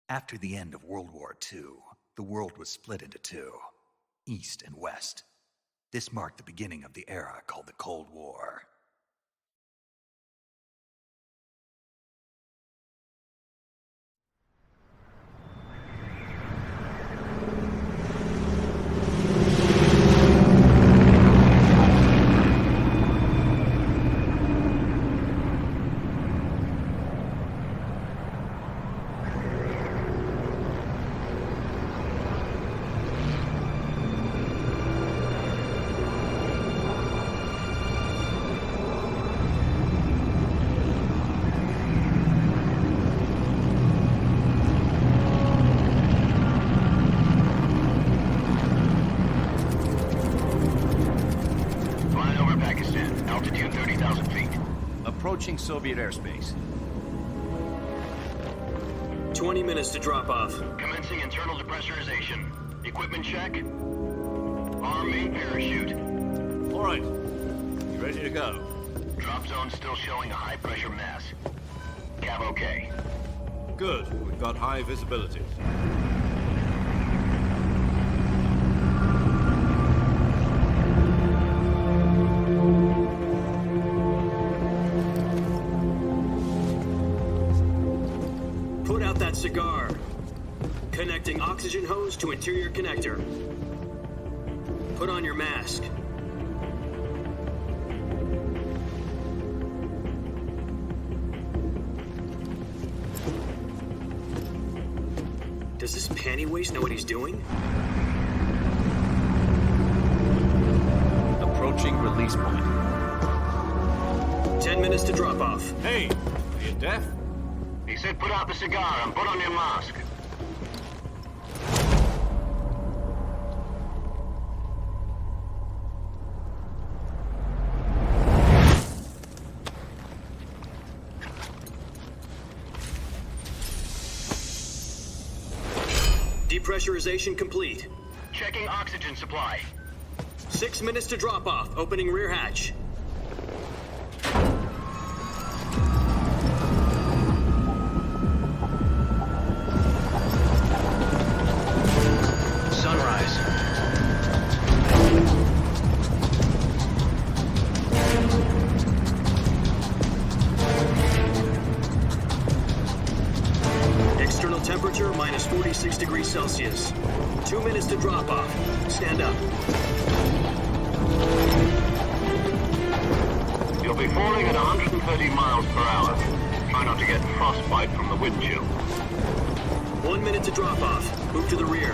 After the end of World War II, the world was split into two, East and West. This marked the beginning of the era called the Cold War. Approaching Soviet airspace. 20 minutes to drop off. Commencing internal depressurization. Equipment check. Arm main parachute. All right. You ready to go? Drop zone still showing a high pressure mass. Cav okay. Good. We've got high visibility. Cigar. Connecting oxygen hose to interior connector. Put on your mask. Does this panty waste know what he's doing? Approaching release point. 10 minutes to drop off. Hey, are you deaf? He said put out the cigar and put on your mask. Depressurization complete. Checking oxygen supply. 6 minutes to drop off. Opening rear hatch. Temperature minus 46 degrees Celsius. 2 minutes to drop off. Stand up. You'll be falling at 130 miles per hour. Try not to get frostbite from the wind chill. 1 minute to drop off. Move to the rear.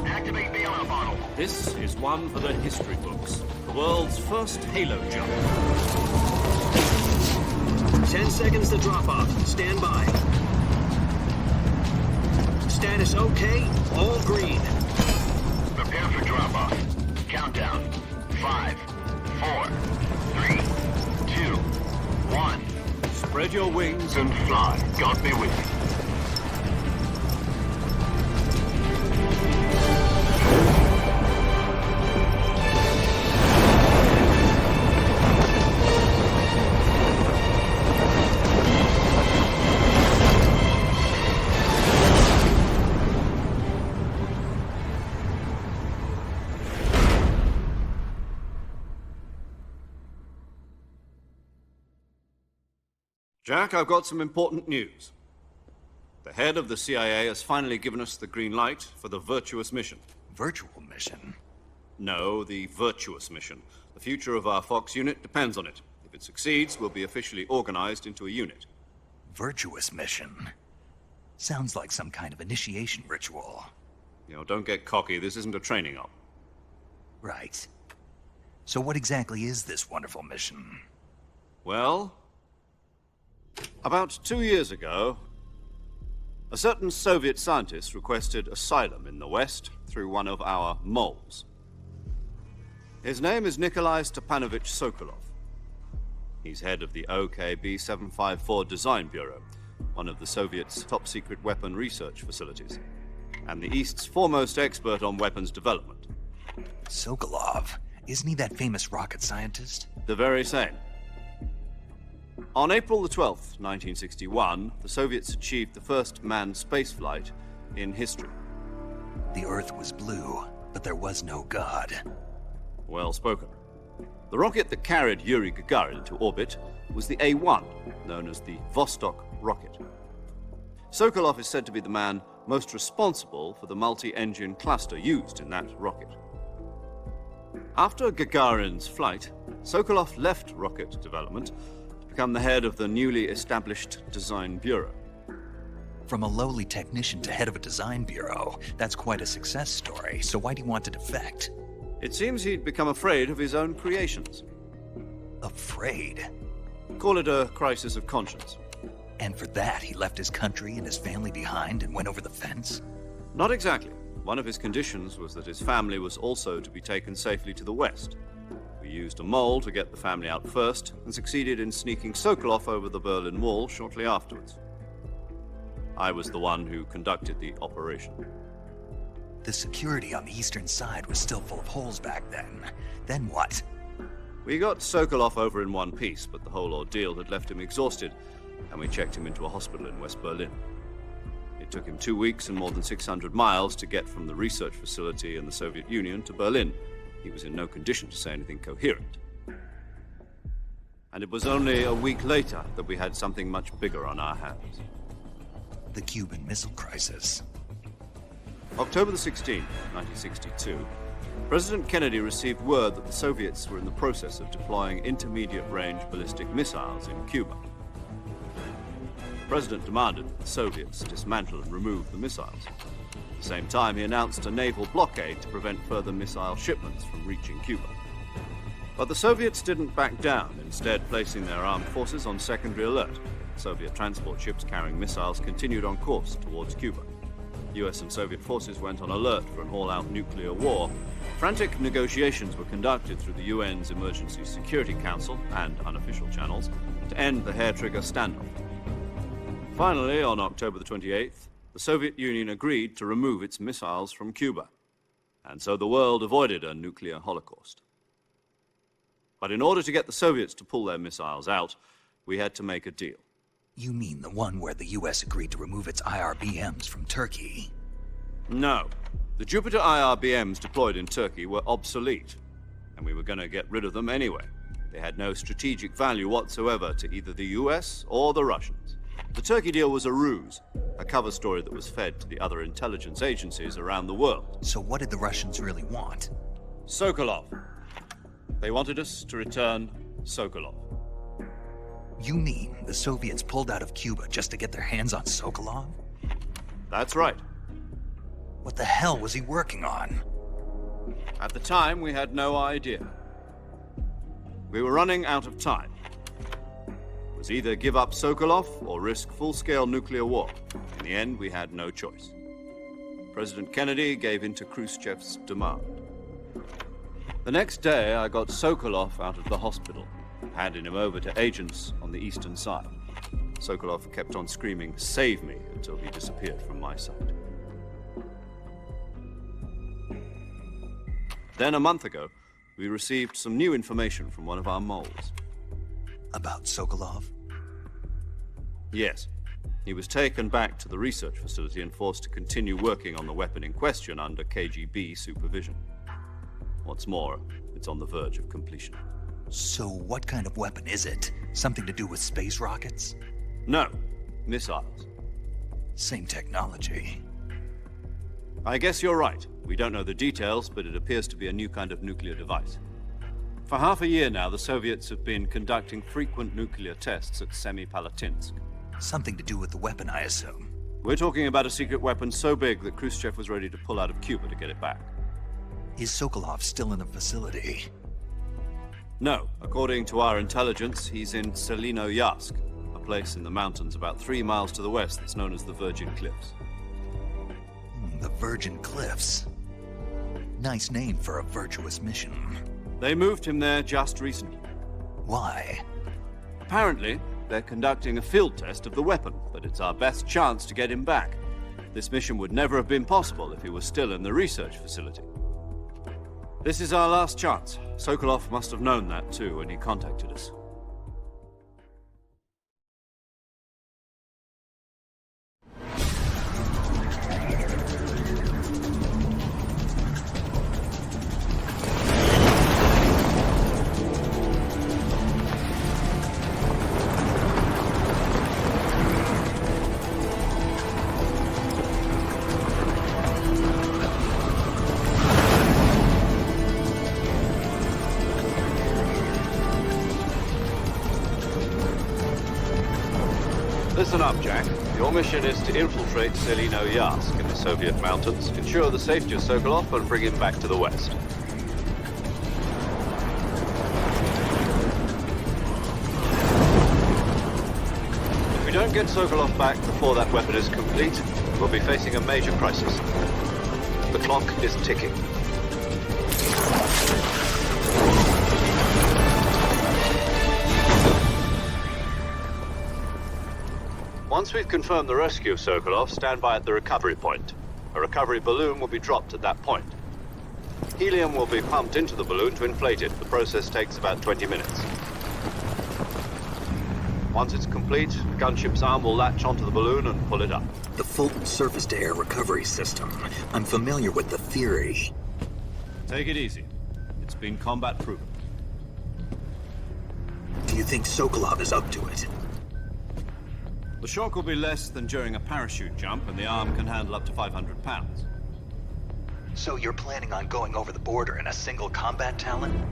Activate the ammo bottle. This is one for the history books. The world's first halo jump. 10 seconds to drop off. Stand by. Status okay, all green. Prepare for drop-off. Countdown. 5, 4, 3, 2, 1. Spread your wings And fly. God be with you. Jack, I've got some important news. The head of the CIA has finally given us the green light for the Virtuous Mission. Virtual mission? No, the Virtuous Mission. The future of our Fox unit depends on it. If it succeeds, we'll be officially organized into a unit. Virtuous mission? Sounds like some kind of initiation ritual. You know, don't get cocky. This isn't a training op. Right. So what exactly is this wonderful mission? Well, about 2 years ago, a certain Soviet scientist requested asylum in the West through one of our moles. His name is Nikolai Stepanovich Sokolov. He's head of the OKB 754 Design Bureau, one of the Soviets' top-secret weapon research facilities, and the East's foremost expert on weapons development. Sokolov? Isn't he that famous rocket scientist? The very same. On April the 12th, 1961, the Soviets achieved the first manned spaceflight in history. The Earth was blue, but there was no God. Well spoken. The rocket that carried Yuri Gagarin into orbit was the A-1, known as the Vostok rocket. Sokolov is said to be the man most responsible for the multi-engine cluster used in that rocket. After Gagarin's flight, Sokolov left rocket development to become the head of the newly established Design Bureau. From a lowly technician to head of a design bureau, that's quite a success story, so why do you want to defect? It seems he'd become afraid of his own creations. Afraid? Call it a crisis of conscience. And for that, he left his country and his family behind and went over the fence? Not exactly. One of his conditions was that his family was also to be taken safely to the west. We used a mole to get the family out first and succeeded in sneaking Sokolov over the Berlin Wall shortly afterwards. I was the one who conducted the operation. The security on the eastern side was still full of holes back then. Then what? We got Sokolov over in one piece, but the whole ordeal had left him exhausted, and we checked him into a hospital in West Berlin. It took him 2 weeks and more than 600 miles to get from the research facility in the Soviet Union to Berlin. He was in no condition to say anything coherent. And it was only a week later that we had something much bigger on our hands. The Cuban Missile Crisis. October the 16th, 1962, President Kennedy received word that the Soviets were in the process of deploying intermediate-range ballistic missiles in Cuba. The President demanded that the Soviets dismantle and remove the missiles. At the same time, he announced a naval blockade to prevent further missile shipments from reaching Cuba. But the Soviets didn't back down, instead placing their armed forces on secondary alert. Soviet transport ships carrying missiles continued on course towards Cuba. US and Soviet forces went on alert for an all-out nuclear war. Frantic negotiations were conducted through the UN's Emergency Security Council and unofficial channels to end the hair-trigger standoff. Finally, on October the 28th, the Soviet Union agreed to remove its missiles from Cuba. And so the world avoided a nuclear holocaust. But in order to get the Soviets to pull their missiles out, we had to make a deal. You mean the one where the US agreed to remove its IRBMs from Turkey? No. The Jupiter IRBMs deployed in Turkey were obsolete, and we were going to get rid of them anyway. They had no strategic value whatsoever to either the US or the Russians. The Turkey deal was a ruse, a cover story that was fed to the other intelligence agencies around the world. So what did the Russians really want? Sokolov. They wanted us to return Sokolov. You mean the Soviets pulled out of Cuba just to get their hands on Sokolov? That's right. What the hell was he working on? At the time, we had no idea. We were running out of time. It was either give up Sokolov or risk full-scale nuclear war. In the end, we had no choice. President Kennedy gave in to Khrushchev's demand. The next day, I got Sokolov out of the hospital, handing him over to agents on the eastern side. Sokolov kept on screaming, "Save me," until he disappeared from my sight. Then a month ago, we received some new information from one of our moles. About Sokolov? Yes. He was taken back to the research facility and forced to continue working on the weapon in question under KGB supervision. What's more, it's on the verge of completion. So what kind of weapon is it? Something to do with space rockets? No, missiles. Same technology. I guess you're right. We don't know the details, but it appears to be a new kind of nuclear device. For half a year now, the Soviets have been conducting frequent nuclear tests at Semipalatinsk. Something to do with the weapon, I assume. We're talking about a secret weapon so big that Khrushchev was ready to pull out of Cuba to get it back. Is Sokolov still in the facility? No. According to our intelligence, he's in Selinoyarsk, a place in the mountains about 3 miles to the west that's known as the Virgin Cliffs. The Virgin Cliffs. Nice name for a virtuous mission. They moved him there just recently. Why? Apparently, they're conducting a field test of the weapon, but it's our best chance to get him back. This mission would never have been possible if he was still in the research facility. This is our last chance. Sokolov must have known that too when he contacted us. Listen up, Jack. Your mission is to infiltrate Selino Yask in the Soviet mountains, ensure the safety of Sokolov, and bring him back to the West. If we don't get Sokolov back before that weapon is complete, we'll be facing a major crisis. The clock is ticking. Once we've confirmed the rescue of Sokolov, stand by at the recovery point. A recovery balloon will be dropped at that point. Helium will be pumped into the balloon to inflate it. The process takes about 20 minutes. Once it's complete, the gunship's arm will latch onto the balloon and pull it up. The Fulton surface-to-air recovery system. I'm familiar with the theory. Take it easy. It's been combat-proven. Do you think Sokolov is up to it? The shock will be less than during a parachute jump, and the arm can handle up to 500 pounds. So you're planning on going over the border in a single combat Talon?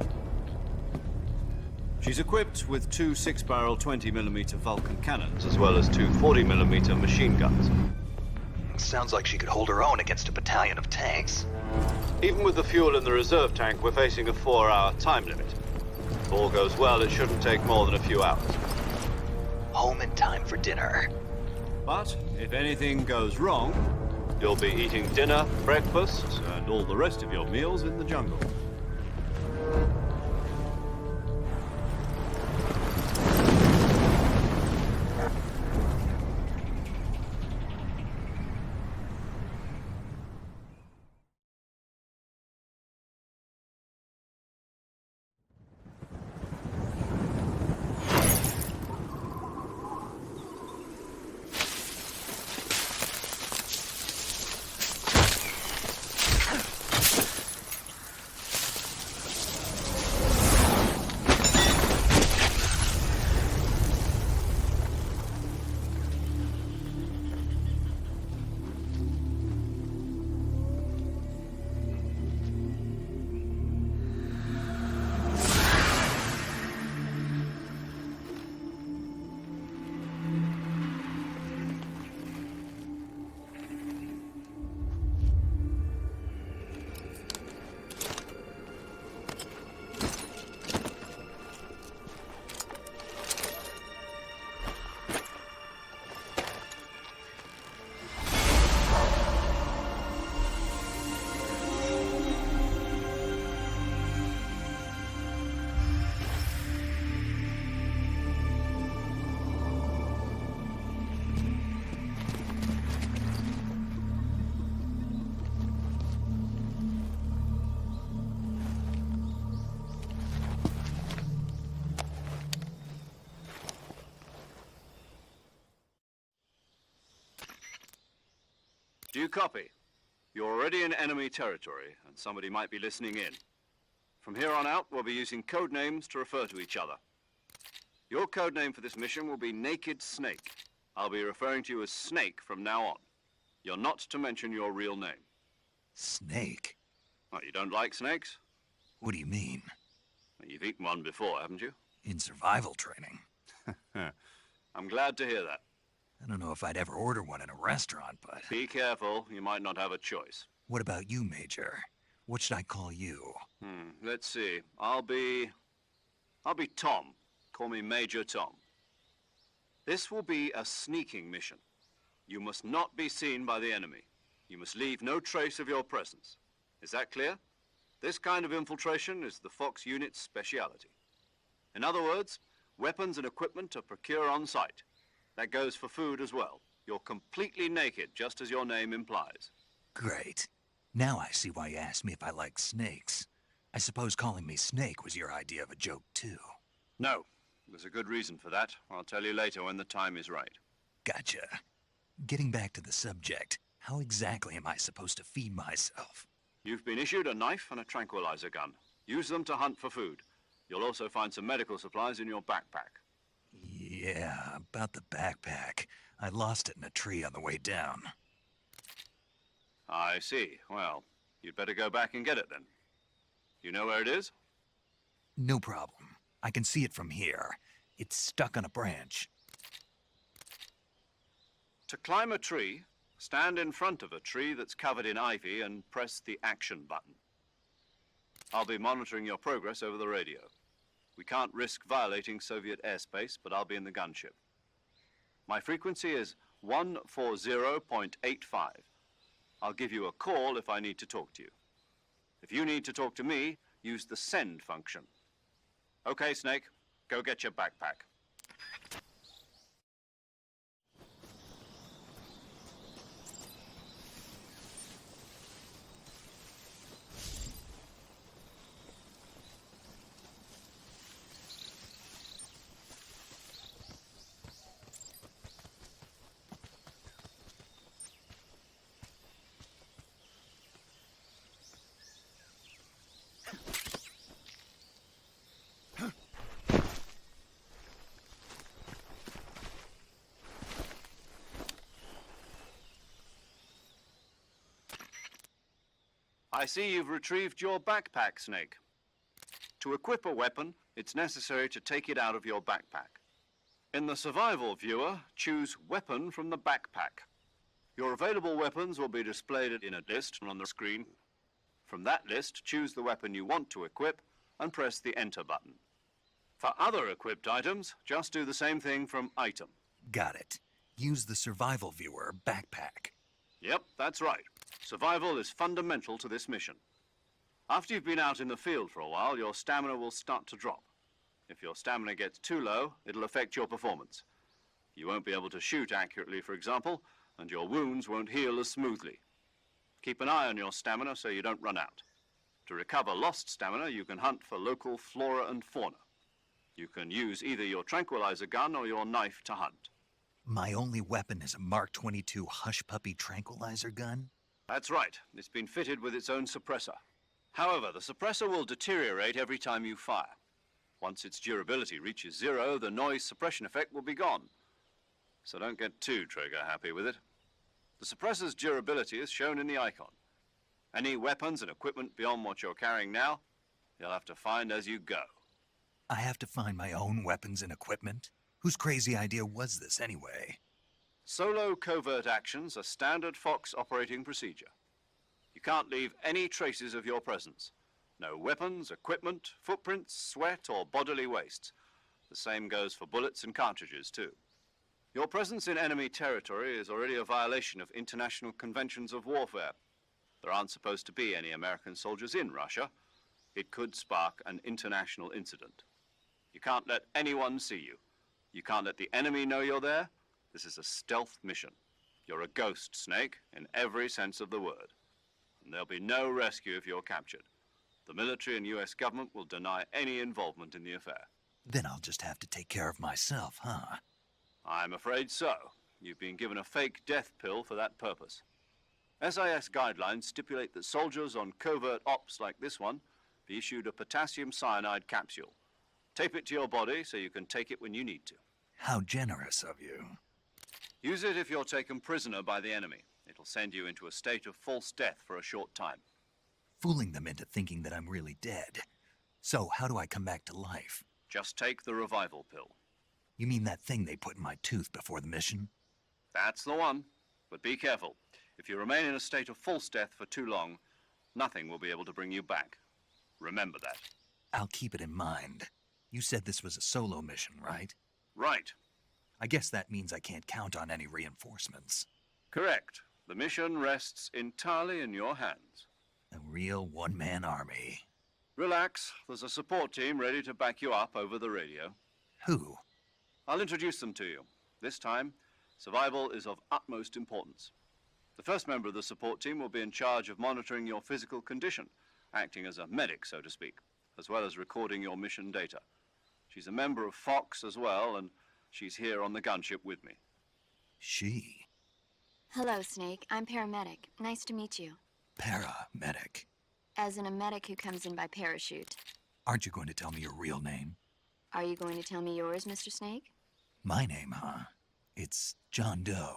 She's equipped with two 6-barrel 20mm Vulcan cannons, as well as two 40mm machine guns. Sounds like she could hold her own against a battalion of tanks. Even with the fuel in the reserve tank, we're facing a 4-hour time limit. If all goes well, it shouldn't take more than a few hours. Home in time for dinner. But if anything goes wrong, you'll be eating dinner, breakfast, and all the rest of your meals in the jungle. Do you copy? You're already in enemy territory, and somebody might be listening in. From here on out, we'll be using code names to refer to each other. Your code name for this mission will be Naked Snake. I'll be referring to you as Snake from now on. You're not to mention your real name. Snake? Well, you don't like snakes? What do you mean? Well, you've eaten one before, haven't you? In survival training. I'm glad to hear that. I don't know if I'd ever order one in a restaurant, but... Be careful, you might not have a choice. What about you, Major? What should I call you? Let's see. I'll be Tom. Call me Major Tom. This will be a sneaking mission. You must not be seen by the enemy. You must leave no trace of your presence. Is that clear? This kind of infiltration is the Fox unit's speciality. In other words, weapons and equipment are procured on site. That goes for food as well. You're completely naked, just as your name implies. Great. Now I see why you asked me if I like snakes. I suppose calling me Snake was your idea of a joke, too. No. There's a good reason for that. I'll tell you later when the time is right. Gotcha. Getting back to the subject, how exactly am I supposed to feed myself? You've been issued a knife and a tranquilizer gun. Use them to hunt for food. You'll also find some medical supplies in your backpack. Yeah, about the backpack. I lost it in a tree on the way down. I see. Well, you'd better go back and get it then. You know where it is? No problem. I can see it from here. It's stuck on a branch. To climb a tree, stand in front of a tree that's covered in ivy and press the action button. I'll be monitoring your progress over the radio. We can't risk violating Soviet airspace, but I'll be in the gunship. My frequency is 140.85. I'll give you a call if I need to talk to you. If you need to talk to me, use the send function. Okay, Snake, go get your backpack. I see you've retrieved your backpack, Snake. To equip a weapon, it's necessary to take it out of your backpack. In the survival viewer, choose Weapon from the backpack. Your available weapons will be displayed in a list on the screen. From that list, choose the weapon you want to equip and press the Enter button. For other equipped items, just do the same thing from Item. Got it. Use the survival viewer backpack. Yep, that's right. Survival is fundamental to this mission. After you've been out in the field for a while, your stamina will start to drop. If your stamina gets too low, it'll affect your performance. You won't be able to shoot accurately, for example, and your wounds won't heal as smoothly. Keep an eye on your stamina so you don't run out. To recover lost stamina, you can hunt for local flora and fauna. You can use either your tranquilizer gun or your knife to hunt. My only weapon is a Mark 22 Hush Puppy tranquilizer gun? That's right. It's been fitted with its own suppressor. However, the suppressor will deteriorate every time you fire. Once its durability reaches 0, the noise suppression effect will be gone. So don't get too trigger-happy with it. The suppressor's durability is shown in the icon. Any weapons and equipment beyond what you're carrying now, you'll have to find as you go. I have to find my own weapons and equipment? Whose crazy idea was this, anyway? Solo covert actions are standard Fox operating procedure. You can't leave any traces of your presence. No weapons, equipment, footprints, sweat, or bodily wastes. The same goes for bullets and cartridges, too. Your presence in enemy territory is already a violation of international conventions of warfare. There aren't supposed to be any American soldiers in Russia. It could spark an international incident. You can't let anyone see you. You can't let the enemy know you're there. This is a stealth mission. You're a ghost, Snake, in every sense of the word. And there'll be no rescue if you're captured. The military and US government will deny any involvement in the affair. Then I'll just have to take care of myself, huh? I'm afraid so. You've been given a fake death pill for that purpose. SIS guidelines stipulate that soldiers on covert ops like this one be issued a potassium cyanide capsule. Tape it to your body so you can take it when you need to. How generous of you. Use it if you're taken prisoner by the enemy. It'll send you into a state of false death for a short time. Fooling them into thinking that I'm really dead. So how do I come back to life? Just take the revival pill. You mean that thing they put in my tooth before the mission? That's the one. But be careful. If you remain in a state of false death for too long, nothing will be able to bring you back. Remember that. I'll keep it in mind. You said this was a solo mission, right? Right. I guess that means I can't count on any reinforcements. Correct. The mission rests entirely in your hands. A real one-man army. Relax. There's a support team ready to back you up over the radio. Who? I'll introduce them to you. This time, survival is of utmost importance. The first member of the support team will be in charge of monitoring your physical condition, acting as a medic, so to speak, as well as recording your mission data. She's a member of Fox as well, and she's here on the gunship with me. She? Hello, Snake. I'm paramedic. Nice to meet you. Paramedic. As in a medic who comes in by parachute. Aren't you going to tell me your real name? Are you going to tell me yours, Mr. Snake? My name, huh? It's John Doe.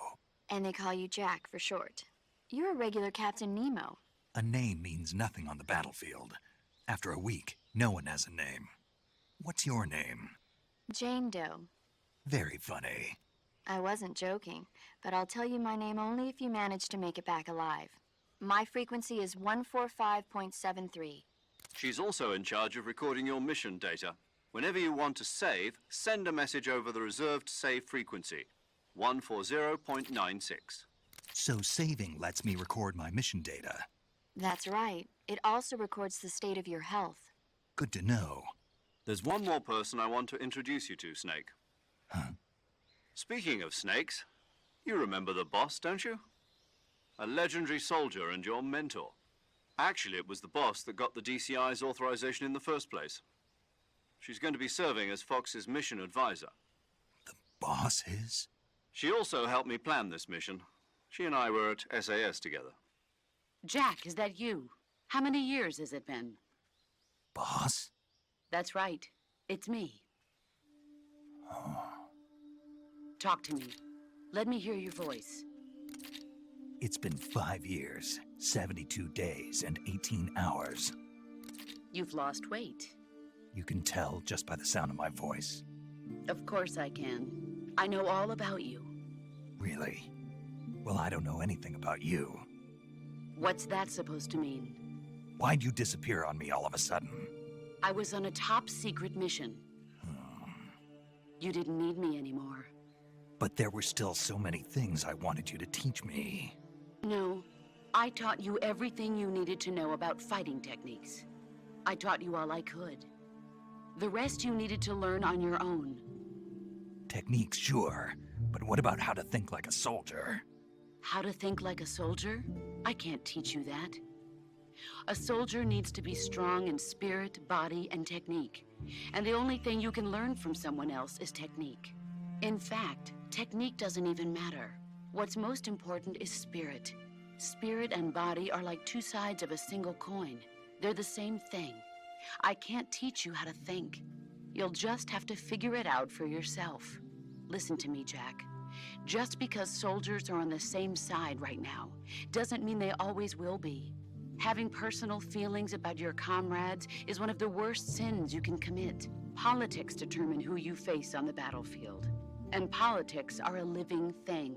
And they call you Jack for short. You're a regular Captain Nemo. A name means nothing on the battlefield. After a week, no one has a name. What's your name? Jane Doe. Very funny. I wasn't joking, but I'll tell you my name only if you manage to make it back alive. My frequency is 145.73. She's also in charge of recording your mission data. Whenever you want to save, send a message over the reserved save frequency, 140.96. So saving lets me record my mission data. That's right. It also records the state of your health. Good to know. There's one more person I want to introduce you to, Snake. Huh? Speaking of snakes, you remember the boss, don't you? A legendary soldier and your mentor. Actually, it was the boss that got the DCI's authorization in the first place. She's going to be serving as Fox's mission advisor. The boss is? She also helped me plan this mission. She and I were at SAS together. Jack, is that you? How many years has it been? Boss? That's right. It's me. Talk to me. Let me hear your voice. It's been 5 years, 72 days, and 18 hours. You've lost weight. You can tell just by the sound of my voice. Of course I can. I know all about you. Really? Well, I don't know anything about you. What's that supposed to mean? Why'd you disappear on me all of a sudden? I was on a top-secret mission. You didn't need me anymore. But there were still so many things I wanted you to teach me. No, I taught you everything you needed to know about fighting techniques. I taught you all I could. The rest you needed to learn on your own. Techniques, sure. But what about how to think like a soldier? How to think like a soldier? I can't teach you that. A soldier needs to be strong in spirit, body, and technique. And the only thing you can learn from someone else is technique. In fact, technique doesn't even matter. What's most important is spirit. Spirit and body are like two sides of a single coin. They're the same thing. I can't teach you how to think. You'll just have to figure it out for yourself. Listen to me, Jack. Just because soldiers are on the same side right now doesn't mean they always will be. Having personal feelings about your comrades is one of the worst sins you can commit. Politics determine who you face on the battlefield. And politics are a living thing.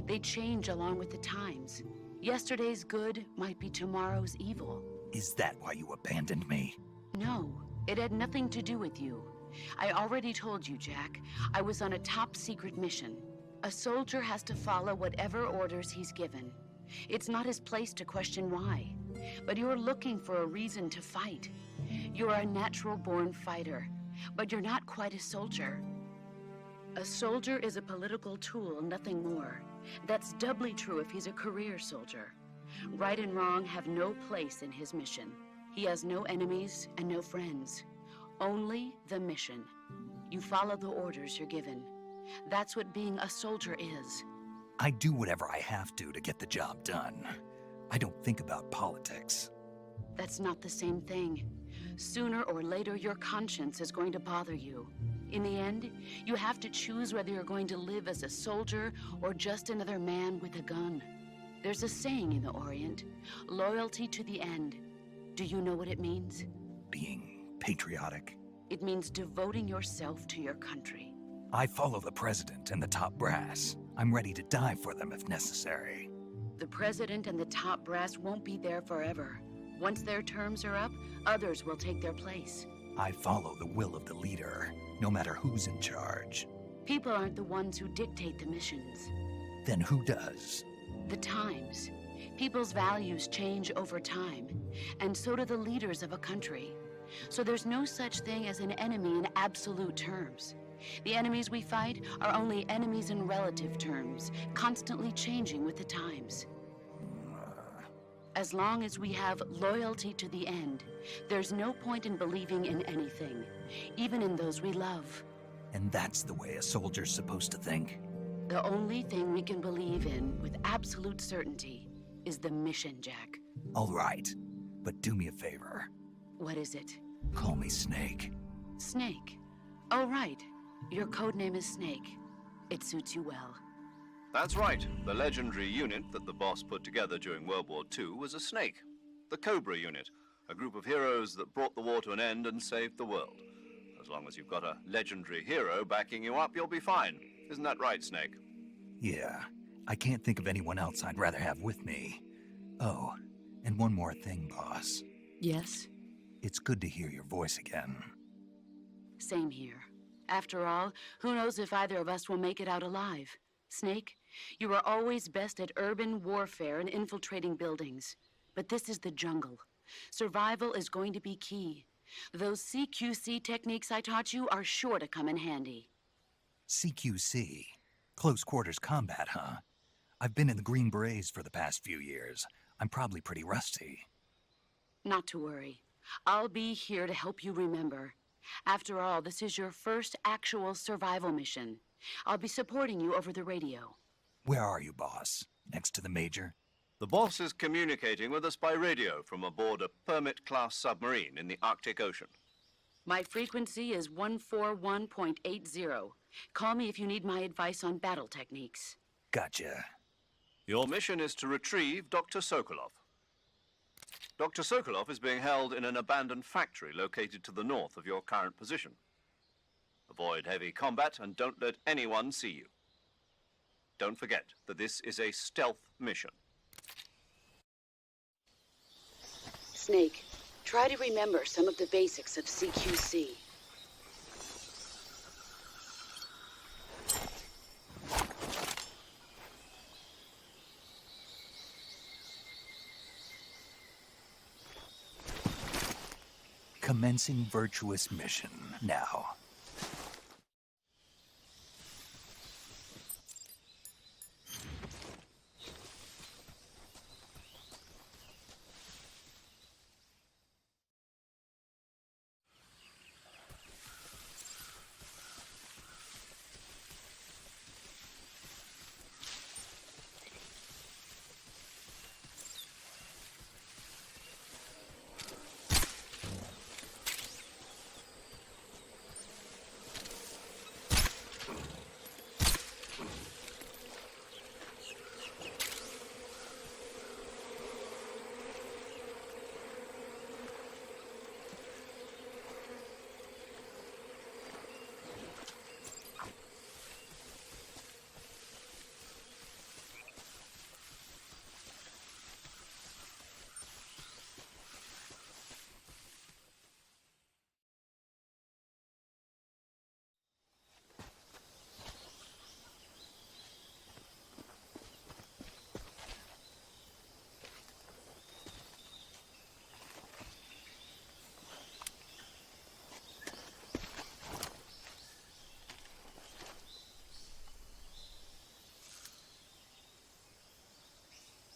They change along with the times. Yesterday's good might be tomorrow's evil. Is that why you abandoned me? No, it had nothing to do with you. I already told you, Jack. I was on a top-secret mission. A soldier has to follow whatever orders he's given. It's not his place to question why. But you're looking for a reason to fight. You're a natural-born fighter, but you're not quite a soldier. A soldier is a political tool, nothing more. That's doubly true if he's a career soldier. Right and wrong have no place in his mission. He has no enemies and no friends. Only the mission. You follow the orders you're given. That's what being a soldier is. I do whatever I have to get the job done. I don't think about politics. That's not the same thing. Sooner or later, your conscience is going to bother you. In the end, you have to choose whether you're going to live as a soldier or just another man with a gun. There's a saying in the Orient, loyalty to the end. Do you know what it means? Being patriotic. It means devoting yourself to your country. I follow the president and the top brass. I'm ready to die for them if necessary. The president and the top brass won't be there forever. Once their terms are up, others will take their place. I follow the will of the leader, no matter who's in charge. People aren't the ones who dictate the missions. Then who does? The times. People's values change over time, and so do the leaders of a country. So there's no such thing as an enemy in absolute terms. The enemies we fight are only enemies in relative terms, constantly changing with the times. As long as we have loyalty to the end, there's no point in believing in anything, even in those we love. And that's the way a soldier's supposed to think? The only thing we can believe in with absolute certainty is the mission, Jack. All right, but do me a favor. What is it? Call me Snake. Snake. Oh, right. Your codename is Snake. It suits you well. That's right. The legendary unit that the boss put together during World War II was a snake. The Cobra unit, a group of heroes that brought the war to an end and saved the world. As long as you've got a legendary hero backing you up, you'll be fine. Isn't that right, Snake? Yeah, I can't think of anyone else I'd rather have with me. Oh, and one more thing, boss. Yes? It's good to hear your voice again. Same here. After all, who knows if either of us will make it out alive? Snake, you are always best at urban warfare and infiltrating buildings. But this is the jungle. Survival is going to be key. Those CQC techniques I taught you are sure to come in handy. CQC? Close quarters combat, huh? I've been in the Green Berets for the past few years. I'm probably pretty rusty. Not to worry. I'll be here to help you remember. After all, this is your first actual survival mission. I'll be supporting you over the radio. Where are you, boss? Next to the Major? The boss is communicating with us by radio from aboard a Permit-class submarine in the Arctic Ocean. My frequency is 141.80. Call me if you need my advice on battle techniques. Gotcha. Your mission is to retrieve Dr. Sokolov. Dr. Sokolov is being held in an abandoned factory located to the north of your current position. Avoid heavy combat and don't let anyone see you. Don't forget that this is a stealth mission. Snake, try to remember some of the basics of CQC. Commencing Virtuous Mission now.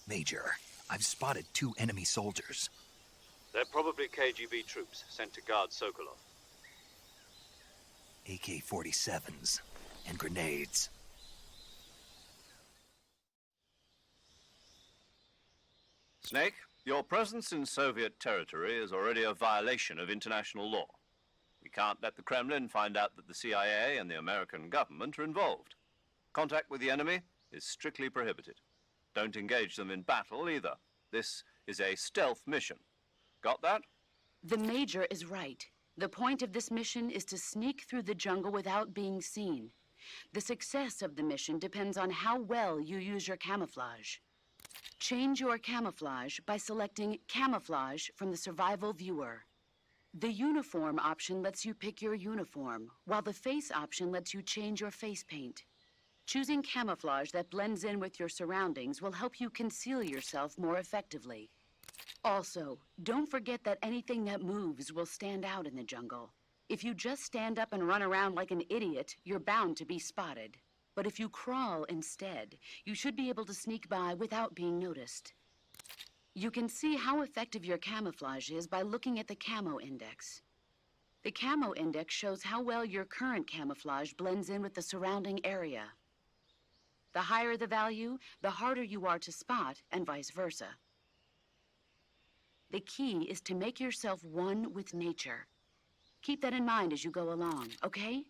Major, I've spotted 2 enemy soldiers. They're probably KGB troops sent to guard Sokolov. AK-47s and grenades. Snake, your presence in Soviet territory is already a violation of international law. We can't let the Kremlin find out that the CIA and the American government are involved. Contact with the enemy is strictly prohibited. Don't engage them in battle either. This is a stealth mission. Got that? The Major is right. The point of this mission is to sneak through the jungle without being seen. The success of the mission depends on how well you use your camouflage. Change your camouflage by selecting Camouflage from the Survival Viewer. The Uniform option lets you pick your uniform, while the Face option lets you change your face paint. Choosing camouflage that blends in with your surroundings will help you conceal yourself more effectively. Also, don't forget that anything that moves will stand out in the jungle. If you just stand up and run around like an idiot, you're bound to be spotted. But if you crawl instead, you should be able to sneak by without being noticed. You can see how effective your camouflage is by looking at the Camo Index. The Camo Index shows how well your current camouflage blends in with the surrounding area. The higher the value, the harder you are to spot, and vice versa. The key is to make yourself one with nature. Keep that in mind as you go along, okay?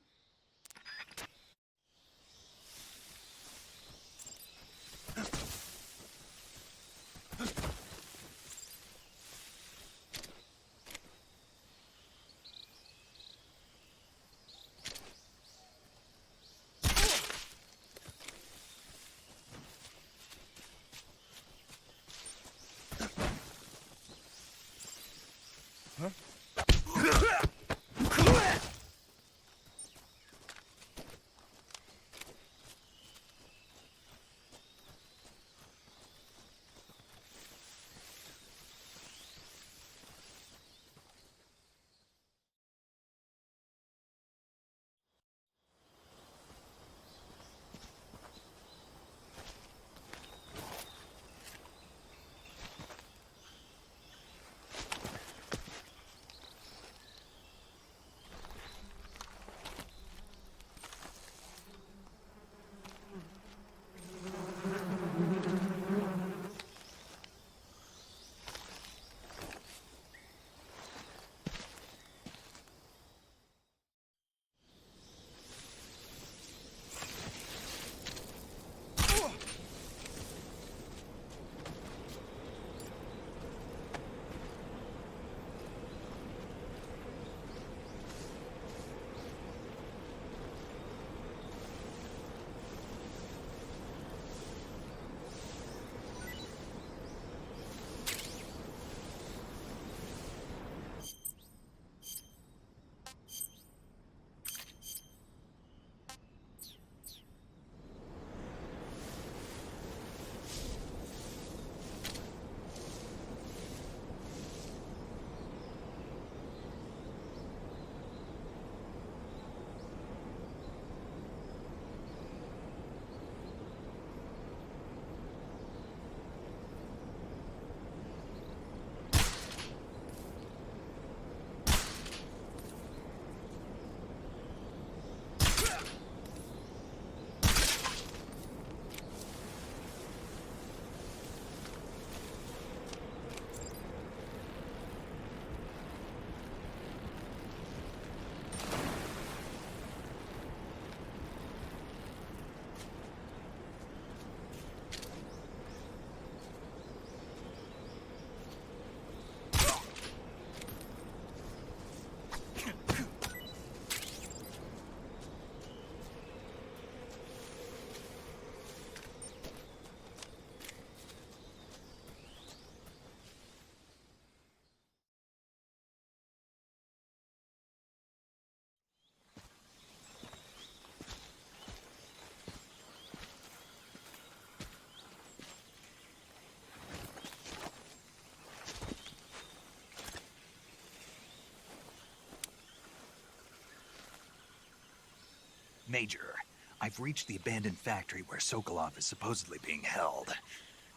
Major, I've reached the abandoned factory where Sokolov is supposedly being held.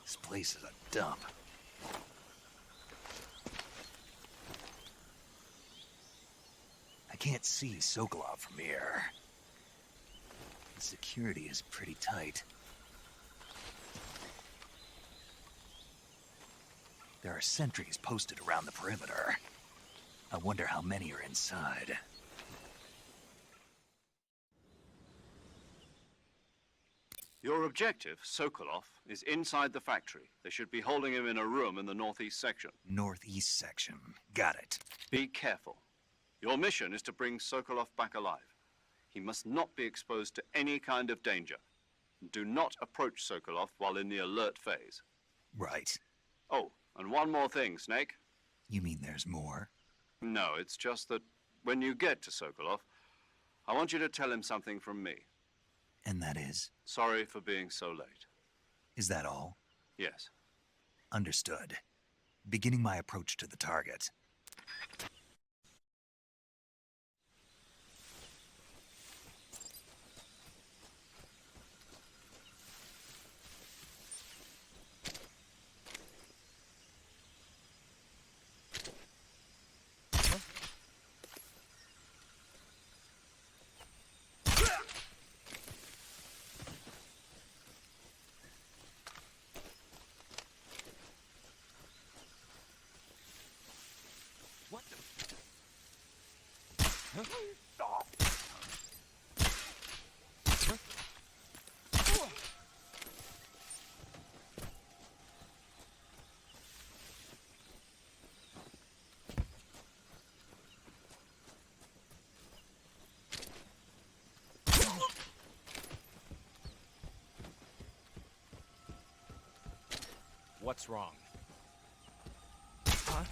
This place is a dump. I can't see Sokolov from here. The security is pretty tight. There are sentries posted around the perimeter. I wonder how many are inside. Your objective, Sokolov, is inside the factory. They should be holding him in a room in the northeast section. Northeast section. Got it. Be careful. Your mission is to bring Sokolov back alive. He must not be exposed to any kind of danger. Do not approach Sokolov while in the alert phase. Right. Oh, and one more thing, Snake. You mean there's more? No, it's just that when you get to Sokolov, I want you to tell him something from me. And that is? Sorry for being so late. Is that all? Yes. Understood. Beginning my approach to the target. What's wrong? Huh?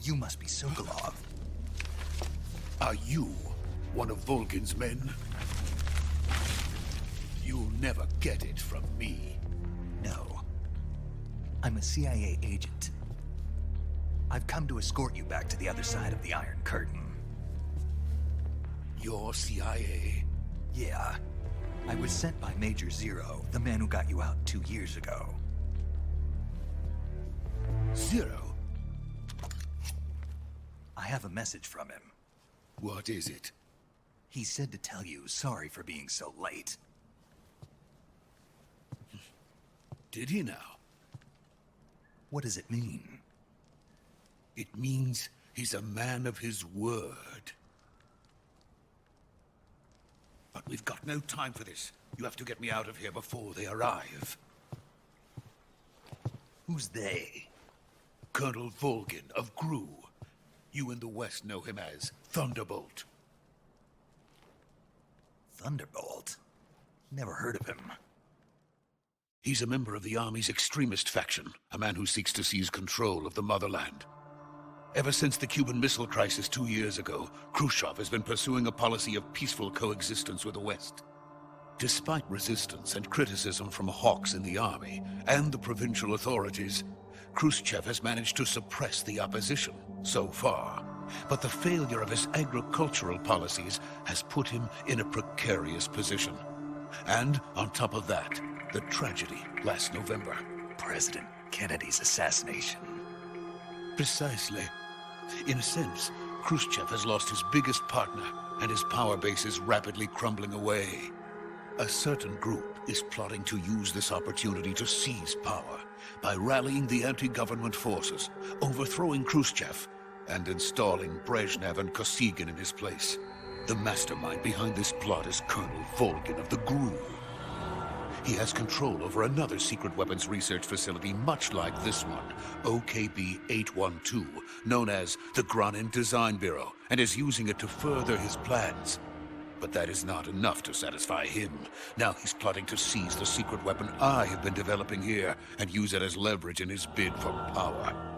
You must be Sokolov. Are you one of Volgin's men? You'll never get it from me. No. I'm a CIA agent. I've come to escort you back to the other side of the Iron Curtain. You're CIA? Yeah. I was sent by Major Zero, the man who got you out 2 years ago. Zero? I have a message from him. What is it? He said to tell you sorry for being so late. Did he now? What does it mean? It means he's a man of his word. But we've got no time for this. You have to get me out of here before they arrive. Who's they? Colonel Volgin of GRU. You in the West know him as Thunderbolt. Thunderbolt? Never heard of him. He's a member of the Army's extremist faction, a man who seeks to seize control of the motherland. Ever since the Cuban Missile Crisis 2 years ago, Khrushchev has been pursuing a policy of peaceful coexistence with the West. Despite resistance and criticism from hawks in the Army and the provincial authorities, Khrushchev has managed to suppress the opposition so far. But the failure of his agricultural policies has put him in a precarious position. And on top of that, the tragedy last November. President Kennedy's assassination. Precisely. In a sense, Khrushchev has lost his biggest partner, and his power base is rapidly crumbling away. A certain group is plotting to use this opportunity to seize power by rallying the anti-government forces, overthrowing Khrushchev, and installing Brezhnev and Kosygin in his place. The mastermind behind this plot is Colonel Volgin of the GRU. he has control over another secret weapons research facility much like this one, OKB-812, known as the Granin Design Bureau, and is using it to further his plans. But that is not enough to satisfy him. Now he's plotting to seize the secret weapon I have been developing here and use it as leverage in his bid for power.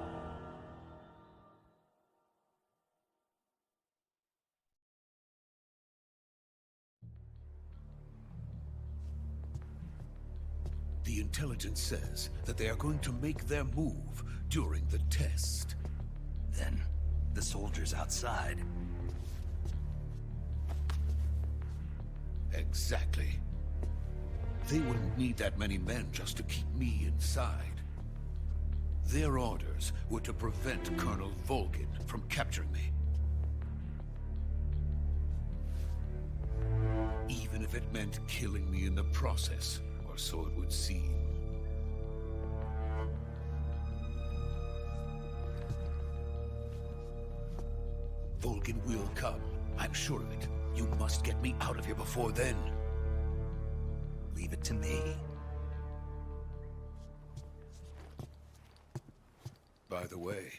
The intelligence says that they are going to make their move during the test. Then, the soldiers outside. Exactly. They wouldn't need that many men just to keep me inside. Their orders were to prevent Colonel Volgin from capturing me. Even if it meant killing me in the process, or so it would seem. Volgin will come. I'm sure of it. You must get me out of here before then. Leave it to me. By the way,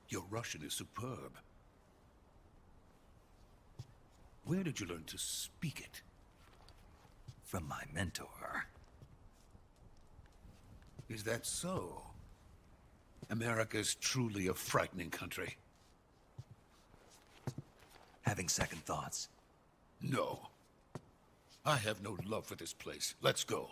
your Russian is superb. Where did you learn to speak it? From my mentor. Is that so? America's truly a frightening country. Having second thoughts? No. I have no love for this place. Let's go.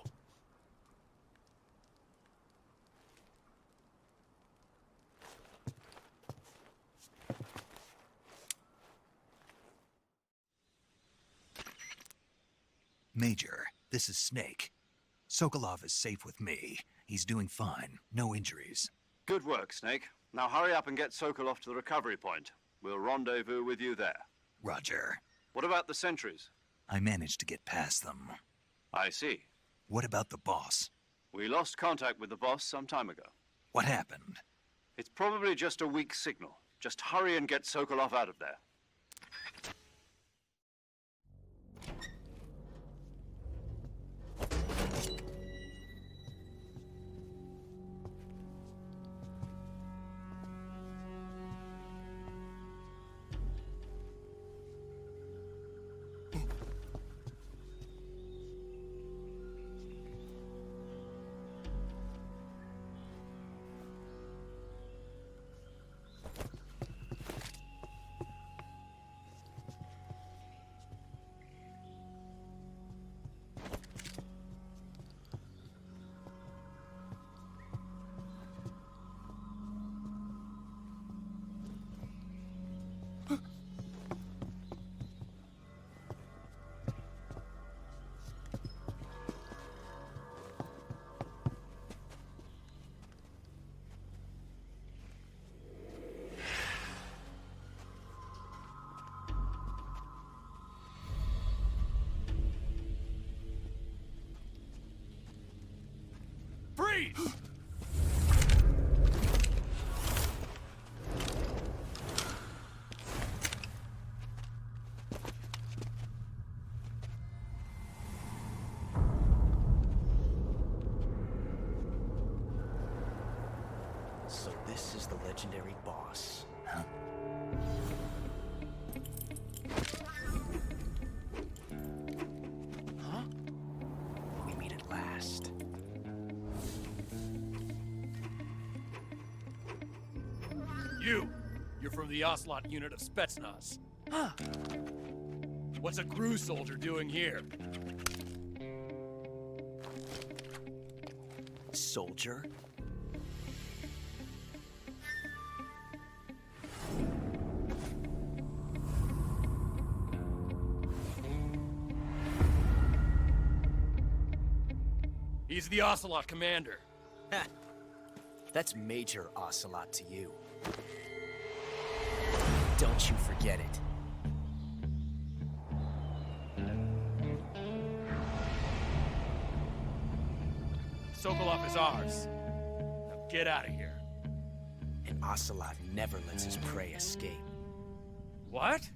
Major, this is Snake. Sokolov is safe with me. He's doing fine. No injuries. Good work, Snake. Now hurry up and get Sokolov to the recovery point. We'll rendezvous with you there. Roger. What about the sentries? I managed to get past them. I see. What about the boss? We lost contact with the boss some time ago. What happened? It's probably just a weak signal. Just hurry and get Sokolov out of there. Freeze! So this is the legendary boss. Huh? Huh? We meet at last. You're from the Ocelot unit of Spetsnaz. Huh. What's a crew soldier doing here? Soldier? He's the Ocelot commander. Ha! That's Major Ocelot to you. Don't you forget it. Sokolov is ours. Now get out of here. And Ocelot never lets his prey escape. What?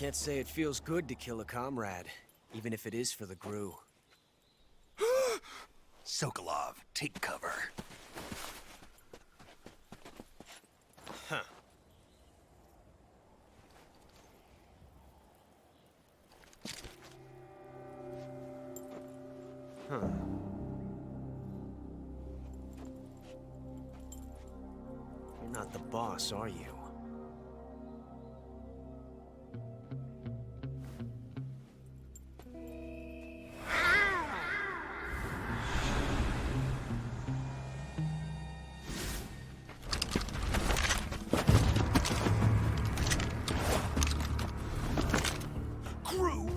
Can't say it feels good to kill a comrade, even if it is for the GRU. Sokolov, take cover. Huh. Huh. You're not the boss, are you?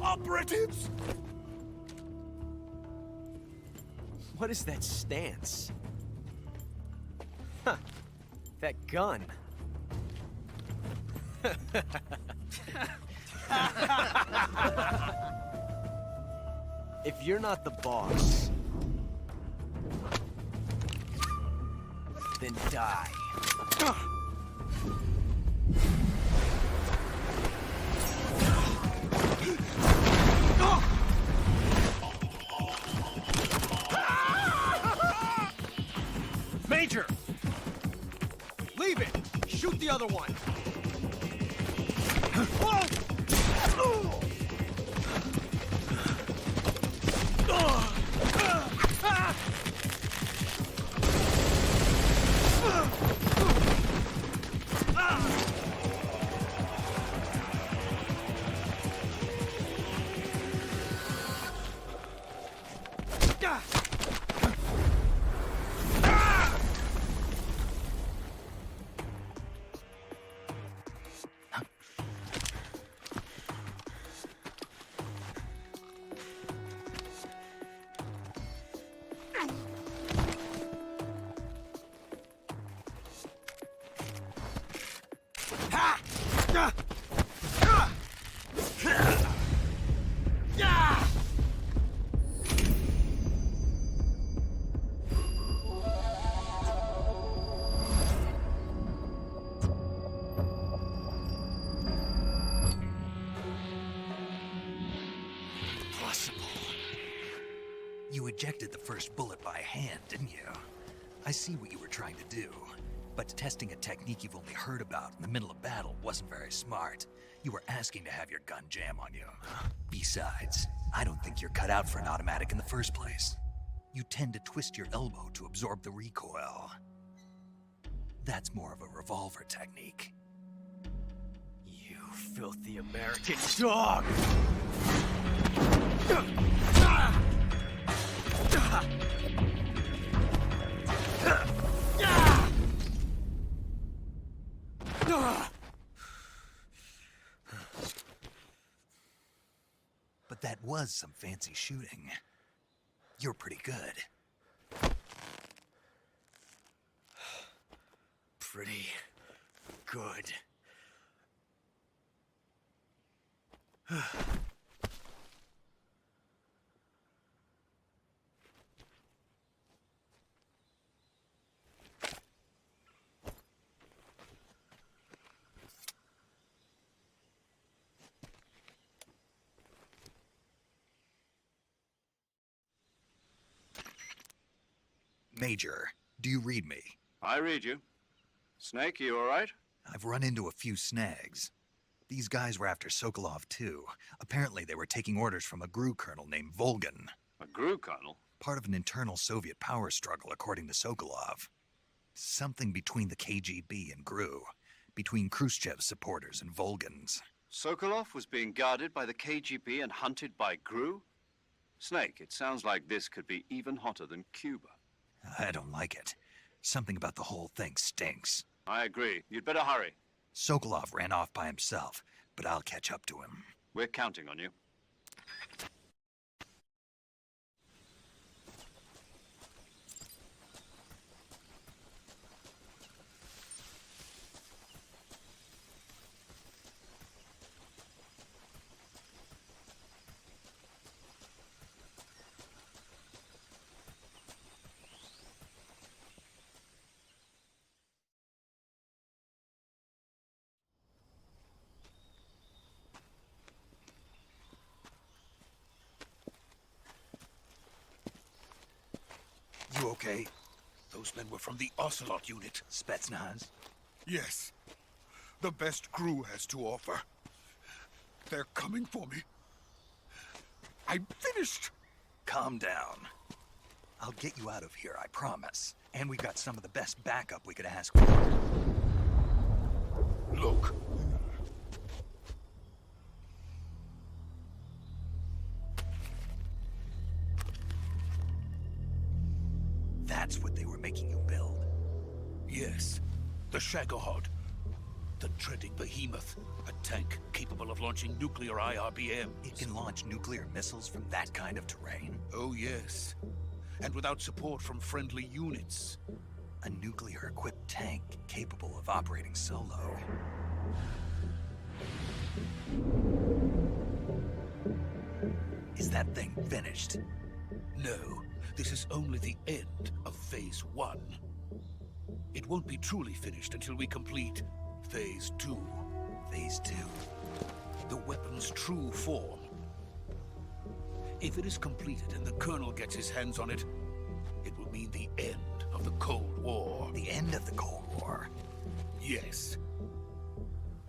Operatives! What is that stance? Huh. That gun. If you're not the boss, then die. Major! Leave it! Shoot the other one! You ejected the first bullet by hand, didn't you? I see what you were trying to do. But testing a technique you've only heard about in the middle of battle wasn't very smart. You were asking to have your gun jam on you. Besides, I don't think you're cut out for an automatic in the first place. You tend to twist your elbow to absorb the recoil. That's more of a revolver technique. You filthy American dog! But that was some fancy shooting. You're pretty good. Pretty good. Major, do you read me? I read you. Snake, you all right? I've run into a few snags. These guys were after Sokolov, too. Apparently they were taking orders from a GRU colonel named Volgan. A GRU colonel? Part of an internal Soviet power struggle, according to Sokolov. Something between the KGB and GRU. Between Khrushchev's supporters and Volgan's. Sokolov was being guarded by the KGB and hunted by GRU? Snake, it sounds like this could be even hotter than Cuba. I don't like it. Something about the whole thing stinks. I agree. You'd better hurry. Sokolov ran off by himself, but I'll catch up to him. We're counting on you. okay? Those men were from the Ocelot unit. Spetsnaz? Yes. The best crew has to offer. They're coming for me. I'm finished. Calm down. I'll get you out of here, I promise. And we've got some of the best backup we could ask for. Look. That's what they were making you build? Yes. The Shagohod. The dreaded behemoth. A tank capable of launching nuclear IRBMs. It can launch nuclear missiles from that kind of terrain? Oh, yes. And without support from friendly units. A nuclear-equipped tank capable of operating solo. Is that thing finished? No. This is only the end of Phase 1. It won't be truly finished until we complete Phase 2. Phase 2? The weapon's true form. If it is completed and the Colonel gets his hands on it, it will mean the end of the Cold War. The end of the Cold War? Yes.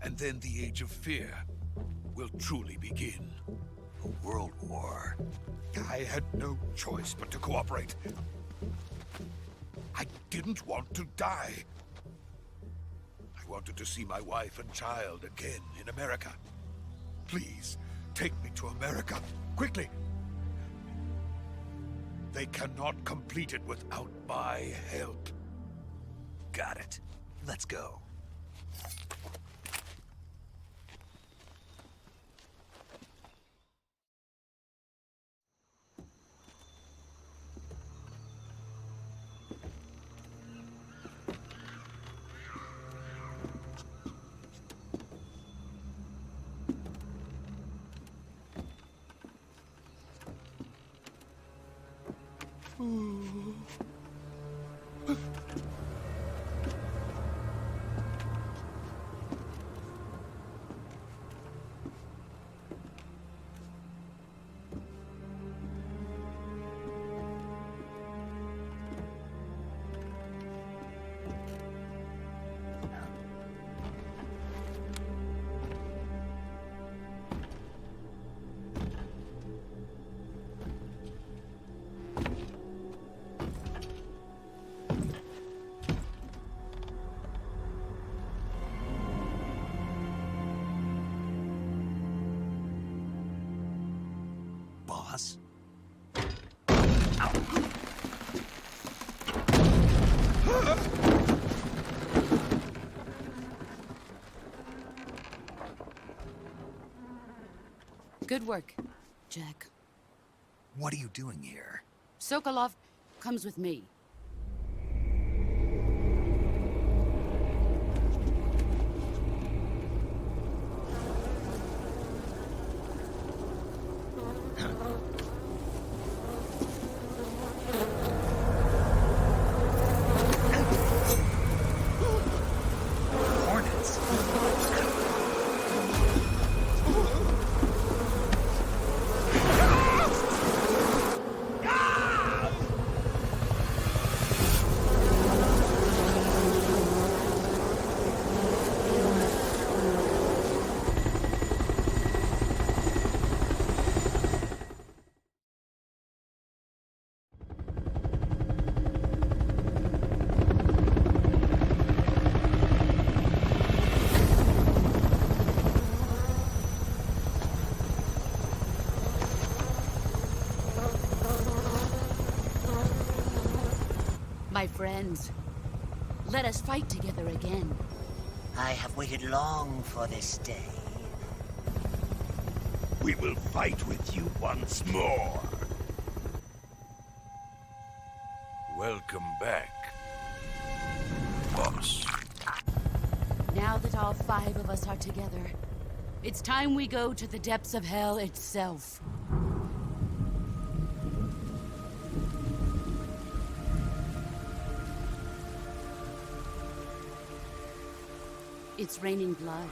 And then the Age of Fear will truly begin. A world war? I had no choice but to cooperate. I didn't want to die. I wanted to see my wife and child again in America. Please, take me to America, quickly. They cannot complete it without my help. Got it. Let's go. Boss? Good work, Jack. What are you doing here? Sokolov comes with me. My friends, let us fight together again. I have waited long for this day. We will fight with you once more. Welcome back, boss. Now that all 5 of us are together, it's time we go to the depths of hell itself. It's raining blood.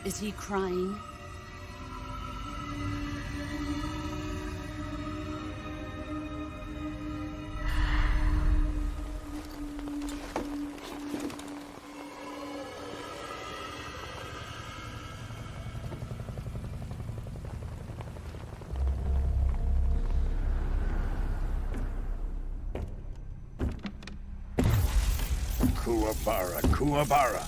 Is he crying? Kuwabara, Kuwabara.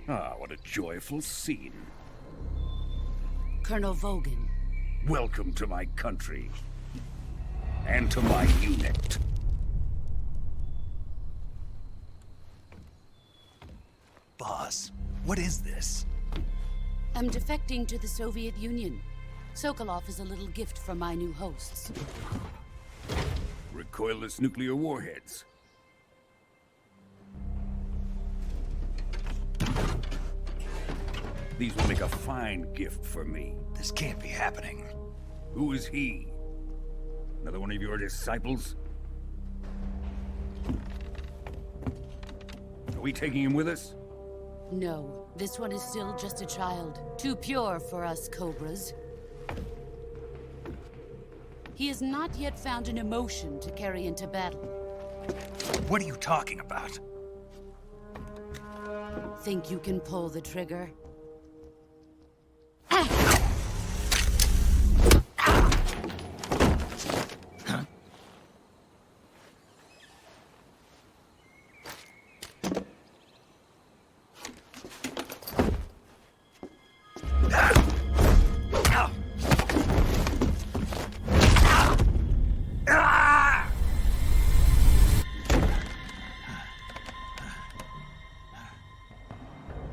Ah, what a joyful scene. Colonel Vogan. Welcome to my country. And to my unit. Boss, what is this? I'm defecting to the Soviet Union. Sokolov is a little gift from my new hosts. Recoilless nuclear warheads. These will make a fine gift for me. This can't be happening. Who is he? Another one of your disciples? Are we taking him with us? No, this one is still just a child. Too pure for us Cobras. He has not yet found an emotion to carry into battle. What are you talking about? Think you can pull the trigger?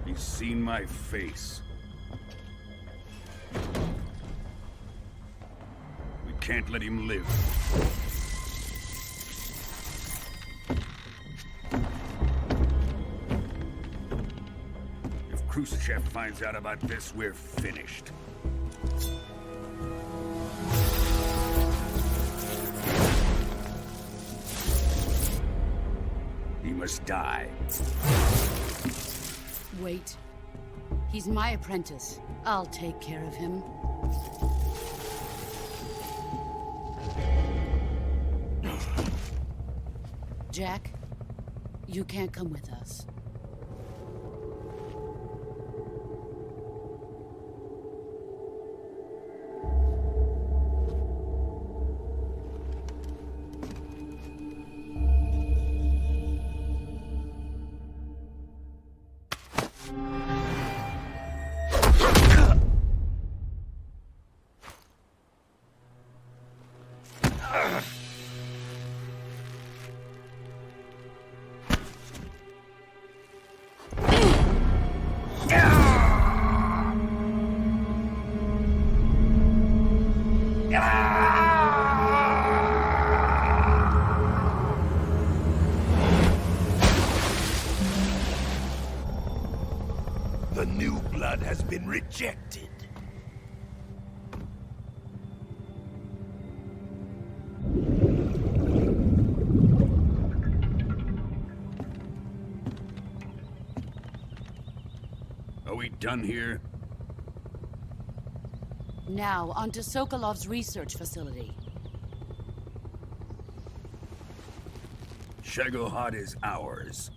He's seen my face. We can't let him live. If Khrushchev finds out about this, we're finished. He must die. Wait. He's my apprentice. I'll take care of him. Jack, you can't come with us. The new blood has been rejected. Are we done here? Now, onto Sokolov's research facility. Shagohod is ours.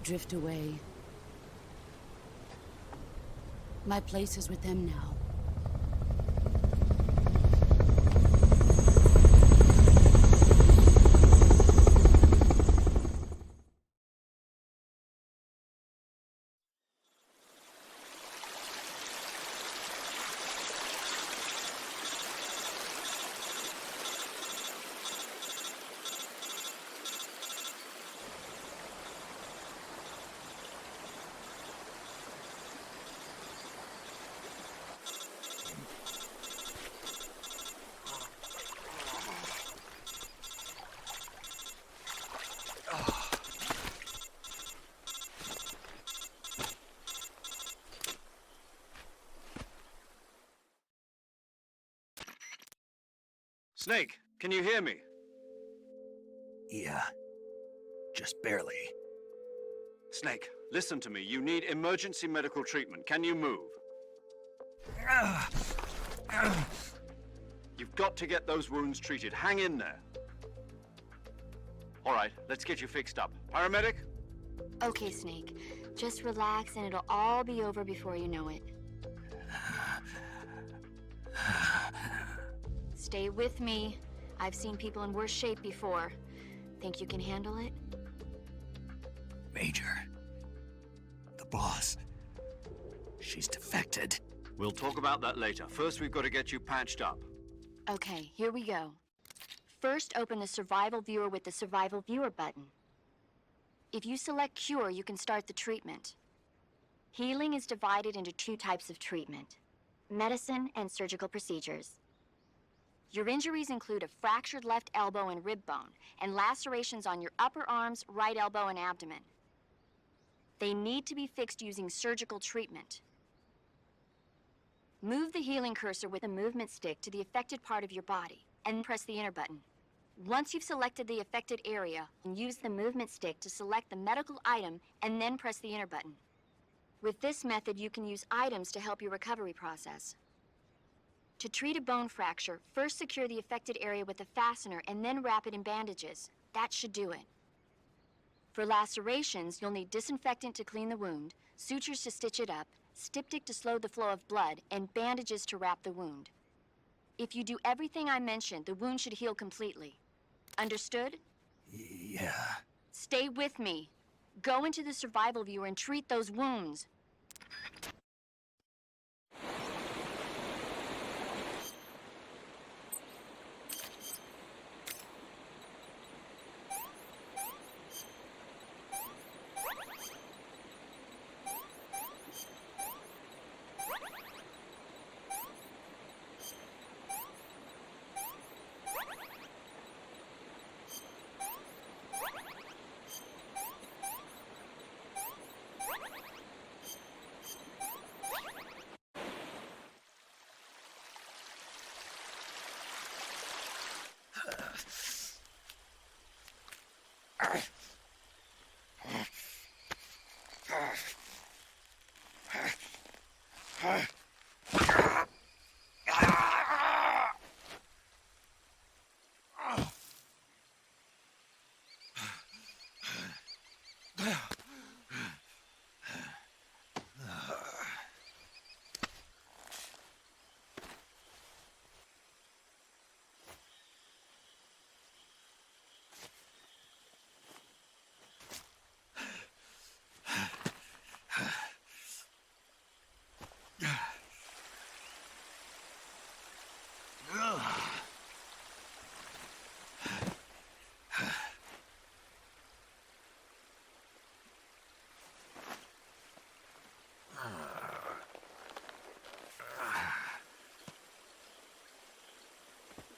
Drift away. My place is with them now. Snake, can you hear me? Yeah, just barely. Snake, listen to me. You need emergency medical treatment. Can you move? You've got to get those wounds treated. Hang in there. All right, let's get you fixed up. Paramedic? Okay, Snake. Just relax and it'll all be over before you know it. Stay with me. I've seen people in worse shape before. Think you can handle it? Major. The boss. She's defected. We'll talk about that later. First, we've got to get you patched up. Okay, here we go. First, open the Survival Viewer with the Survival Viewer button. If you select Cure, you can start the treatment. Healing is divided into 2 types of treatment: medicine and surgical procedures. Your injuries include a fractured left elbow and rib bone, and lacerations on your upper arms, right elbow, and abdomen. They need to be fixed using surgical treatment. Move the healing cursor with a movement stick to the affected part of your body, and press the enter button. Once you've selected the affected area, use the movement stick to select the medical item, and then press the enter button. With this method, you can use items to help your recovery process. To treat a bone fracture, first secure the affected area with a fastener and then wrap it in bandages. That should do it. For lacerations, you'll need disinfectant to clean the wound, sutures to stitch it up, styptic to slow the flow of blood, and bandages to wrap the wound. If you do everything I mentioned, the wound should heal completely. Understood? Yeah. Stay with me. Go into the Survival Viewer and treat those wounds.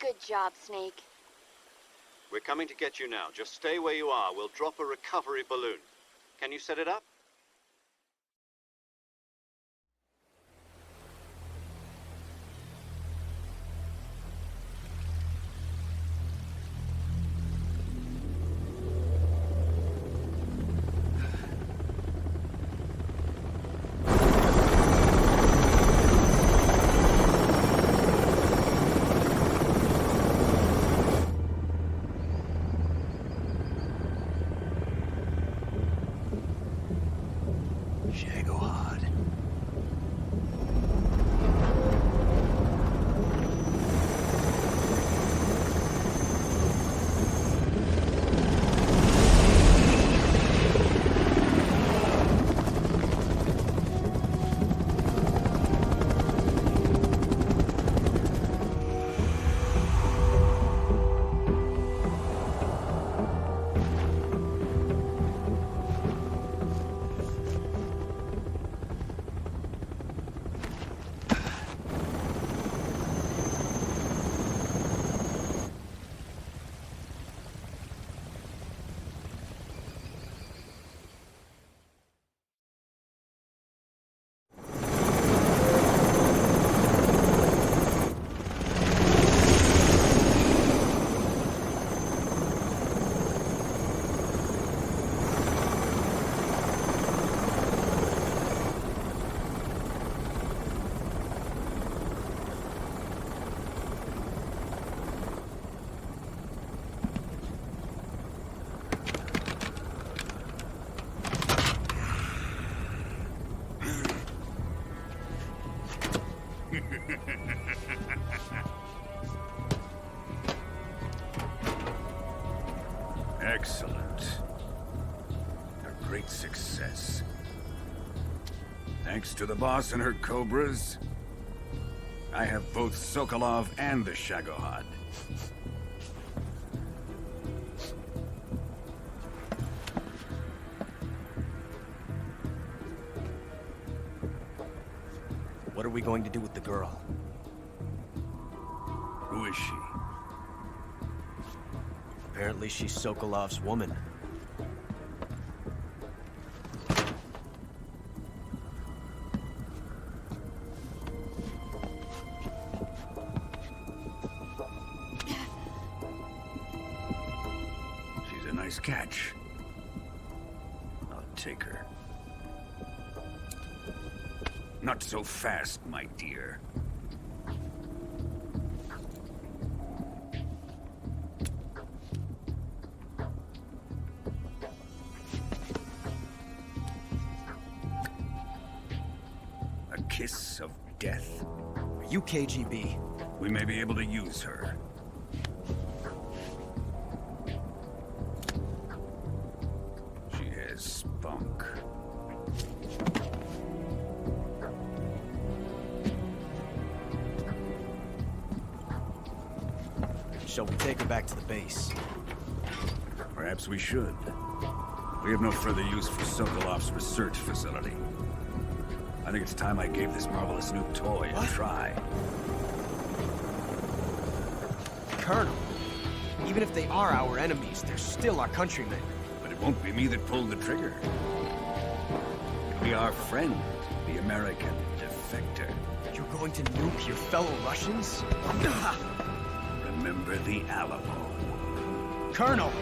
Good job, Snake. We're coming to get you now. Just stay where you are. We'll drop a recovery balloon. Can you set it up? Excellent. A great success. Thanks to the boss and her cobras, I have both Sokolov and the Shagohod. What are we going to do with the girl? Who is she? Apparently she's Sokolov's woman. She's a nice catch. I'll take her. Not so fast, my dear. A kiss of death? Are you KGB? We may be able to use her. She has spunk. Shall we take her back to the base? Perhaps we should. We have no further use for Sokolov's research facility. I think it's time I gave this marvelous new toy a try. Colonel, even if they are our enemies, they're still our countrymen. But it won't be me that pulled the trigger. It'll be our friend, the American defector. You're going to nuke your fellow Russians? Remember the Alamo. Colonel!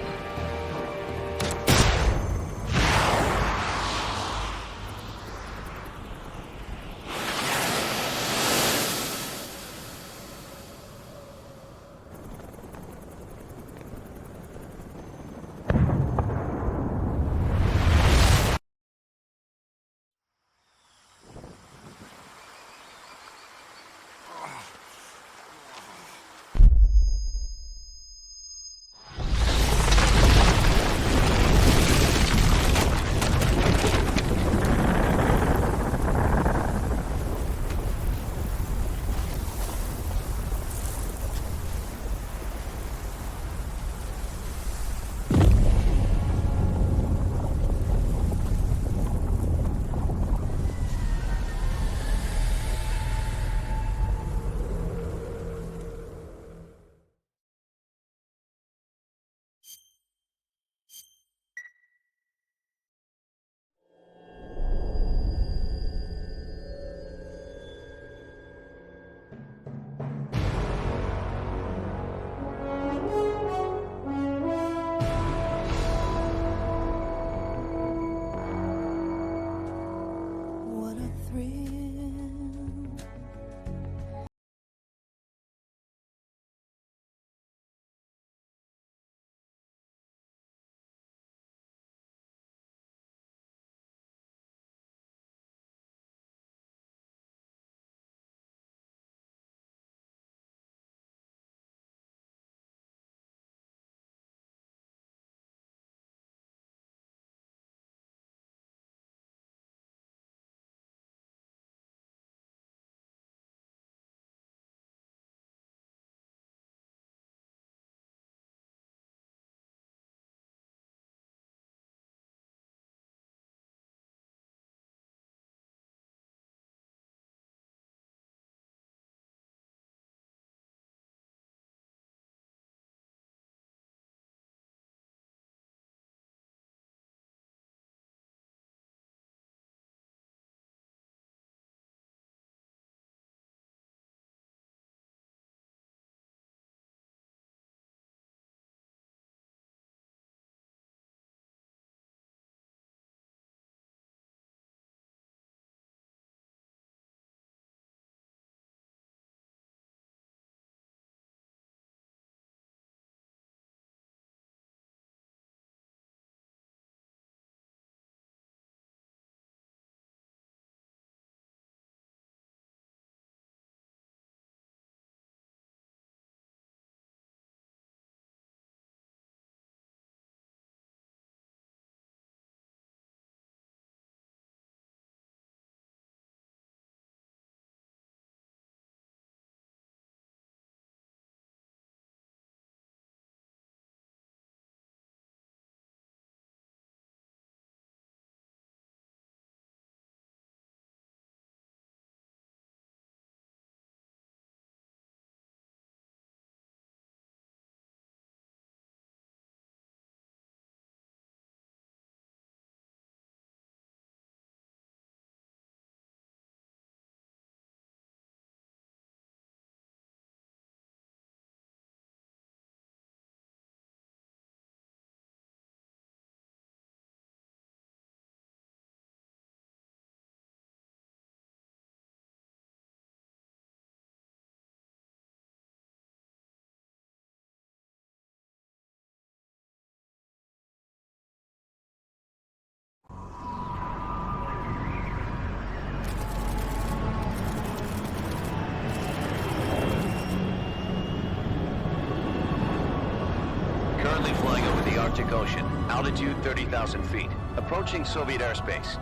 the Arctic Ocean. Altitude 30,000 feet. Approaching Soviet airspace.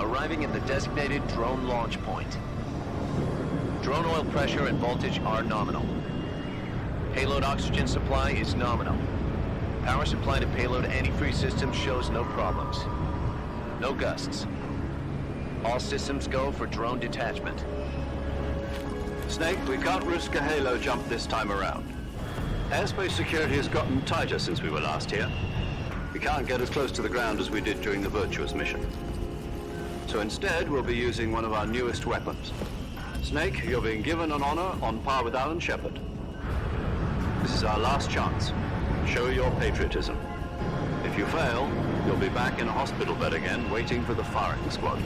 Arriving at the designated drone launch point. Drone oil pressure and voltage are nominal. Payload oxygen supply is nominal. Power supply to payload antifreeze system shows no problems. No gusts. All systems go for drone detachment. Snake, we can't risk a halo jump this time around. Airspace security has gotten tighter since we were last here. We can't get as close to the ground as we did during the Virtuous Mission. So instead, we'll be using one of our newest weapons. Snake, you're being given an honor on par with Alan Shepard. This is our last chance. Show your patriotism. If you fail, you'll be back in a hospital bed again, waiting for the firing squad.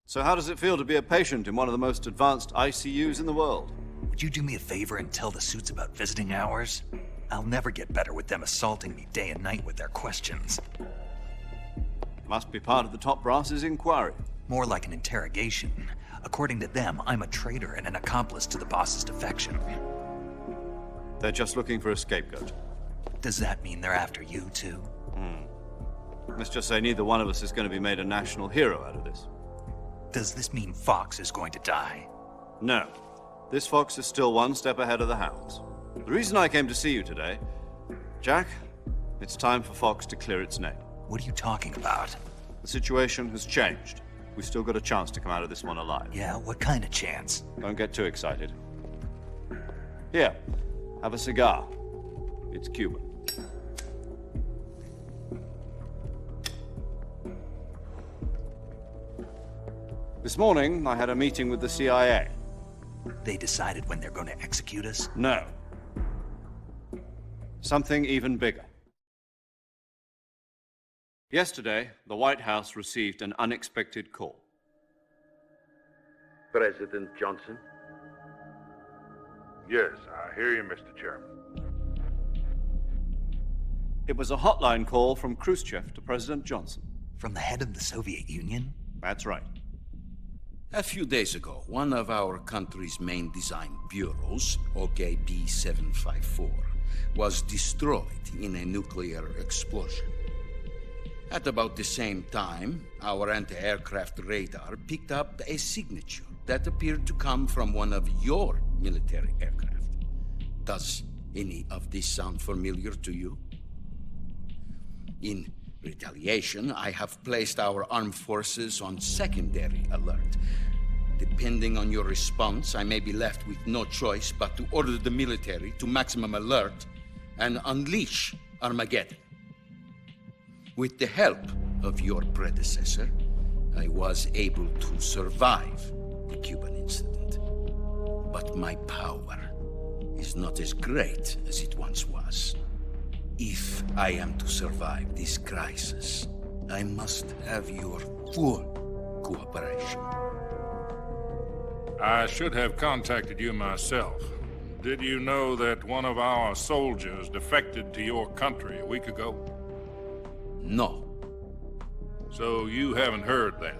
So how does it feel to be a patient in one of the most advanced ICUs in the world? Would you do me a favor and tell the suits about visiting hours? I'll never get better with them assaulting me day and night with their questions. Must be part of the top brass's inquiry. More like an interrogation. According to them, I'm a traitor and an accomplice to the boss's defection. They're just looking for a scapegoat. Does that mean they're after you, too? Let's just say neither one of us is going to be made a national hero out of this. Does this mean Fox is going to die? No. This fox is still one step ahead of the hounds. The reason I came to see you today, Jack, it's time for Fox to clear its name. What are you talking about? The situation has changed. We've still got a chance to come out of this one alive. Yeah, what kind of chance? Don't get too excited. Here, have a cigar. It's Cuban. This morning, I had a meeting with the CIA. They decided when they're going to execute us? No. Something even bigger. Yesterday, the White House received an unexpected call. President Johnson? Yes, I hear you, Mr. Chairman. It was a hotline call from Khrushchev to President Johnson. From the head of the Soviet Union? That's right. A few days ago, one of our country's main design bureaus, OKB 754, was destroyed in a nuclear explosion. At about the same time, our anti-aircraft radar picked up a signature that appeared to come from one of your military aircraft. Does any of this sound familiar to you? In retaliation, I have placed our armed forces on secondary alert. Depending on your response, I may be left with no choice but to order the military to maximum alert and unleash Armageddon. With the help of your predecessor, I was able to survive the Cuban incident. But my power is not as great as it once was. If I am to survive this crisis, I must have your full cooperation. I should have contacted you myself. Did you know that one of our soldiers defected to your country a week ago? No. So you haven't heard then?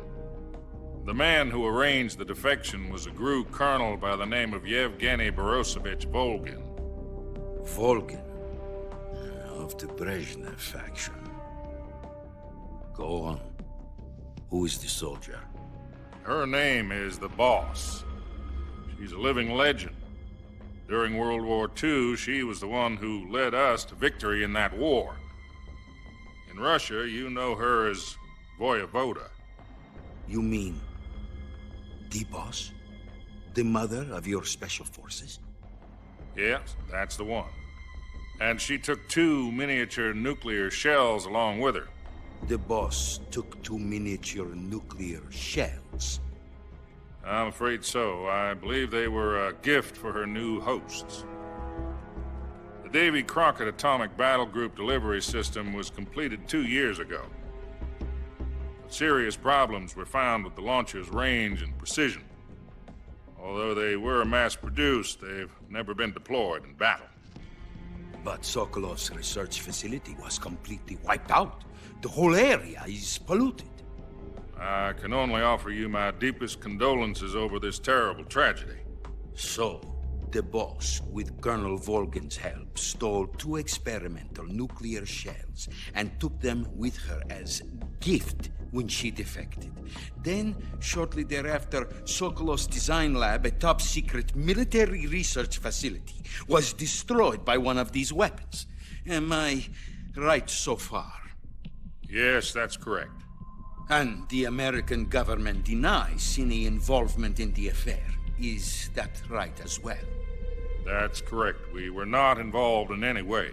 The man who arranged the defection was a GRU colonel by the name of Yevgeny Borisovich Volgin. Volgin? Of the Brezhnev faction. Go on. Who is the soldier? Her name is the Boss. She's a living legend. During World War II, she was the one who led us to victory in that war. In Russia, you know her as Voyevoda. You mean the Boss? The mother of your special forces? Yes, that's the one. And she took 2 miniature nuclear shells along with her. The Boss took 2 miniature nuclear shells? I'm afraid so. I believe they were a gift for her new hosts. The Davy Crockett Atomic Battle Group delivery system was completed 2 years ago. But serious problems were found with the launcher's range and precision. Although they were mass-produced, they've never been deployed in battle. But Sokolov's research facility was completely wiped out. The whole area is polluted. I can only offer you my deepest condolences over this terrible tragedy. So, the boss, with Colonel Volgin's help, stole 2 experimental nuclear shells and took them with her as gift when she defected. Then, shortly thereafter, Sokolov's design lab, a top-secret military research facility, was destroyed by one of these weapons. Am I right so far? Yes, that's correct. And the American government denies any involvement in the affair. Is that right as well? That's correct. We were not involved in any way.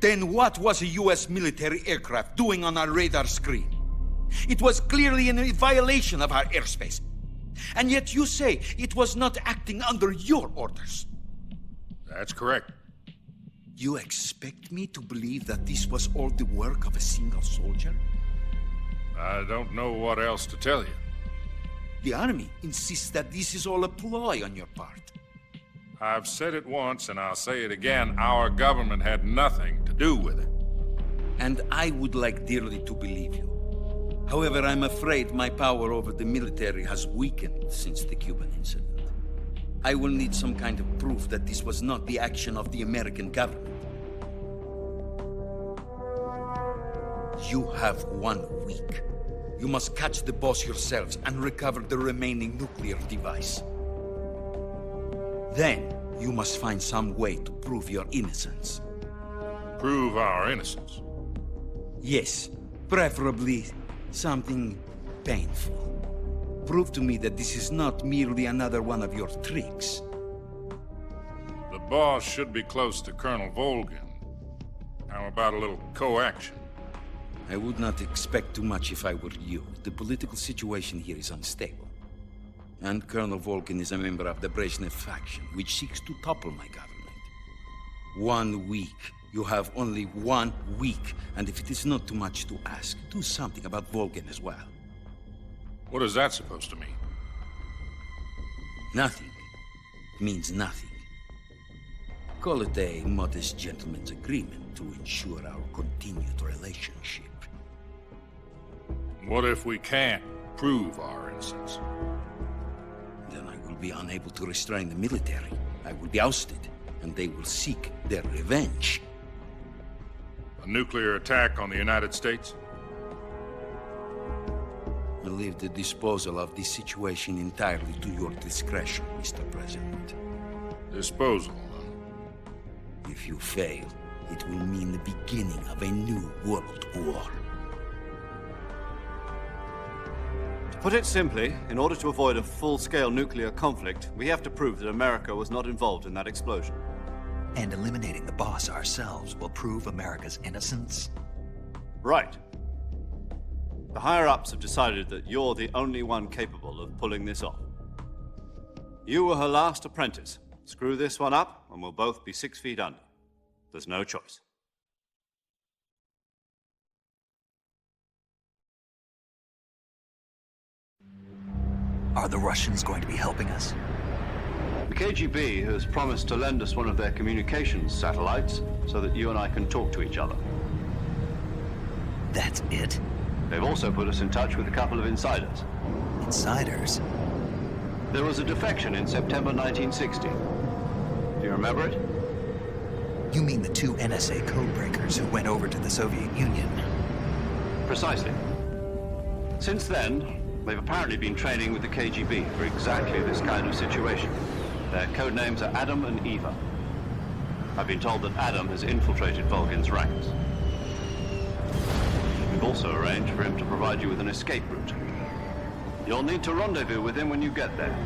Then what was a U.S. military aircraft doing on our radar screen? It was clearly in violation of our airspace. And yet you say it was not acting under your orders. That's correct. You expect me to believe that this was all the work of a single soldier? I don't know what else to tell you. The Army insists that this is all a ploy on your part. I've said it once, and I'll say it again. Our government had nothing to do with it. And I would like dearly to believe you. However, I'm afraid my power over the military has weakened since the Cuban incident. I will need some kind of proof that this was not the action of the American government. You have 1 week. You must catch the boss yourselves and recover the remaining nuclear device. Then, you must find some way to prove your innocence. Prove our innocence? Yes, preferably something painful. Prove to me that this is not merely another one of your tricks. The boss should be close to Colonel Volgin. How about a little co-action? I would not expect too much if I were you. The political situation here is unstable. And Colonel Volgin is a member of the Brezhnev faction, which seeks to topple my government. 1 week. You have only 1 week. And if it is not too much to ask, do something about Volgin as well. What is that supposed to mean? Nothing. It means nothing. Call it a modest gentleman's agreement to ensure our continued relationship. What if we can't prove our innocence? Then I will be unable to restrain the military. I will be ousted, and they will seek their revenge. A nuclear attack on the United States? I leave the disposal of this situation entirely to your discretion, Mr. President. Disposal? If you fail, it will mean the beginning of a new world war. To put it simply, in order to avoid a full-scale nuclear conflict, we have to prove that America was not involved in that explosion. And eliminating the boss ourselves will prove America's innocence? Right. The higher-ups have decided that you're the only one capable of pulling this off. You were her last apprentice. Screw this one up, and we'll both be 6 feet under. There's no choice. Are the Russians going to be helping us? The KGB has promised to lend us one of their communications satellites so that you and I can talk to each other. That's it? They've also put us in touch with a couple of insiders. Insiders? There was a defection in September 1960. Do you remember it? You mean the 2 NSA codebreakers who went over to the Soviet Union? Precisely. Since then, they've apparently been training with the KGB for exactly this kind of situation. Their code names are Adam and Eva. I've been told that Adam has infiltrated Volgin's ranks. We've also arranged for him to provide you with an escape route. You'll need to rendezvous with him when you get there.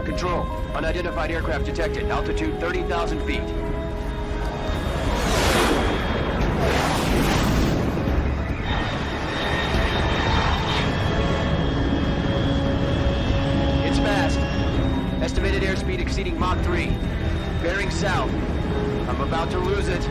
Control. Unidentified aircraft detected. Altitude 30,000 feet. It's fast. Estimated airspeed exceeding Mach 3. Bearing south. I'm about to lose it.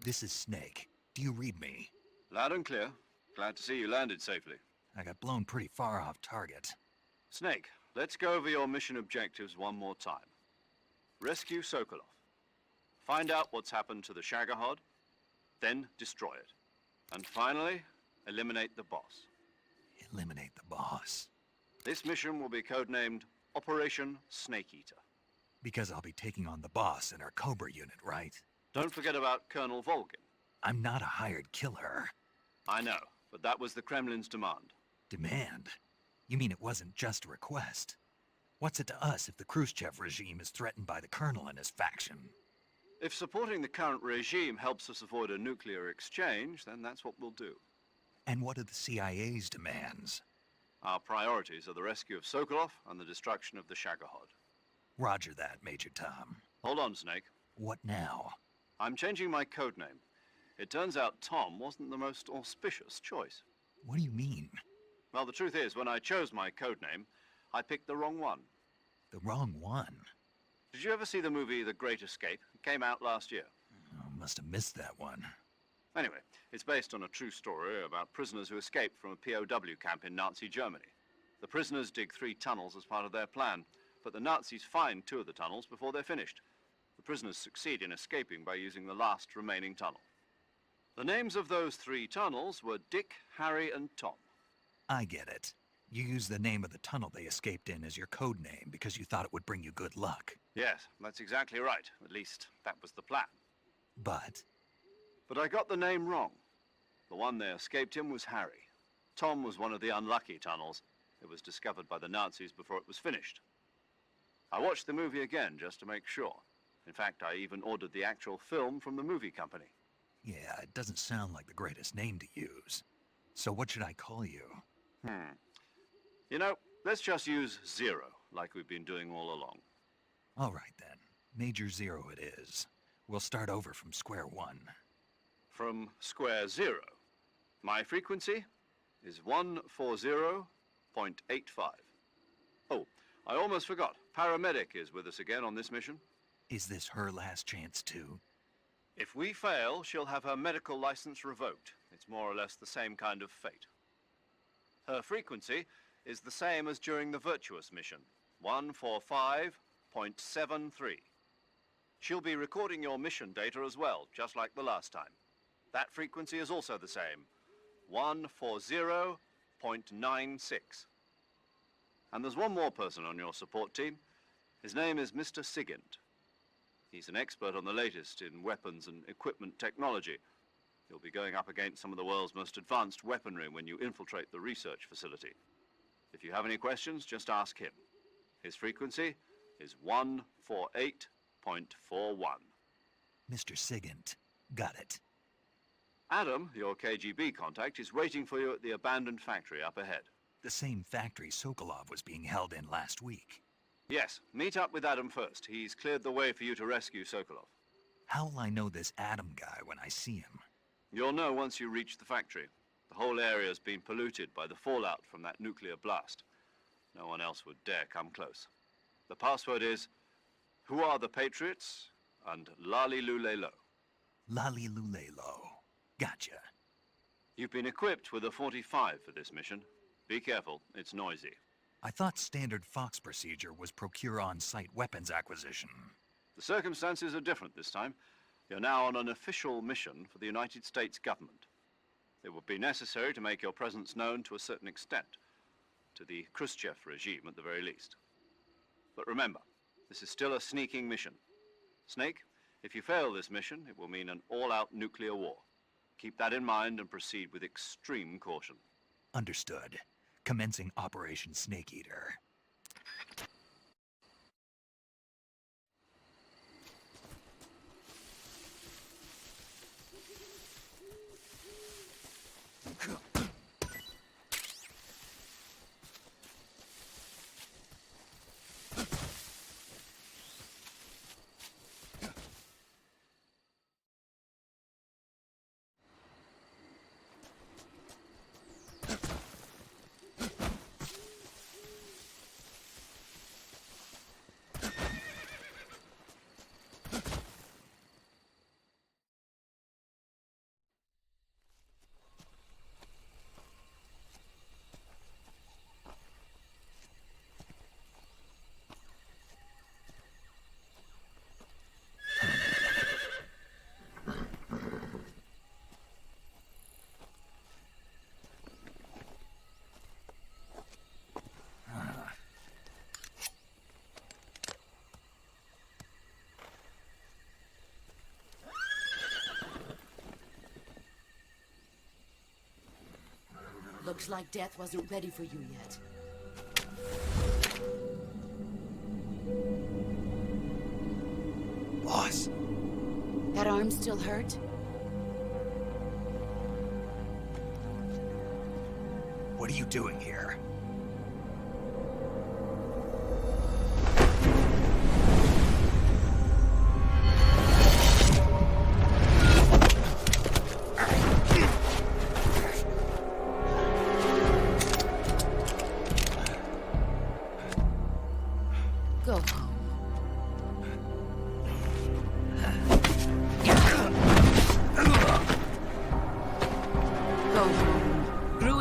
This is Snake. Do you read me? Loud and clear. Glad to see you landed safely. I got blown pretty far off target. Snake, let's go over your mission objectives one more time. Rescue Sokolov. Find out what's happened to the Shagohod, then destroy it. And finally, eliminate the boss. Eliminate the boss. This mission will be codenamed Operation Snake Eater. Because I'll be taking on the boss in our Cobra unit, right? Don't forget about Colonel Volgin. I'm not a hired killer. I know, but that was the Kremlin's demand. Demand? You mean it wasn't just a request? What's it to us if the Khrushchev regime is threatened by the Colonel and his faction? If supporting the current regime helps us avoid a nuclear exchange, then that's what we'll do. And what are the CIA's demands? Our priorities are the rescue of Sokolov and the destruction of the Shagohod. Roger that, Major Tom. Hold on, Snake. What now? I'm changing my codename. It turns out Tom wasn't the most auspicious choice. What do you mean? Well, the truth is, when I chose my codename, I picked the wrong one. The wrong one? Did you ever see the movie The Great Escape? It came out last year. Oh, must have missed that one. Anyway, it's based on a true story about prisoners who escaped from a POW camp in Nazi Germany. The prisoners dig 3 tunnels as part of their plan, but the Nazis find 2 of the tunnels before they're finished. The prisoners succeed in escaping by using the last remaining tunnel. The names of those 3 tunnels were Dick, Harry, and Tom. I get it. You used the name of the tunnel they escaped in as your code name because you thought it would bring you good luck. Yes, that's exactly right. At least, that was the plan. But I got the name wrong. The one they escaped in was Harry. Tom was one of the unlucky tunnels. It was discovered by the Nazis before it was finished. I watched the movie again just to make sure. In fact, I even ordered the actual film from the movie company. yeah, it doesn't sound like the greatest name to use. So what should I call you? You know, let's just use Zero, like we've been doing all along. All right then. Major Zero it is. We'll start over from square one. From square 0. My frequency is 140.85. Oh, I almost forgot. Paramedic is with us again on this mission. Is this her last chance too? If we fail, she'll have her medical license revoked. It's more or less the same kind of fate. Her frequency is the same as during the Virtuous Mission, 145.73. She'll be recording your mission data as well, just like the last time. That frequency is also the same, 140.96. And there's one more person on your support team. His name is Mr. Sigint. He's an expert on the latest in weapons and equipment technology. You'll be going up against some of the world's most advanced weaponry when you infiltrate the research facility. If you have any questions, just ask him. His frequency is 148.41. Mr. Sigint. Got it. Adam, your KGB contact, is waiting for you at the abandoned factory up ahead. The same factory Sokolov was being held in last week. Yes, meet up with Adam first. He's cleared the way for you to rescue Sokolov. How will I know this Adam guy when I see him? You'll know once you reach the factory. The whole area's been polluted by the fallout from that nuclear blast. No one else would dare come close. The password is, "Who are the Patriots?" and Lali Lulelo. Lali Lulelo. Gotcha. You've been equipped with a 45 for this mission. Be careful, it's noisy. I thought standard Fox procedure was procure on-site weapons acquisition. The circumstances are different this time. You're now on an official mission for the United States government. It would be necessary to make your presence known to a certain extent, to the Khrushchev regime at the very least. But remember, this is still a sneaking mission. Snake, if you fail this mission, it will mean an all-out nuclear war. Keep that in mind and proceed with extreme caution. Understood. Commencing Operation Snake Eater. Looks like death wasn't ready for you yet. Boss. That arm still hurt? What are you doing here? Go home.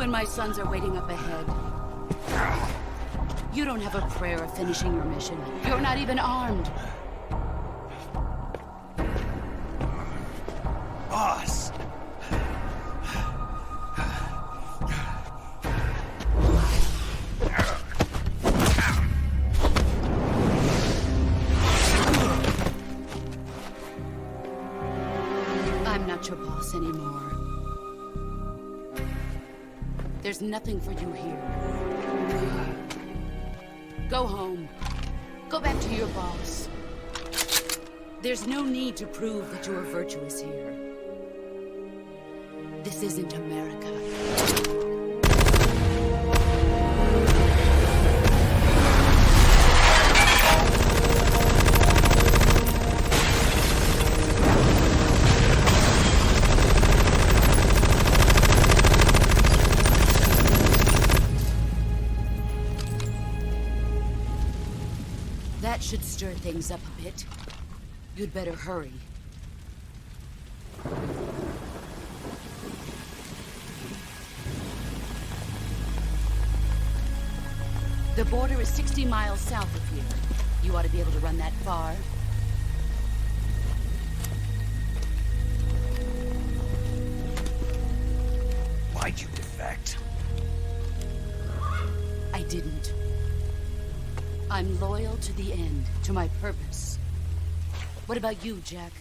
My sons are waiting up ahead. You don't have a prayer of finishing your mission. You're not even armed. Boss! I'm not your boss anymore. There's nothing for you here. Go home. Go back to your boss. There's no need to prove that you are virtuous here. This isn't America. That should stir things up a bit. You'd better hurry. The border is 60 miles south of here. You ought to be able to run that far. Why'd you defect? I didn't. I'm loyal to the end, to my purpose. What about you, Jack?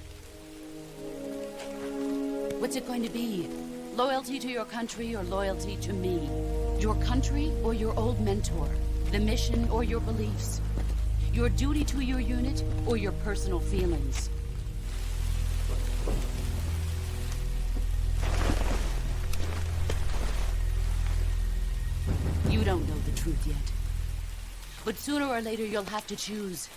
What's it going to be? Loyalty to your country or loyalty to me? Your country or your old mentor? The mission or your beliefs? Your duty to your unit or your personal feelings? You don't know the truth yet. But sooner or later, you'll have to choose.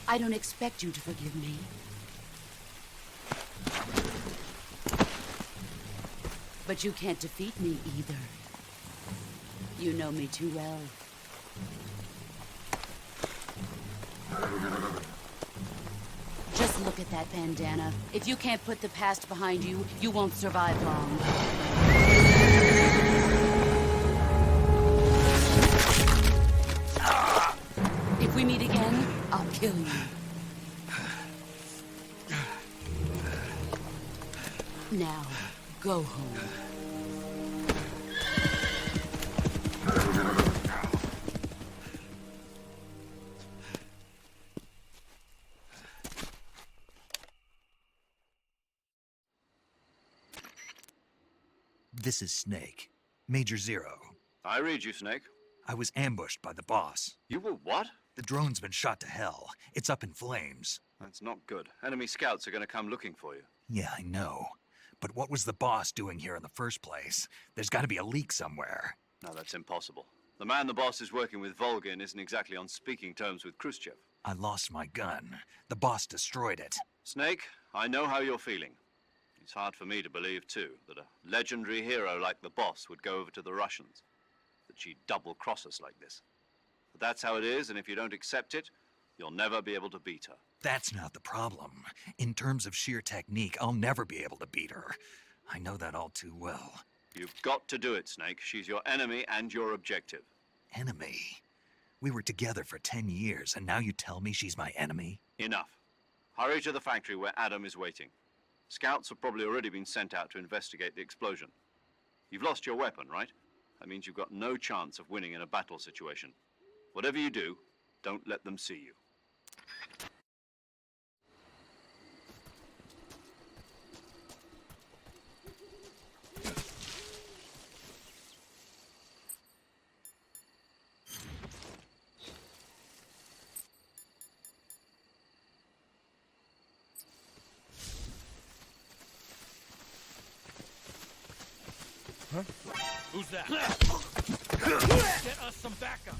I don't expect you to forgive me. But you can't defeat me either. You know me too well. Just look at that bandana. If you can't put the past behind you, you won't survive long. If we meet again, I'll kill you. Now, go home. This is Snake. Major Zero. I read you, Snake. I was ambushed by the boss. You were what? The drone's been shot to hell. It's up in flames. That's not good. Enemy scouts are going to come looking for you. Yeah, I know. But what was the boss doing here in the first place? There's got to be a leak somewhere. No, that's impossible. The man the boss is working with, Volgin, isn't exactly on speaking terms with Khrushchev. I lost my gun. The boss destroyed it. Snake, I know how you're feeling. It's hard for me to believe, too, that a legendary hero like the boss would go over to the Russians. That she'd double-cross us like this. But that's how it is, and if you don't accept it, you'll never be able to beat her. That's not the problem. In terms of sheer technique, I'll never be able to beat her. I know that all too well. You've got to do it, Snake. She's your enemy and your objective. Enemy? We were together for 10 years, and now you tell me she's my enemy? Enough. Hurry to the factory where Adam is waiting. Scouts have probably already been sent out to investigate the explosion. You've lost your weapon, right? That means you've got no chance of winning in a battle situation. Whatever you do, don't let them see you. Who's that? Get us some backup.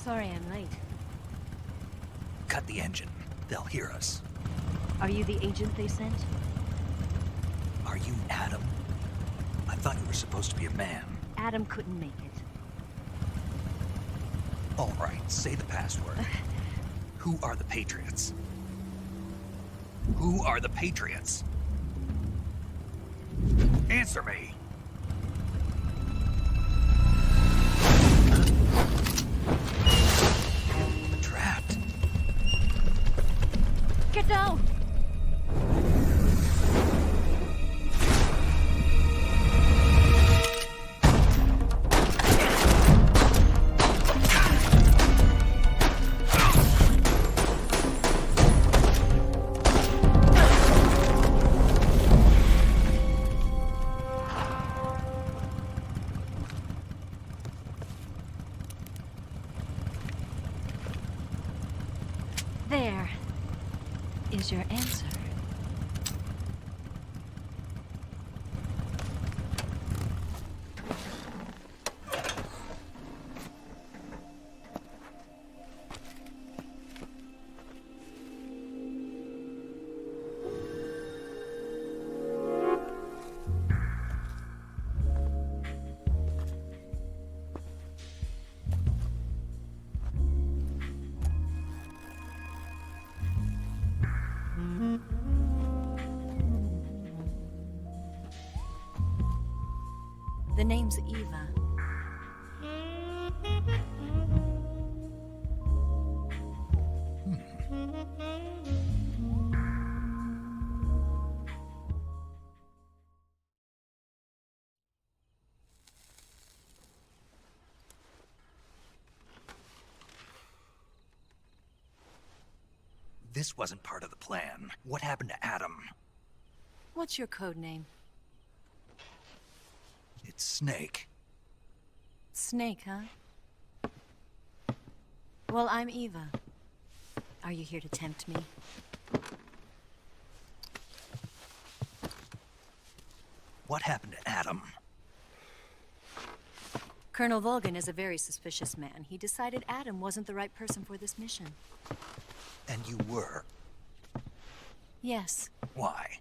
Sorry I'm late. Cut the engine. They'll hear us. Are you the agent they sent? Are you Adam? I thought you were supposed to be a man. Adam couldn't make it. All right, say the password. Who are the Patriots? Who are the Patriots? Answer me! I'm trapped. Get down! There is your answer. The name's Eva. This wasn't part of the plan. What happened to Adam? What's your code name? It's Snake. Snake, huh? Well, I'm Eva. Are you here to tempt me? What happened to Adam? Colonel Volgin is a very suspicious man. He decided Adam wasn't the right person for this mission. And you were? Yes. Why?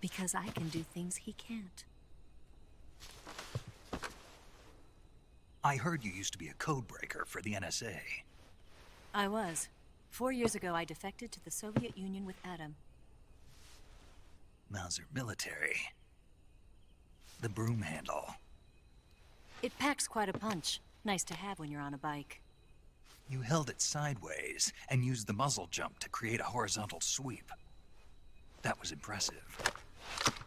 Because I can do things he can't. I heard you used to be a codebreaker for the NSA. I was. 4 years ago, I defected to the Soviet Union with Adam. Mauser military. The broom handle. It packs quite a punch. Nice to have when you're on a bike. You held it sideways and used the muzzle jump to create a horizontal sweep. That was impressive.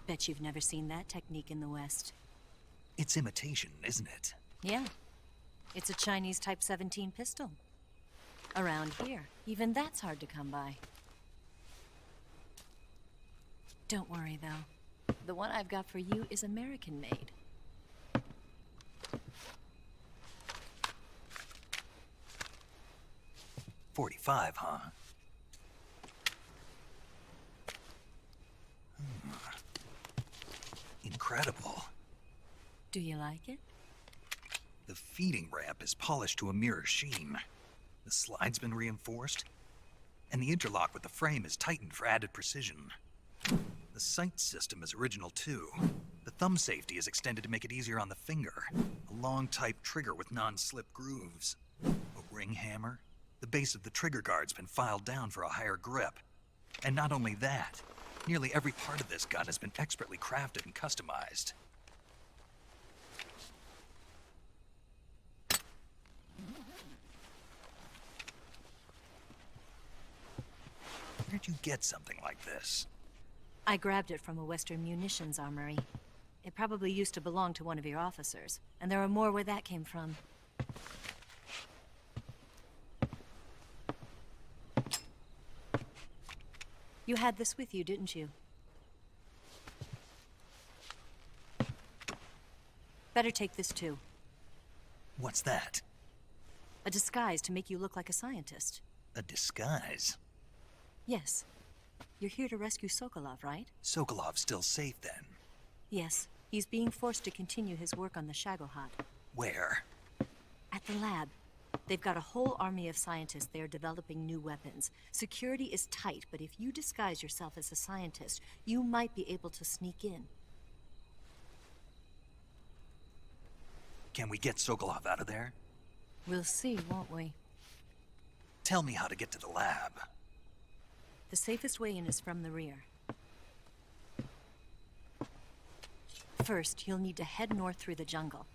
Bet you've never seen that technique in the West. It's imitation, isn't it? Yeah. It's a Chinese Type 17 pistol. Around here, even that's hard to come by. Don't worry, though. The one I've got for you is American-made. .45, huh? Incredible. Do you like it? The feeding ramp is polished to a mirror sheen. The slide's been reinforced, and the interlock with the frame is tightened for added precision. The sight system is original too. The thumb safety is extended to make it easier on the finger. A long type trigger with non-slip grooves. A ring hammer. The base of the trigger guard's been filed down for a higher grip. And not only that, nearly every part of this gun has been expertly crafted and customized. Where'd you get something like this? I grabbed it from a Western munitions armory. It probably used to belong to one of your officers, and there are more where that came from. You had this with you, didn't you? Better take this too. What's that? A disguise to make you look like a scientist. A disguise? Yes. You're here to rescue Sokolov, right? Sokolov's still safe then? Yes. He's being forced to continue his work on the Shagohod. Where? At the lab. They've got a whole army of scientists there developing new weapons. Security is tight, but if you disguise yourself as a scientist, you might be able to sneak in. Can we get Sokolov out of there? We'll see, won't we? Tell me how to get to the lab. The safest way in is from the rear. First, you'll need to head north through the jungle.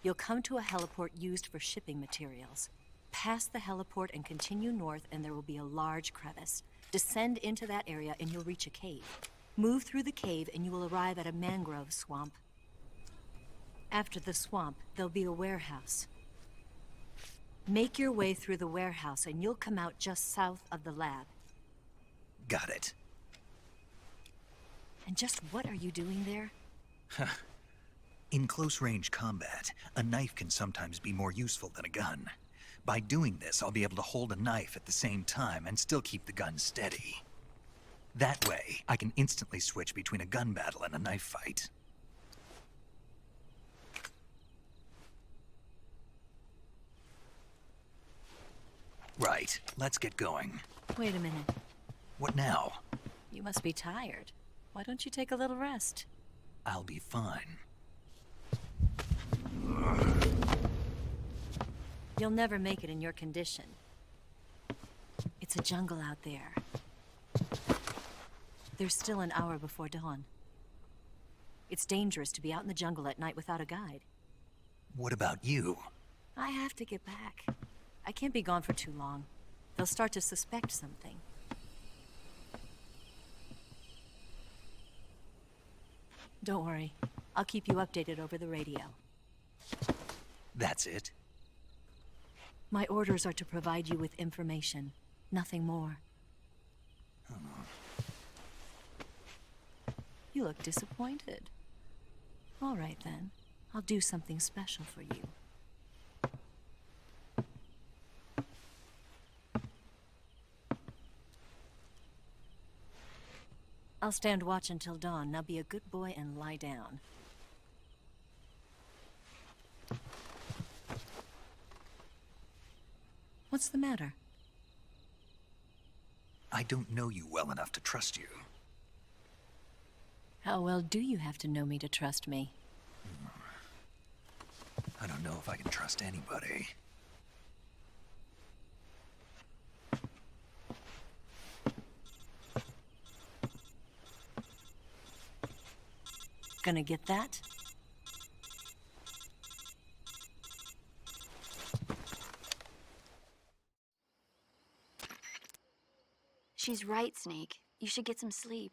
You'll come to a heliport used for shipping materials. Pass the heliport and continue north, and there will be a large crevice. Descend into that area and you'll reach a cave. Move through the cave and you will arrive at a mangrove swamp. After the swamp, there'll be a warehouse. Make your way through the warehouse and you'll come out just south of the lab. Got it. And just what are you doing there? In close-range combat, a knife can sometimes be more useful than a gun. By doing this, I'll be able to hold a knife at the same time and still keep the gun steady. That way, I can instantly switch between a gun battle and a knife fight. Right, let's get going. Wait a minute. What now? You must be tired. Why don't you take a little rest? I'll be fine. You'll never make it in your condition. It's a jungle out there. There's still an hour before dawn. It's dangerous to be out in the jungle at night without a guide. What about you? I have to get back. I can't be gone for too long. They'll start to suspect something. Don't worry. I'll keep you updated over the radio. That's it? My orders are to provide you with information. Nothing more. You look disappointed. All right, then. I'll do something special for you. I'll stand watch until dawn. Now be a good boy and lie down. What's the matter? I don't know you well enough to trust you. How well do you have to know me to trust me? I don't know if I can trust anybody. Gonna get that? She's right, Snake. You should get some sleep.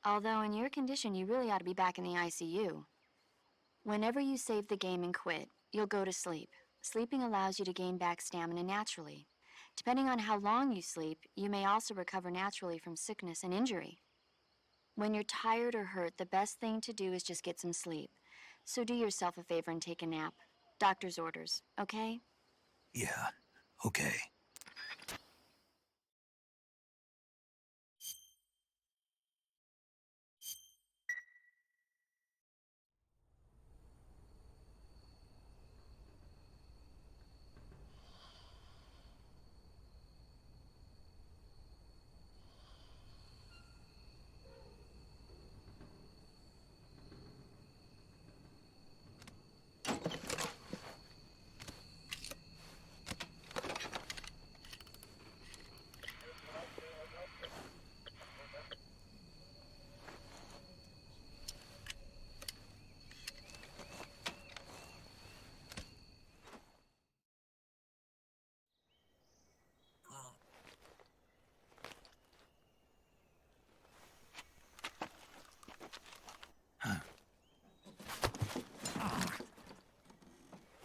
Although in your condition, you really ought to be back in the ICU. Whenever you save the game and quit, you'll go to sleep. Sleeping allows you to gain back stamina naturally. Depending on how long you sleep, you may also recover naturally from sickness and injury. When you're tired or hurt, the best thing to do is just get some sleep. So do yourself a favor and take a nap. Doctor's orders, okay? Yeah, okay.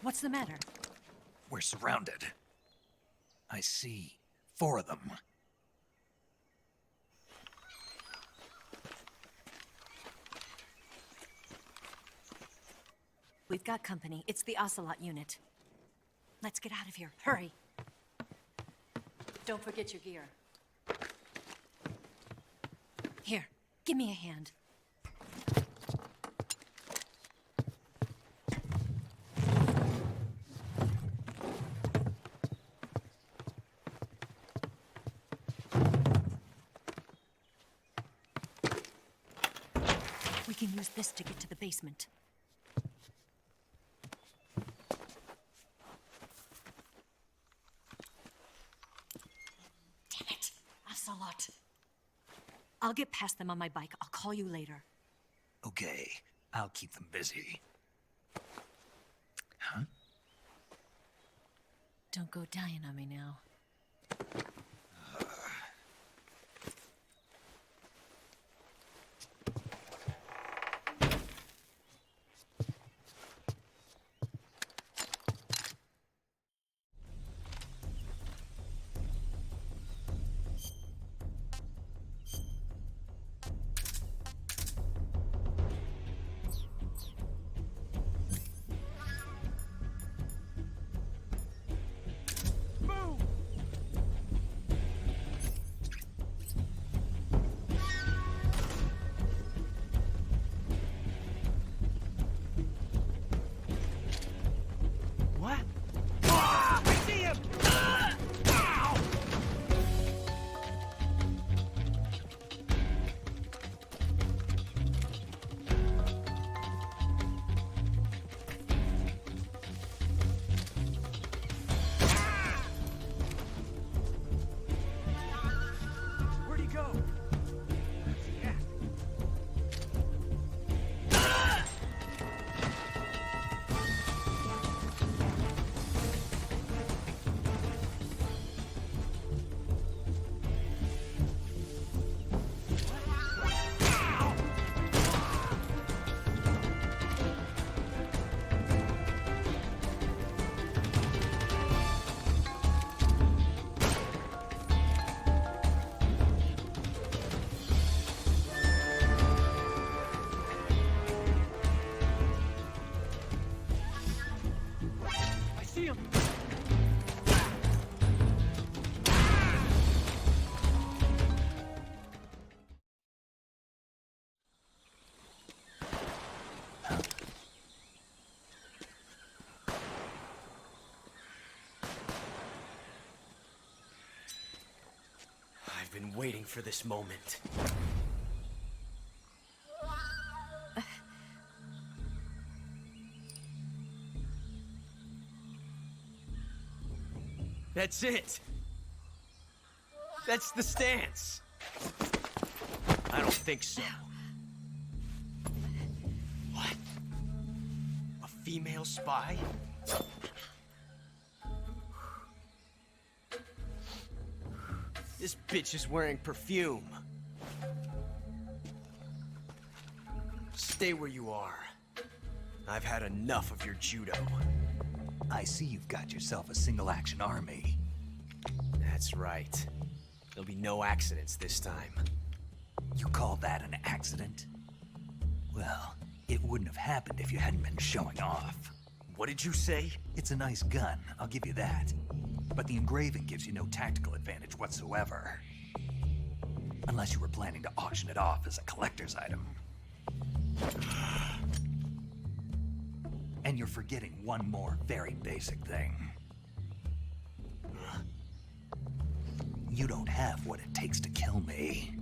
What's the matter? We're surrounded. I see 4 of them. We've got company. It's the Ocelot unit. Let's get out of here. Hurry. Don't forget your gear. Here, give me a hand. We can use this to get to the basement. Damn it, Ocelot. I'll get past them on my bike. I'll call you later. Okay, I'll keep them busy. Huh? Don't go dying on me now. I've been waiting for this moment. That's it! That's the stance! I don't think so. What? A female spy? This bitch is wearing perfume. Stay where you are. I've had enough of your judo. I see you've got yourself a single-action army. That's right. There'll be no accidents this time. You call that an accident? Well, it wouldn't have happened if you hadn't been showing off. What did you say? It's a nice gun, I'll give you that. But the engraving gives you no tactical advantage whatsoever. Unless you were planning to auction it off as a collector's item. And you're forgetting one more very basic thing. You don't have what it takes to kill me.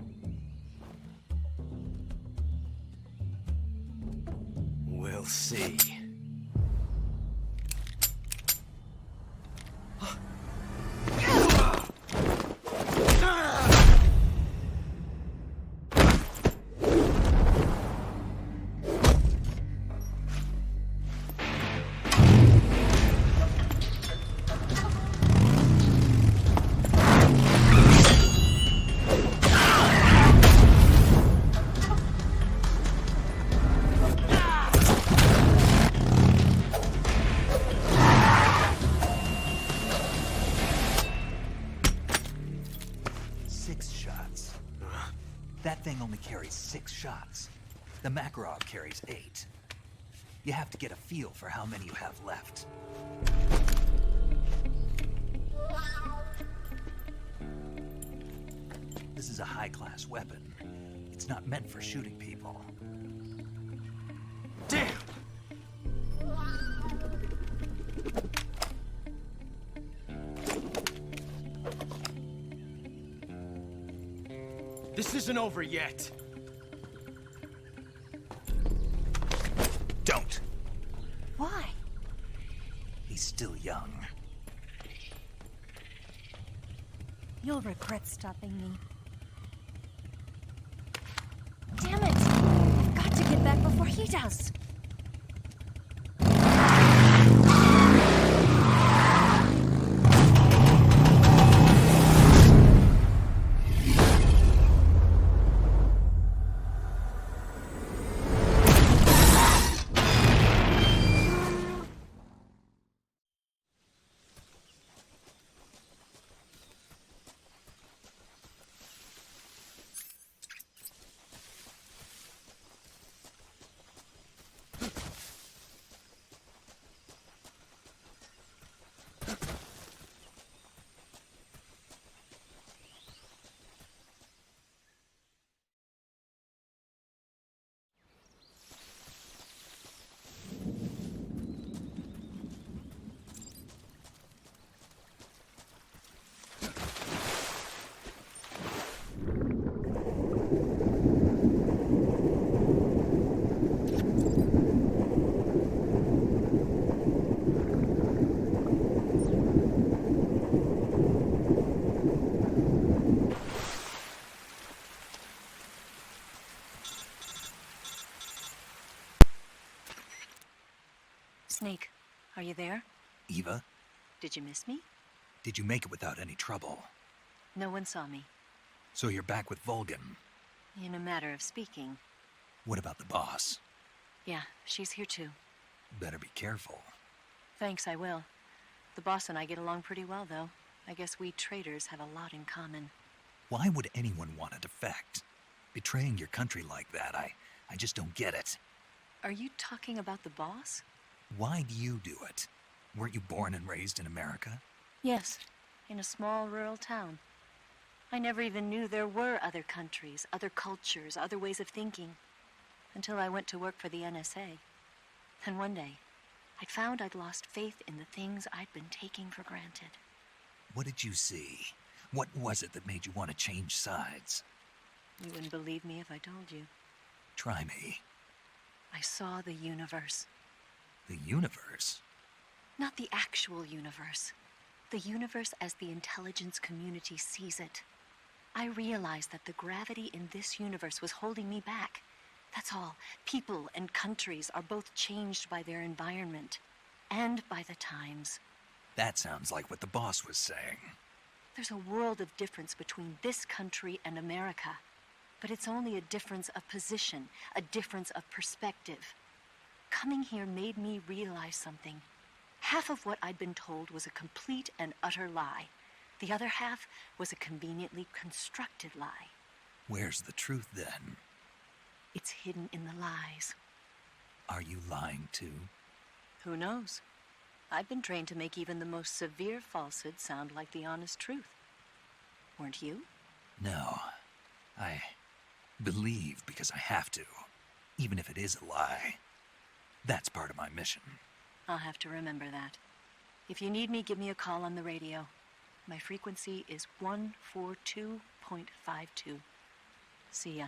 We'll see. That thing only carries 6 shots. The Makarov carries 8. You have to get a feel for how many you have left. This is a high-class weapon. It's not meant for shooting people. Damn! This isn't over yet. Don't. Why? He's still young. You'll regret stopping me. Damn it! I've got to get back before he does. Snake, are you there? Eva? Did you miss me? Did you make it without any trouble? No one saw me. So you're back with Volgin? In a matter of speaking. What about the boss? Yeah, she's here too. Better be careful. Thanks, I will. The boss and I get along pretty well, though. I guess we traitors have a lot in common. Why would anyone want to defect? Betraying your country like that, I just don't get it. Are you talking about the boss? Why do you do it? Weren't you born and raised in America? Yes, in a small rural town. I never even knew there were other countries, other cultures, other ways of thinking. Until I went to work for the NSA. And one day, I found I'd lost faith in the things I'd been taking for granted. What did you see? What was it that made you want to change sides? You wouldn't believe me if I told you. Try me. I saw the universe. The universe? Not the actual universe. The universe as the intelligence community sees it. I realized that the gravity in this universe was holding me back. That's all. People and countries are both changed by their environment and by the times. That sounds like what the boss was saying. There's a world of difference between this country and America. But it's only a difference of position, a difference of perspective. Coming here made me realize something. Half of what I'd been told was a complete and utter lie. The other half was a conveniently constructed lie. Where's the truth, then? It's hidden in the lies. Are you lying, too? Who knows? I've been trained to make even the most severe falsehood sound like the honest truth. Weren't you? No. I believe because I have to, even if it is a lie. That's part of my mission. I'll have to remember that. If you need me, give me a call on the radio. My frequency is 142.52. See ya.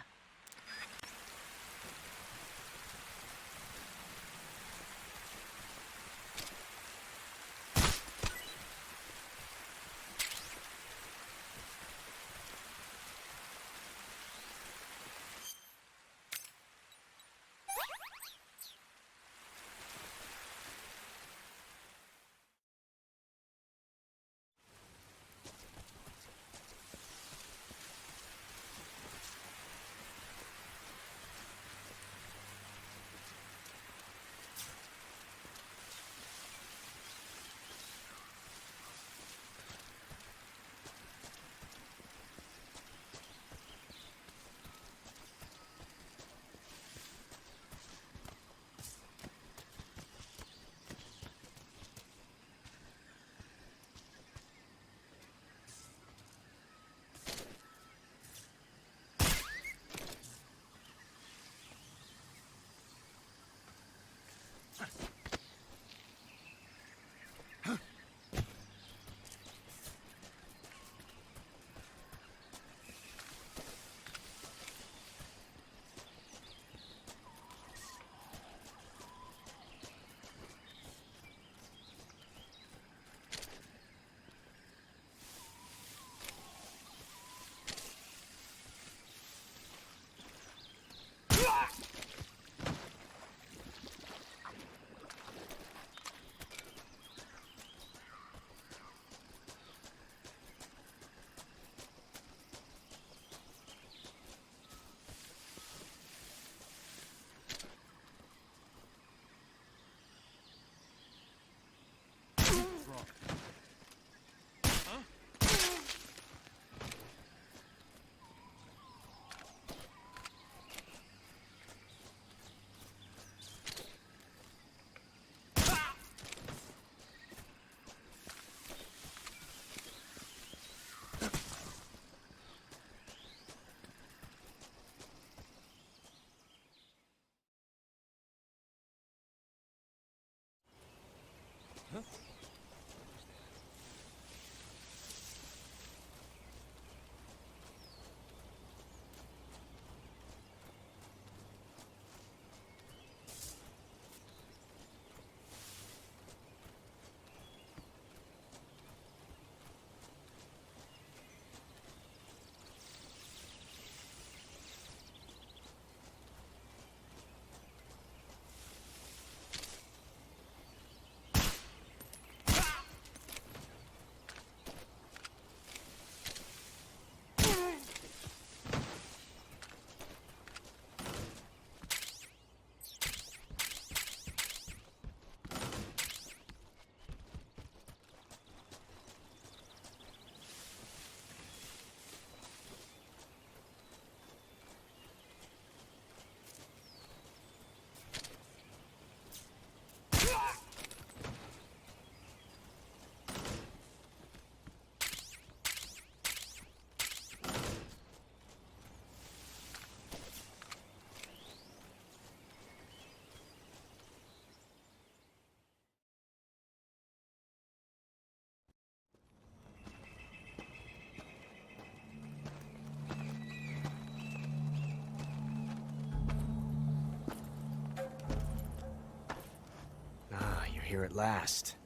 here at last.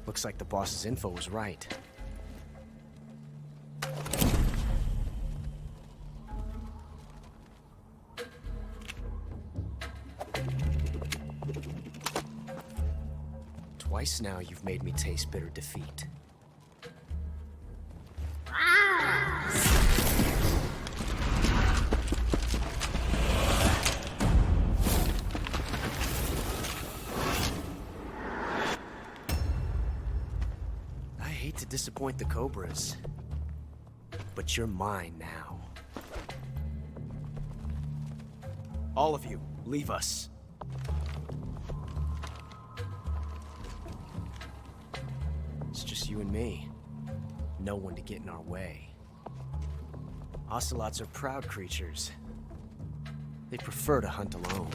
Looks like the boss's info was right. Twice now you've made me taste bitter defeat. I hate to disappoint the Cobras, but you're mine now. All of you, leave us. It's just you and me. No one to get in our way. Ocelots are proud creatures. They prefer to hunt alone.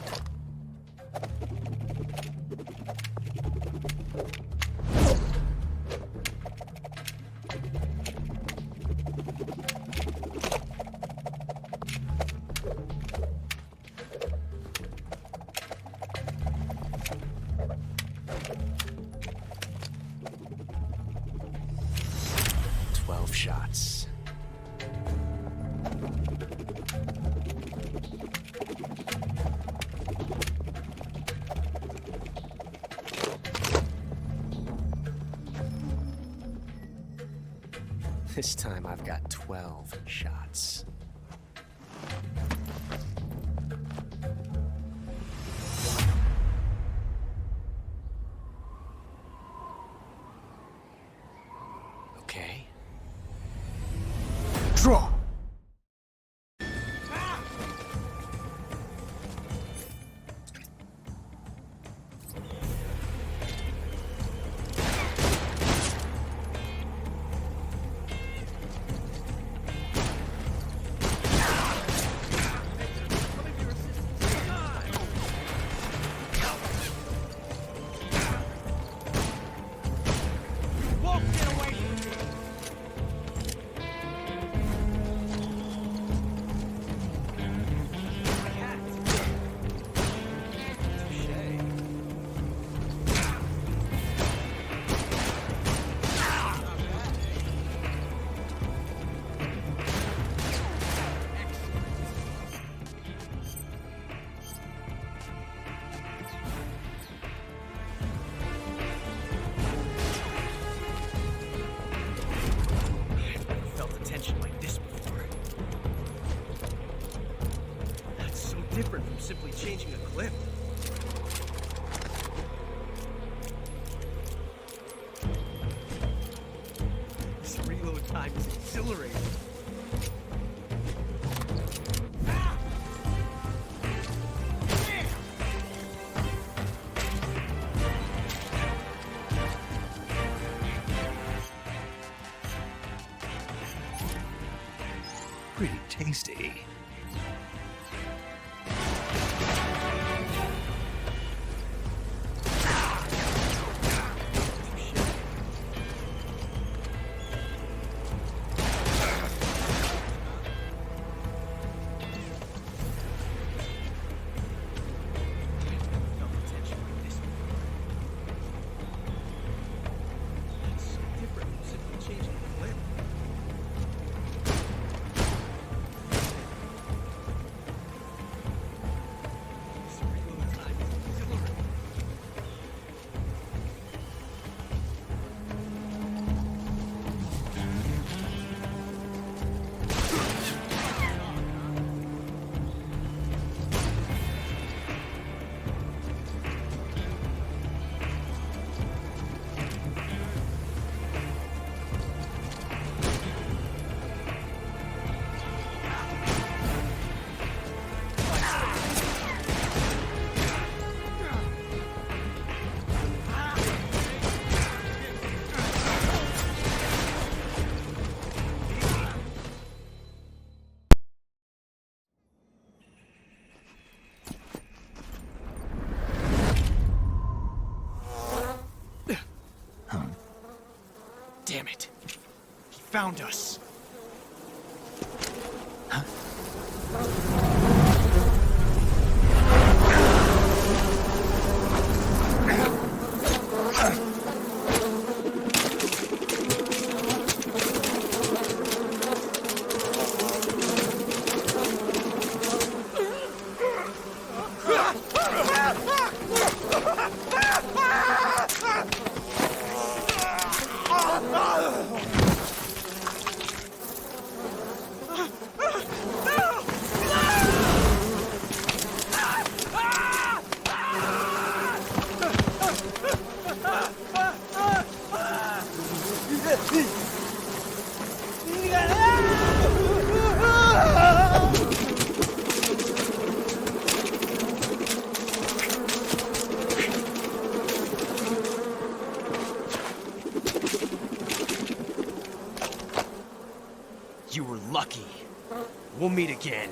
Shots. This time I've got 12 shots. Okay. Draw! Different from simply changing a clip. This reload time is exhilarating. Pretty tasty. Damn it. He found us. Huh? You were lucky. We'll meet again.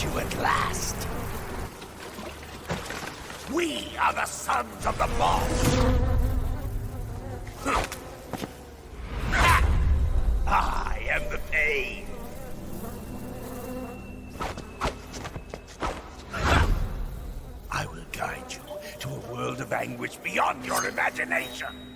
You at last. We are the sons of the boss. I am the pain. I will guide you to a world of anguish beyond your imagination.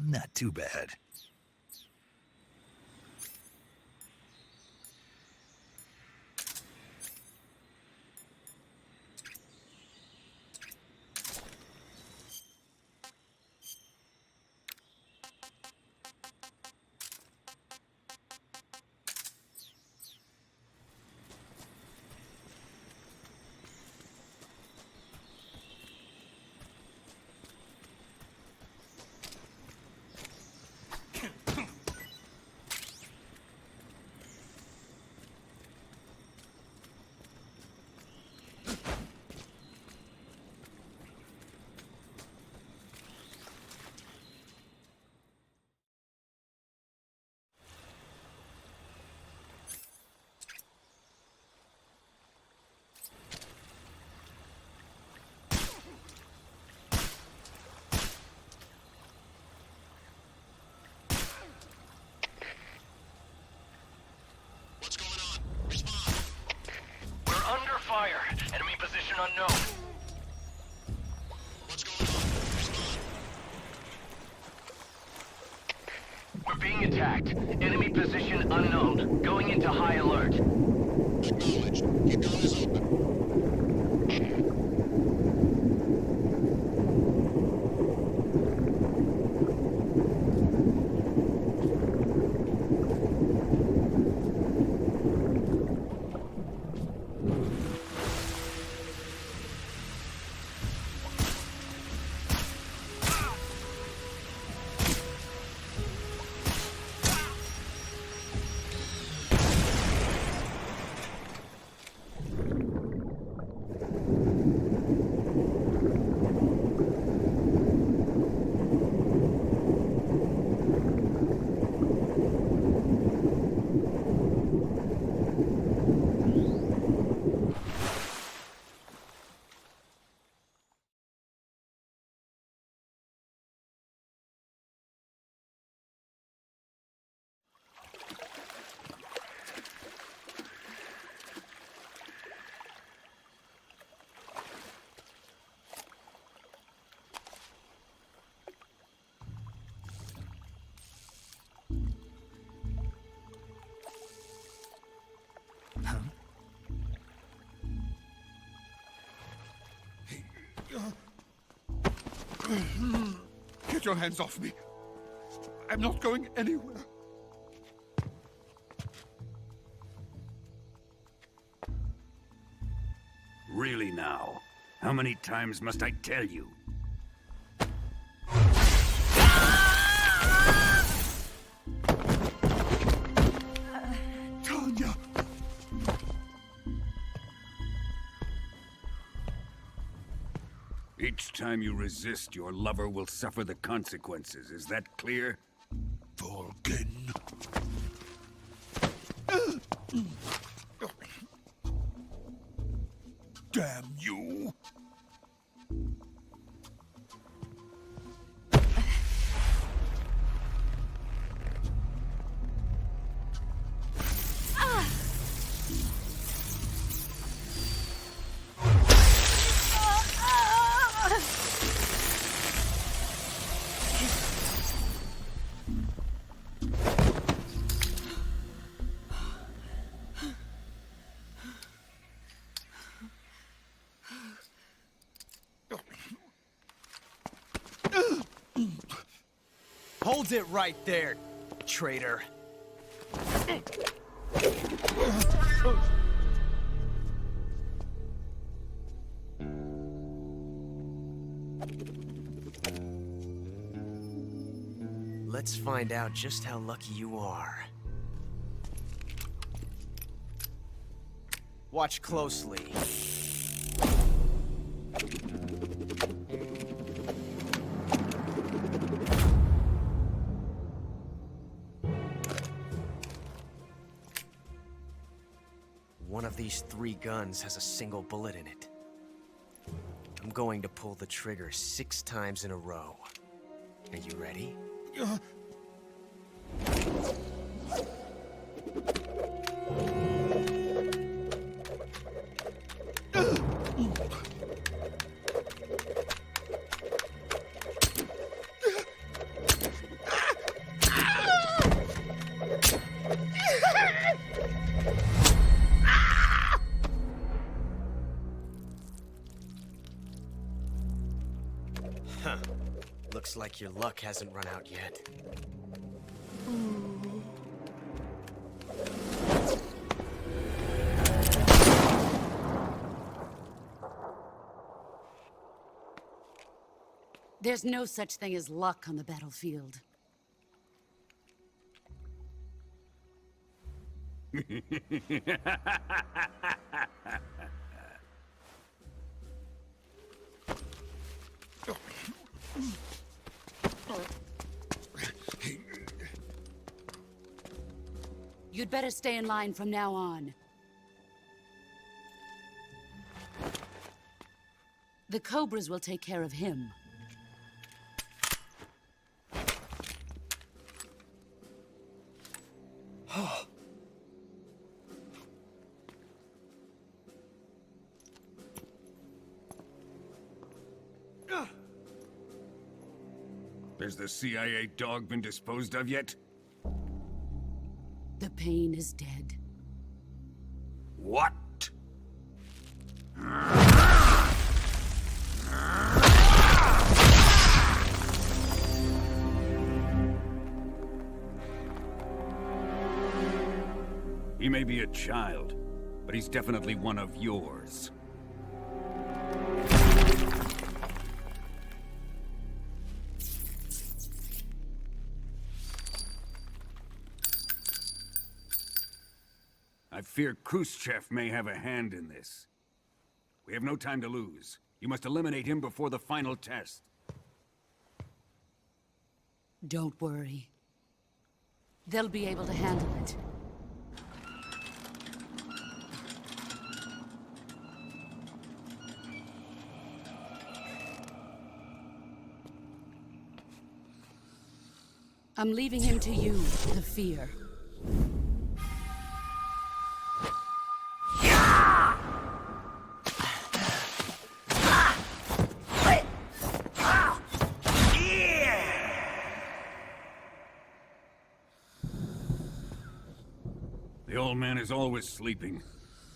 Not too bad. Fire. Enemy position unknown. What's going on? Respond. We're being attacked. Enemy position unknown. Going into high alert. Acknowledged. Keep your eyes open. Get your hands off me. I'm not going anywhere. Really now? How many times must I tell you? Tanya! Each time you resist, your lover will suffer the consequences. Is that clear? Volgin. Damn you! Hold it right there, traitor. Let's find out just how lucky you are. Watch closely. One of these 3 guns has a single bullet in it. I'm going to pull the trigger 6 times in a row. Are you ready? Huh. Looks like your luck hasn't run out yet. There's no such thing as luck on the battlefield. You'd better stay in line from now on. The Cobras will take care of him. Has the CIA dog been disposed of yet? The pain is dead. What? He may be a child, but he's definitely one of yours. I fear Khrushchev may have a hand in this. We have no time to lose. You must eliminate him before the final test. Don't worry. They'll be able to handle it. I'm leaving him to you, the fear. The old man is always sleeping.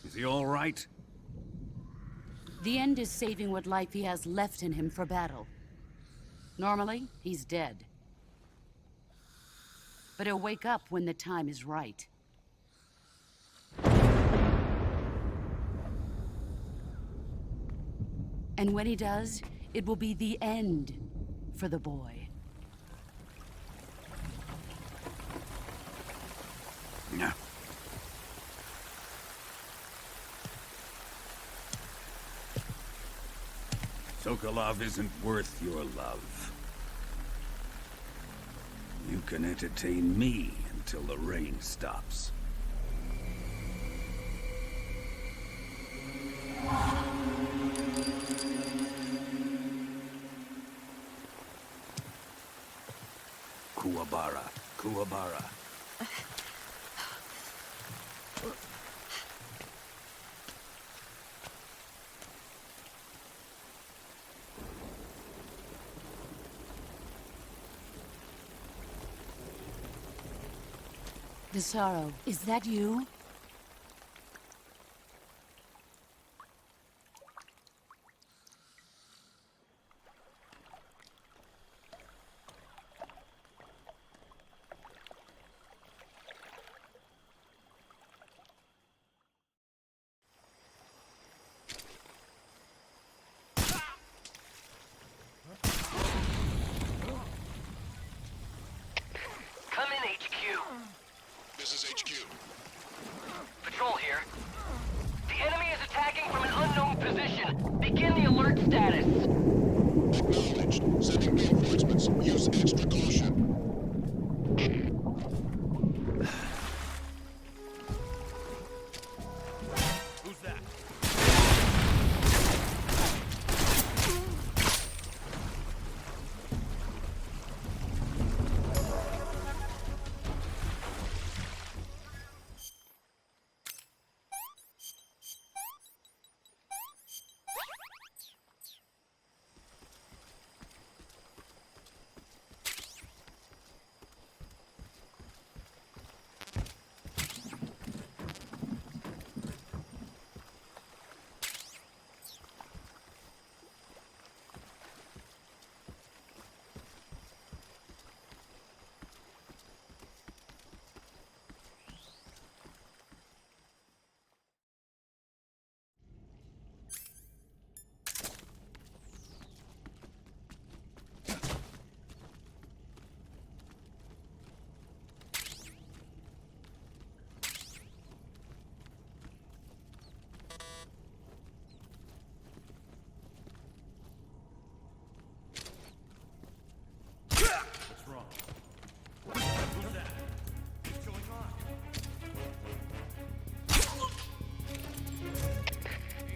Is he all right? The end is saving what life he has left in him for battle. Normally, he's dead. but he'll wake up when the time is right. And when he does, it will be the end for the boy. No. Sokolov isn't worth your love. You can entertain me until the rain stops. Kuwabara, Kuwabara. The sorrow, is that you? Come in, HQ. This is HQ. Patrol here. The enemy is attacking from an unknown position. Begin the alert status. Acknowledged. Sending reinforcements. Use extra caution. Who's that?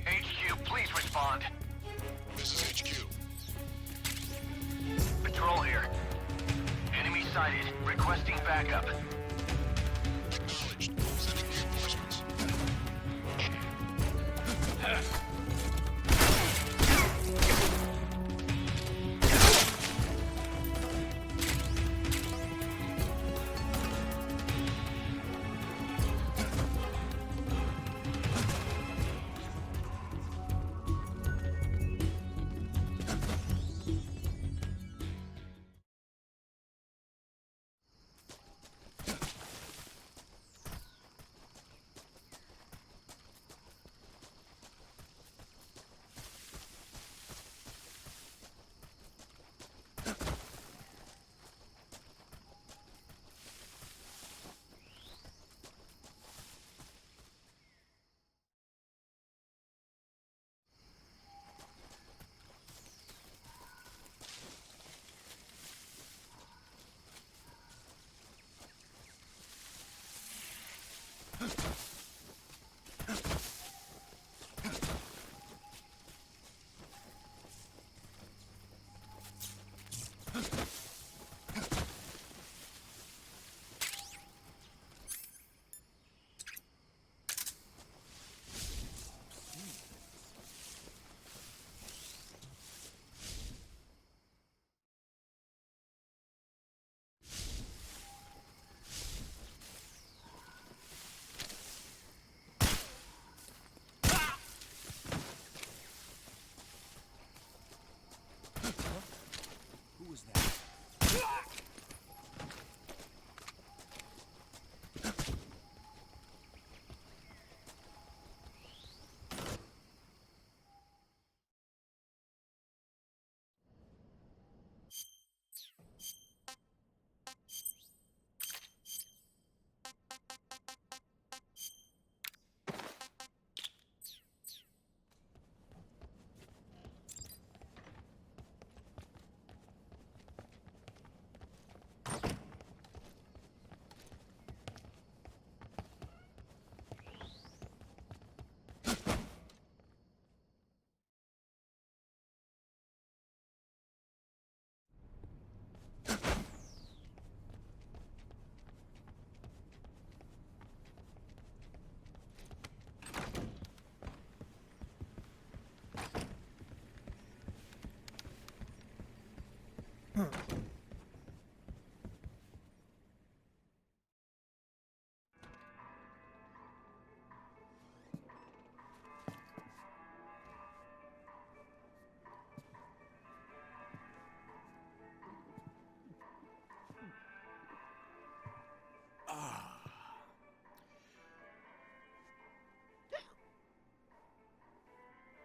HQ, please respond. This is HQ. Patrol here. Enemy sighted. Requesting backup. Acknowledged. Sending reinforcements.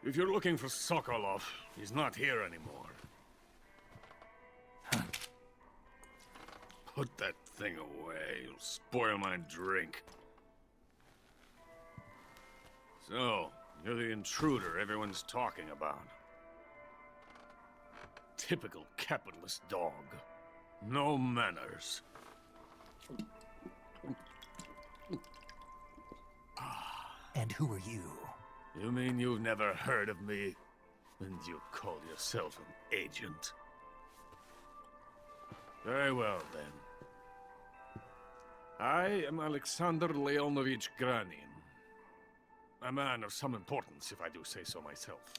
If you're looking for Sokolov, he's not here anymore. Put that thing away. It'll spoil my drink. So, you're the intruder everyone's talking about. Typical capitalist dog. No manners. And who are you? You mean you've never heard of me? And you call yourself an agent? Very well, then. I am Alexander Leonovich Granin. A man of some importance, if I do say so myself.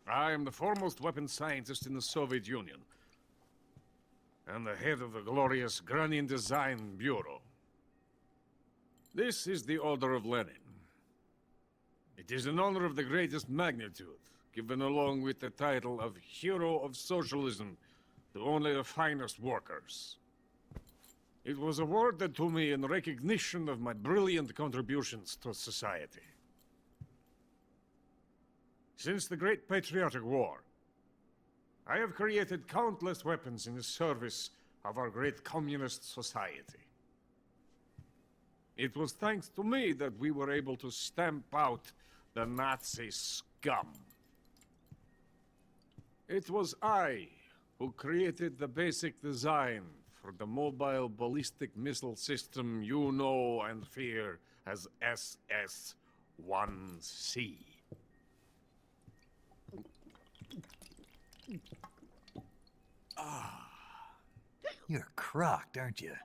I am the foremost weapons scientist in the Soviet Union, and the head of the glorious Granin Design Bureau. This is the Order of Lenin. It is an honor of the greatest magnitude, given along with the title of Hero of Socialism to only the finest workers. It was awarded to me in recognition of my brilliant contributions to society. Since the Great Patriotic War, I have created countless weapons in the service of our great communist society. It was thanks to me that we were able to stamp out the Nazi scum. It was I who created the basic design for the mobile ballistic missile system you know and fear as SS-1C. You're crocked, aren't you?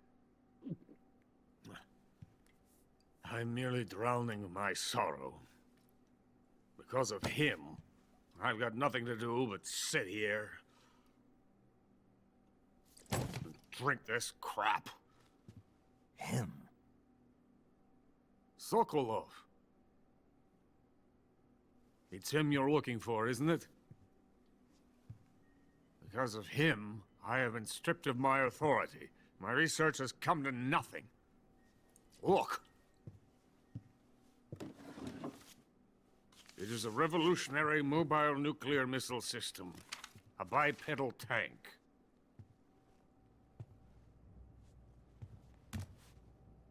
I'm merely drowning my sorrow. Because of him, I've got nothing to do but sit here and drink this crap. Him? Sokolov. It's him you're looking for, isn't it? Because of him, I have been stripped of my authority. My research has come to nothing. Look. It is a revolutionary mobile nuclear missile system. A bipedal tank.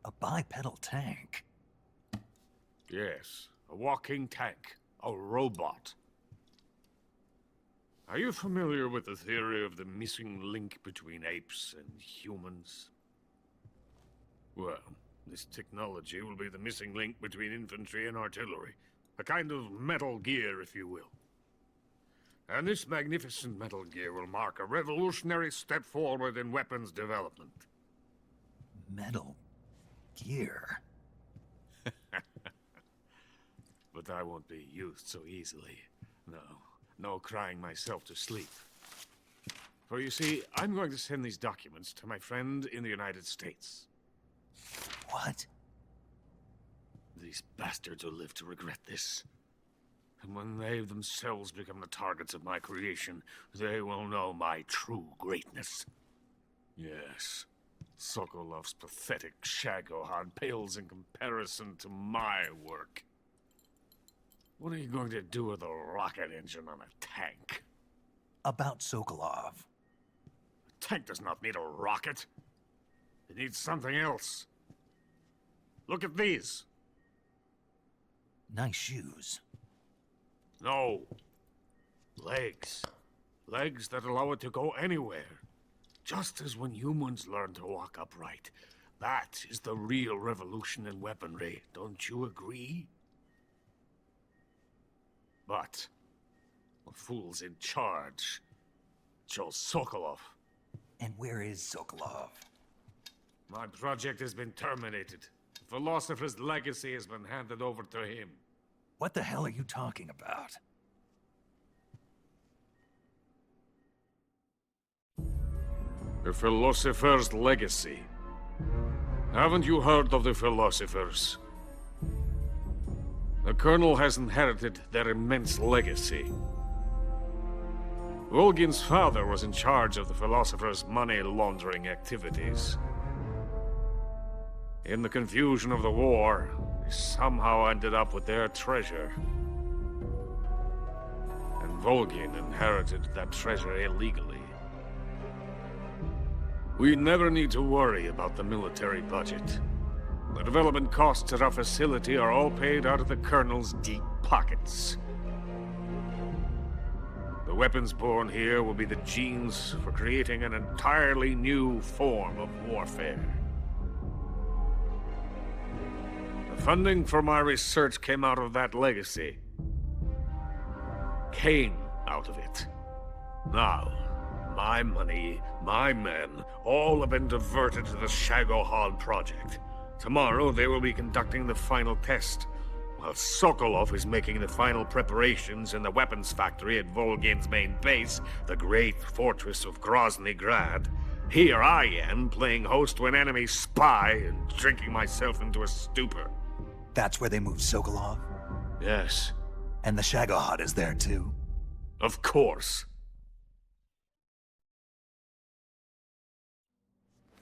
A bipedal tank? Yes, a walking tank. A robot. Are you familiar with the theory of the missing link between apes and humans? Well, this technology will be the missing link between infantry and artillery. A kind of Metal Gear, if you will. And this magnificent Metal Gear will mark a revolutionary step forward in weapons development. Metal Gear? But I won't be used so easily. No crying myself to sleep. For you see, I'm going to send these documents to my friend in the United States. What? These bastards will live to regret this. And when they themselves become the targets of my creation, they will know my true greatness. Yes, Sokolov's pathetic shagohod pales in comparison to my work. What are you going to do with a rocket engine on a tank? About Sokolov. A tank does not need a rocket. It needs something else. Look at these. Nice shoes. No. Legs. Legs that allow it to go anywhere. Just as when humans learn to walk upright. That is the real revolution in weaponry. Don't you agree? But the fool's in charge. Joe Sokolov. And where is Sokolov? My project has been terminated. The philosopher's legacy has been handed over to him. What the hell are you talking about? The philosopher's legacy. Haven't you heard of the philosophers? The Colonel has inherited their immense legacy. Volgin's father was in charge of the philosophers' money laundering activities. In the confusion of the war, he somehow ended up with their treasure. And Volgin inherited that treasure illegally. We never need to worry about the military budget. The development costs at our facility are all paid out of the Colonel's deep pockets. The weapons born here will be the genes for creating an entirely new form of warfare. The funding for my research came out of that legacy. Came out of it. Now, my money, my men, all have been diverted to the Shagohod project. Tomorrow they will be conducting the final test, while Sokolov is making the final preparations in the weapons factory at Volgin's main base, the great fortress of Grozny Grad. Here I am, playing host to an enemy spy and drinking myself into a stupor. That's where they moved Sokolov? Yes. And the Shagohod is there too? Of course.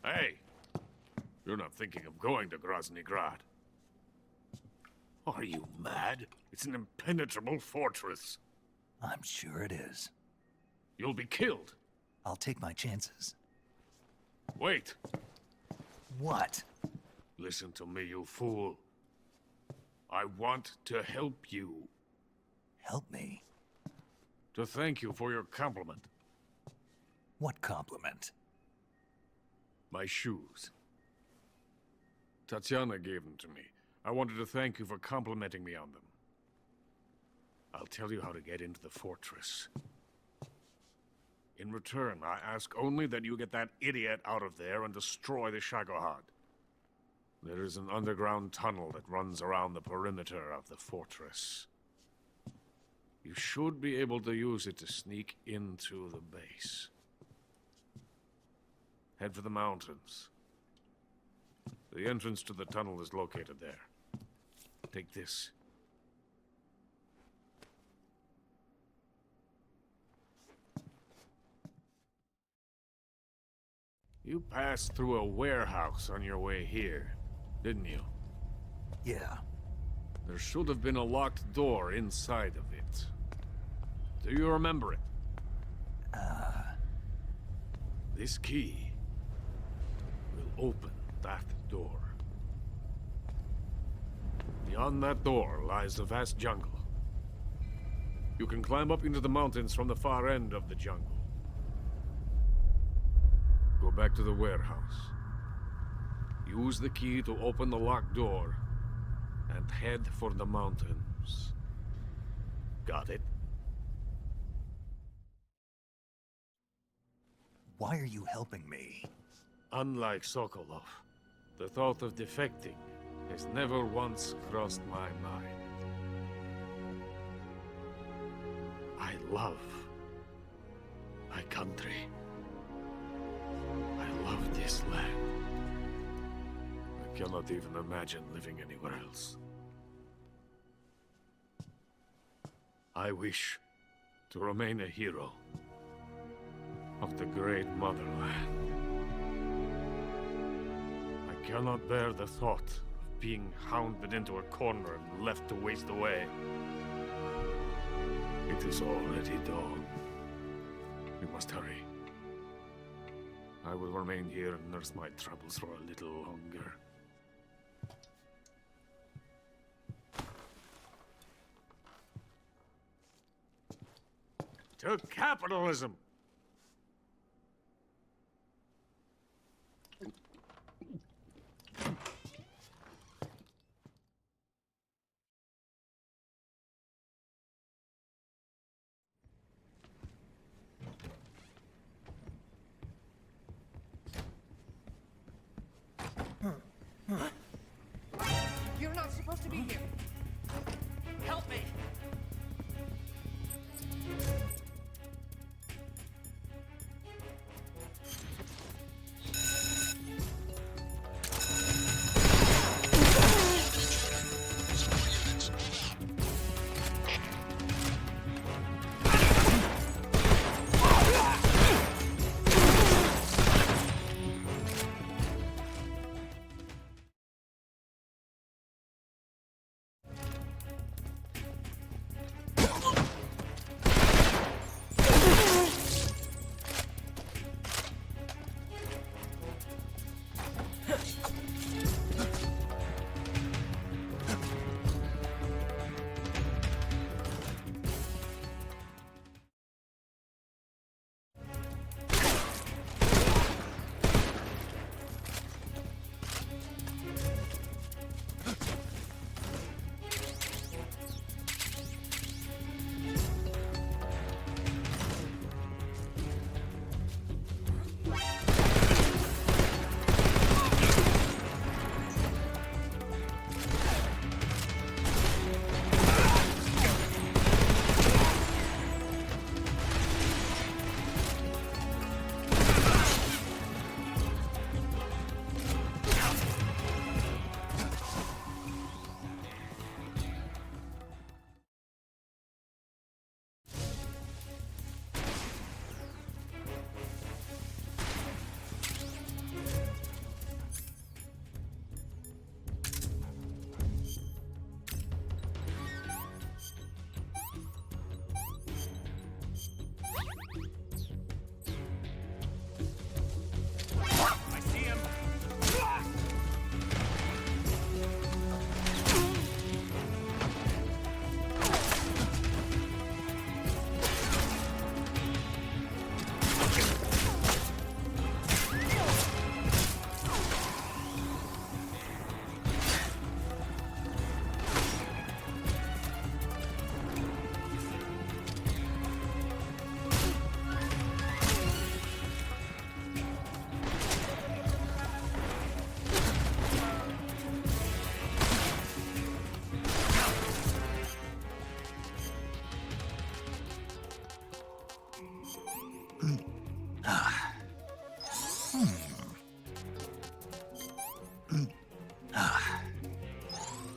Hey, you're not thinking of going to Grozny Grad. Are you mad? It's an impenetrable fortress. I'm sure it is. You'll be killed. I'll take my chances. Wait. What? Listen to me, you fool. I want to help you. Help me? To thank you for your compliment. What compliment? My shoes. Tatiana gave them to me. I wanted to thank you for complimenting me on them. I'll tell you how to get into the fortress. In return, I ask only that you get that idiot out of there and destroy the Shagohod. There is an underground tunnel that runs around the perimeter of the fortress. You should be able to use it to sneak into the base. Head for the mountains. The entrance to the tunnel is located there. Take this. You passed through a warehouse on your way here, didn't you? Yeah. There should have been a locked door inside of it. Do you remember it? This key will open that door. Beyond that door lies a vast jungle. You can climb up into the mountains from the far end of the jungle. Go back to the warehouse. Use the key to open the locked door and head for the mountains. Got it? Why are you helping me? Unlike Sokolov, the thought of defecting has never once crossed my mind. I love my country. I love this land. I cannot even imagine living anywhere else. I wish to remain a hero of the great motherland. I cannot bear the thought of being hounded into a corner and left to waste away. It is already dawn. We must hurry. I will remain here and nurse my troubles for a little longer. To capitalism! You're not supposed to be here. Help me.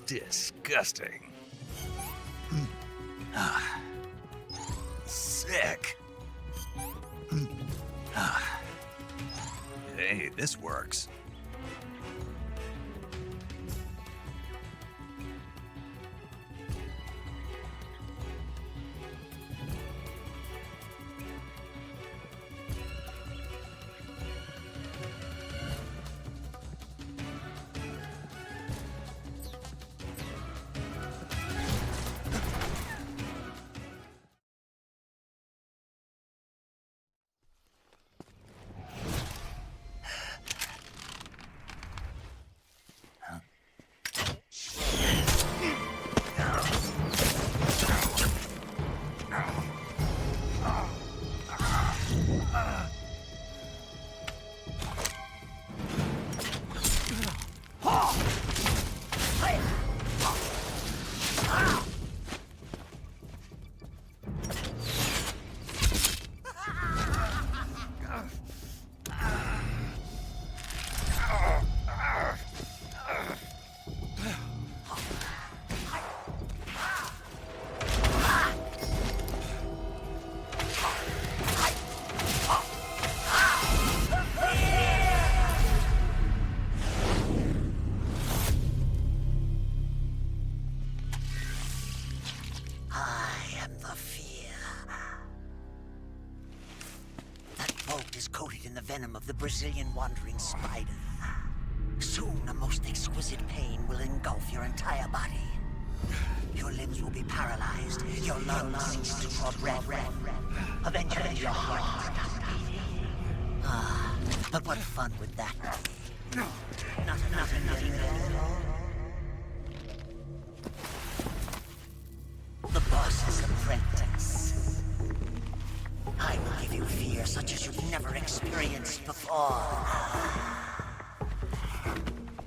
Disgusting. Sick. Hey, this works. Venom of the Brazilian wandering spider. Soon a most exquisite pain will engulf your entire body. Your limbs will be paralyzed, your lungs cease to draw breath. Eventually your heart stops beating. But what fun would that be? Nothing at all. The boss's apprentice. I will give you fear such as you've never experienced before.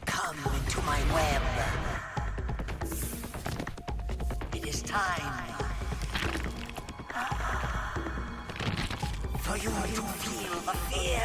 Come into my web. It is time for you to feel the fear.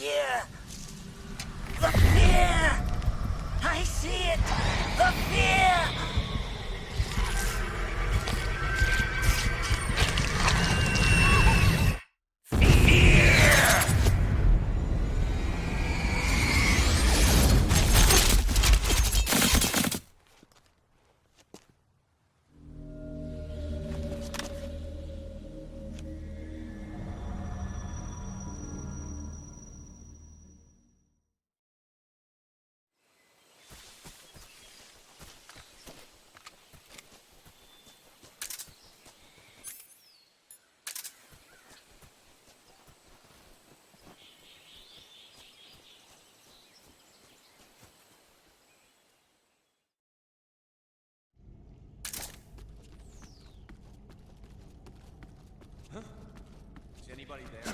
fear! The fear! I see it! The fear! Is anybody there?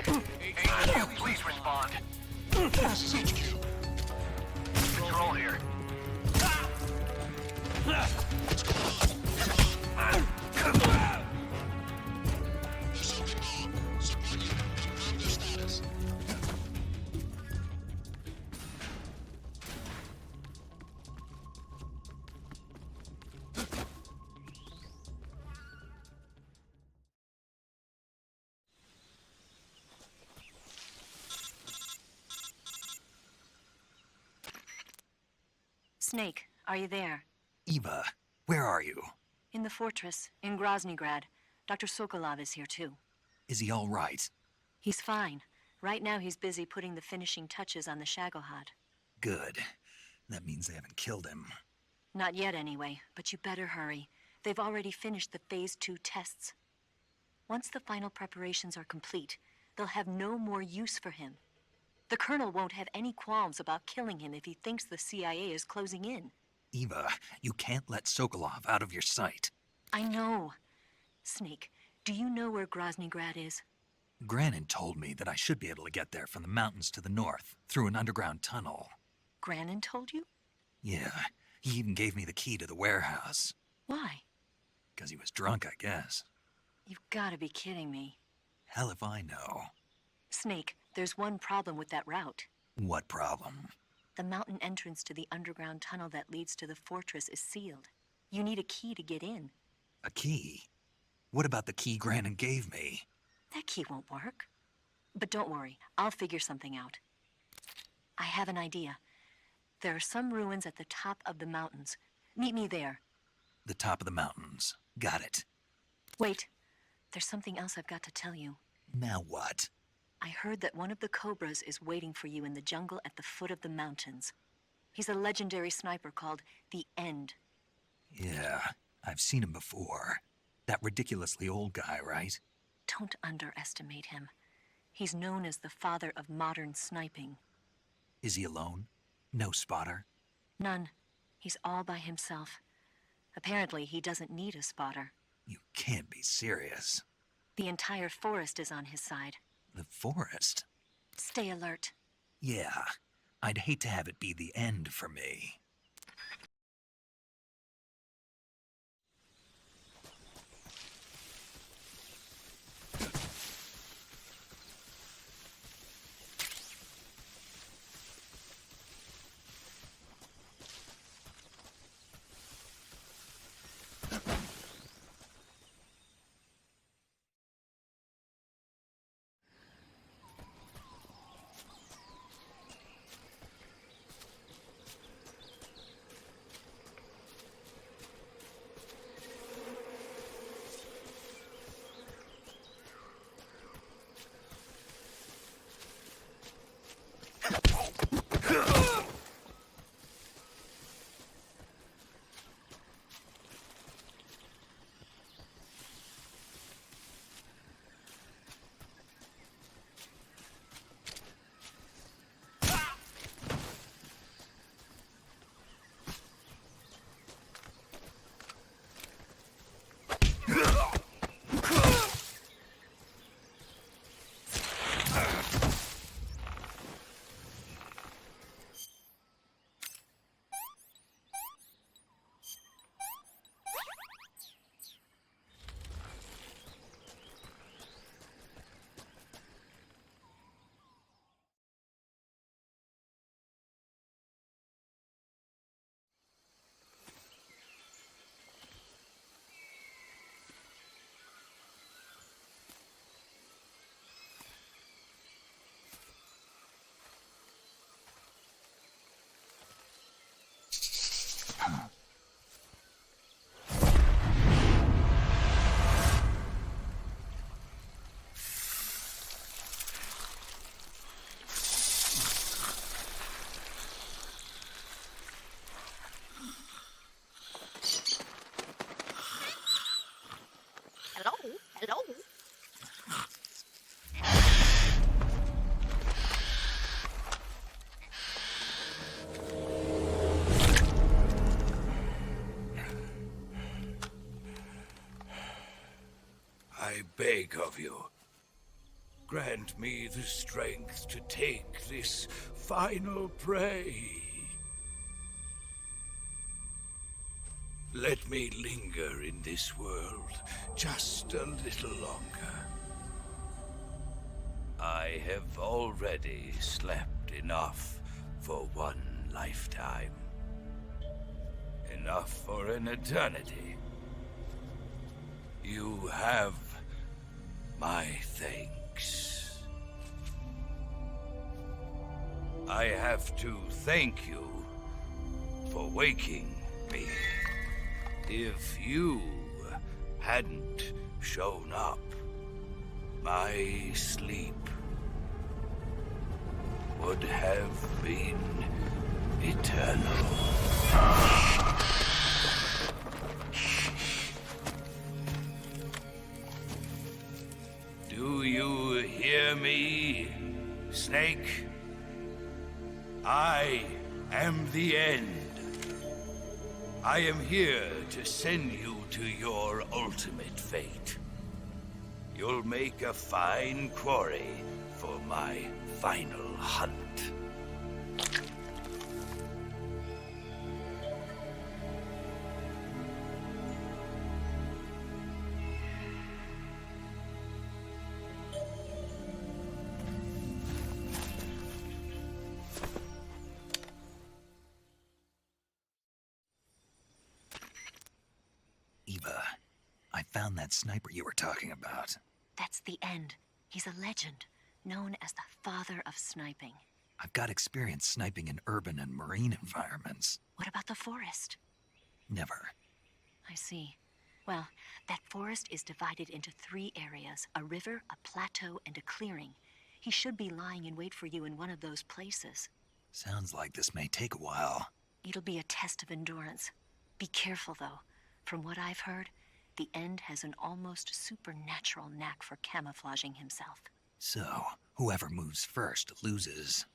HQ, please respond. This is HQ. Control here. Snake, are you there? Eva, where are you? In the fortress, in Groznygrad. Dr. Sokolov is here too. Is he all right? He's fine. Right now he's busy putting the finishing touches on the Shagohod. Good. That means they haven't killed him. Not yet anyway, but you better hurry. They've already finished the Phase 2 tests. Once the final preparations are complete, they'll have no more use for him. The Colonel won't have any qualms about killing him if he thinks the CIA is closing in. Eva, you can't let Sokolov out of your sight. I know. Snake, do you know where Groznygrad is? Granin told me that I should be able to get there from the mountains to the north, through an underground tunnel. Granin told you? Yeah, he even gave me the key to the warehouse. Why? Because he was drunk, I guess. You've got to be kidding me. Hell if I know. Snake, there's one problem with that route. What problem? The mountain entrance to the underground tunnel that leads to the fortress is sealed. You need a key to get in. A key? What about the key Granin gave me? That key won't work. But don't worry, I'll figure something out. I have an idea. There are some ruins at the top of the mountains. Meet me there. The top of the mountains. Got it. Wait, there's something else I've got to tell you. Now what? I heard that one of the Cobras is waiting for you in the jungle at the foot of the mountains. He's a legendary sniper called the End. Yeah, I've seen him before. That ridiculously old guy, right? Don't underestimate him. He's known as the father of modern sniping. Is he alone? No spotter? None. He's all by himself. Apparently, he doesn't need a spotter. You can't be serious. The entire forest is on his side. The forest? Stay alert. Yeah, I'd hate to have it be the end for me. I beg of you, grant me the strength to take this final prey. Let me linger in this world just a little longer. I have already slept enough for one lifetime. Enough for an eternity. You have my thanks. I have to thank you for waking me. If you hadn't shown up, my sleep would have been eternal. Do you hear me, Snake? I am the end. I am here to send you to your ultimate fate. You'll make a fine quarry for my final hunt. Eva, I found that sniper you were talking about. That's the end. He's a legend, known as the father of sniping. I've got experience sniping in urban and marine environments. What about the forest? Never. I see. Well, that forest is divided into 3 areas, a river, a plateau, and a clearing. He should be lying in wait for you in one of those places. Sounds like this may take a while. It'll be a test of endurance. Be careful, though. From what I've heard, the End has an almost supernatural knack for camouflaging himself. So, whoever moves first loses.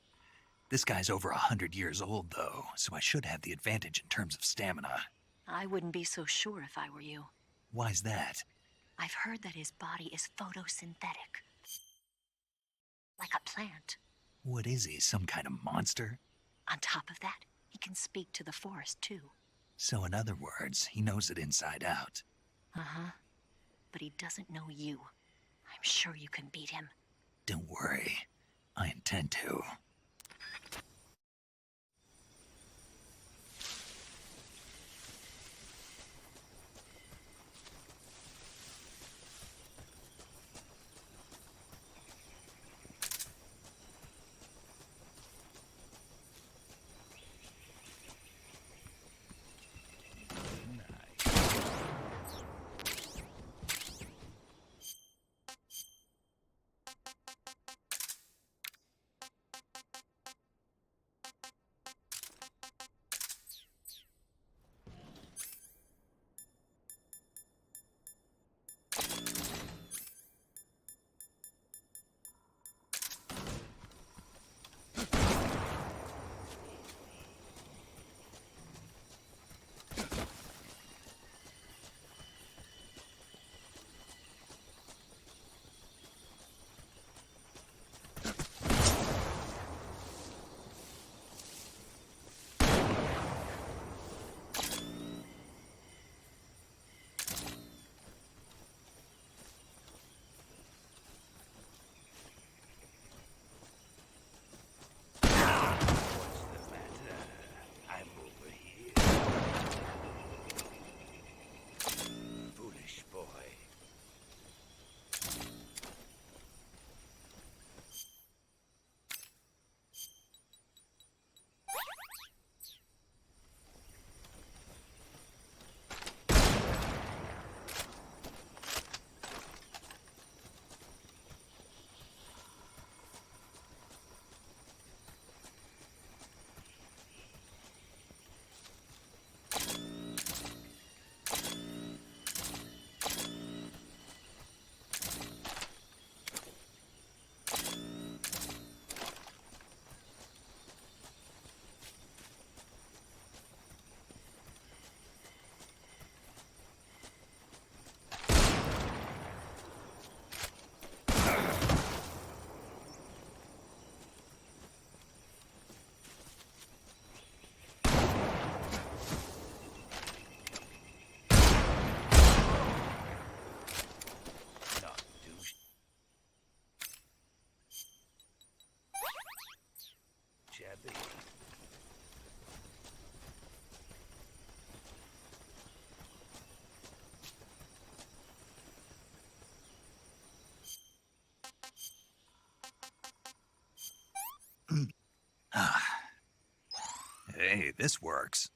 This guy's over 100 years old, though, so I should have the advantage in terms of stamina. I wouldn't be so sure if I were you. Why's that? I've heard that his body is photosynthetic. Like a plant. What is he, some kind of monster? On top of that, he can speak to the forest, too. So in other words, he knows it inside out. Uh-huh. But he doesn't know you. I'm sure you can beat him. Don't worry. I intend to. Hey, this works.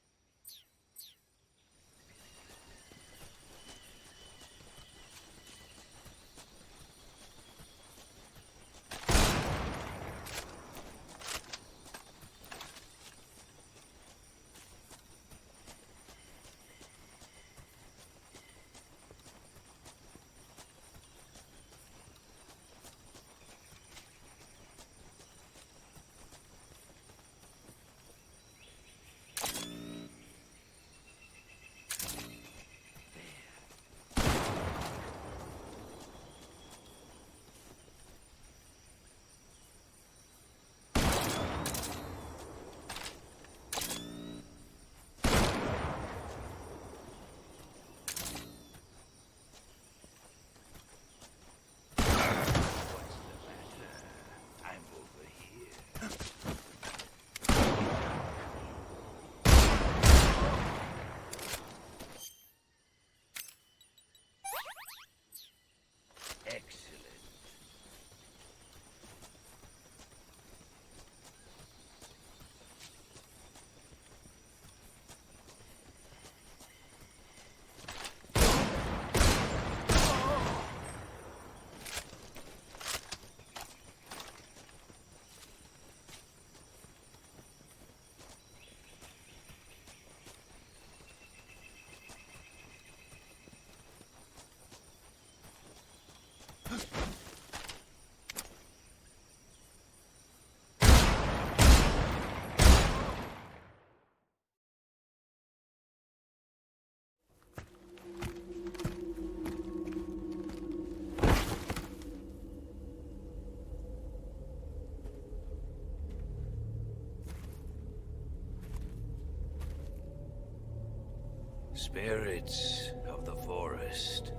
Spirits of the forest,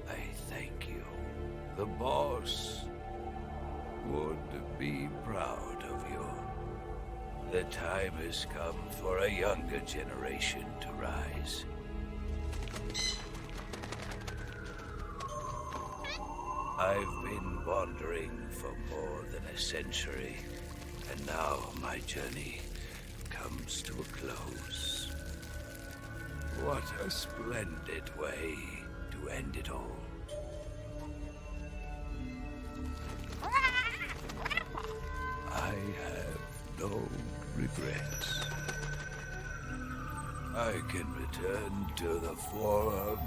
I thank you. The boss would be proud of you. The time has come for a younger generation to rise. I've been wandering for more than a century, and now my journey comes to a close. What a splendid way to end it all. I have no regrets. I can return to the forum.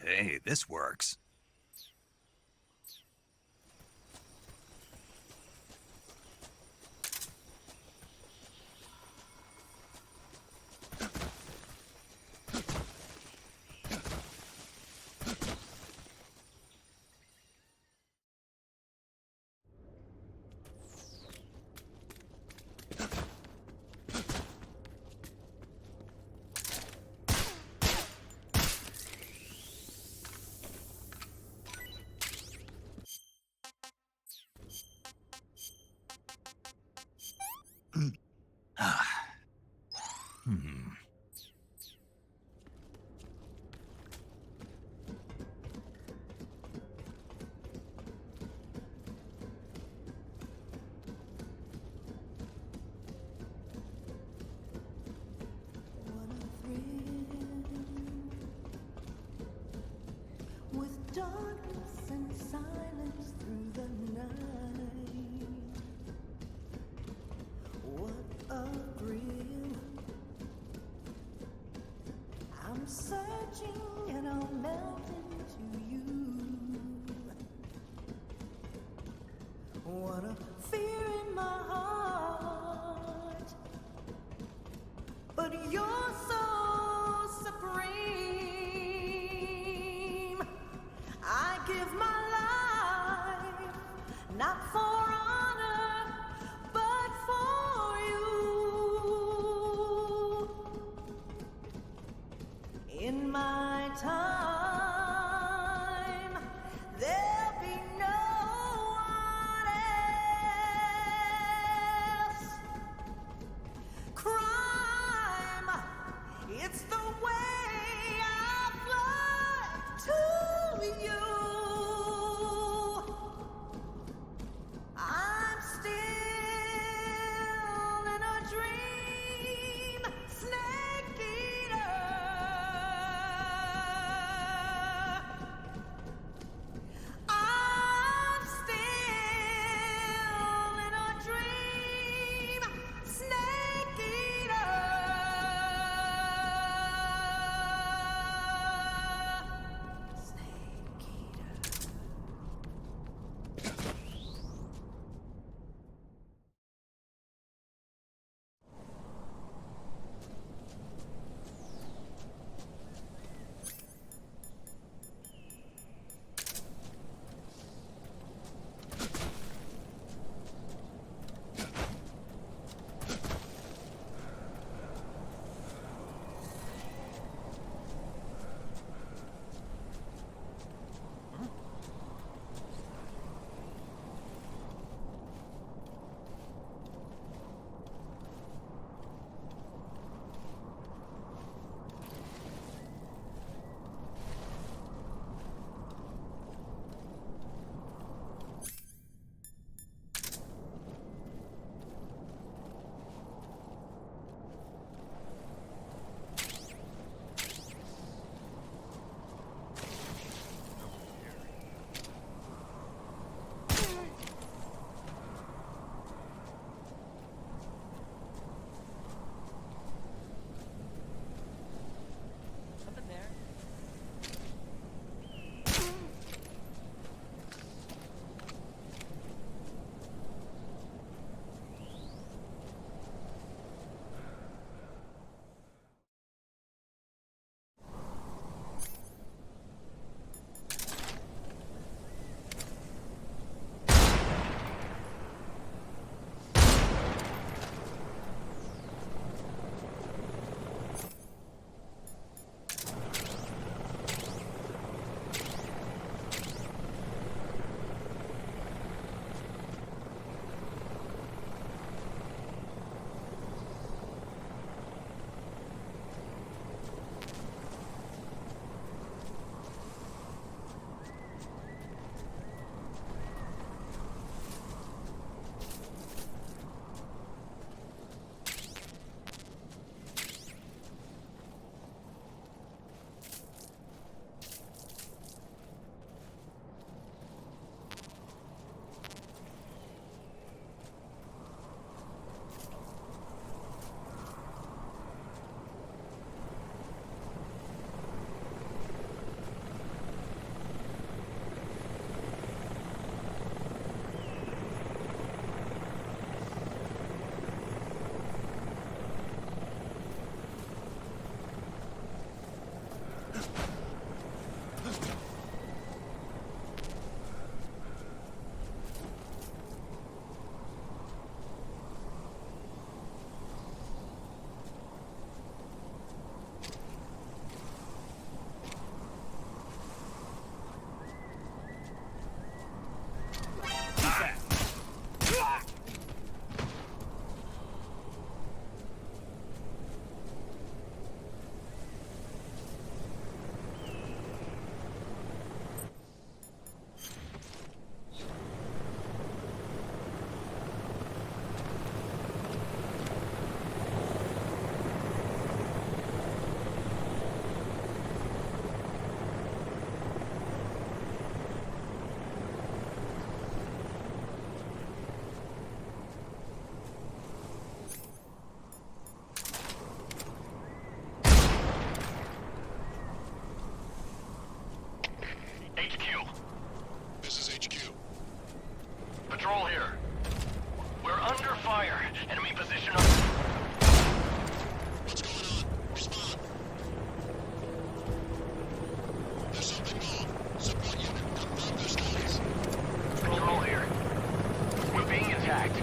Hey, this works. silence through the night. What a thrill. I'm searching and I'll melt into you. What a fear in my heart. But you're so supreme. I give my life, not for honor, but for you. In my time, there'll be no one else. Crime, it's the way I fly to you. Control here. We're under fire. Enemy position up. What's going on? Respond. There's something wrong. Support unit, confirm their status. Control here. We're being attacked.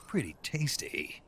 Pretty tasty.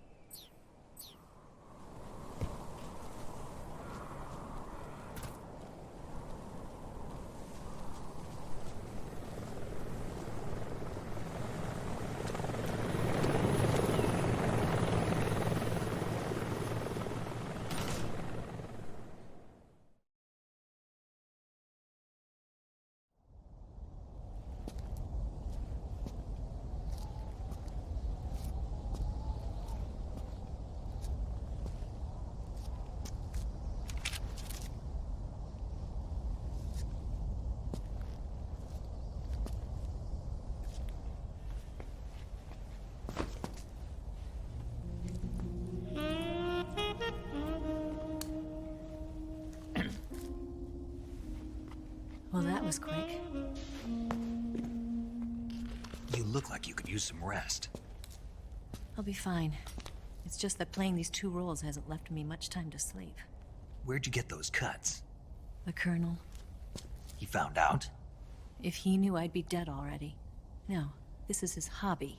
Well, that was quick. You look like you could use some rest. I'll be fine. It's just that playing these two roles hasn't left me much time to sleep. Where'd you get those cuts? The Colonel. He found out? If he knew, I'd be dead already. No, this is his hobby.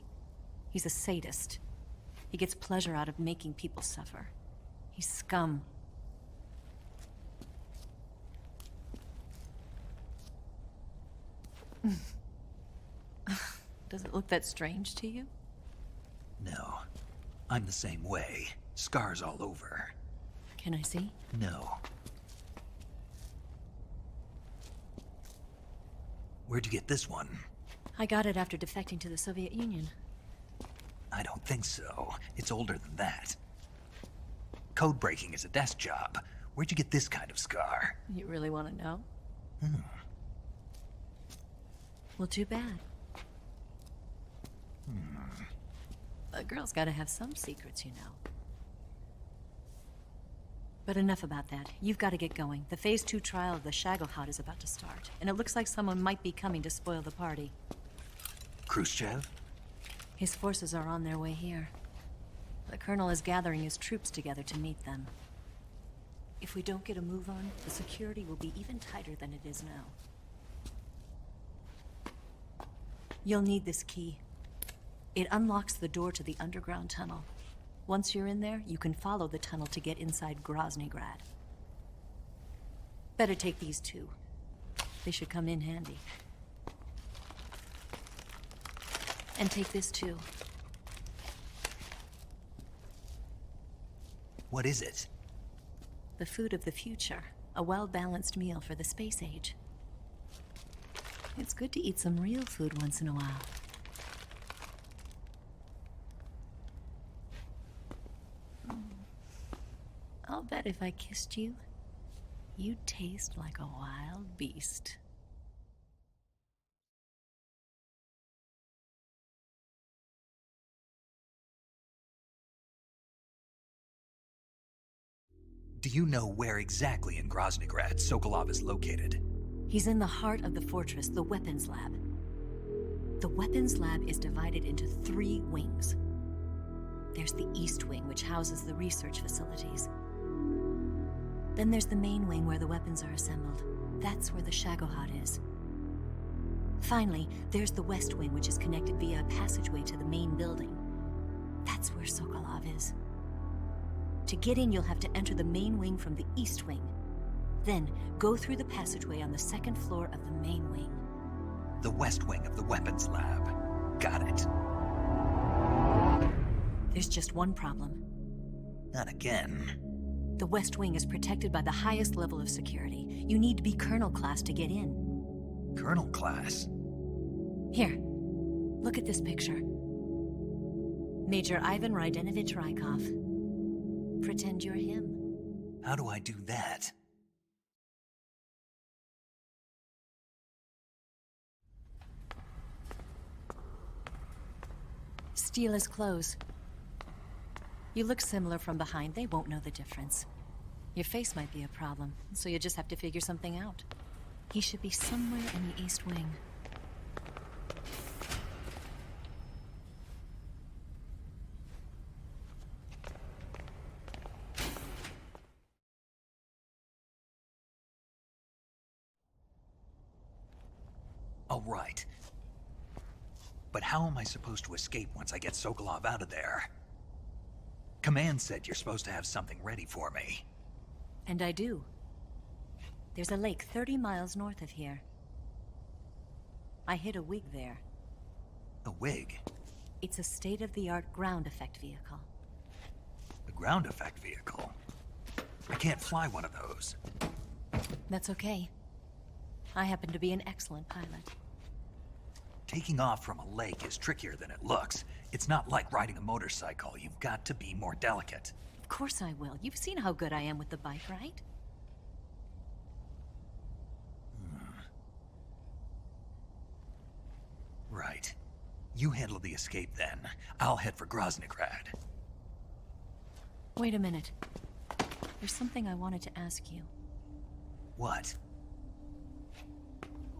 He's a sadist. He gets pleasure out of making people suffer. He's scum. Does it look that strange to you? No. I'm the same way. Scars all over. Can I see? No. Where'd you get this one? I got it after defecting to the Soviet Union. I don't think so. It's older than that. Code breaking is a desk job. Where'd you get this kind of scar? You really want to know? Well, too bad. A girl's gotta have some secrets, you know. But enough about that. You've got to get going. The Phase 2 trial of the Shagelhot is about to start, and it looks like someone might be coming to spoil the party. Khrushchev? His forces are on their way here. The Colonel is gathering his troops together to meet them. If we don't get a move on, the security will be even tighter than it is now. You'll need this key. It unlocks the door to the underground tunnel. Once you're in there, you can follow the tunnel to get inside Groznygrad. Better take these two. They should come in handy. And take this too. What is it? The food of the future. A well-balanced meal for the space age. It's good to eat some real food once in a while. I'll bet if I kissed you, you'd taste like a wild beast. Do you know where exactly in Groznygrad Sokolov is located? He's in the heart of the fortress, the weapons lab. The weapons lab is divided into 3 wings. There's the East Wing, which houses the research facilities. Then there's the main wing where the weapons are assembled. That's where the Shagohod is. Finally, there's the West Wing, which is connected via a passageway to the main building. That's where Sokolov is. To get in, you'll have to enter the main wing from the East Wing. Then, go through the passageway on the 2nd floor of the main wing. The West Wing of the weapons lab. Got it. There's just one problem. Not again. The West Wing is protected by the highest level of security. You need to be Colonel class to get in. Colonel class? Here, look at this picture. Major Ivan Rydenovich Rykov. Pretend you're him. How do I do that? Steal his clothes. You look similar from behind. They won't know the difference. Your face might be a problem, so you just have to figure something out. He should be somewhere in the East Wing. All right. But how am I supposed to escape once I get Sokolov out of there? Command said you're supposed to have something ready for me. And I do. There's a lake 30 miles north of here. I hid a wig there. A wig? It's a state-of-the-art ground effect vehicle. A ground effect vehicle? I can't fly one of those. That's okay. I happen to be an excellent pilot. Taking off from a lake is trickier than it looks. It's not like riding a motorcycle. You've got to be more delicate. Of course I will. You've seen how good I am with the bike, right? Right. You handle the escape then. I'll head for Groznygrad. Wait a minute. There's something I wanted to ask you. What?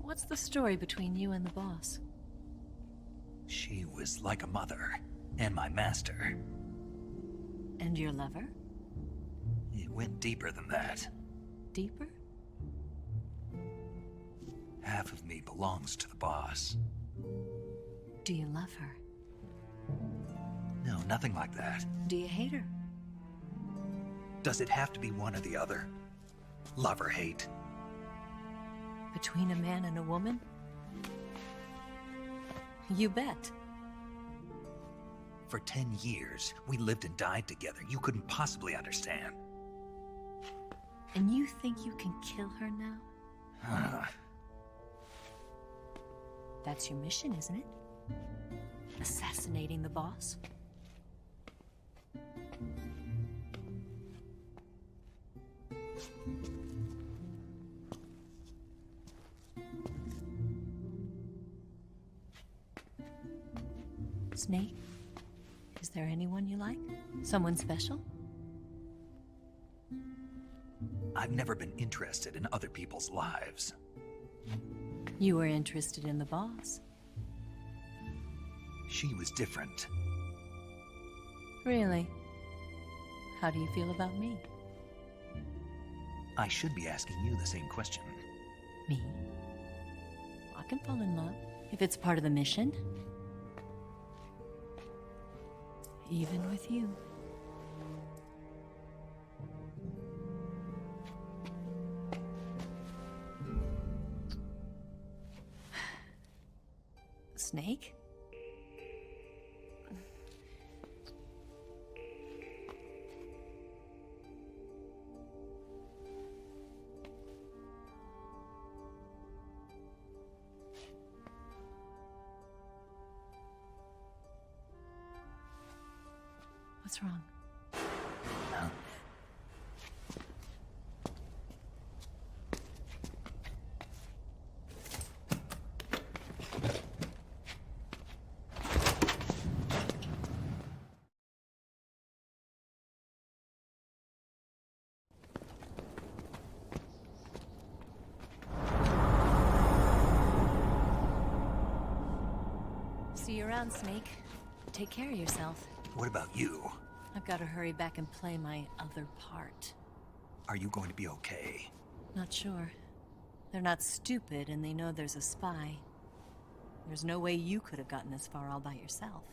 What's the story between you and the boss? She was like a mother, and my master. And your lover? It went deeper than that. Deeper? Half of me belongs to the boss. Do you love her? No, nothing like that. Do you hate her? Does it have to be one or the other? Love or hate? Between a man and a woman? You bet. For 10 years, we lived and died together. You couldn't possibly understand. And you think you can kill her now? That's your mission, isn't it? Assassinating the boss? Snake, is there anyone you like? Someone special? I've never been interested in other people's lives. You were interested in the boss. She was different. Really? How do you feel about me? I should be asking you the same question. Me? I can fall in love if it's part of the mission. Even with you. Snake? What's wrong? See you around, Snake. Take care of yourself. What about you? I've got to hurry back and play my other part. Are you going to be okay? Not sure. They're not stupid, and they know there's a spy. There's no way you could have gotten this far all by yourself.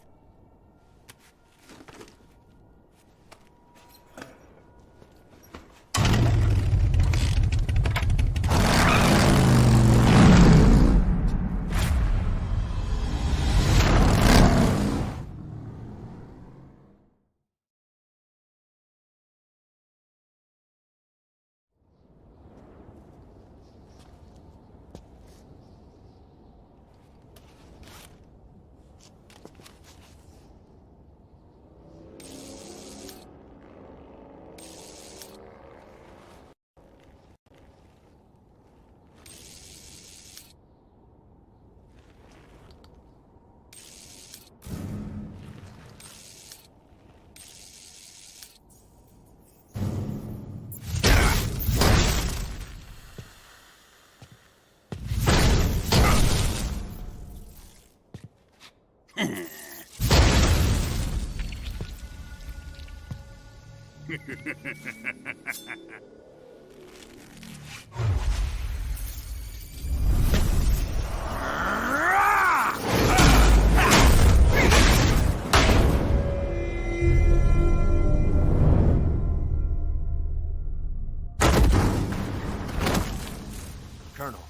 Colonel.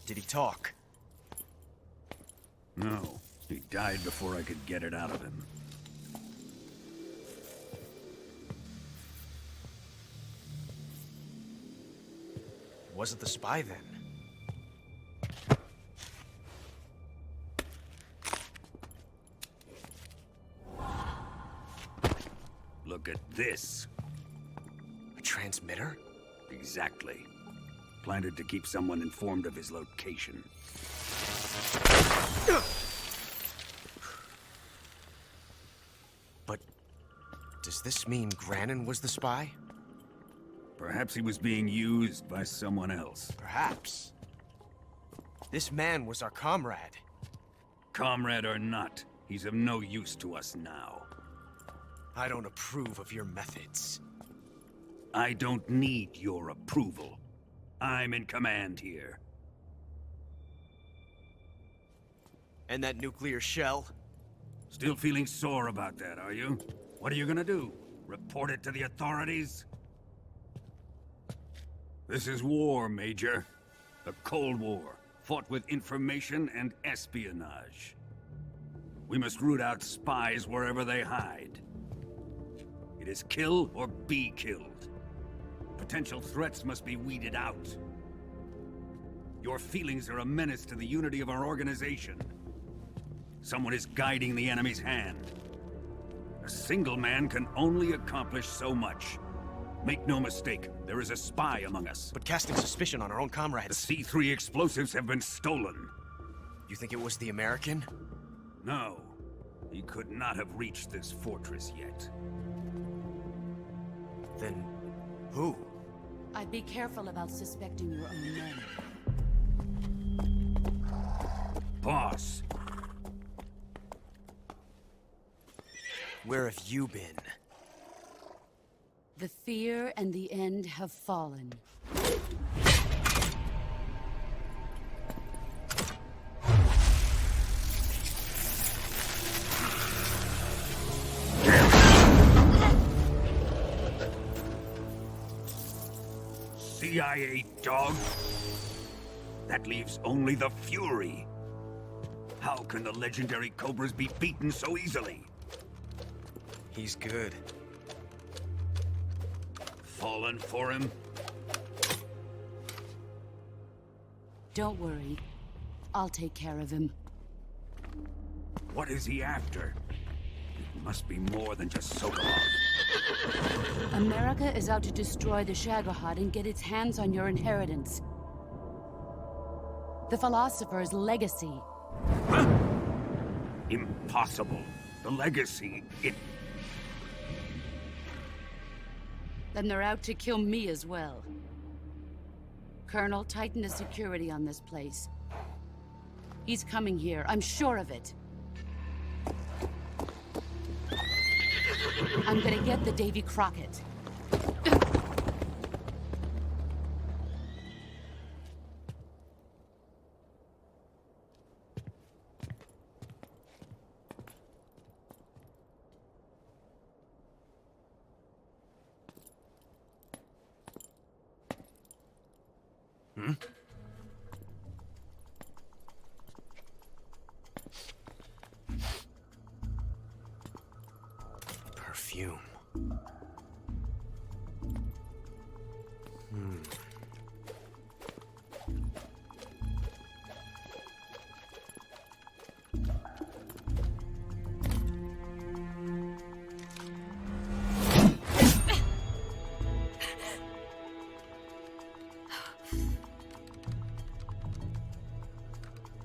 Did he talk? No. He died before I could get it out of him. Was it the spy then? Look at this. A transmitter? Exactly. Planted to keep someone informed of his location. But does this mean Granin was the spy? Perhaps he was being used by someone else. Perhaps. This man was our comrade. Comrade or not, he's of no use to us now. I don't approve of your methods. I don't need your approval. I'm in command here. And that nuclear shell? Still feeling sore about that, are you? What are you gonna do? Report it to the authorities? This is war, Major. The Cold War, fought with information and espionage. We must root out spies wherever they hide. It is kill or be killed. Potential threats must be weeded out. Your feelings are a menace to the unity of our organization. Someone is guiding the enemy's hand. A single man can only accomplish so much. Make no mistake, there is a spy among us. But casting suspicion on our own comrades... The C3 explosives have been stolen. You think it was the American? No. He could not have reached this fortress yet. Then... who? I'd be careful about suspecting your own men. Boss! Where have you been? The fear and the end have fallen. CIA dog? That leaves only the Fury. How can the legendary Cobras be beaten so easily? He's good. Fallen for him? Don't worry. I'll take care of him. What is he after? It must be more than just Sokolov. America is out to destroy the Shagohod and get its hands on your inheritance. The philosopher's legacy. Huh? Impossible. The legacy, Then they're out to kill me as well. Colonel, tighten the security on this place. He's coming here, I'm sure of it. I'm gonna get the Davy Crockett. Perfume.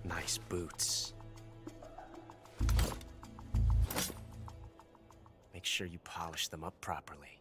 Nice boots. Make sure you polish them up properly.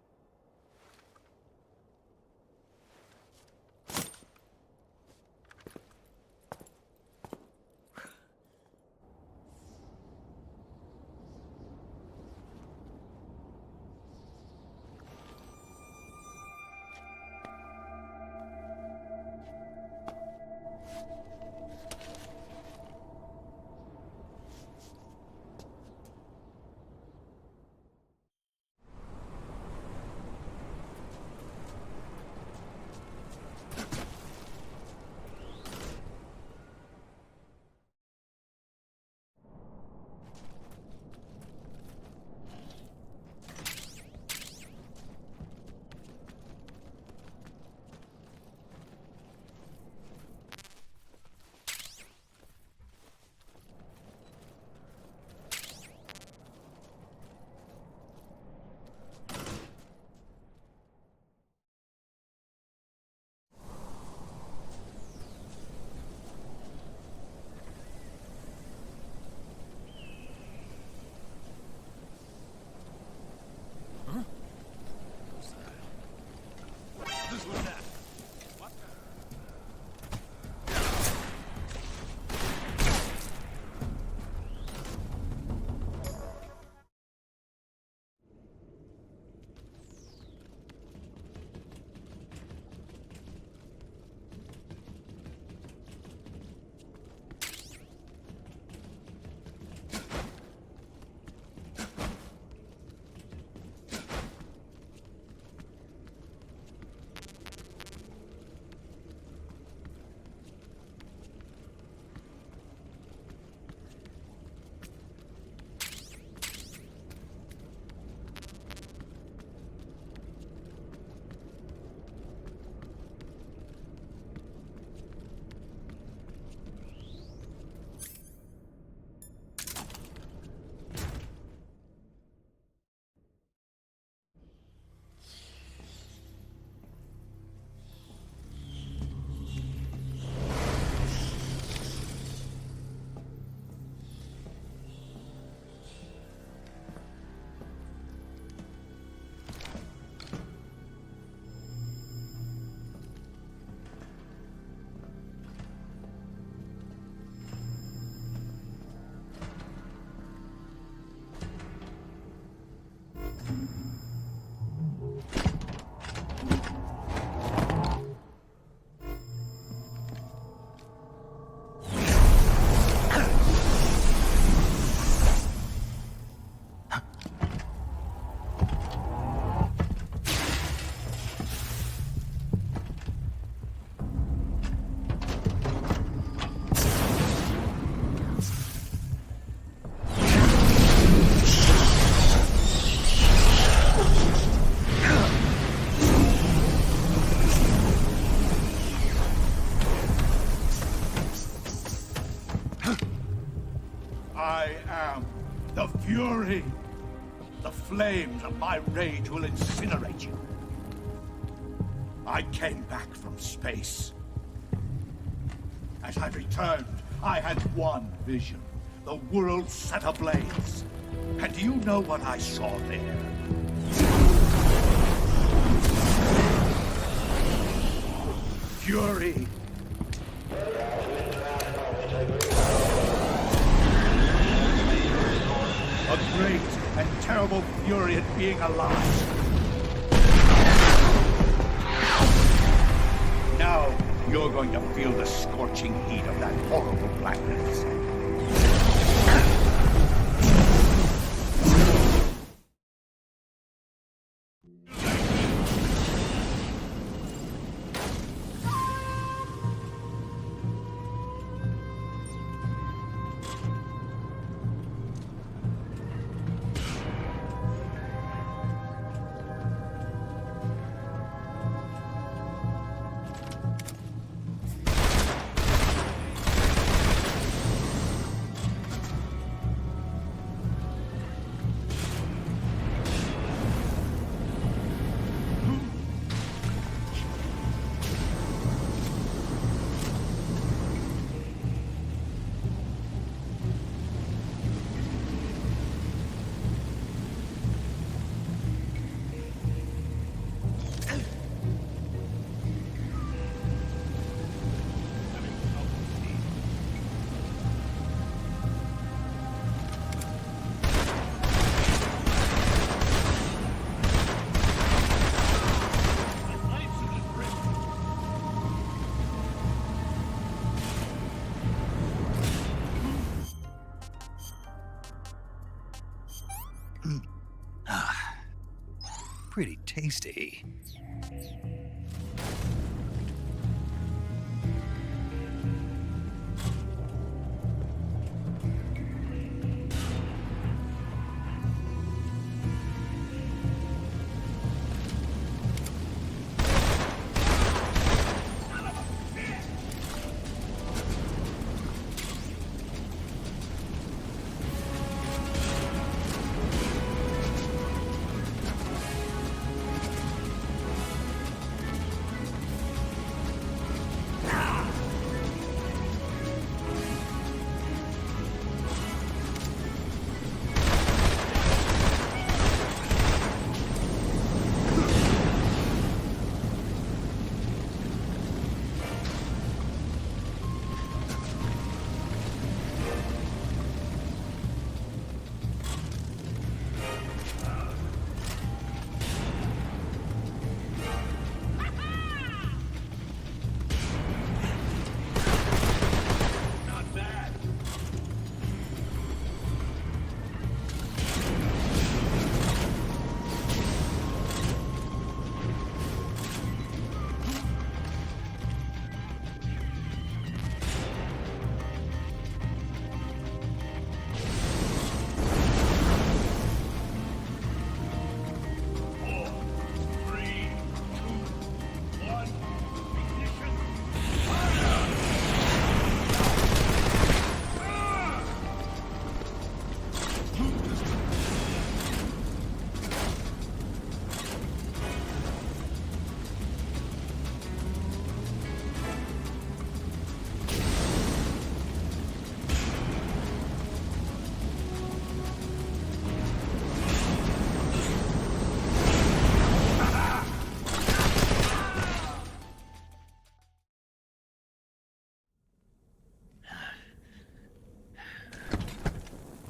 I am the Fury. The flames of my rage will incinerate you. I came back from space. As I returned, I had one vision. The world set ablaze. And do you know what I saw there? Fury. A great and terrible fury at being alive. Now, you're going to feel the scorching heat of that horrible blackness. Pretty tasty.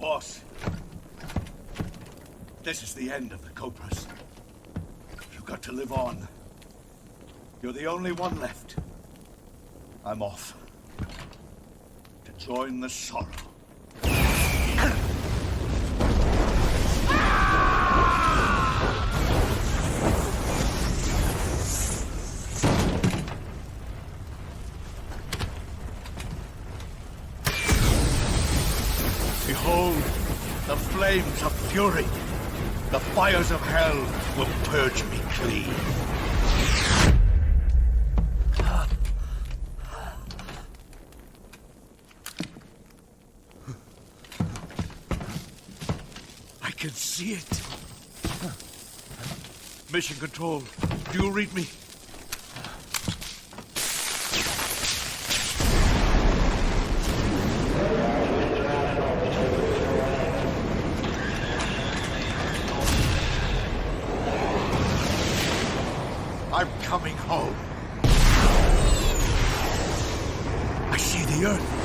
Boss, this is the end of the Cobras. You've got to live on. You're the only one left. I'm off. To join the sorrow. Behold, the flames of fury. The fires of hell will purge me clean. see it. Mission Control, do you read me? I'm coming home. I see the Earth.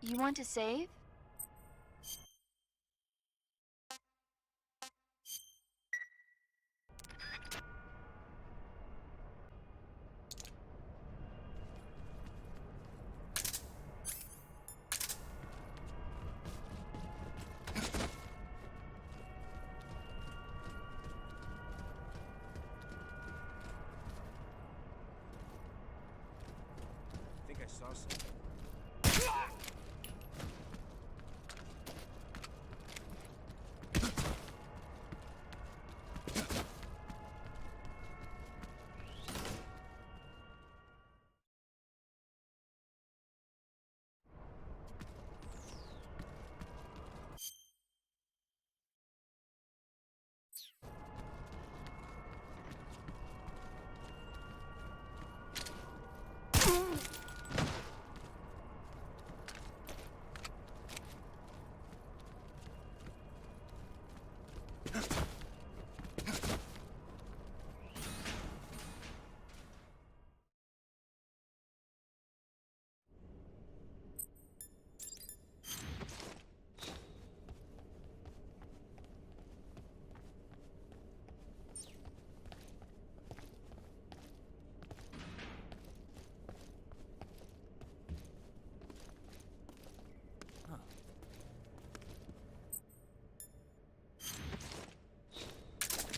You want to save? I think I saw something.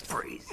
Freeze.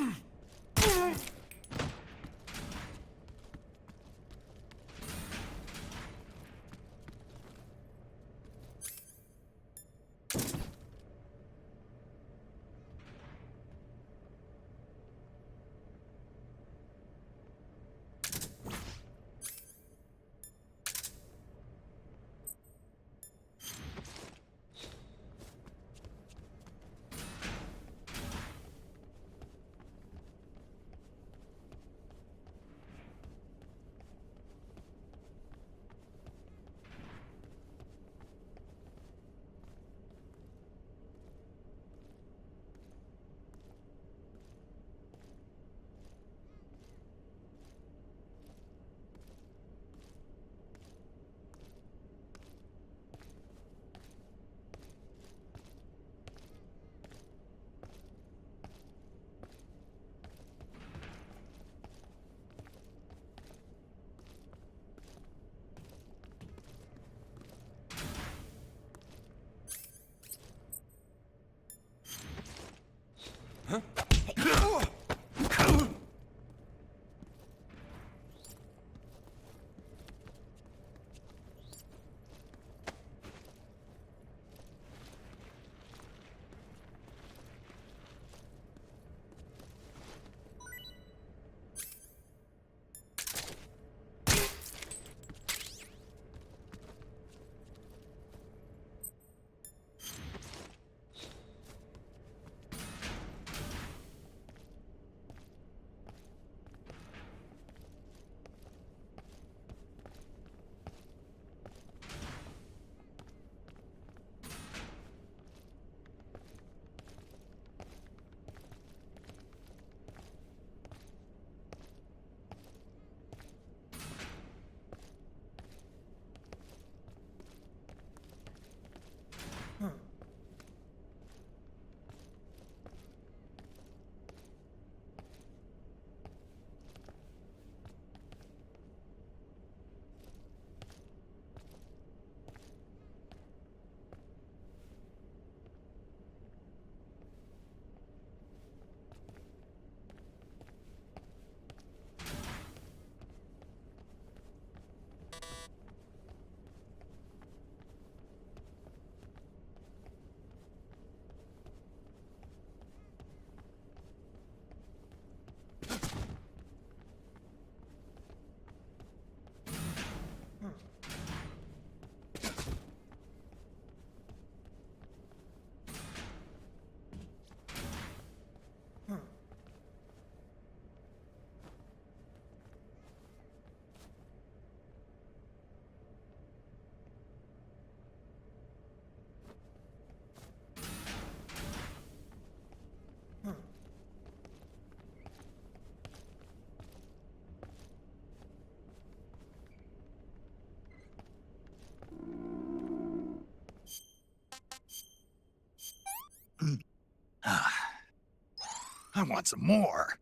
I want some more.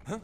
Huh?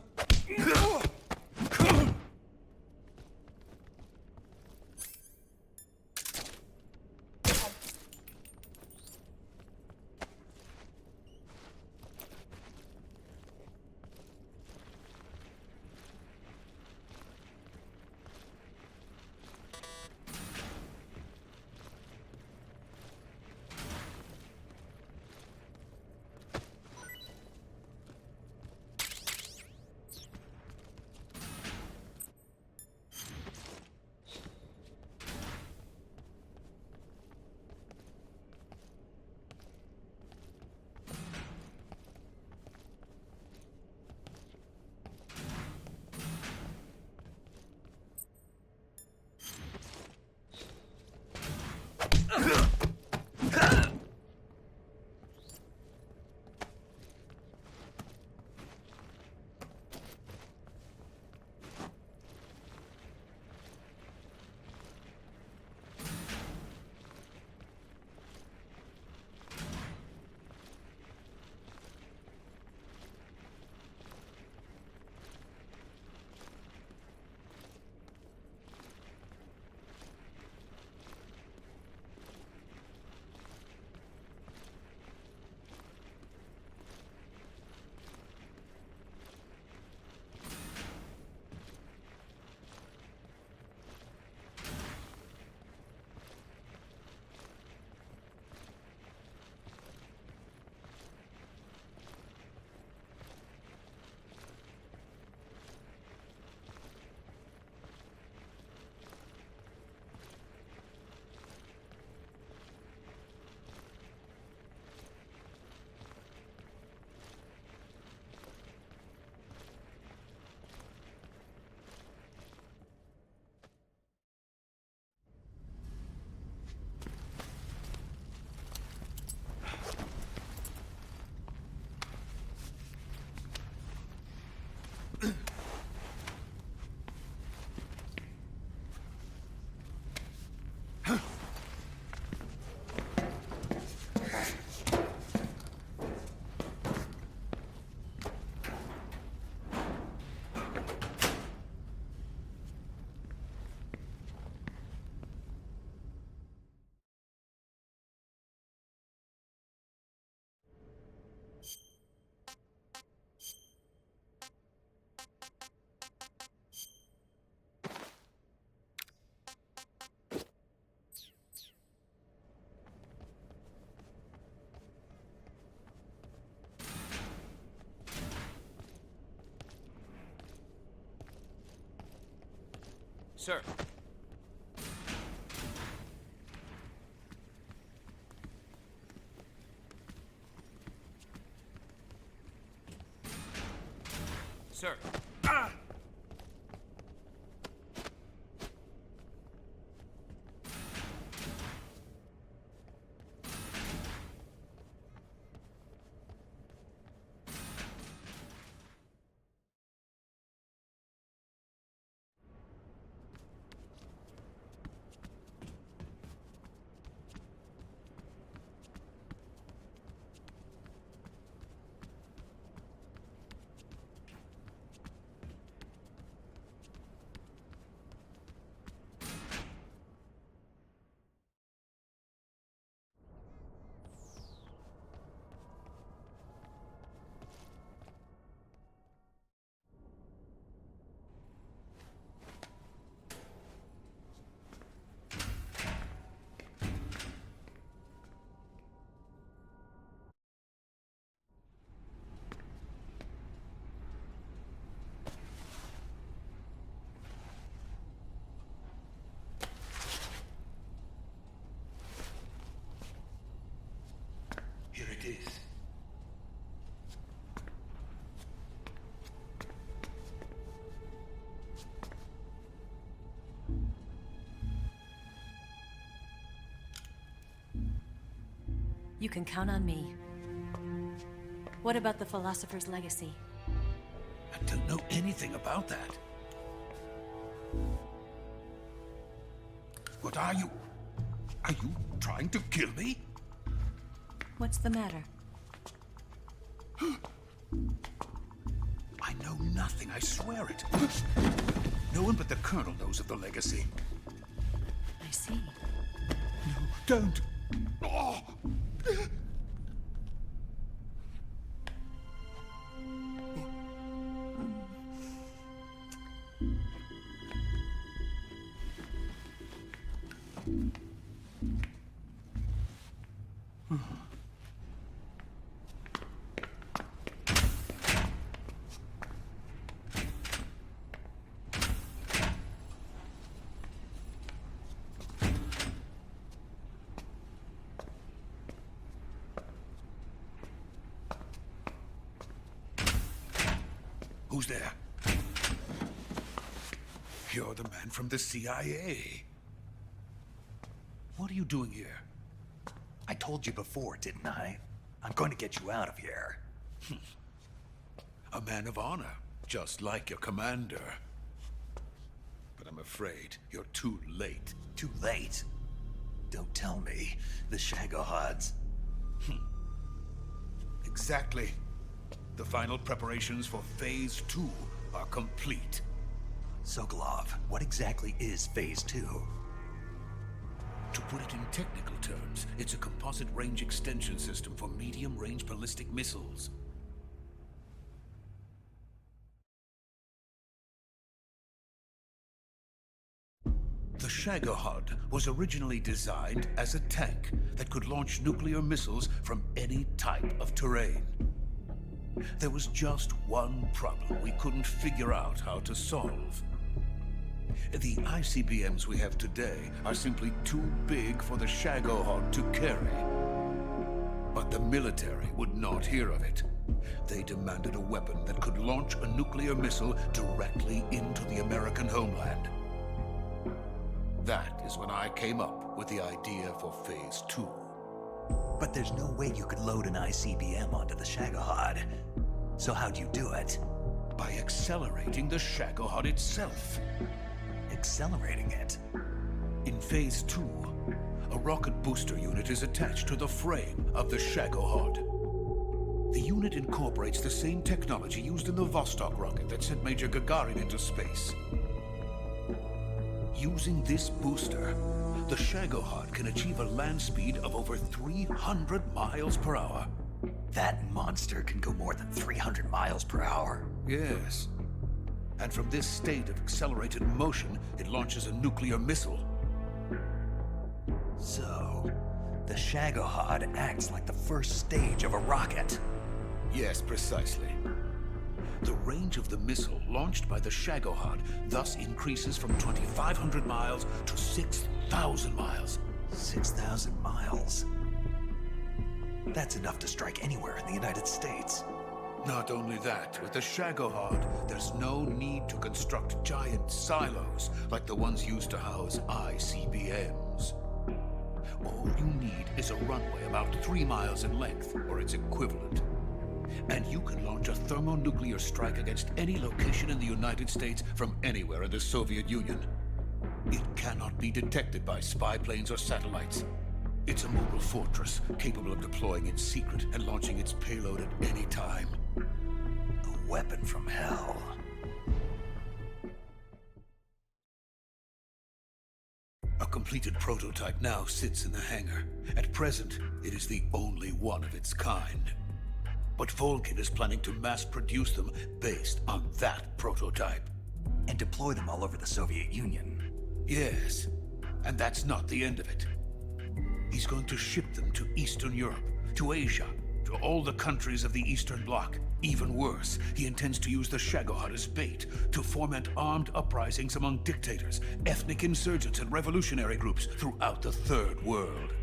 Sir. Sir. Ah! Here it is. You can count on me. What about the philosopher's legacy? I don't know anything about that. What are you? Are you trying to kill me? What's the matter? I know nothing, I swear it. No one but the Colonel knows of the legacy. I see. No, don't. Oh. Who's there? You're the man from the CIA. What are you doing here? I told you before, didn't I? I'm going to get you out of here. A man of honor, just like your commander. But I'm afraid you're too late. Too late? Don't tell me. The Shagohods. Exactly. The final preparations for Phase 2 are complete. Sokolov, what exactly is Phase 2? To put it in technical terms, it's a composite range extension system for medium-range ballistic missiles. The Shagohod was originally designed as a tank that could launch nuclear missiles from any type of terrain. There was just one problem we couldn't figure out how to solve. The ICBMs we have today are simply too big for the Shagohod to carry. But the military would not hear of it. They demanded a weapon that could launch a nuclear missile directly into the American homeland. That is when I came up with the idea for Phase 2. But there's no way you could load an ICBM onto the Shagohod. So how'd you do it? By accelerating the Shagohod itself. Accelerating it? In Phase 2, a rocket booster unit is attached to the frame of the Shagohod. The unit incorporates the same technology used in the Vostok rocket that sent Major Gagarin into space. Using this booster, the Shagohod can achieve a land speed of over 300 miles per hour. That monster can go more than 300 miles per hour? Yes. And from this state of accelerated motion, it launches a nuclear missile. So, the Shagohod acts like the first stage of a rocket? Yes, precisely. The range of the missile launched by the Shagohod thus increases from 2,500 miles to 6,000 miles. 6,000 miles? That's enough to strike anywhere in the United States. Not only that, with the Shagohod, there's no need to construct giant silos like the ones used to house ICBMs. All you need is a runway about 3 miles in length, or its equivalent. And you can launch a thermonuclear strike against any location in the United States from anywhere in the Soviet Union. It cannot be detected by spy planes or satellites. It's a mobile fortress, capable of deploying in secret and launching its payload at any time. A weapon from hell. A completed prototype now sits in the hangar. At present, it is the only one of its kind. But Volgin is planning to mass-produce them based on that prototype. And deploy them all over the Soviet Union. Yes, and that's not the end of it. He's going to ship them to Eastern Europe, to Asia, to all the countries of the Eastern Bloc. Even worse, he intends to use the Shagohod as bait to foment armed uprisings among dictators, ethnic insurgents, and revolutionary groups throughout the Third World.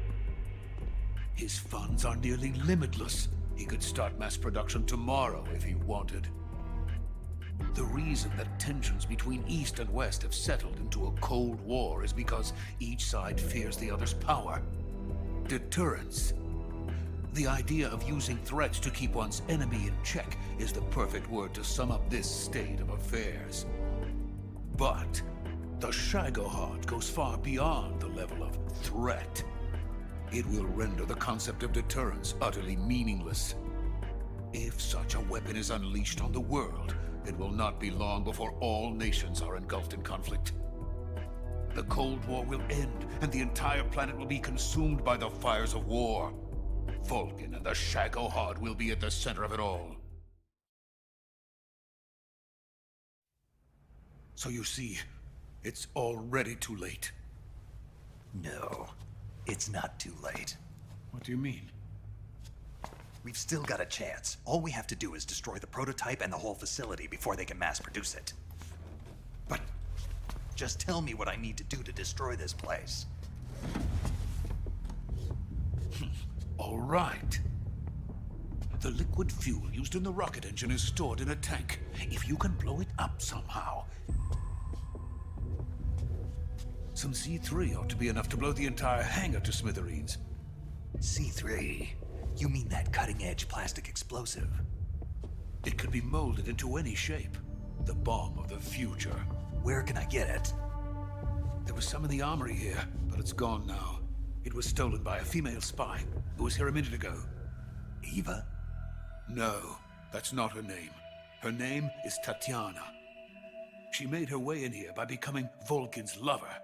His funds are nearly limitless. He could start mass production tomorrow if he wanted. The reason that tensions between East and West have settled into a Cold War is because each side fears the other's power. Deterrence. The idea of using threats to keep one's enemy in check is the perfect word to sum up this state of affairs. But the Shagohod goes far beyond the level of threat. It will render the concept of deterrence utterly meaningless. If such a weapon is unleashed on the world, it will not be long before all nations are engulfed in conflict. The Cold War will end, and the entire planet will be consumed by the fires of war. Vulcan and the Shagohod will be at the center of it all. So you see, it's already too late. No, it's not too late. What do you mean? We've still got a chance. All we have to do is destroy the prototype and the whole facility before they can mass produce it. But just tell me what I need to do to destroy this place. All right. The liquid fuel used in the rocket engine is stored in a tank. If you can blow it up somehow. Some C3 ought to be enough to blow the entire hangar to smithereens. C3? You mean that cutting-edge plastic explosive? It could be molded into any shape. The bomb of the future. Where can I get it? There was some in the armory here, but it's gone now. It was stolen by a female spy who was here a minute ago. Eva? No, that's not her name. Her name is Tatiana. She made her way in here by becoming Vulcan's lover.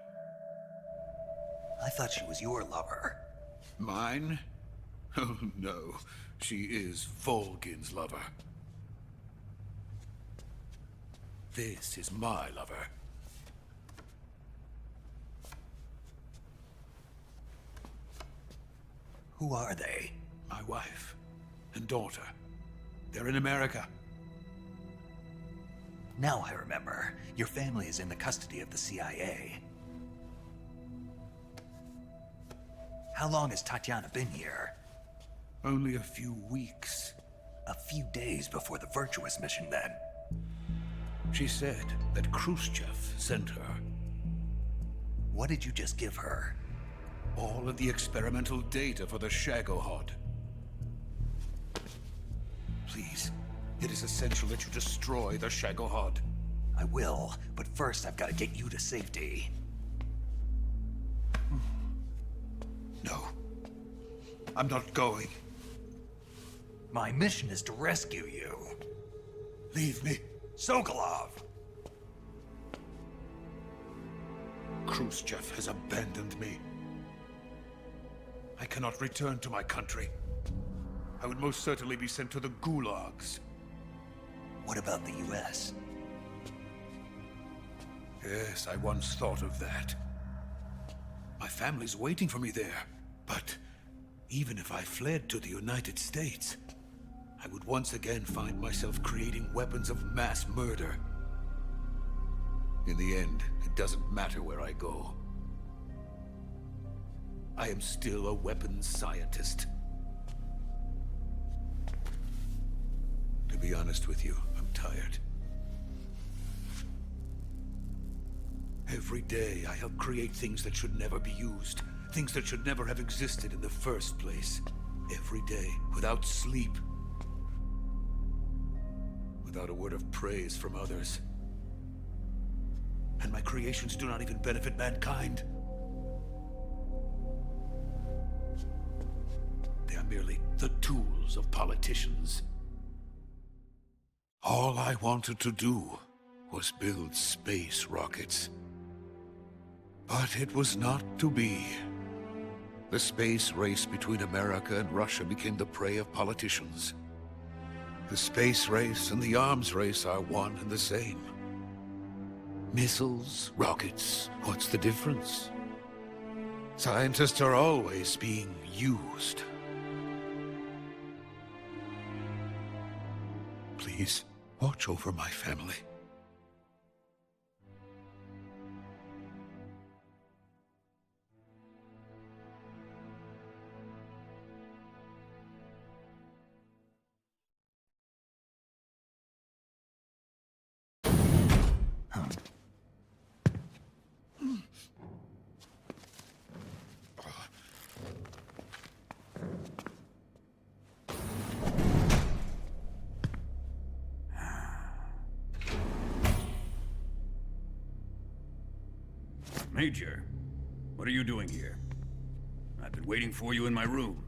I thought she was your lover. Mine? Oh, no. She is Vulcan's lover. This is my lover. Who are they? My wife and daughter. They're in America. Now I remember. Your family is in the custody of the CIA. How long has Tatiana been here? Only a few weeks. A few days before the Virtuous Mission, then. She said that Khrushchev sent her. What did you just give her? All of the experimental data for the Shagohod. Please, it is essential that you destroy the Shagohod. I will, but first I've got to get you to safety. No. I'm not going. My mission is to rescue you. Leave me. Sokolov! Khrushchev has abandoned me. I cannot return to my country. I would most certainly be sent to the gulags. What about the US? Yes, I once thought of that. My family's waiting for me there. But even if I fled to the United States, I would once again find myself creating weapons of mass murder. In the end, it doesn't matter where I go. I am still a weapons scientist. To be honest with you, I'm tired. Every day, I help create things that should never be used. Things that should never have existed in the first place. Every day, without sleep. Without a word of praise from others. And my creations do not even benefit mankind. They are merely the tools of politicians. All I wanted to do was build space rockets. But it was not to be. The space race between America and Russia became the prey of politicians. The space race and the arms race are one and the same. Missiles, rockets, what's the difference? Scientists are always being used. Please, watch over my family. Major, what are you doing here? I've been waiting for you in my room.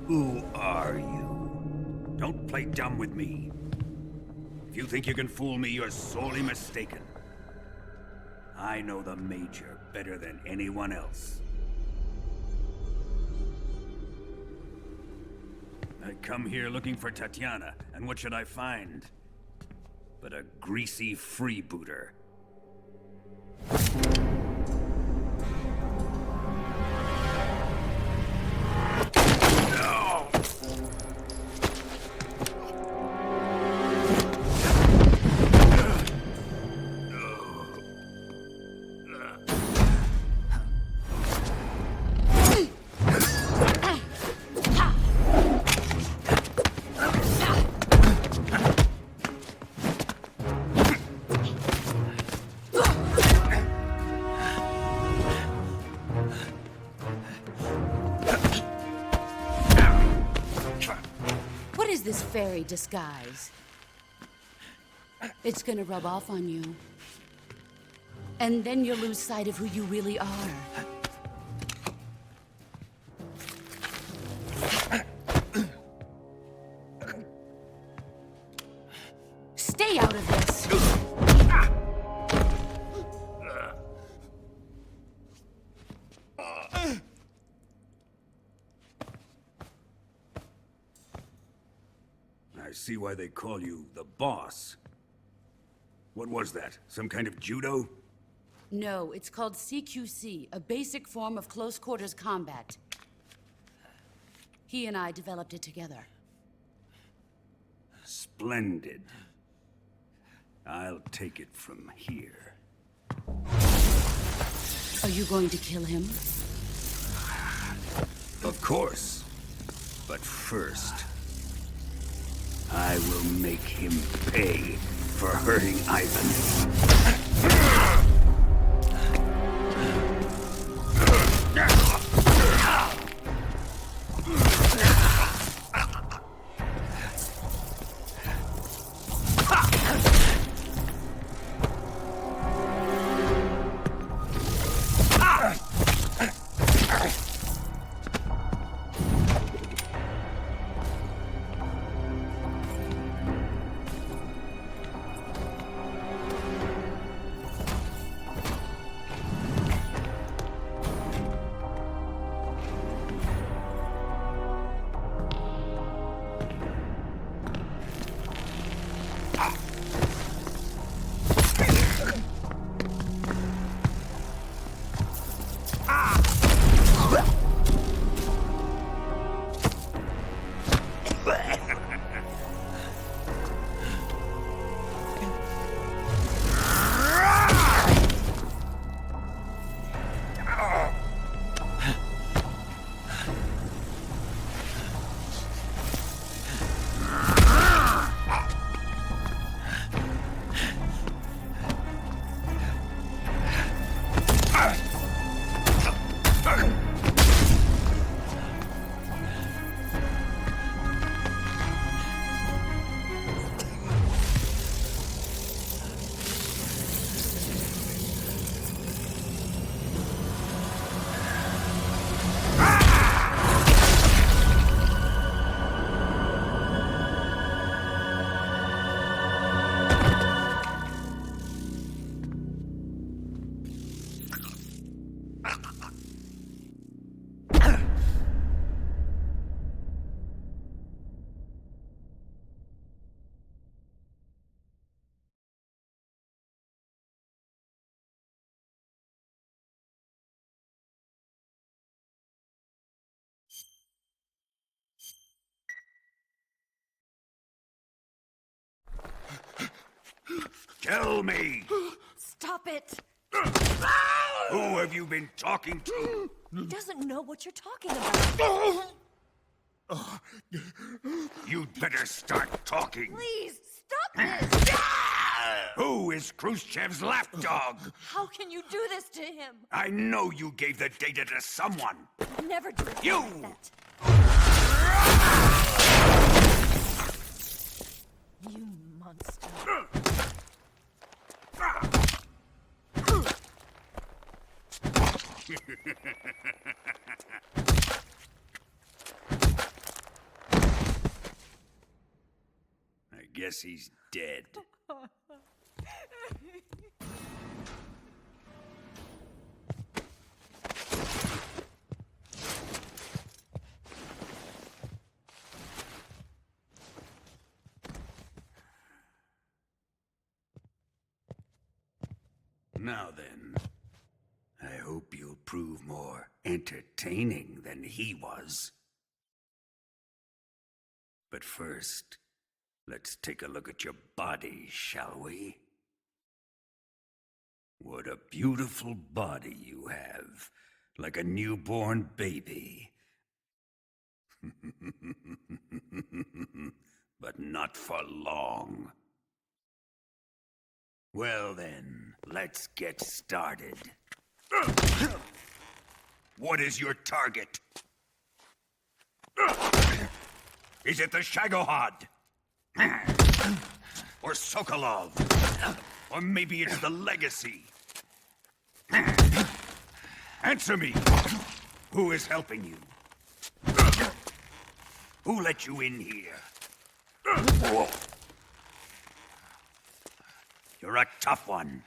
Who are you? Don't play dumb with me. If you think you can fool me, you're sorely mistaken. I know the Major better than anyone else. I come here looking for Tatiana, and what should I find? But a greasy freebooter. This fairy disguise. It's gonna rub off on you. And then you'll lose sight of who you really are. Stay out of this! I see why they call you the boss. What was that? Some kind of judo? No, it's called CQC, a basic form of close quarters combat. He and I developed it together. Splendid. I'll take it from here. Are you going to kill him? Of course. But first, I will make him pay for hurting Ivan. Tell me! Stop it! Who have you been talking to? He doesn't know what you're talking about. You'd better start talking. Please, stop this! Who is Khrushchev's lapdog? How can you do this to him? I know you gave the data to someone. Never do You! that. You monster. I guess he's dead. Now then, I hope you'll prove more entertaining than he was. But first, let's take a look at your body, shall we? What a beautiful body you have, like a newborn baby. But not for long. Well then, let's get started. What is your target? Is it the Shagohod? Or Sokolov? Or maybe it's the Legacy? Answer me! Who is helping you? Who let you in here? You're a tough one,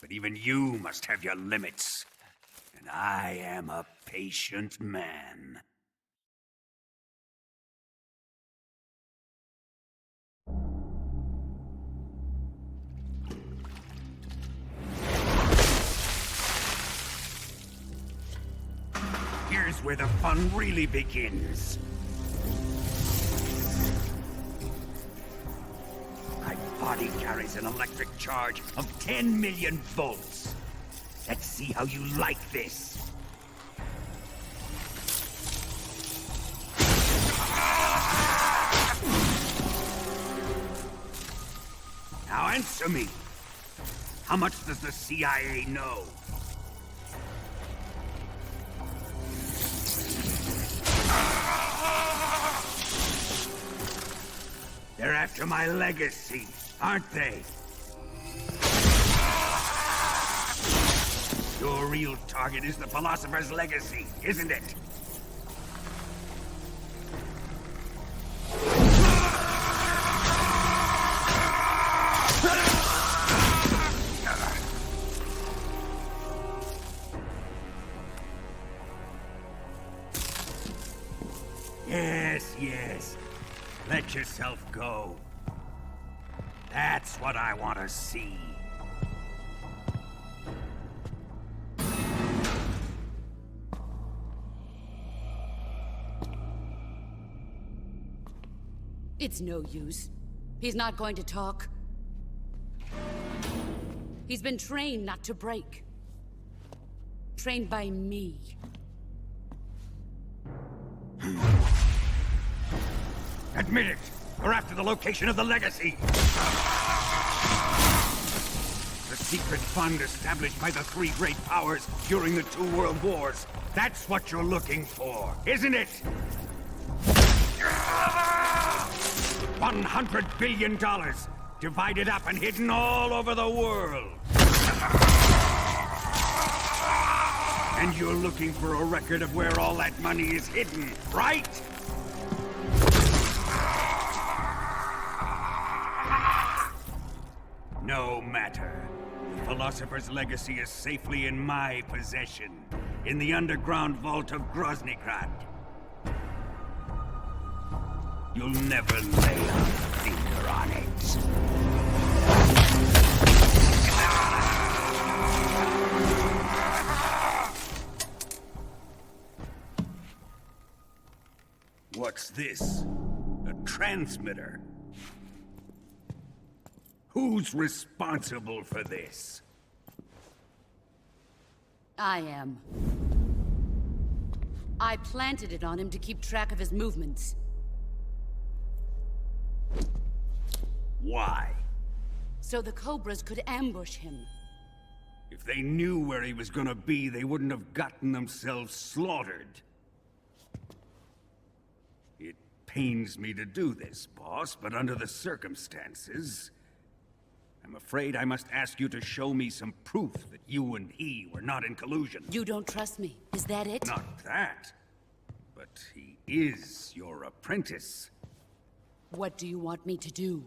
but even you must have your limits. And I am a patient man. Here's where the fun really begins. My body carries an electric charge of 10 million volts. Let's see how you like this. Now answer me. How much does the CIA know? They're after my legacy, aren't they? Your real target is the philosopher's legacy, isn't it? Yes, yes. Let yourself go. That's what I want to see. It's no use. He's not going to talk. He's been trained not to break. Trained by me. Admit it! We're after the location of the legacy! The secret fund established by the three great powers during the 2 world wars. That's what you're looking for, isn't it? $100 billion, divided up and hidden all over the world. And you're looking for a record of where all that money is hidden, right? No matter. The philosopher's legacy is safely in my possession, in the underground vault of Groznygrad. You'll never lay a finger on it. What's this? A transmitter? Who's responsible for this? I am. I planted it on him to keep track of his movements. Why? So the Cobras could ambush him. If they knew where he was gonna be, they wouldn't have gotten themselves slaughtered. It pains me to do this, boss, but under the circumstances, I'm afraid I must ask you to show me some proof that you and he were not in collusion. You don't trust me, is that it? Not that. But he is your apprentice. What do you want me to do?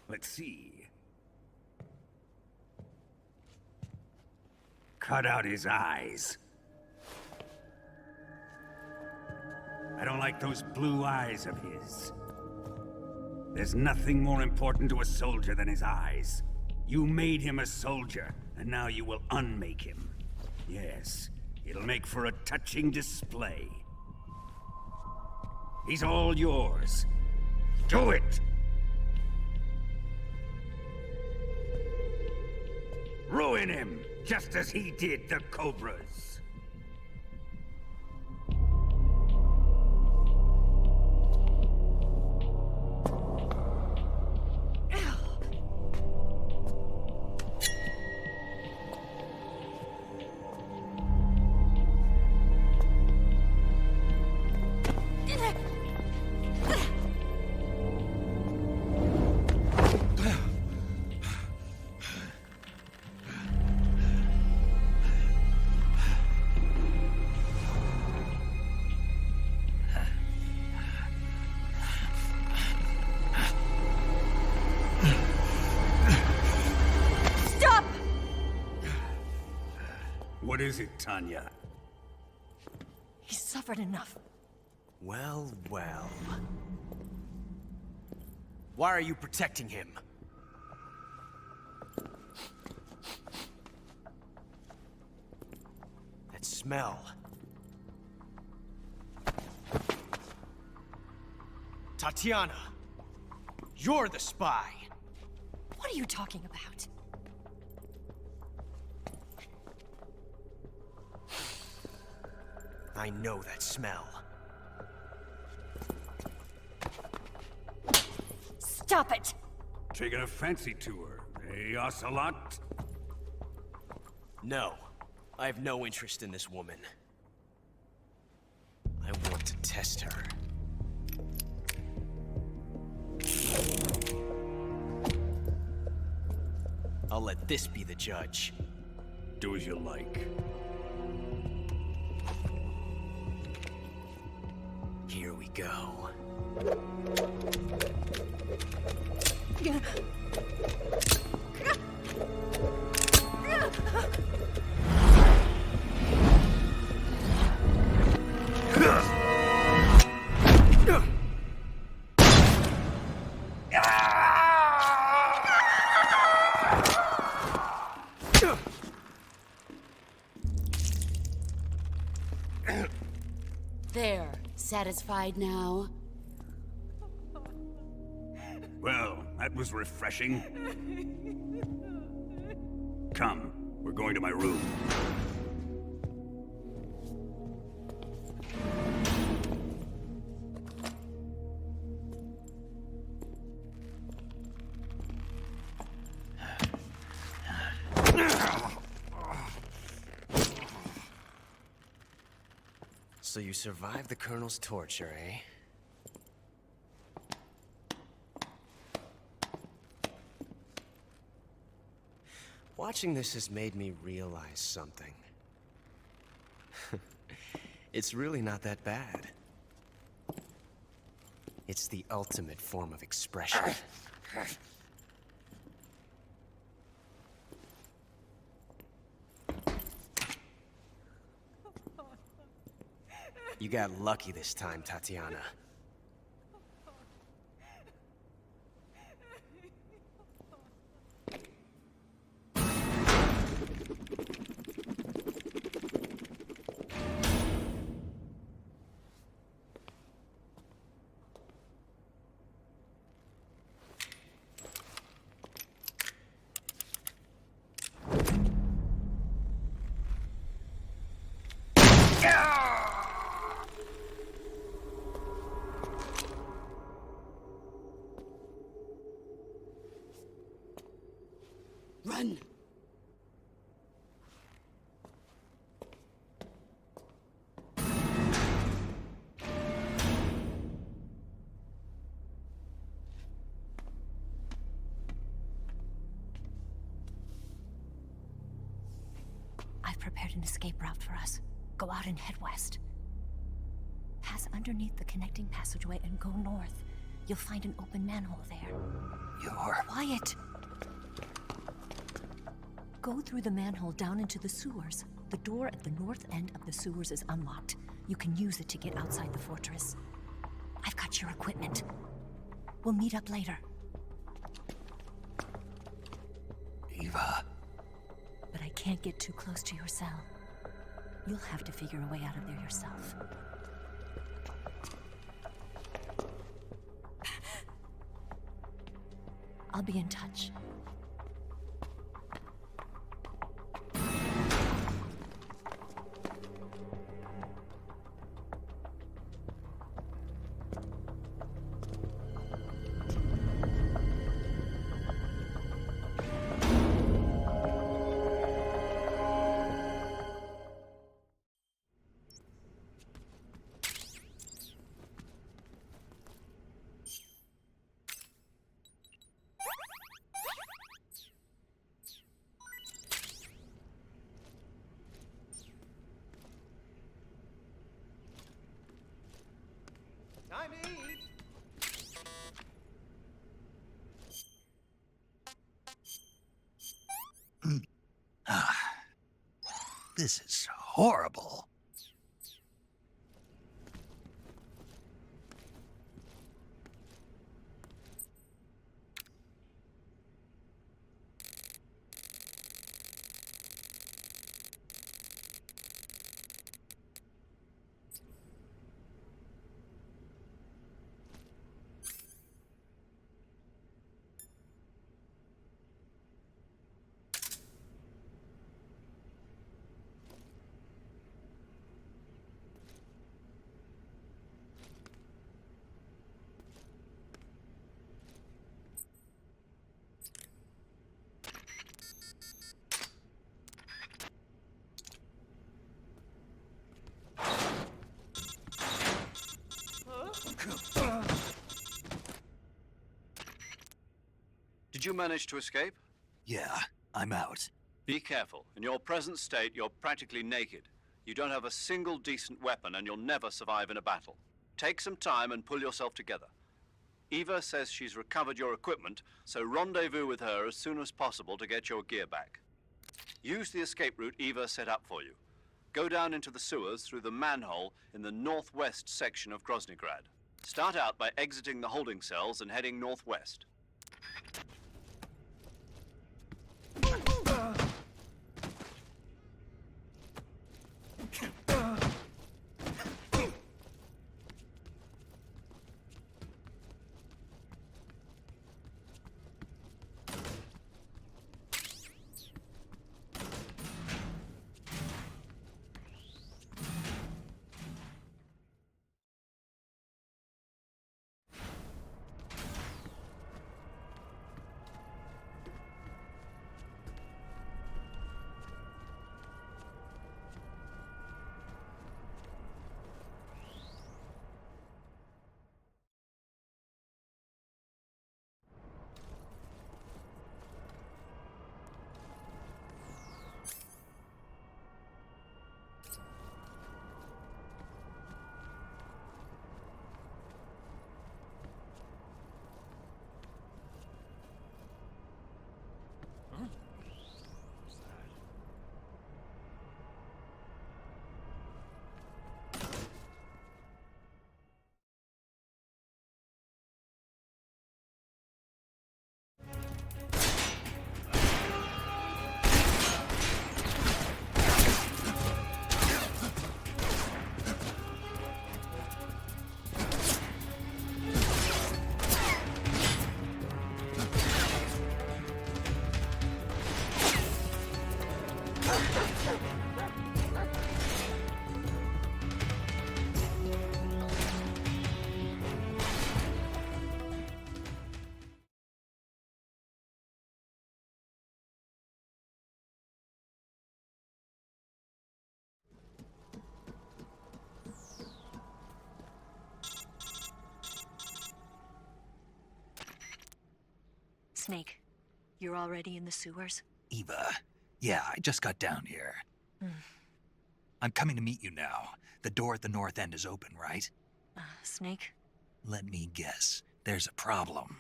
Let's see. Cut out his eyes. I don't like those blue eyes of his. There's nothing more important to a soldier than his eyes. You made him a soldier, and now you will unmake him. Yes, it'll make for a touching display. He's all yours. Do it! Ruin him, just as he did the Cobras. What is it, Tanya? He's suffered enough. Well, well. Why are you protecting him? That smell. Tatiana! You're the spy! What are you talking about? I know that smell. Stop it! Taking a fancy to her, eh, Ocelot? No. I have no interest in this woman. I want to test her. I'll let this be the judge. Do as you like. Here we go. There. Satisfied now? Well, that was refreshing. Come, we're going to my room. So you survived the Colonel's torture, eh? Watching this has made me realize something. It's really not that bad. It's the ultimate form of expression. You got lucky this time, Tatiana. Run! I've prepared an escape route for us. Go out and head west. Pass underneath the connecting passageway and go north. You'll find an open manhole there. You're... Quiet! Go through the manhole down into the sewers. The door at the north end of the sewers is unlocked. You can use it to get outside the fortress. I've got your equipment. We'll meet up later. Eva. But I can't get too close to your cell. You'll have to figure a way out of there yourself. I'll be in touch. This is horrible. Did you manage to escape? Yeah, I'm out. Be careful. In your present state, you're practically naked. You don't have a single decent weapon, and you'll never survive in a battle. Take some time and pull yourself together. Eva says she's recovered your equipment, so rendezvous with her as soon as possible to get your gear back. Use the escape route Eva set up for you. Go down into the sewers through the manhole in the northwest section of Groznygrad. Start out by exiting the holding cells and heading northwest. Snake, you're already in the sewers? Eva, yeah, I just got down here. I'm coming to meet you now. The door at the north end is open, right? Snake? Let me guess. There's a problem.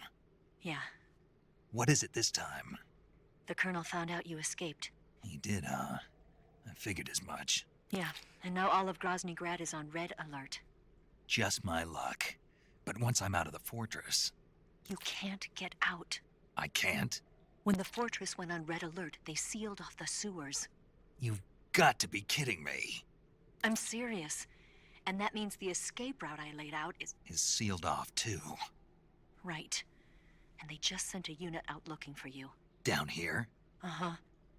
Yeah. What is it this time? The Colonel found out you escaped. He did, huh? I figured as much. Yeah, and now all of Grozny Grad is on red alert. Just my luck. But once I'm out of the fortress... You can't get out. I can't? When the fortress went on red alert, they sealed off the sewers. You've got to be kidding me. I'm serious. And that means the escape route I laid out is sealed off, too. Right. And they just sent a unit out looking for you. Down here? Uh-huh.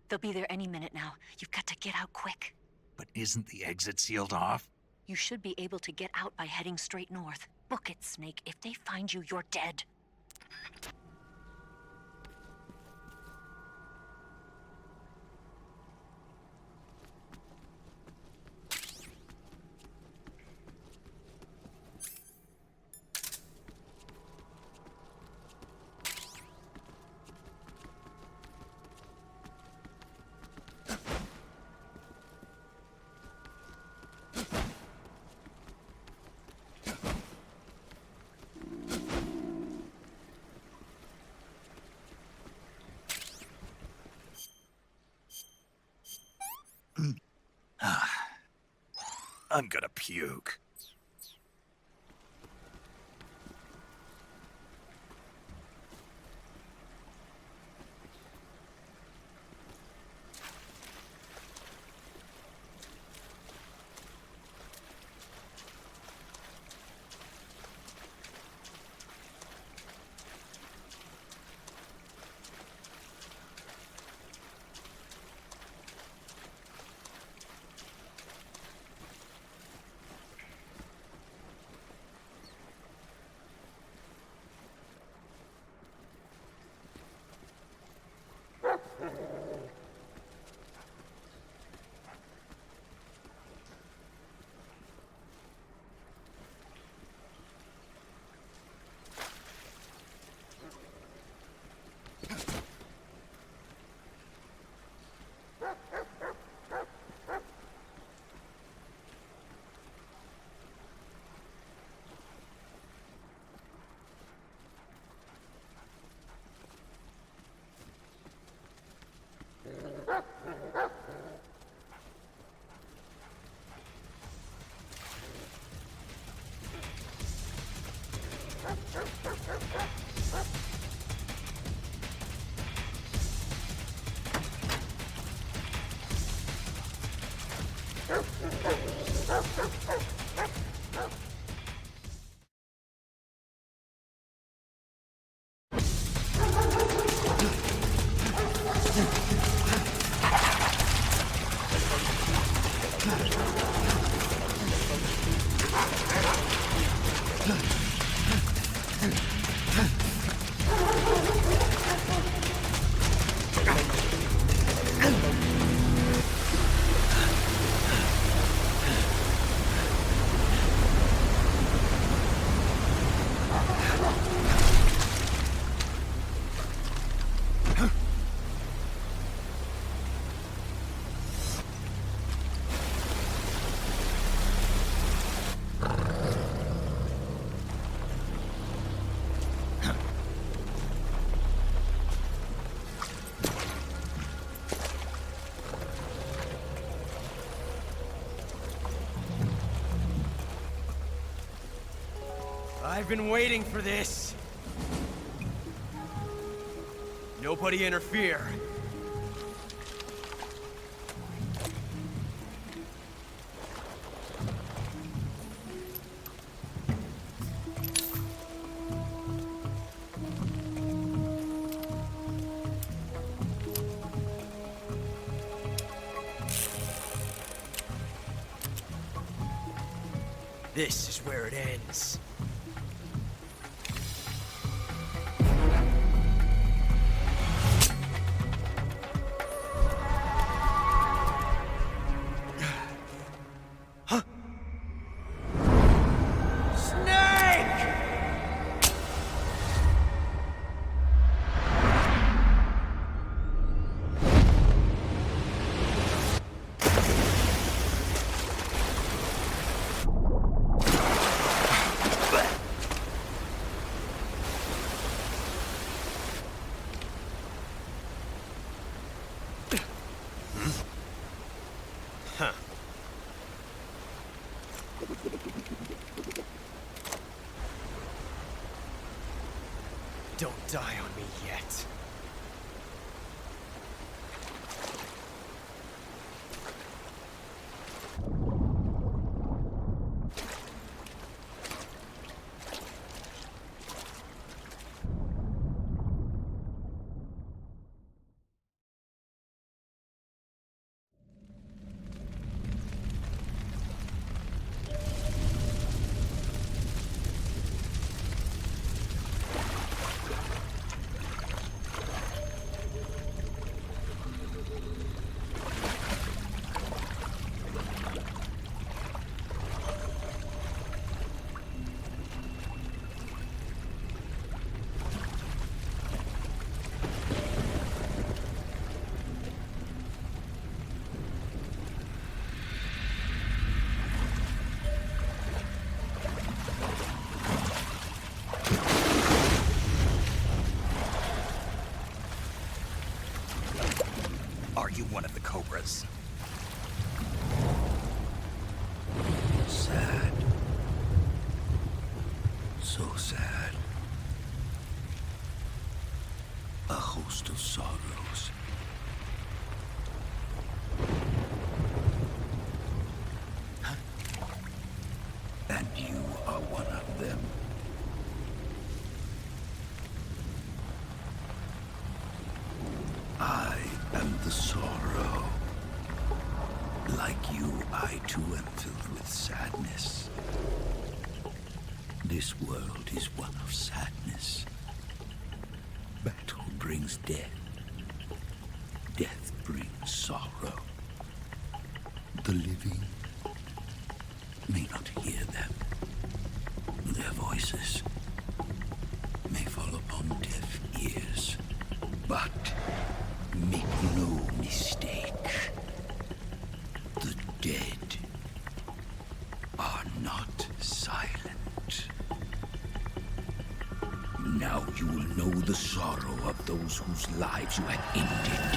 They'll be there any minute now. You've got to get out quick. But isn't the exit sealed off? You should be able to get out by heading straight north. Book it, Snake. If they find you, you're dead. I'm gonna puke. I've been waiting for this. Nobody interfere. This is where it ends. Huh. Don't die on me yet. Are you one of the Cobras? Sad. So sad. A host of sorrows. And you are one of them. I am the sorrow. Like you, I too am filled with sadness. This world is one of sadness. Battle brings death. Death brings sorrow. The living may not hear them. Their voices may fall upon deaf ears. But make no mistake, the dead are not silent. Now you will know the sorrow of those whose lives you have ended.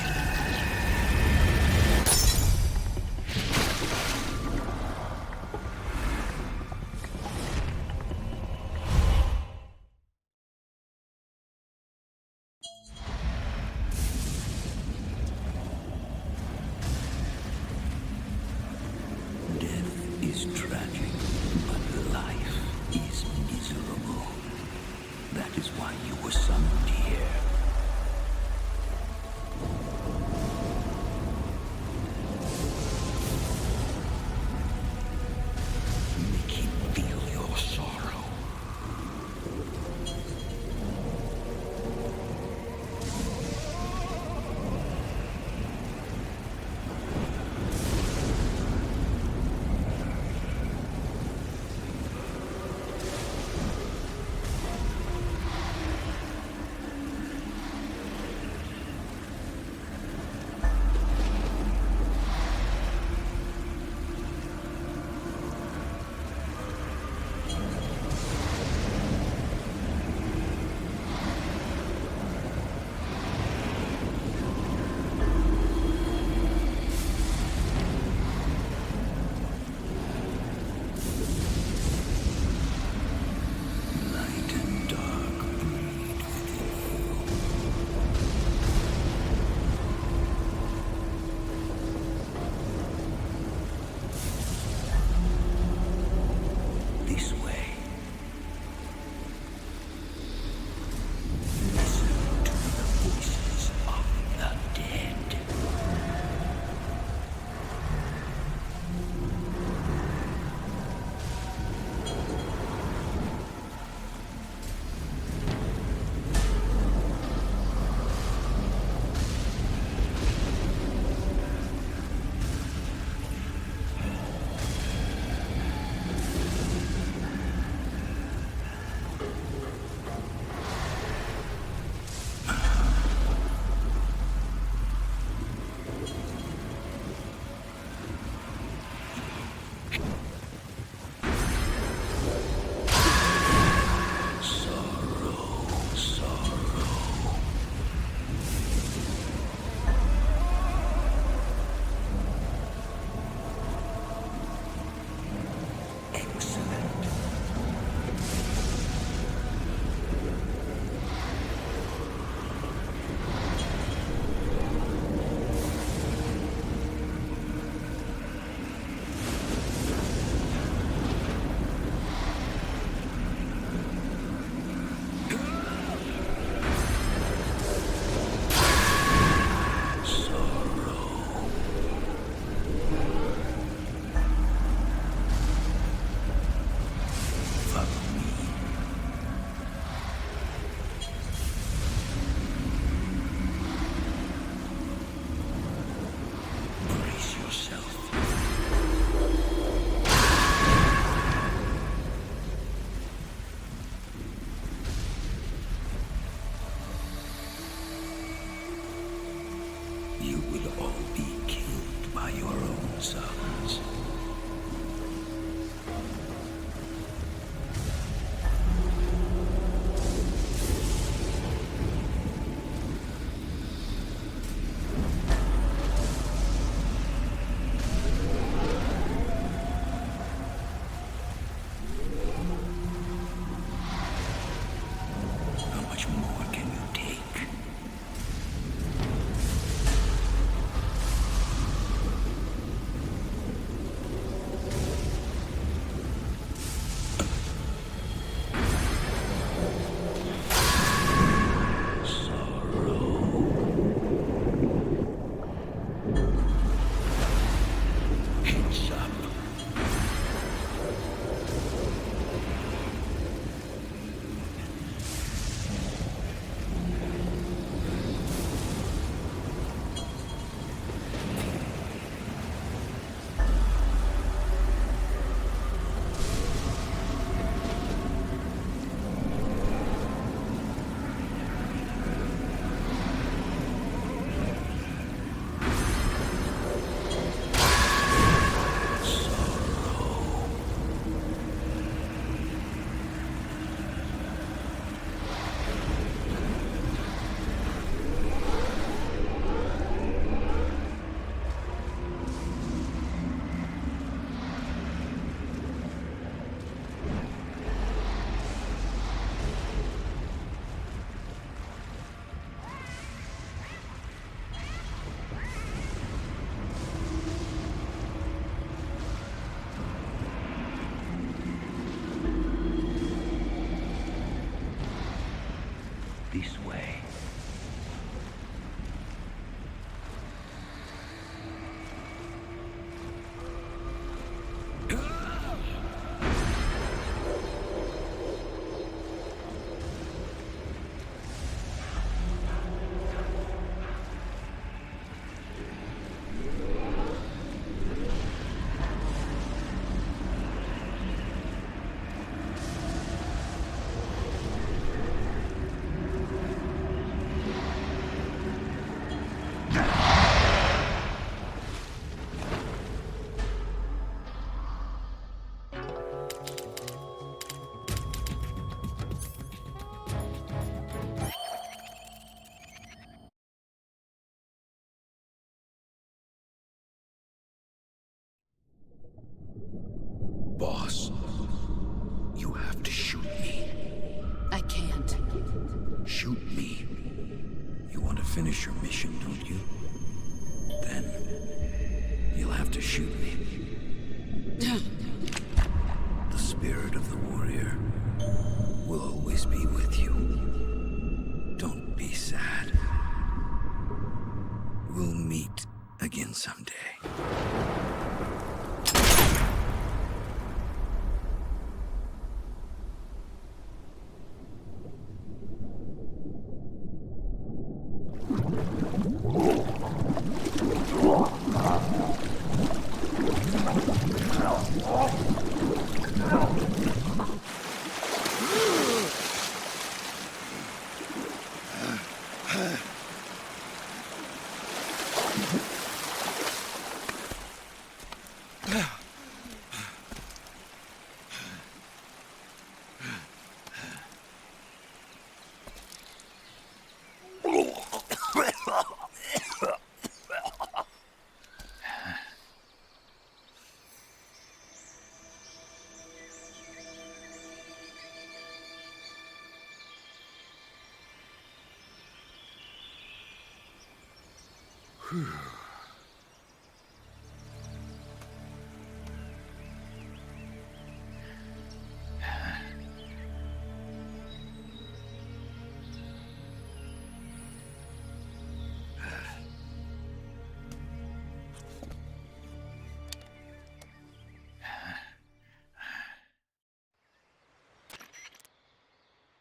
sons. This way. Boss, you have to shoot me. I can't. Shoot me. You want to finish your mission, don't you? Then you'll have to shoot me. The spirit of the warrior will always be with you. Don't be sad. We'll meet again someday.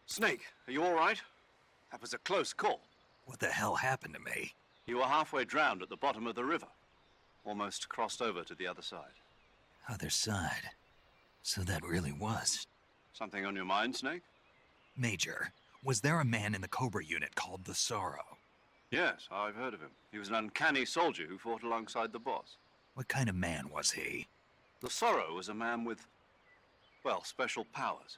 Snake, are you all right? That was a close call. What the hell happened to me? You were halfway drowned at the bottom of the river. Almost crossed over to the other side. Other side? So that really was. Something on your mind, Snake? Major, was there a man in the Cobra unit called the Sorrow? Yes, I've heard of him. He was an uncanny soldier who fought alongside the boss. What kind of man was he? The Sorrow was a man with, well, special powers.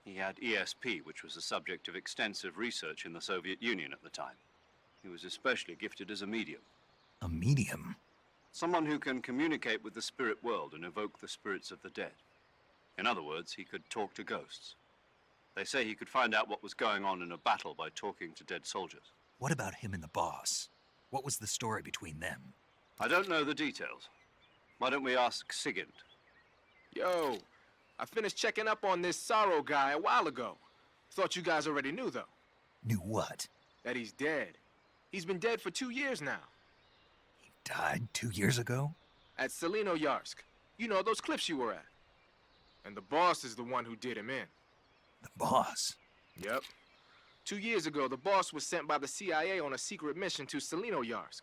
He had ESP, which was the subject of extensive research in the Soviet Union at the time. He was especially gifted as a medium. A medium? Someone who can communicate with the spirit world and evoke the spirits of the dead. In other words, he could talk to ghosts. They say he could find out what was going on in a battle by talking to dead soldiers. What about him and the boss? What was the story between them? I don't know the details. Why don't we ask Sigint? Yo, I finished checking up on this Sorrow guy a while ago. Thought you guys already knew, though. Knew what? That he's dead. He's been dead for 2 years now. He died 2 years ago? At Selino-Yarsk. You know, those cliffs you were at. And the boss is the one who did him in. The boss? Yep. 2 years ago, the boss was sent by the CIA on a secret mission to Selino-Yarsk.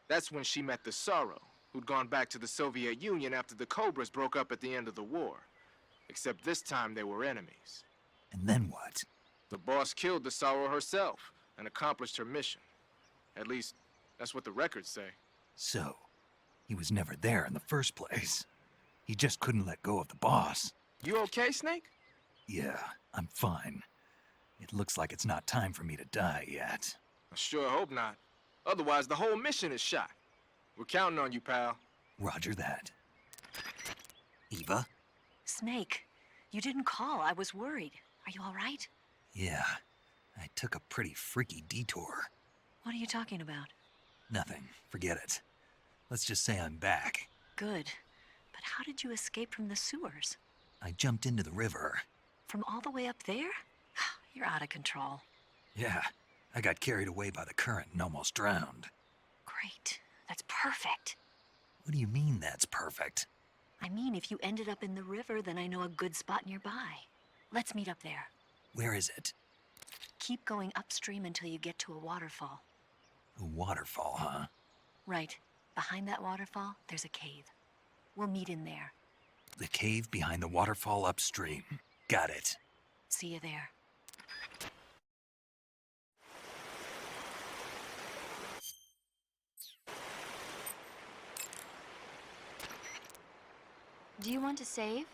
That's when she met the Sorrow, who'd gone back to the Soviet Union after the Cobras broke up at the end of the war. Except this time they were enemies. And then what? The boss killed the Sorrow herself and accomplished her mission. At least, that's what the records say. So, he was never there in the first place. He just couldn't let go of the boss. You okay, Snake? Yeah, I'm fine. It looks like it's not time for me to die yet. I sure hope not. Otherwise, the whole mission is shot. We're counting on you, pal. Roger that. Eva? Snake, you didn't call. I was worried. Are you all right? Yeah, I took a pretty freaky detour. What are you talking about? Nothing. Forget it. Let's just say I'm back. Good. But how did you escape from the sewers? I jumped into the river. From all the way up there? You're out of control. Yeah, I got carried away by the current and almost drowned. Great. That's perfect. What do you mean that's perfect? I mean, if you ended up in the river, then I know a good spot nearby. Let's meet up there. Where is it? Keep going upstream until you get to a waterfall. A waterfall, huh? Right. Behind that waterfall, there's a cave. We'll meet in there. The cave behind the waterfall upstream. Got it. See you there. Do you want to save?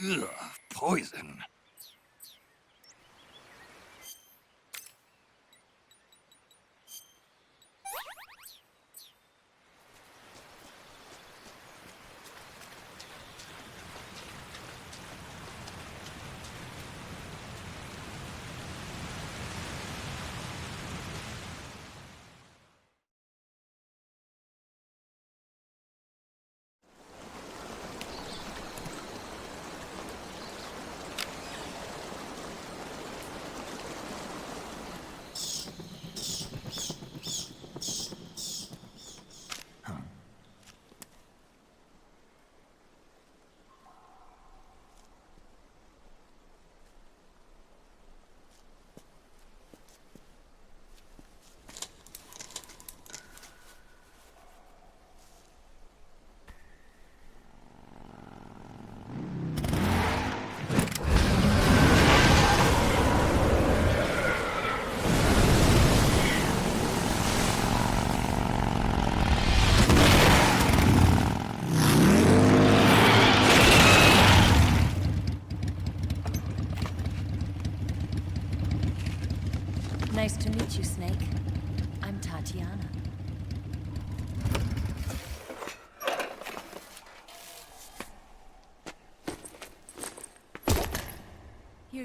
Ugh, poison.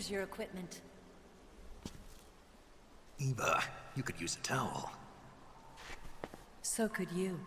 Here's your equipment. Eva, you could use a towel. So could you.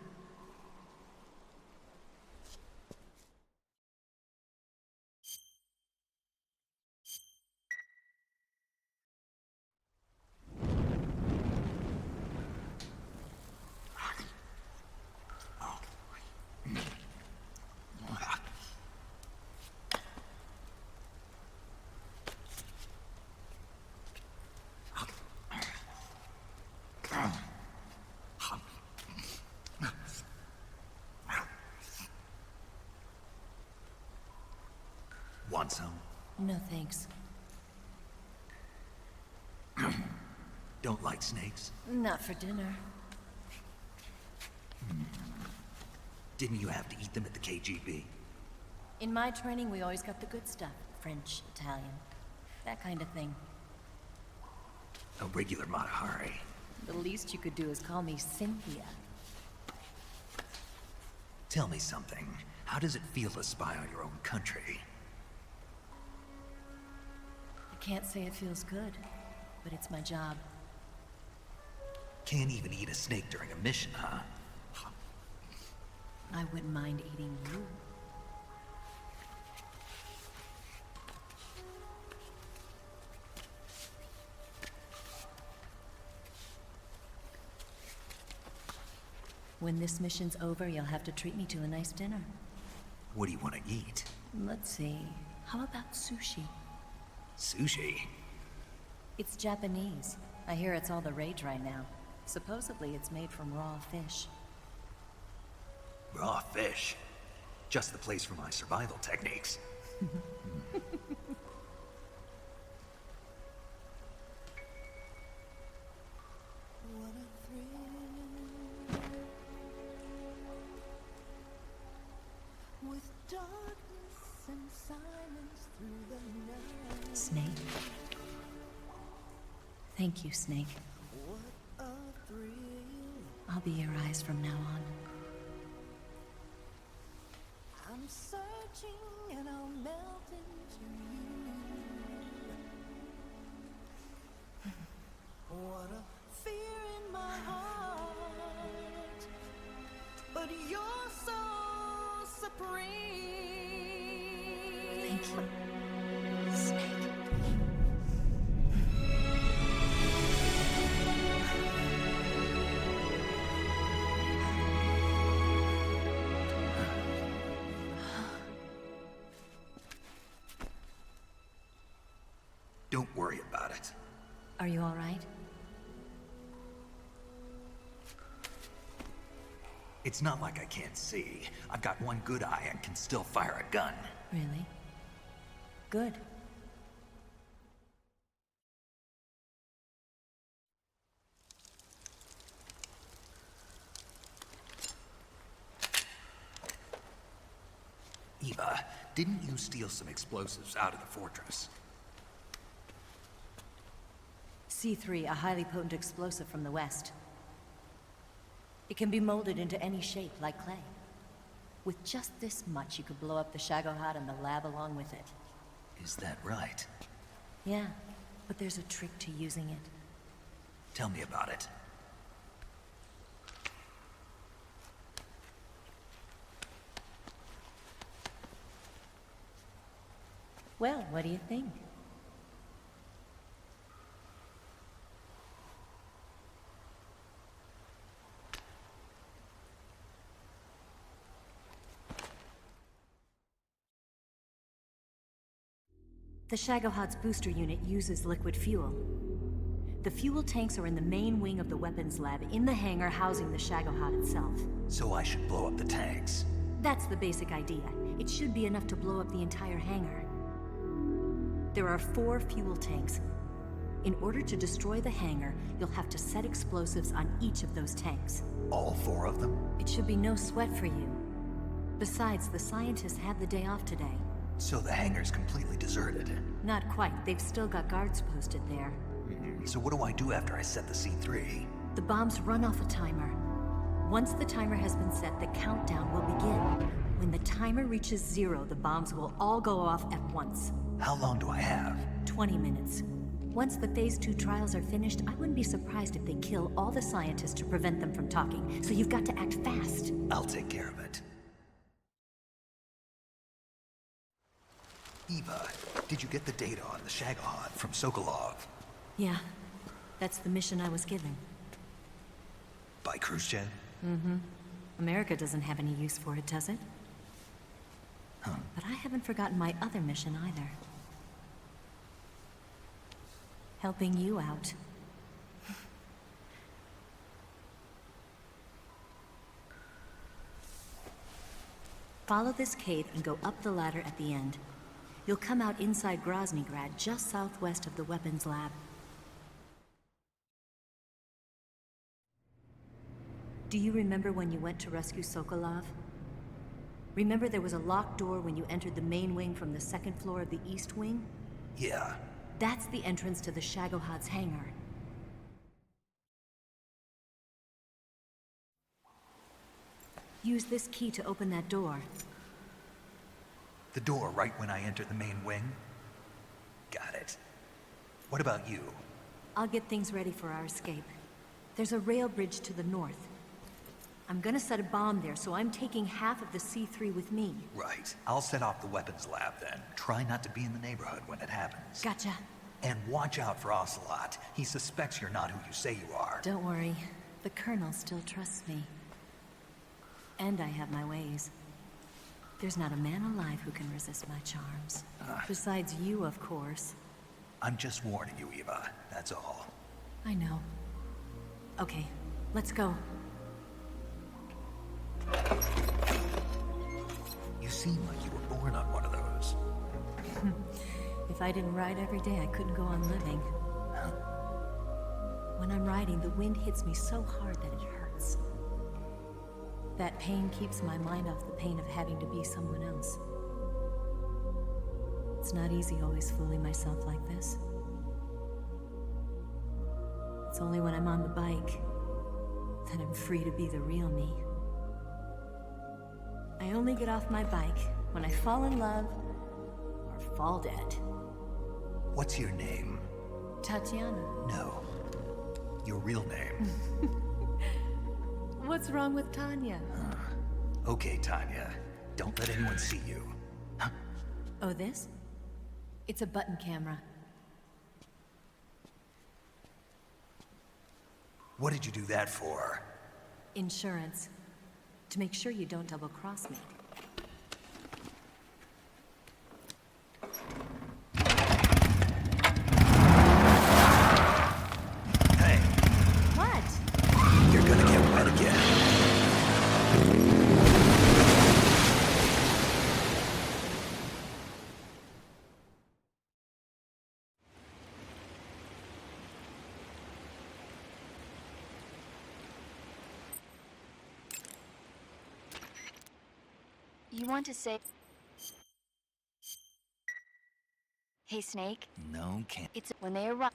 Want some? No thanks. Don't like snakes? Not for dinner. Didn't you have to eat them at the KGB? In my training, we always got the good stuff. French, Italian, that kind of thing. A regular Matahari. The least you could do is call me Cynthia. Tell me something. How does it feel to spy on your own country? I can't say it feels good, but it's my job. Can't even eat a snake during a mission, huh? I wouldn't mind eating you. When this mission's over, you'll have to treat me to a nice dinner. What do you want to eat? Let's see. How about sushi? Sushi? It's Japanese. I hear it's all the rage right now. Supposedly it's made from raw fish. Raw fish? Just the place for my survival techniques. Snake. Thank you, Snake. I'll be your eyes from now on. I'm searching and I'll melt into you. What a fear in my heart, but you're so supreme. Thank you, Snake. Don't worry about it. Are you all right? It's not like I can't see. I've got one good eye and can still fire a gun. Really? Good. Eva, didn't you steal some explosives out of the fortress? C3, a highly potent explosive from the west. It can be molded into any shape, like clay. With just this much, you could blow up the Shagohod and the lab along with it. Is that right? Yeah, but there's a trick to using it. Tell me about it. Well, what do you think? The Shagohod's booster unit uses liquid fuel. The fuel tanks are in the main wing of the weapons lab in the hangar housing the Shagohod itself. So I should blow up the tanks. That's the basic idea. It should be enough to blow up the entire hangar. There are 4 fuel tanks. In order to destroy the hangar, you'll have to set explosives on each of those tanks. All 4 of them? It should be no sweat for you. Besides, the scientists had the day off today. So the hangar's completely deserted. Not quite. They've still got guards posted there. So what do I do after I set the C3? The bombs run off a timer. Once the timer has been set, the countdown will begin. When the timer reaches 0, the bombs will all go off at once. How long do I have? 20 minutes. Once the Phase 2 trials are finished, I wouldn't be surprised if they kill all the scientists to prevent them from talking, so you've got to act fast. I'll take care of it. Eva, did you get the data on the Shagohod from Sokolov? Yeah, that's the mission I was given. By Khrushchev? Mm-hmm. America doesn't have any use for it, does it? Huh. But I haven't forgotten my other mission either. Helping you out. Follow this cave and go up the ladder at the end. You'll come out inside Groznygrad, just southwest of the weapons lab. Do you remember when you went to rescue Sokolov? Remember there was a locked door when you entered the main wing from the second floor of the east wing? Yeah. That's the entrance to the Shagohod's hangar. Use this key to open that door. The door right when I enter the main wing? Got it. What about you? I'll get things ready for our escape. There's a rail bridge to the north. I'm gonna set a bomb there, so I'm taking half of the C3 with me. Right. I'll set off the weapons lab then. Try not to be in the neighborhood when it happens. Gotcha. And watch out for Ocelot. He suspects you're not who you say you are. Don't worry. The Colonel still trusts me. And I have my ways. There's not a man alive who can resist my charms. Besides you, of course. I'm just warning you, Eva. That's all. I know. Okay, let's go. You seem like you were born on one of those. If I didn't ride every day, I couldn't go on living. When I'm riding, the wind hits me so hard that it hurts. That pain keeps my mind off the pain of having to be someone else. It's not easy always fooling myself like this. It's only when I'm on the bike that I'm free to be the real me. I only get off my bike when I fall in love or fall dead. What's your name? Tatiana. No. Your real name. What's wrong with Tanya? Okay, Tanya. Don't let anyone see you. Oh, this? It's a button camera. What did you do that for? Insurance. To make sure you don't double-cross me. Hey. What? You're gonna get wet again. You want to say... Hey, Snake. No, can't. It's when they arrive...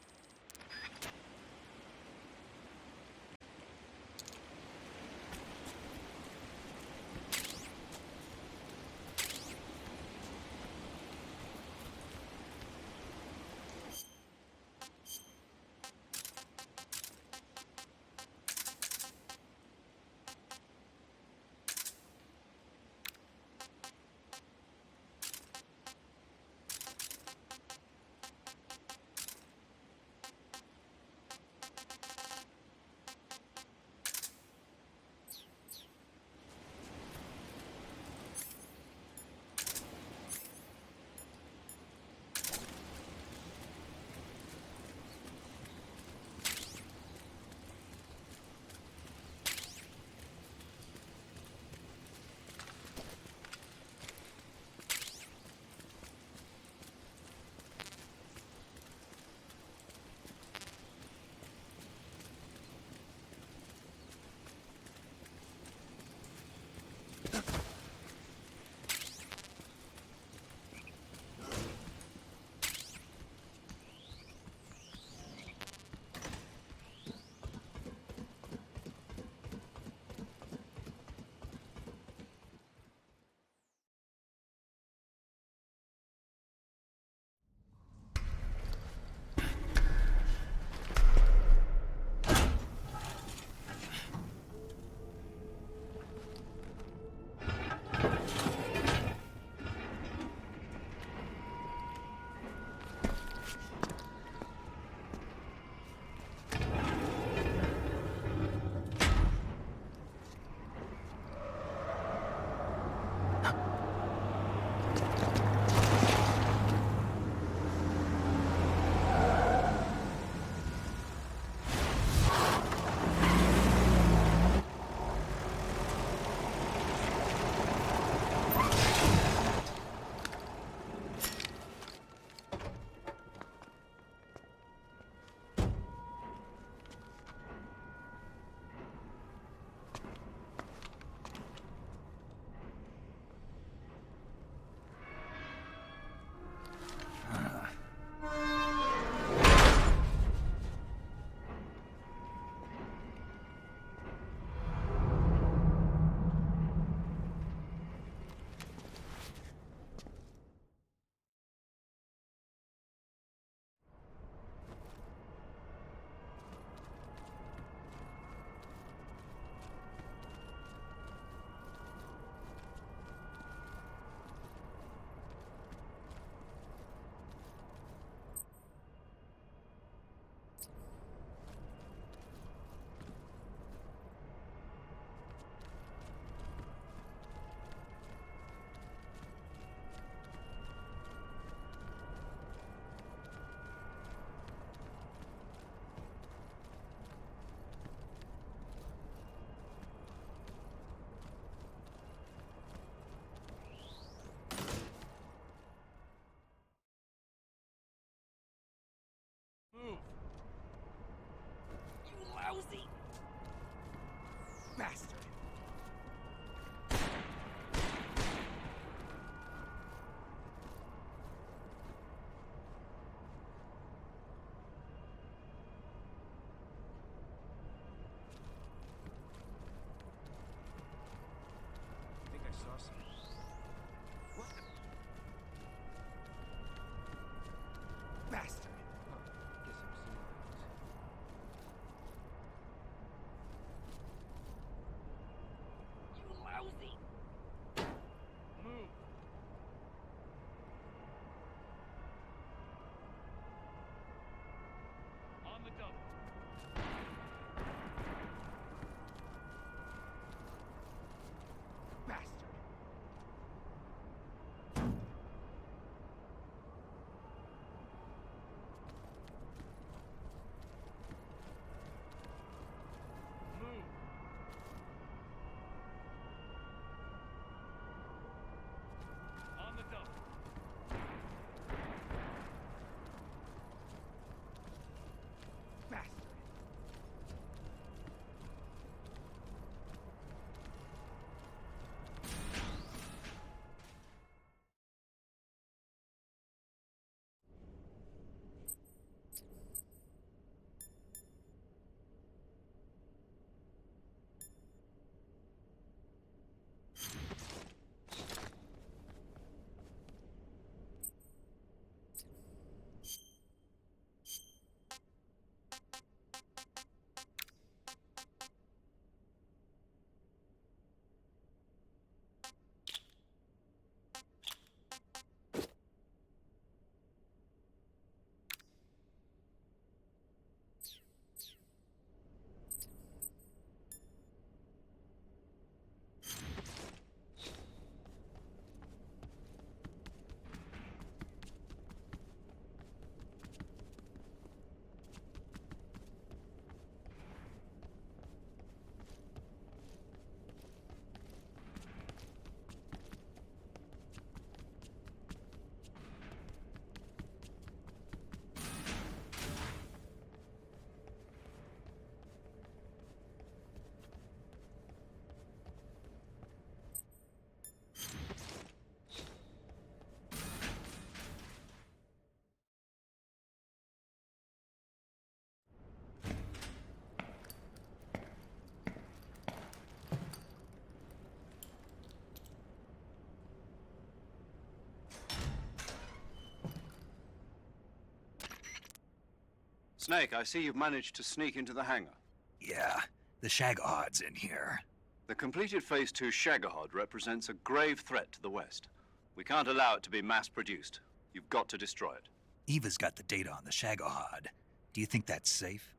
Snake, I see you've managed to sneak into the hangar. Yeah, the Shagahad's in here. The completed Phase 2 Shagahod represents a grave threat to the West. We can't allow it to be mass-produced. You've got to destroy it. Eva's got the data on the Shagahad. Do you think that's safe?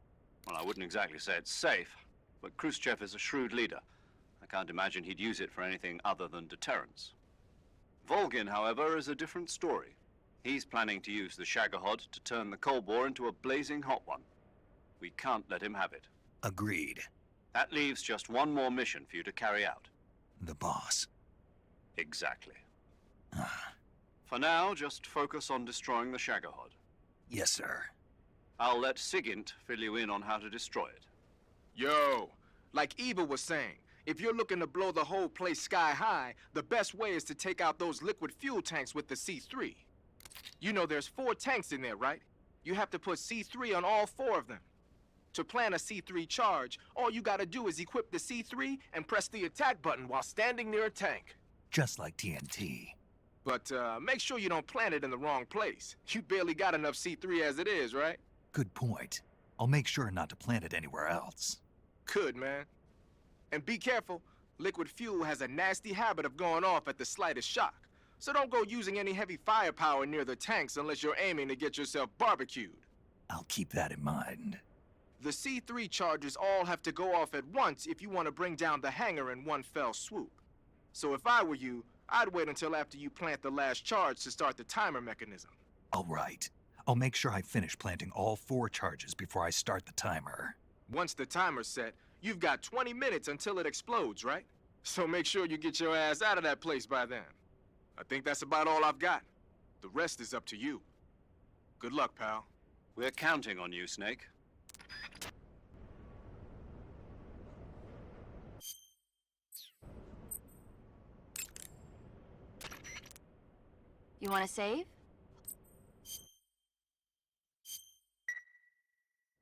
Well, I wouldn't exactly say it's safe, but Khrushchev is a shrewd leader. I can't imagine he'd use it for anything other than deterrence. Volgin, however, is a different story. He's planning to use the Shagahod to turn the Cold War into a blazing hot one. We can't let him have it. Agreed. That leaves just one more mission for you to carry out. The boss. Exactly. For now, just focus on destroying the Shagahod. Yes, sir. I'll let Sigint fill you in on how to destroy it. Yo, like Eva was saying, if you're looking to blow the whole place sky high, the best way is to take out those liquid fuel tanks with the C3. You know there's 4 tanks in there, right? You have to put C3 on all 4 of them. To plan a C3 charge, all you gotta do is equip the C3 and press the attack button while standing near a tank. Just like TNT. But make sure you don't plant it in the wrong place. You barely got enough C3 as it is, right? Good point. I'll make sure not to plant it anywhere else. Good, man. And be careful. Liquid fuel has a nasty habit of going off at the slightest shock. So don't go using any heavy firepower near the tanks unless you're aiming to get yourself barbecued. I'll keep that in mind. The C3 charges all have to go off at once if you want to bring down the hangar in one fell swoop. So if I were you, I'd wait until after you plant the last charge to start the timer mechanism. All right. I'll make sure I finish planting all 4 charges before I start the timer. Once the timer's set, you've got 20 minutes until it explodes, right? So make sure you get your ass out of that place by then. I think that's about all I've got. The rest is up to you. Good luck, pal. We're counting on you, Snake. You want to save?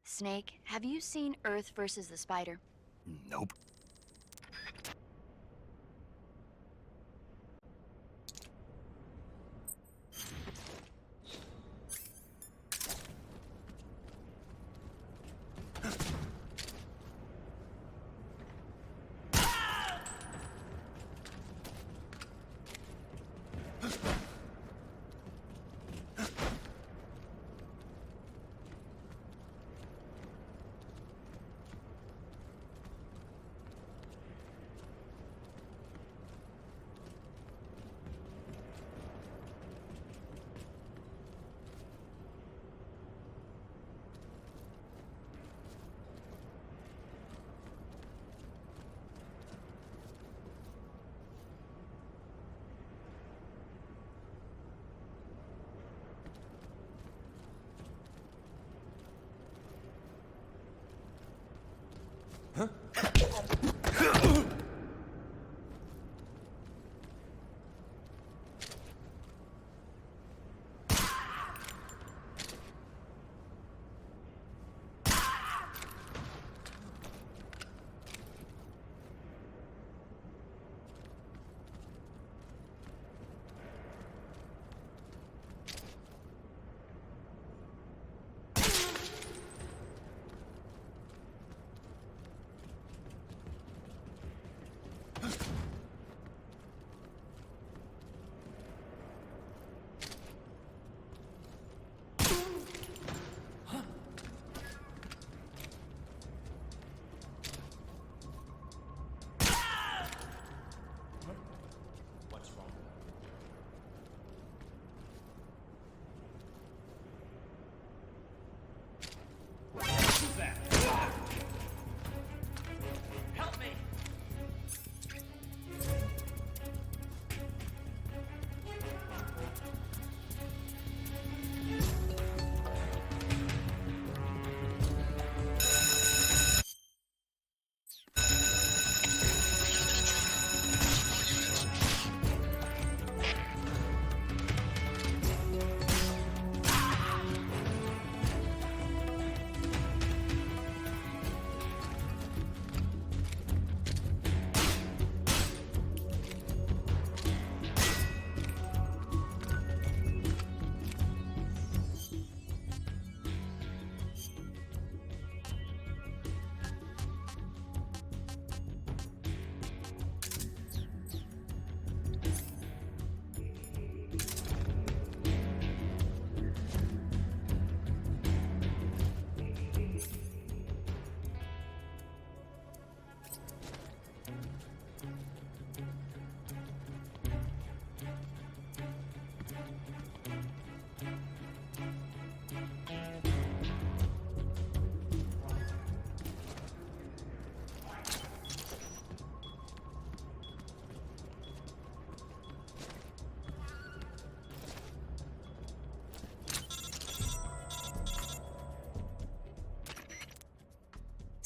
Snake, have you seen Earth versus the Spider? Nope.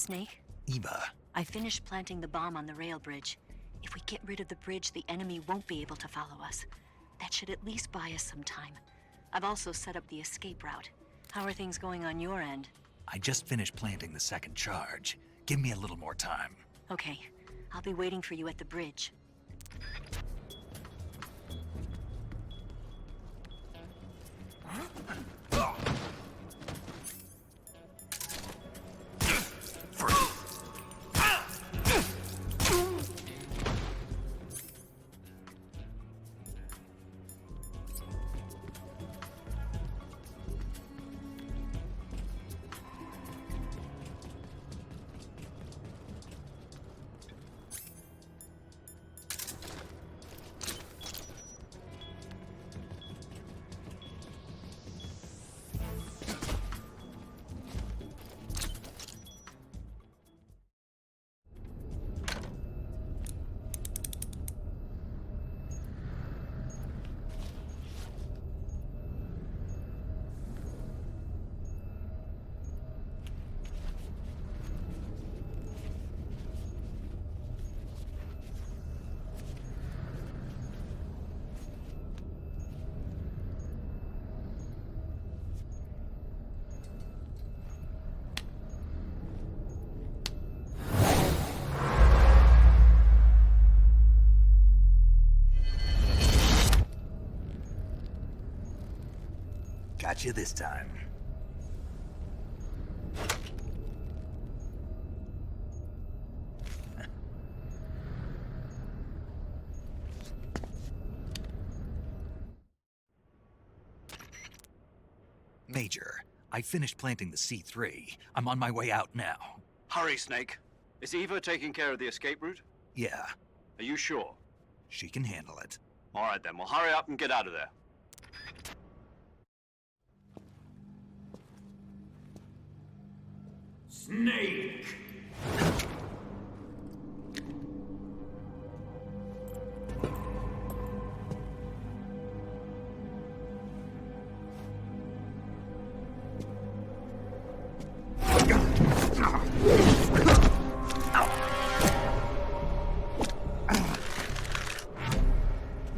Snake? Eva. I finished planting the bomb on the rail bridge. If we get rid of the bridge, the enemy won't be able to follow us. That should at least buy us some time. I've also set up the escape route. How are things going on your end? I just finished planting the second charge. Give me a little more time. Okay. I'll be waiting for you at the bridge. Got you this time. Major, I finished planting the C3. I'm on my way out now. Hurry, Snake. Is Eva taking care of the escape route? Yeah. Are you sure? She can handle it. All right then, well hurry up and get out of there. Snake!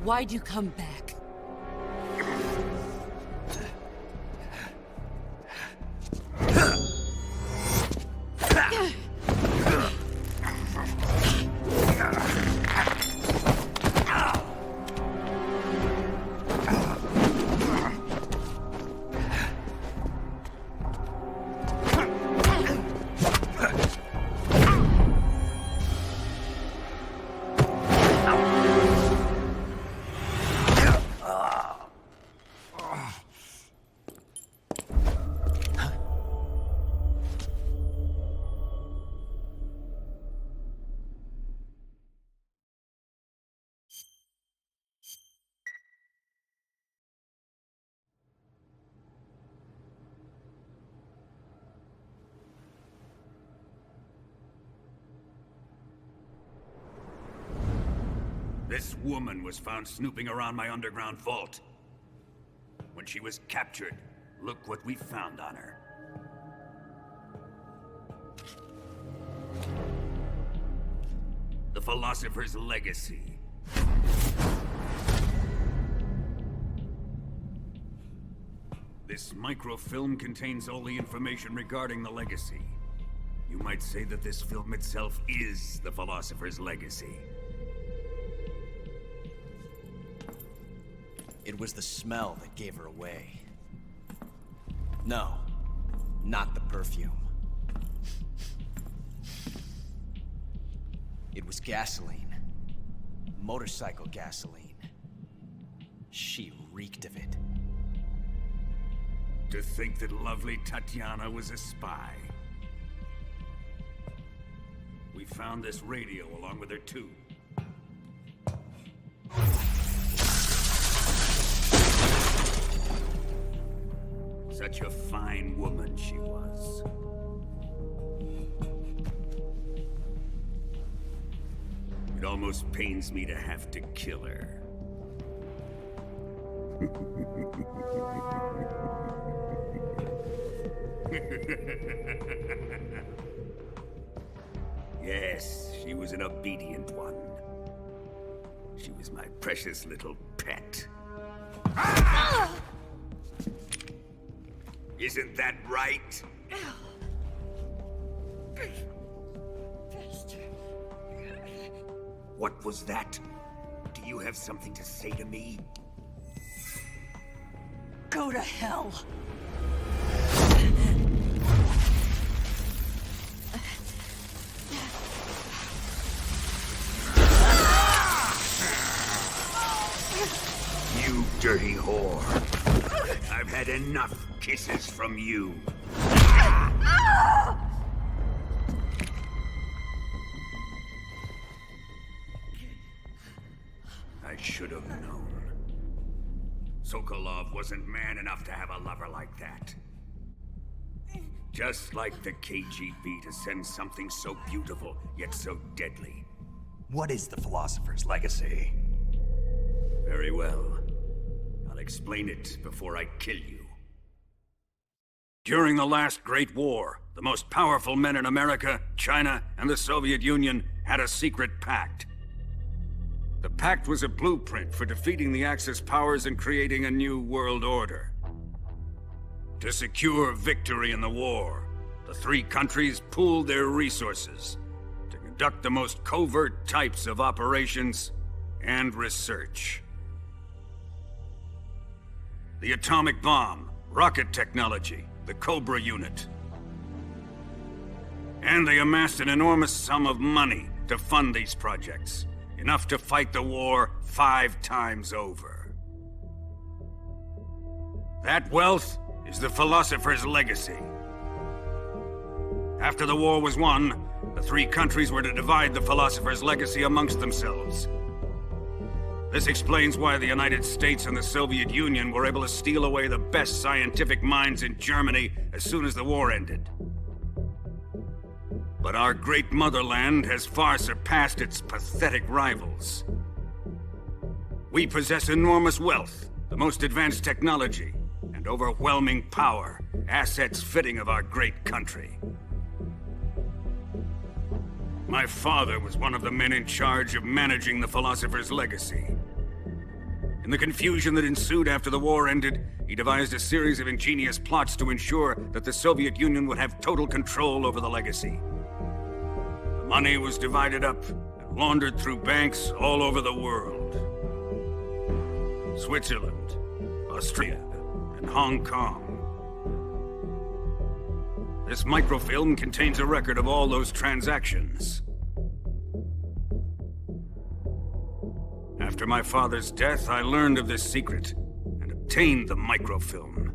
Why'd you come back? This woman was found snooping around my underground vault. When she was captured, look what we found on her. The philosopher's legacy. This microfilm contains all the information regarding the legacy. You might say that this film itself is the philosopher's legacy. It was the smell that gave her away. No, not the perfume. It was gasoline. Motorcycle gasoline. She reeked of it. To think that lovely Tatiana was a spy. We found this radio along with her too. Such a fine woman she was. It almost pains me to have to kill her. Yes, she was an obedient one. She was my precious little pet. Isn't that right? What was that? Do you have something to say to me? Go to hell. You dirty whore. I've had enough kisses from you. I should have known. Sokolov wasn't man enough to have a lover like that. Just like the KGB to send something so beautiful, yet so deadly. What is the philosopher's legacy? Very well. I'll explain it before I kill you. During the last Great War, the most powerful men in America, China, and the Soviet Union had a secret pact. The pact was a blueprint for defeating the Axis powers and creating a new world order. To secure victory in the war, the three countries pooled their resources to conduct the most covert types of operations and research. The atomic bomb, rocket technology, the Cobra unit. And they amassed an enormous sum of money to fund these projects, enough to fight the war 5 times over. That wealth is the philosopher's legacy. After the war was won, the three countries were to divide the philosopher's legacy amongst themselves. This explains why the United States and the Soviet Union were able to steal away the best scientific minds in Germany as soon as the war ended. But our great motherland has far surpassed its pathetic rivals. We possess enormous wealth, the most advanced technology, and overwhelming power, assets fitting of our great country. My father was one of the men in charge of managing the philosopher's legacy. In the confusion that ensued after the war ended, he devised a series of ingenious plots to ensure that the Soviet Union would have total control over the legacy. The money was divided up and laundered through banks all over the world. Switzerland, Austria, and Hong Kong. This microfilm contains a record of all those transactions. After my father's death, I learned of this secret and obtained the microfilm.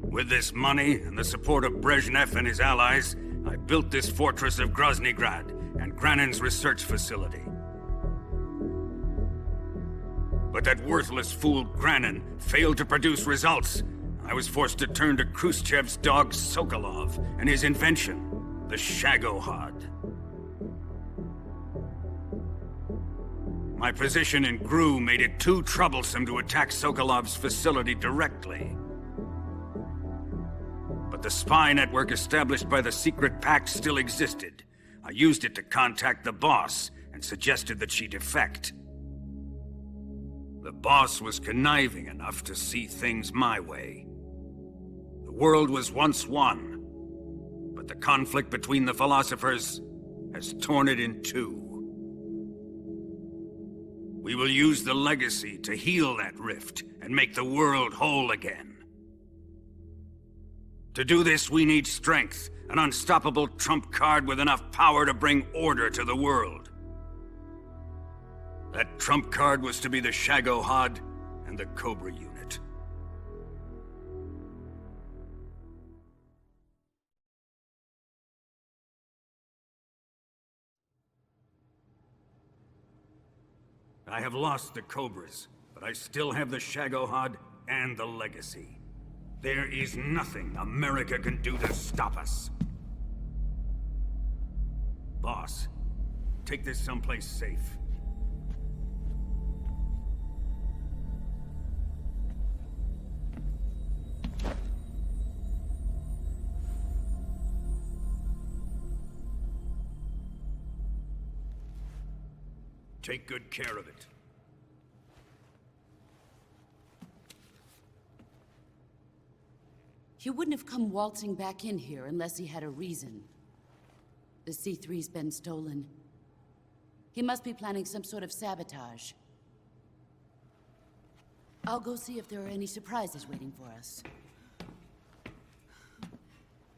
With this money and the support of Brezhnev and his allies, I built this fortress of Groznygrad and Granin's research facility. But that worthless fool Granin failed to produce results. I was forced to turn to Khrushchev's dog Sokolov and his invention, the Shagohod. My position in GRU made it too troublesome to attack Sokolov's facility directly. But the spy network established by the secret pact still existed. I used it to contact the boss and suggested that she defect. The boss was conniving enough to see things my way. The world was once one, but the conflict between the philosophers has torn it in two. We will use the legacy to heal that rift and make the world whole again. To do this, we need strength, an unstoppable trump card with enough power to bring order to the world. That trump card was to be the Shagohod and the Cobra unit. I have lost the Cobras, but I still have the Shagohod and the legacy. There is nothing America can do to stop us. Boss, take this someplace safe. Take good care of it. He wouldn't have come waltzing back in here unless he had a reason. The C3's been stolen. He must be planning some sort of sabotage. I'll go see if there are any surprises waiting for us.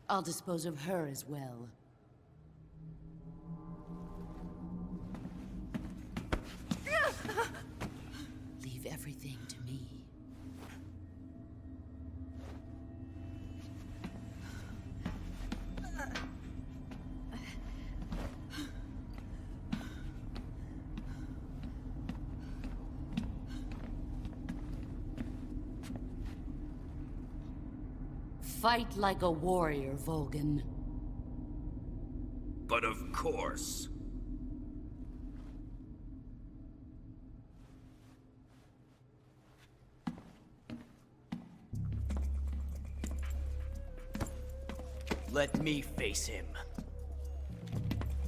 I'll dispose of her as well. Leave everything to me. Fight like a warrior, Volgan. But of course. Let me face him.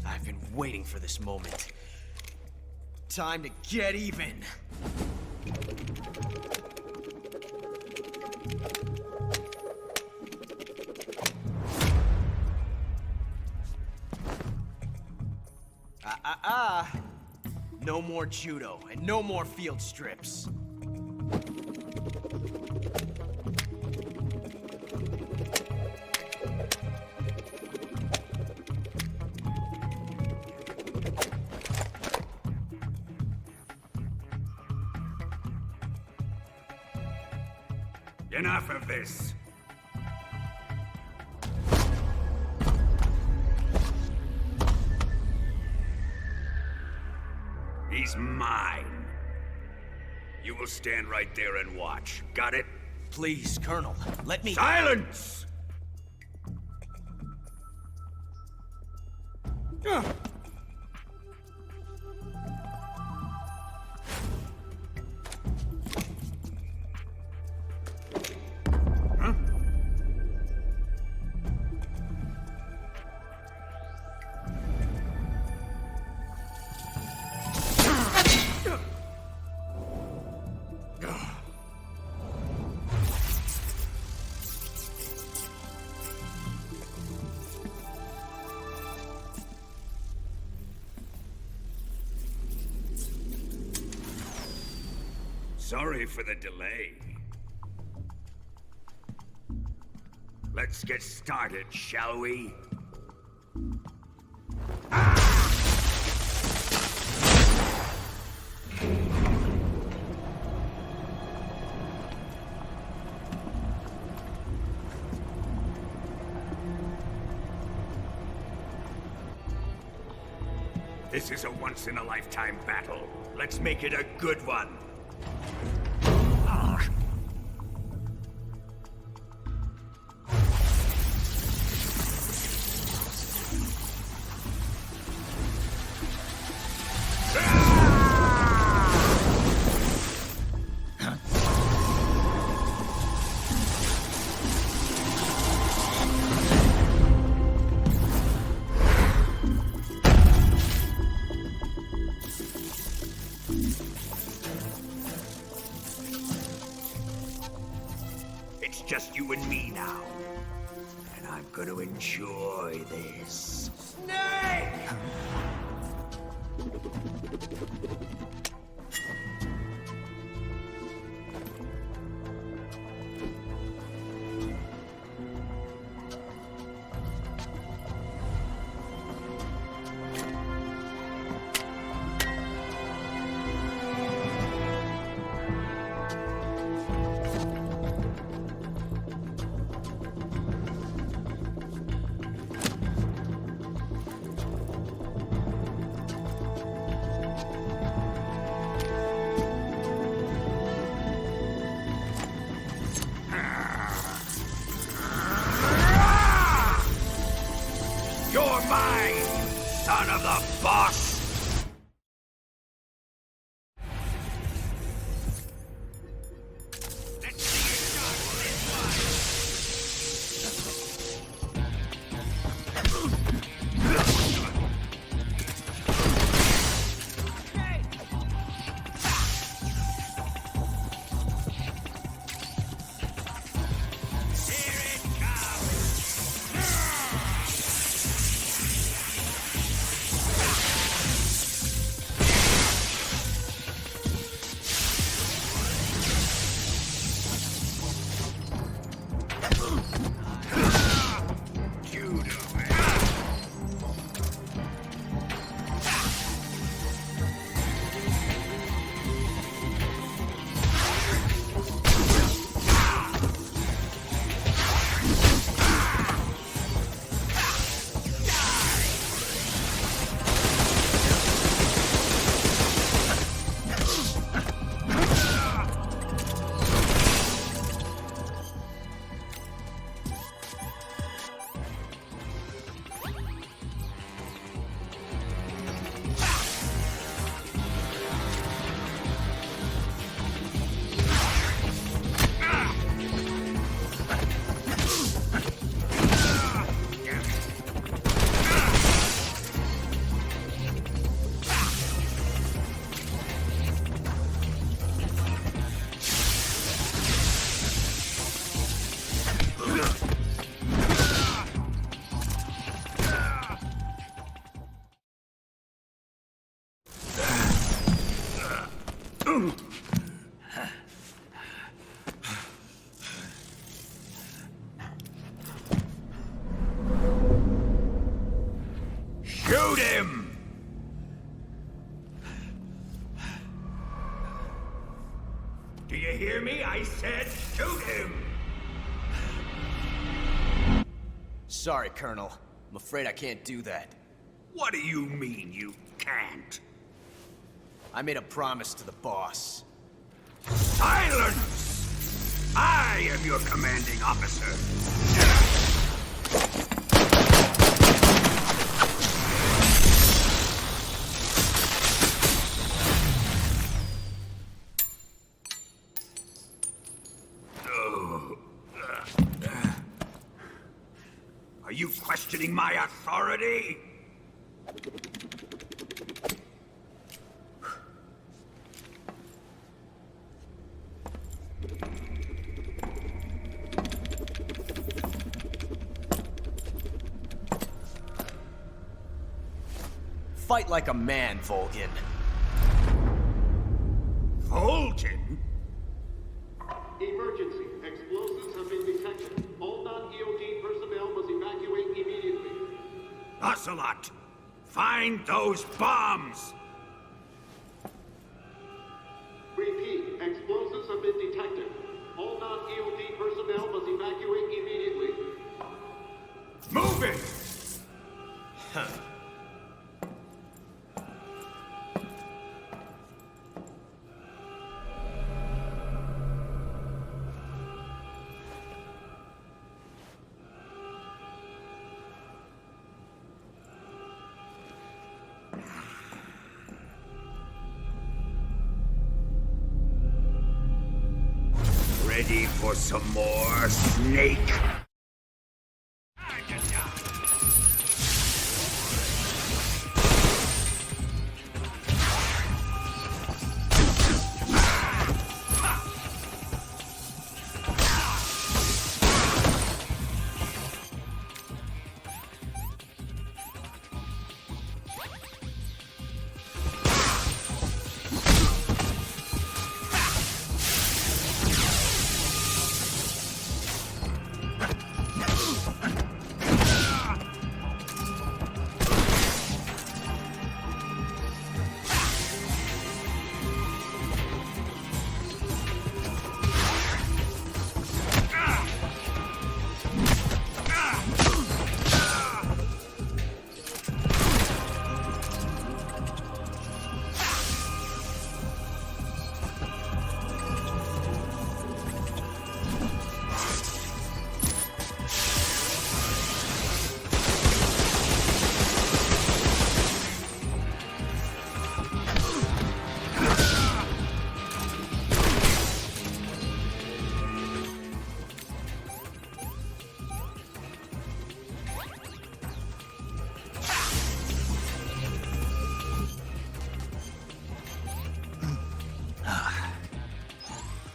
I've been waiting for this moment. Time to get even. No more judo, and no more field strips. Enough of this. He's mine. You will stand right there and watch. Got it? Please, Colonel, let me— Silence! Sorry for the delay. Let's get started, shall we? This is a once-in-a-lifetime battle. Let's make it a good one. It's just you and me now. And I'm gonna enjoy this. Snake! Shoot him! Do you hear me? I said shoot him! Sorry, Colonel. I'm afraid I can't do that. What do you mean you can't? I made a promise to the boss. Silence! I am your commanding officer. Are you questioning my authority? Fight like a man, Volgin. Volgin? Emergency. Explosives have been detected. All non-EOD personnel must evacuate immediately. Ocelot! Find those bombs! Repeat. Explosives have been detected. All non-EOD personnel must evacuate immediately. Move it! Huh. Ready for some more, Snake?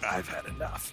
I've had enough.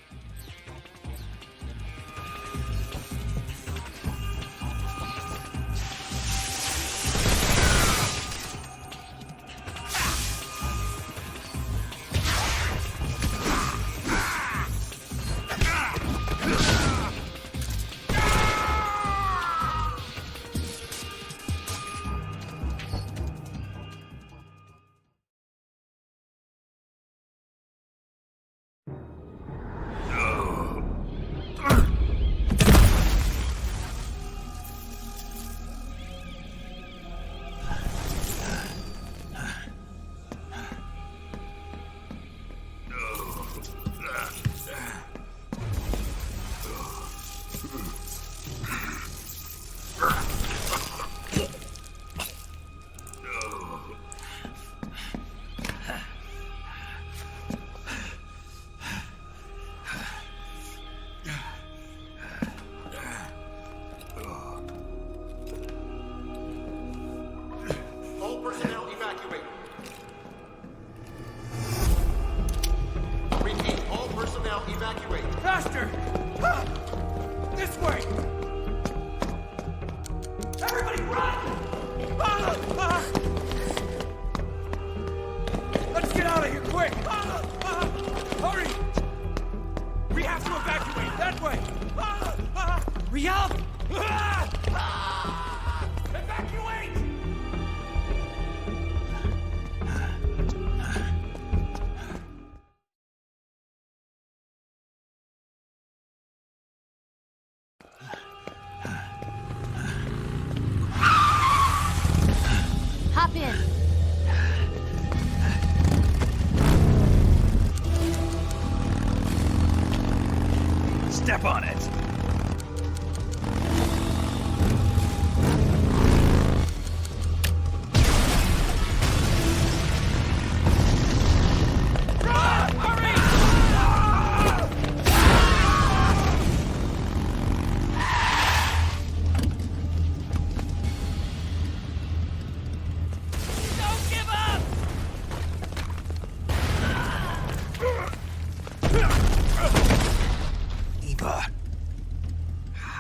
Faster! Ah! This way! Everybody run! Let's get out of here, quick! step on it!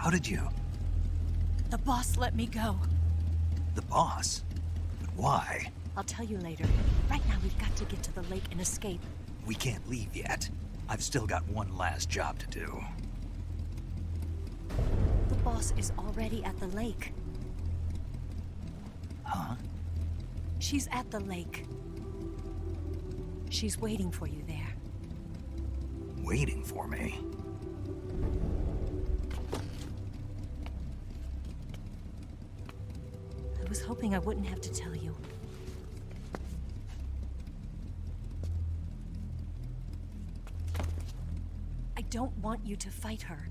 How did you? The boss let me go. The boss? But why? I'll tell you later. Right now, we've got to get to the lake and escape. We can't leave yet. I've still got one last job to do. The boss is already at the lake. Huh? She's at the lake. She's waiting for you there. Waiting for me? I was hoping I wouldn't have to tell you. I don't want you to fight her.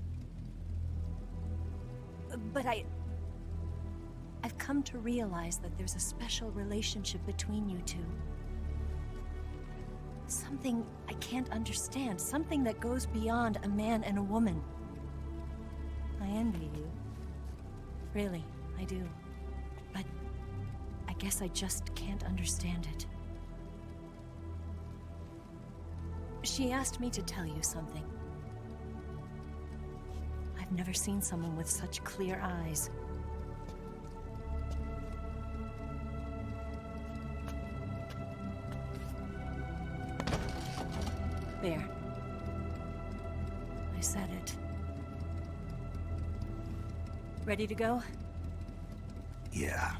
But I've come to realize that there's a special relationship between you two. Something I can't understand. Something that goes beyond a man and a woman. I envy you. Really, I do. But I guess I just can't understand it. She asked me to tell you something. I've never seen someone with such clear eyes. There. I said it. Ready to go? Yeah.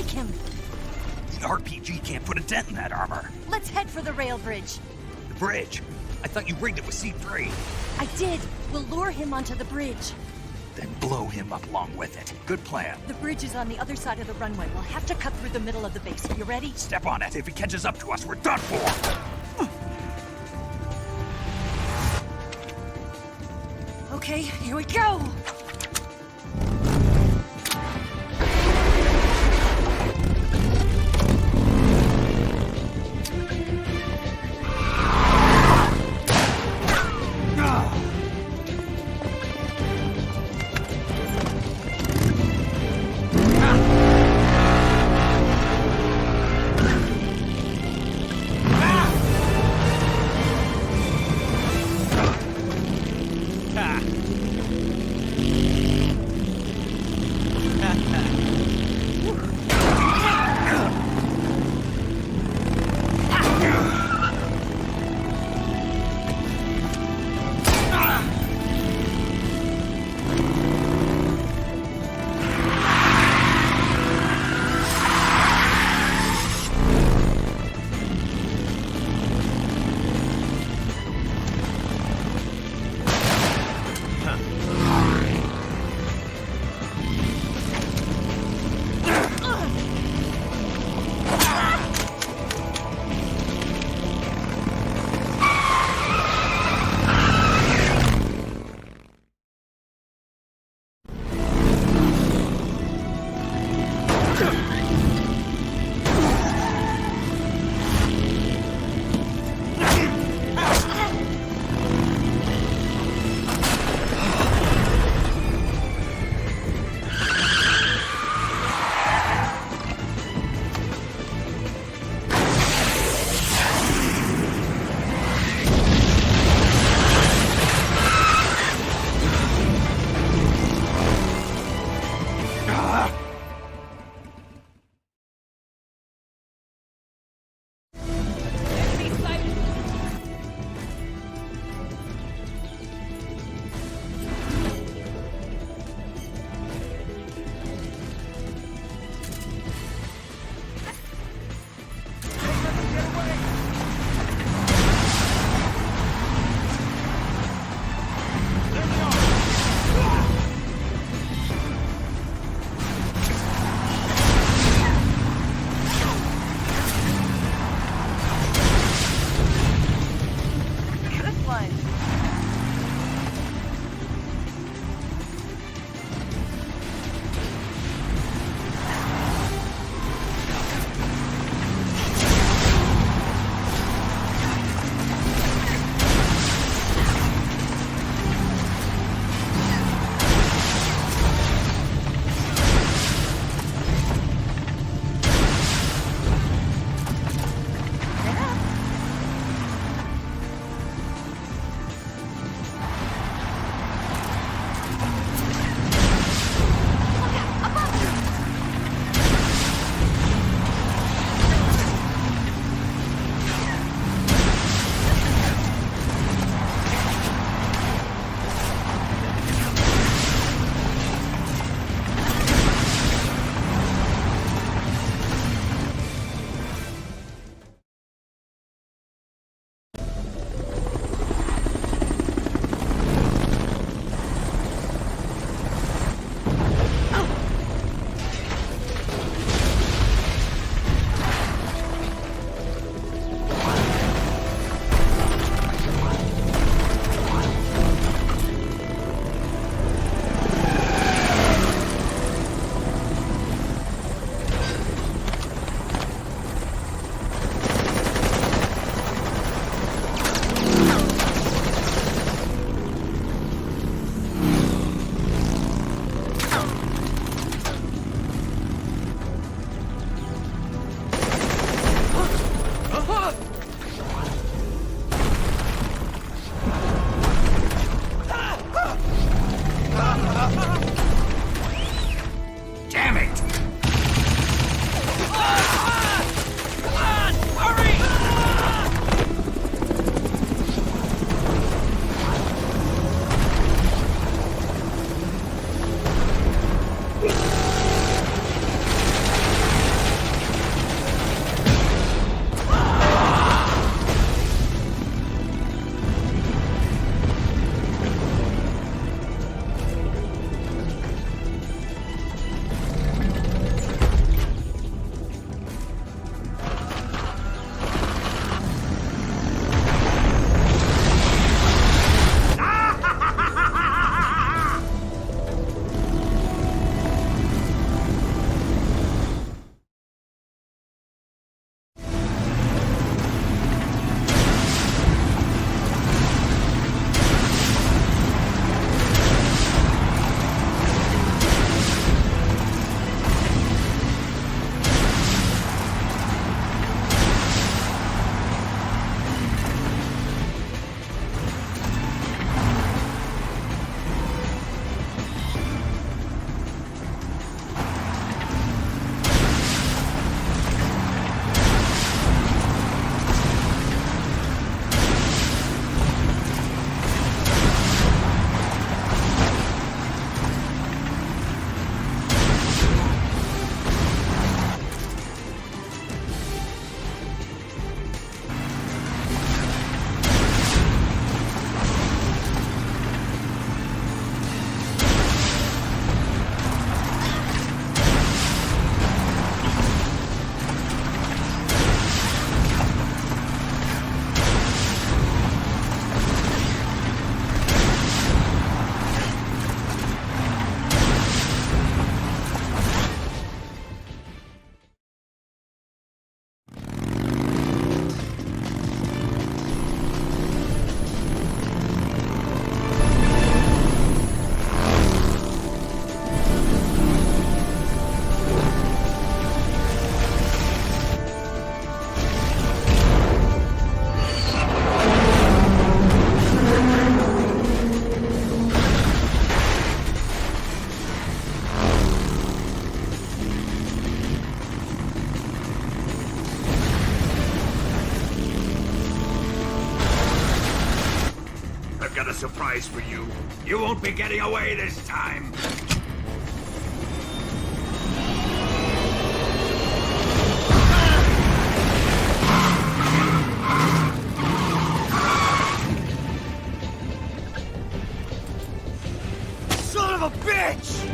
take him. The RPG can't put a dent in that armor. Let's head for the rail bridge. The bridge? I thought you rigged it with C3. I did. We'll lure him onto the bridge. Then blow him up along with it. Good plan. The bridge is on the other side of the runway. We'll have to cut through the middle of the base. You ready? Step on it. If he catches up to us, we're done for. Okay, here we go! got a surprise for you. You won't be getting away this time. Son of a bitch!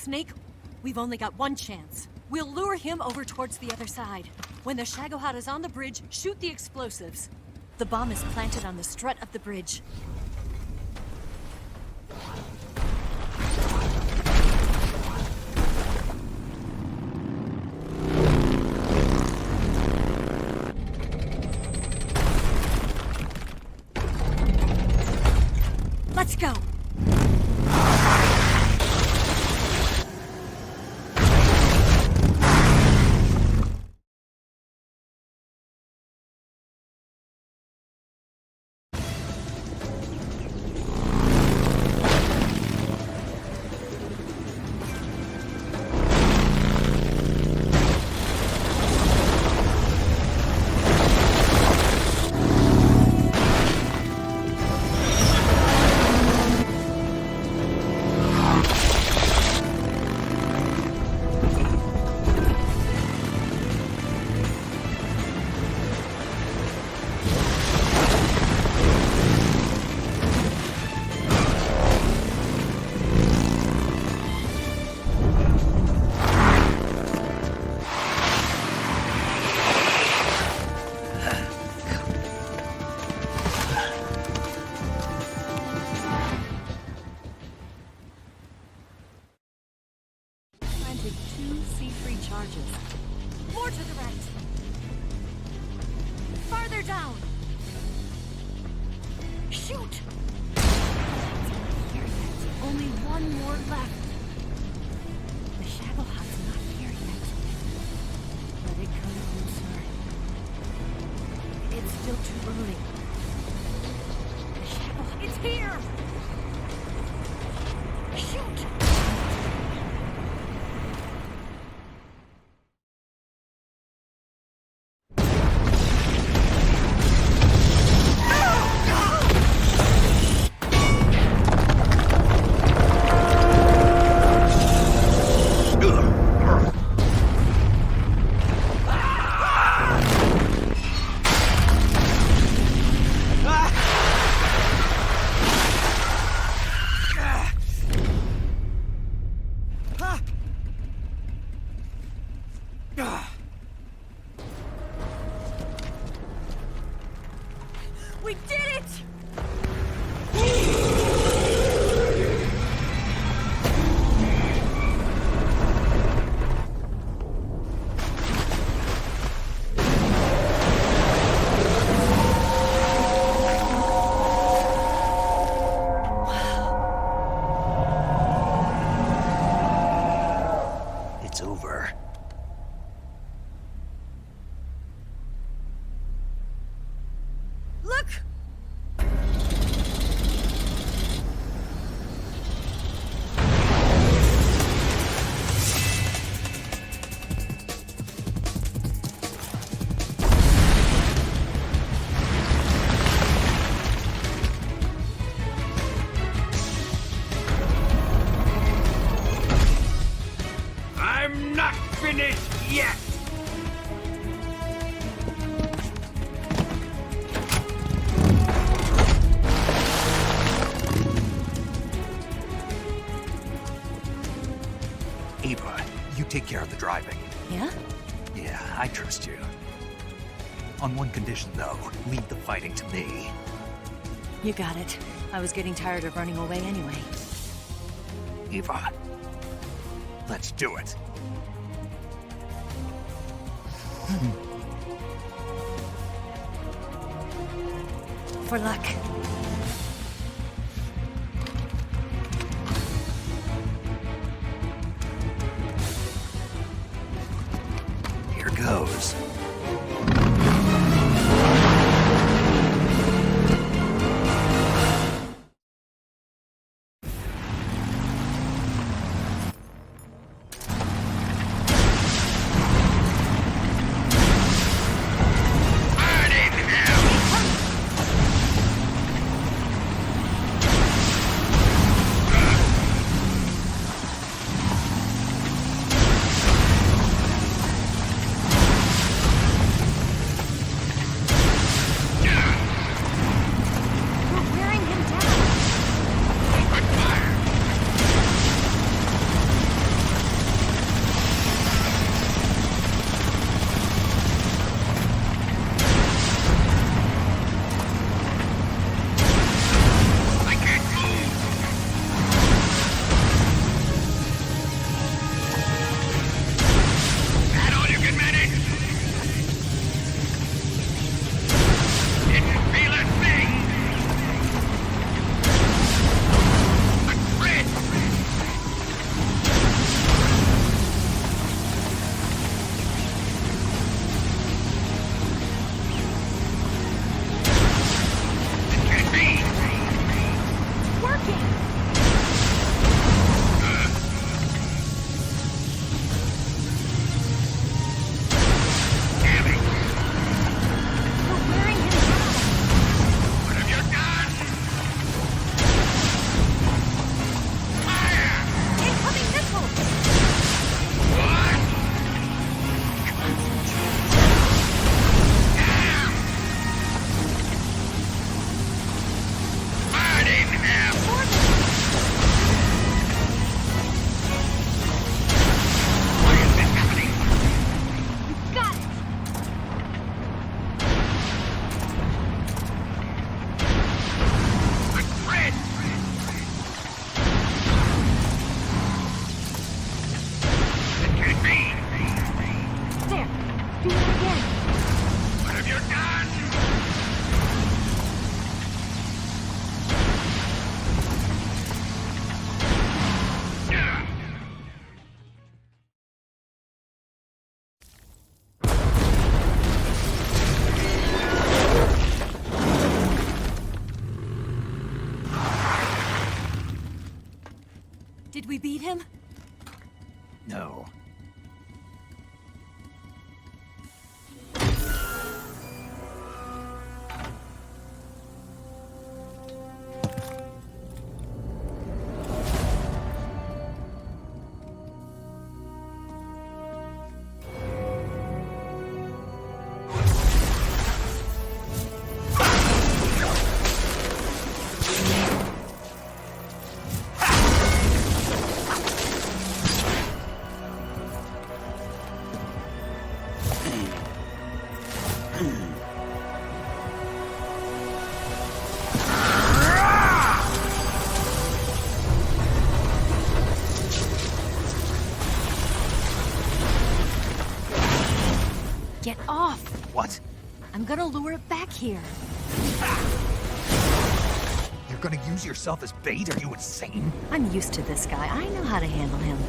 Snake, we've only got one chance. We'll lure him over towards the other side. When the Shagohod is on the bridge, shoot the explosives. The bomb is planted on the strut of the bridge. Let's go! We did it! It's over. Look! I'm not finished yet! Eva, you take care of the driving. Yeah? Yeah, I trust you. On one condition, though, leave the fighting to me. You got it. I was getting tired of running away anyway. Eva, let's do it. For luck. Here goes. Did we beat him? No. What? I'm gonna lure it back here. You're gonna use yourself as bait? Are you insane? I'm used to this guy. I know how to handle him.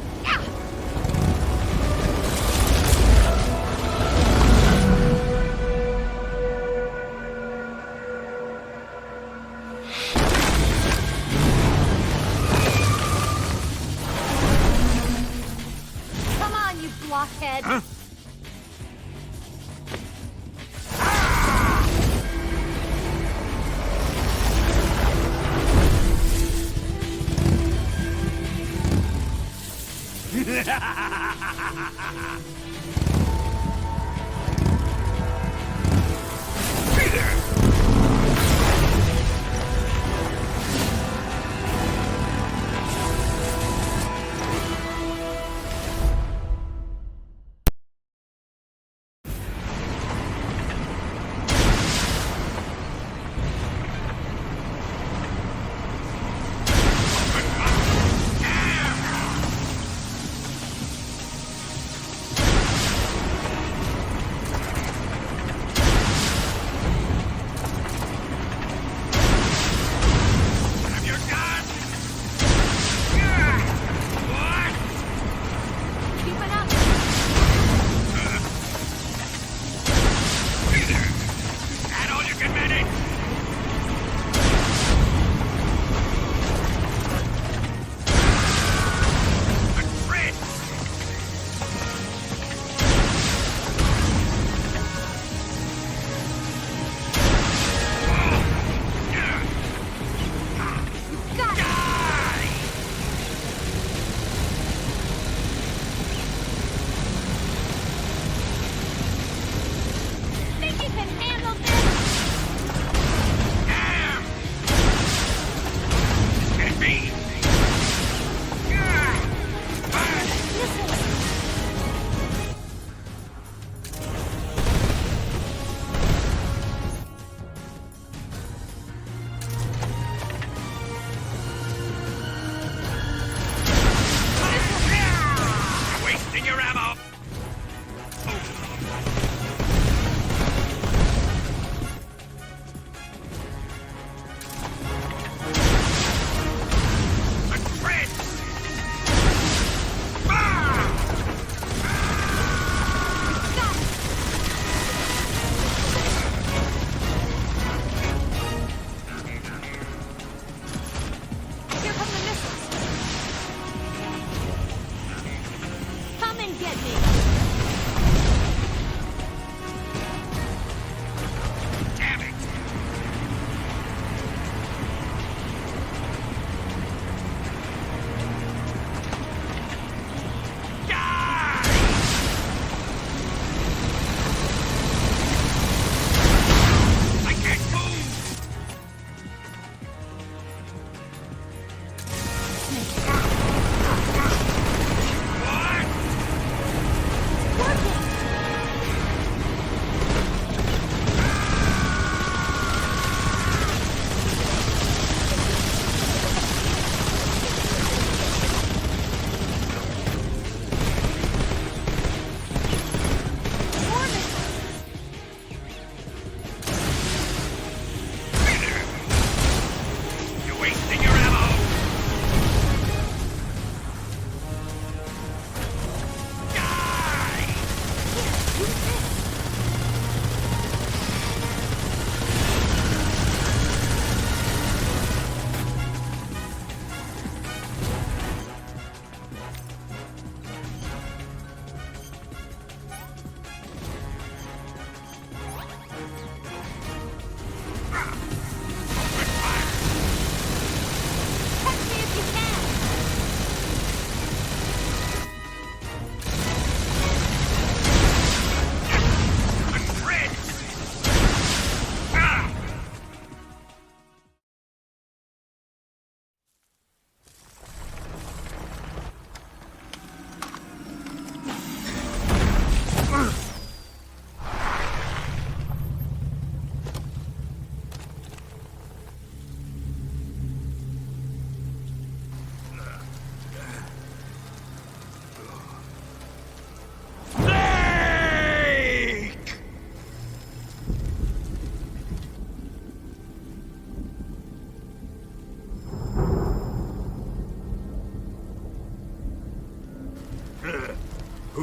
Come on, you blockhead! Huh?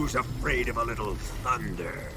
Who's afraid of a little thunder?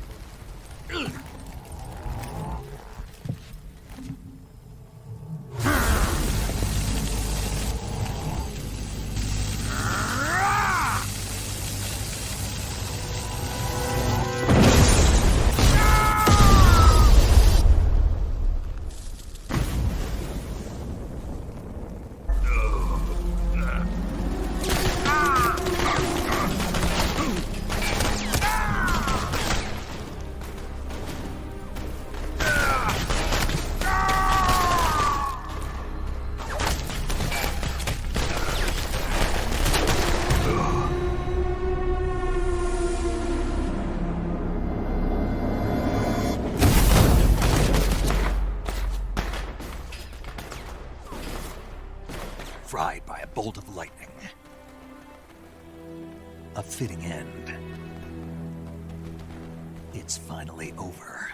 Fried by a bolt of lightning. A fitting end. It's finally over.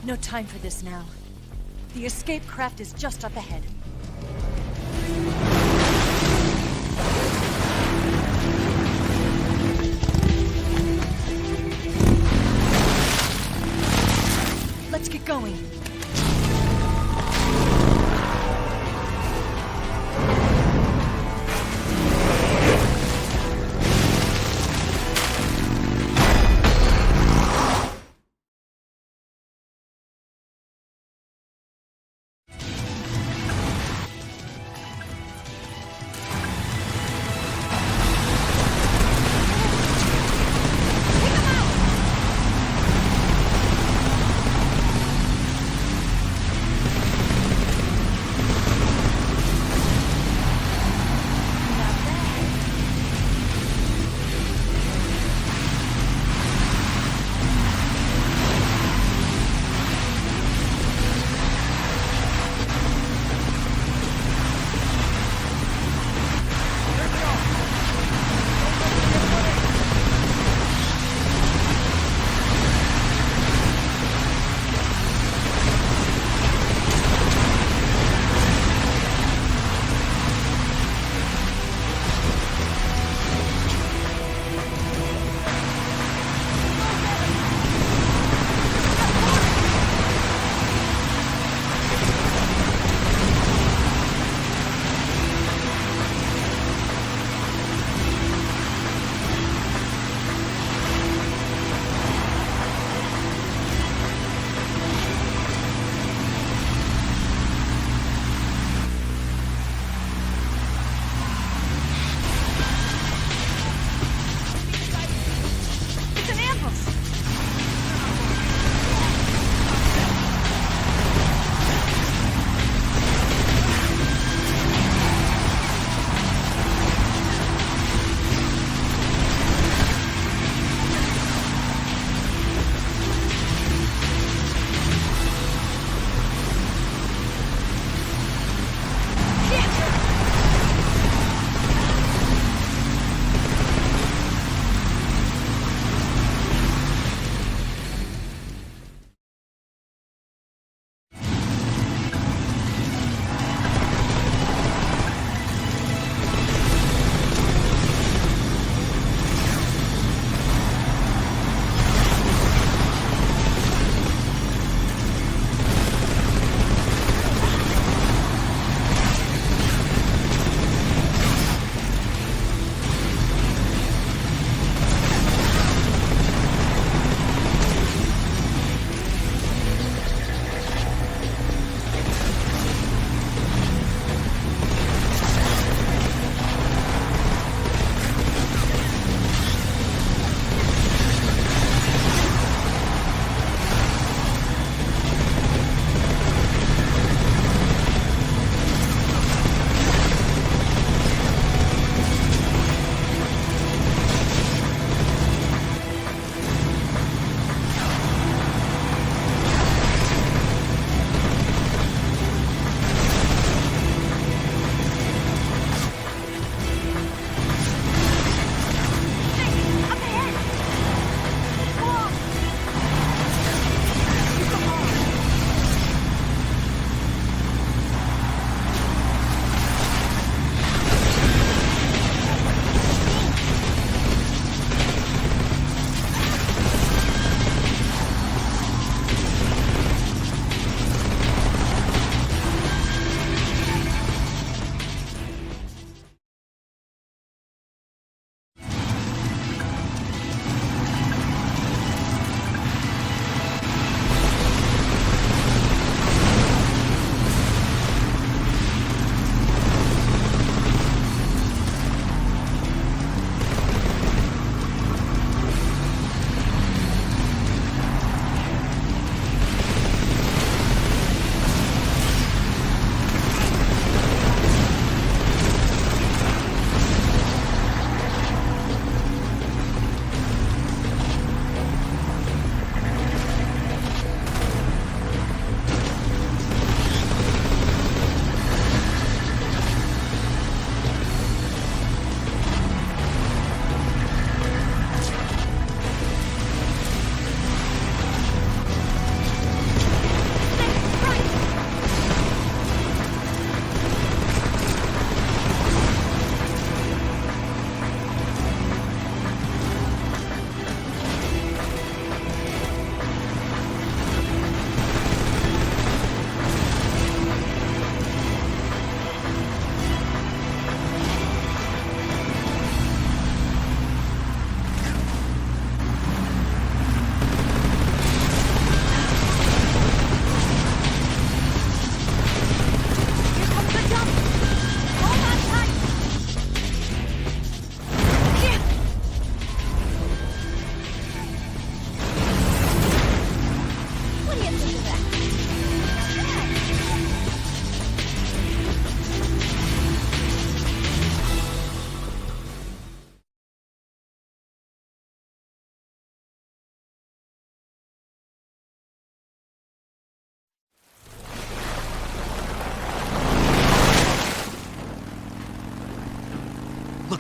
No time for this now. The escape craft is just up ahead. Let's get going.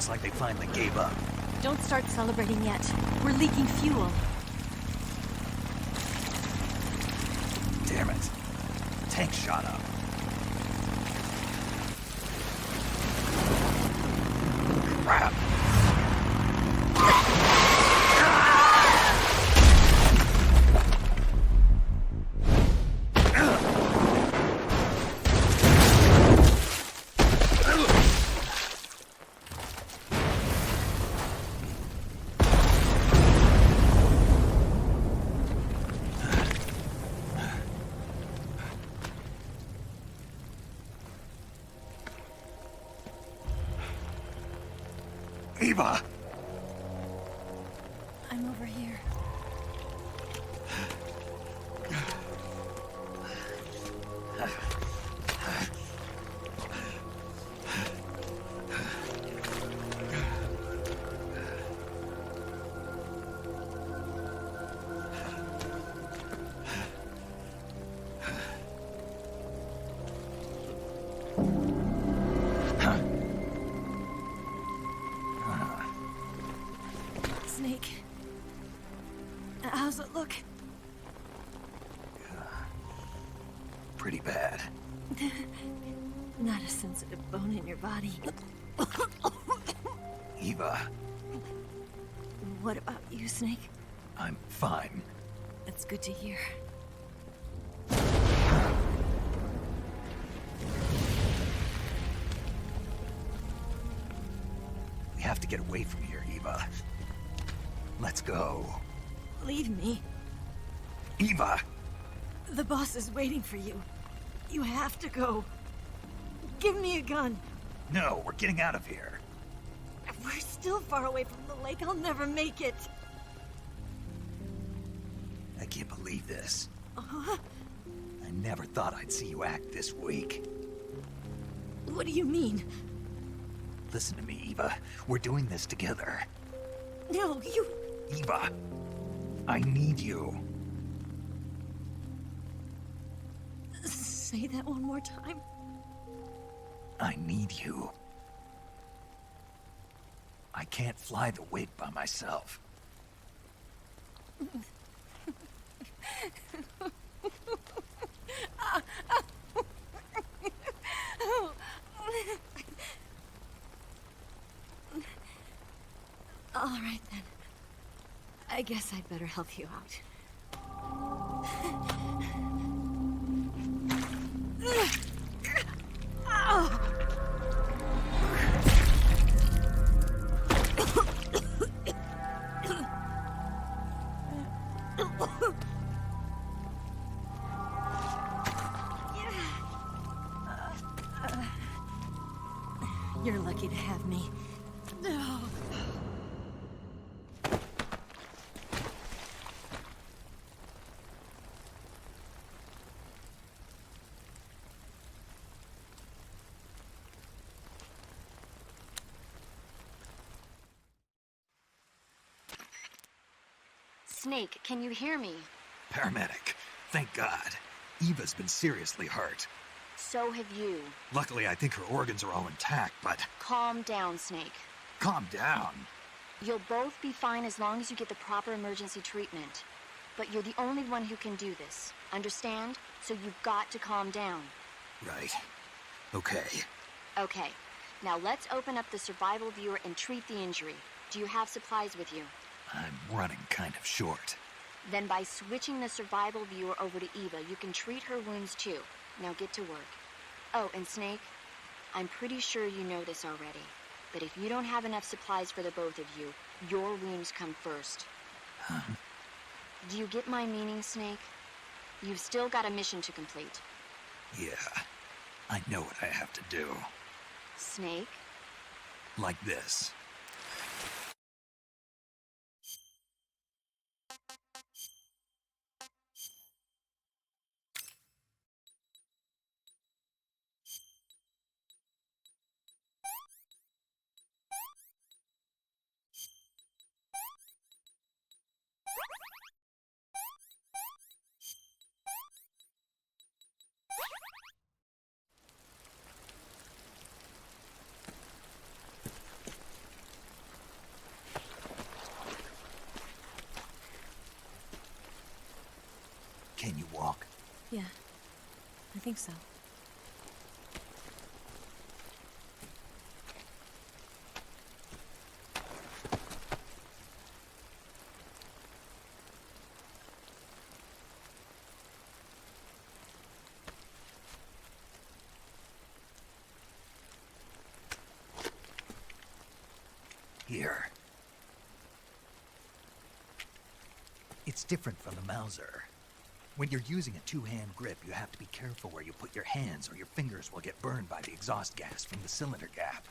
Looks like they finally gave up. Don't start celebrating yet. We're leaking fuel. Damn it. Tank shot up. Crap. Eva! I'm over here. Snake. How's it look? Pretty bad. Not a sensitive bone in your body. Eva, What about you, Snake? I'm fine. That's good to hear. We have to get away from here, Eva. Let's go. Leave me. Eva! The boss is waiting for you. You have to go. Give me a gun. No, we're getting out of here. We're still far away from the lake. I'll never make it. I can't believe this. Uh-huh. I never thought I'd see you act this weak. What do you mean? Listen to me, Eva. We're doing this together. No, you... Eva, I need you. Say that one more time. I need you. I can't fly the wig by myself. All right, then. I guess I'd better help you out. You're lucky to have me. Snake, can you hear me? Paramedic. Thank God. Eva's been seriously hurt. So have you. Luckily, I think her organs are all intact, but... Calm down, Snake. Calm down. You'll both be fine as long as you get the proper emergency treatment. But you're the only one who can do this. Understand? So you've got to calm down. Right. Okay. Okay. Now let's open up the survival viewer and treat the injury. Do you have supplies with you? I'm running kind of short. Then by switching the survival viewer over to Eva, you can treat her wounds too. Now get to work. Oh, and Snake, I'm pretty sure you know this already, but if you don't have enough supplies for the both of you, your wounds come first. Huh? Do you get my meaning, Snake? You've still got a mission to complete. Yeah. I know what I have to do. Snake? Like this. Can you walk? Yeah, I think so. Here. It's different from the Mauser. When you're using a two-hand grip, you have to be careful where you put your hands or your fingers will get burned by the exhaust gas from the cylinder gap.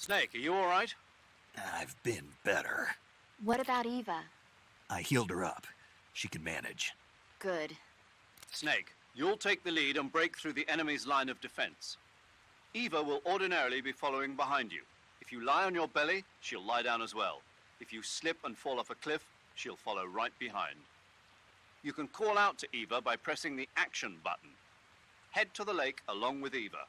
Snake, are you all right? I've been better. What about Eva? I healed her up. She can manage. Good. Snake, you'll take the lead and break through the enemy's line of defense. Eva will ordinarily be following behind you. If you lie on your belly, she'll lie down as well. If you slip and fall off a cliff, she'll follow right behind. You can call out to Eva by pressing the action button. Head to the lake along with Eva.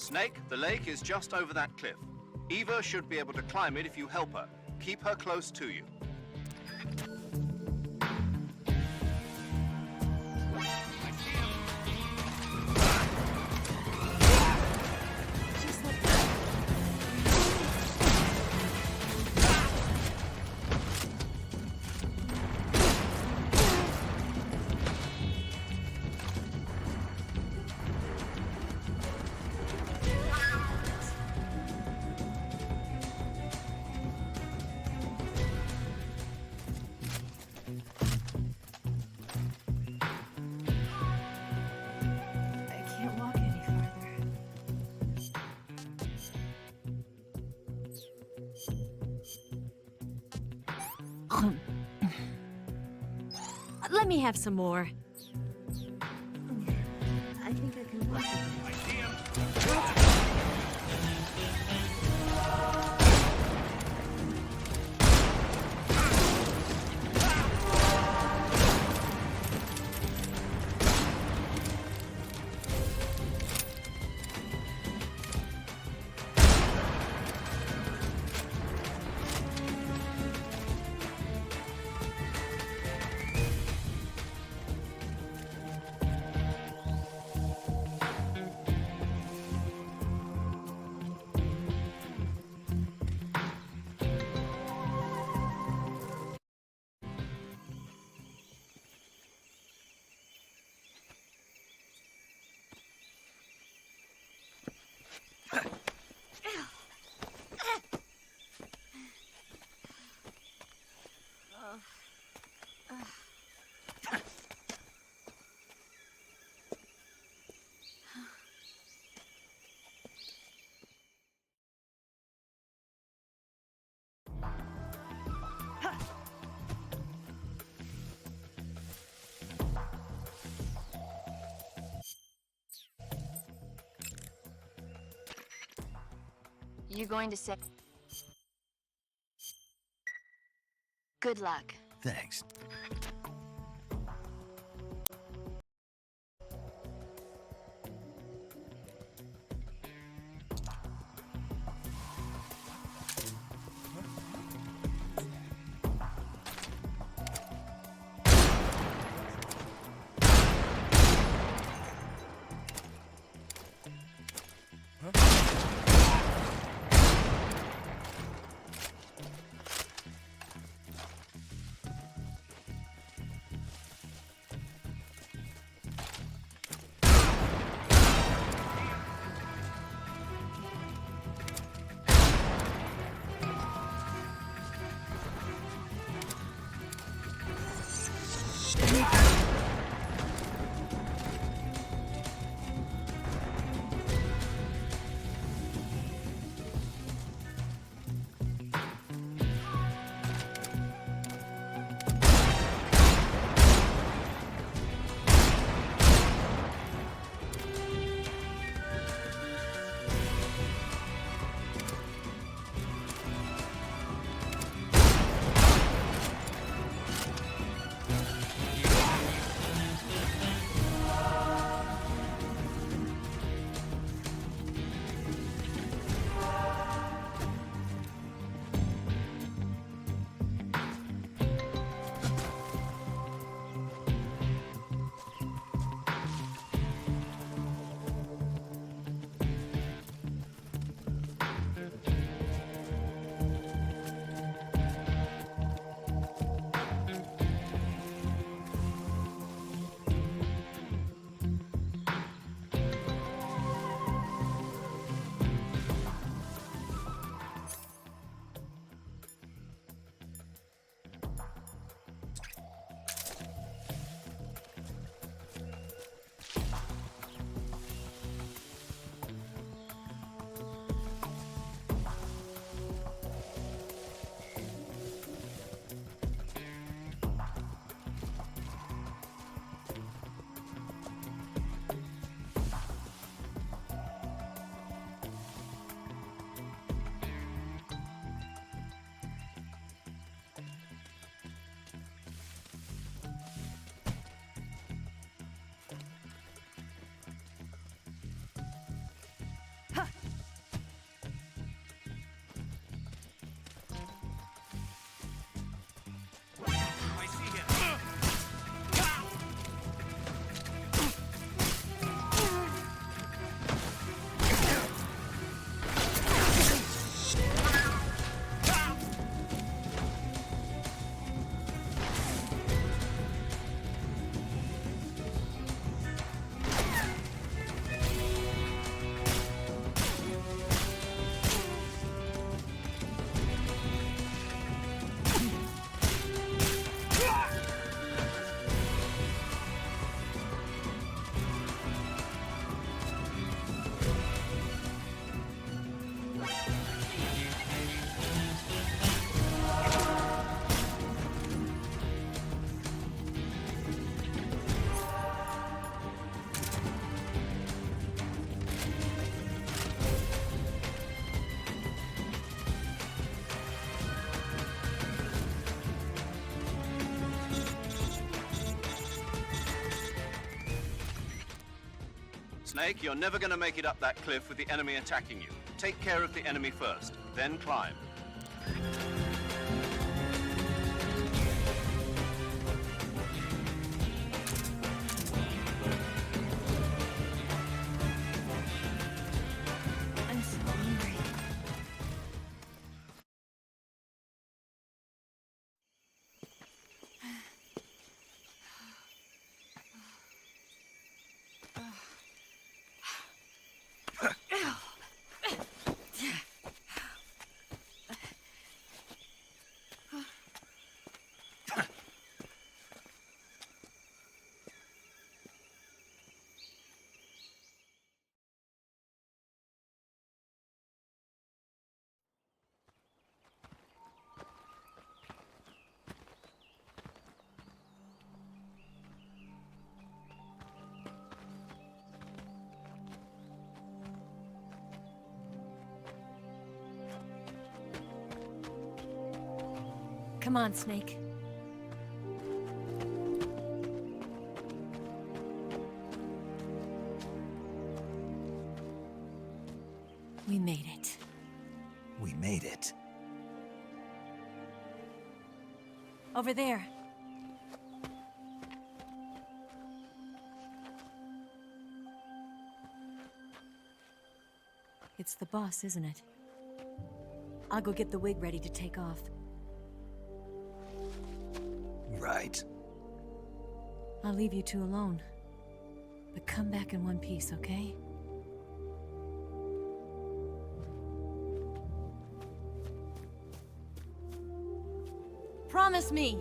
Snake, the lake is just over that cliff. Eva should be able to climb it if you help her. Keep her close to you. Let me have some more. I think I can walk. I see him. You going to say... Good luck. Thanks. Snake, you're never going to make it up that cliff with the enemy attacking you. Take care of the enemy first, then climb. I'm so hungry. Come on, Snake. We made it. We made it. Over there. It's the boss, isn't it? I'll go get the wig ready to take off. Right. I'll leave you two alone. But come back in one piece, okay? Promise me!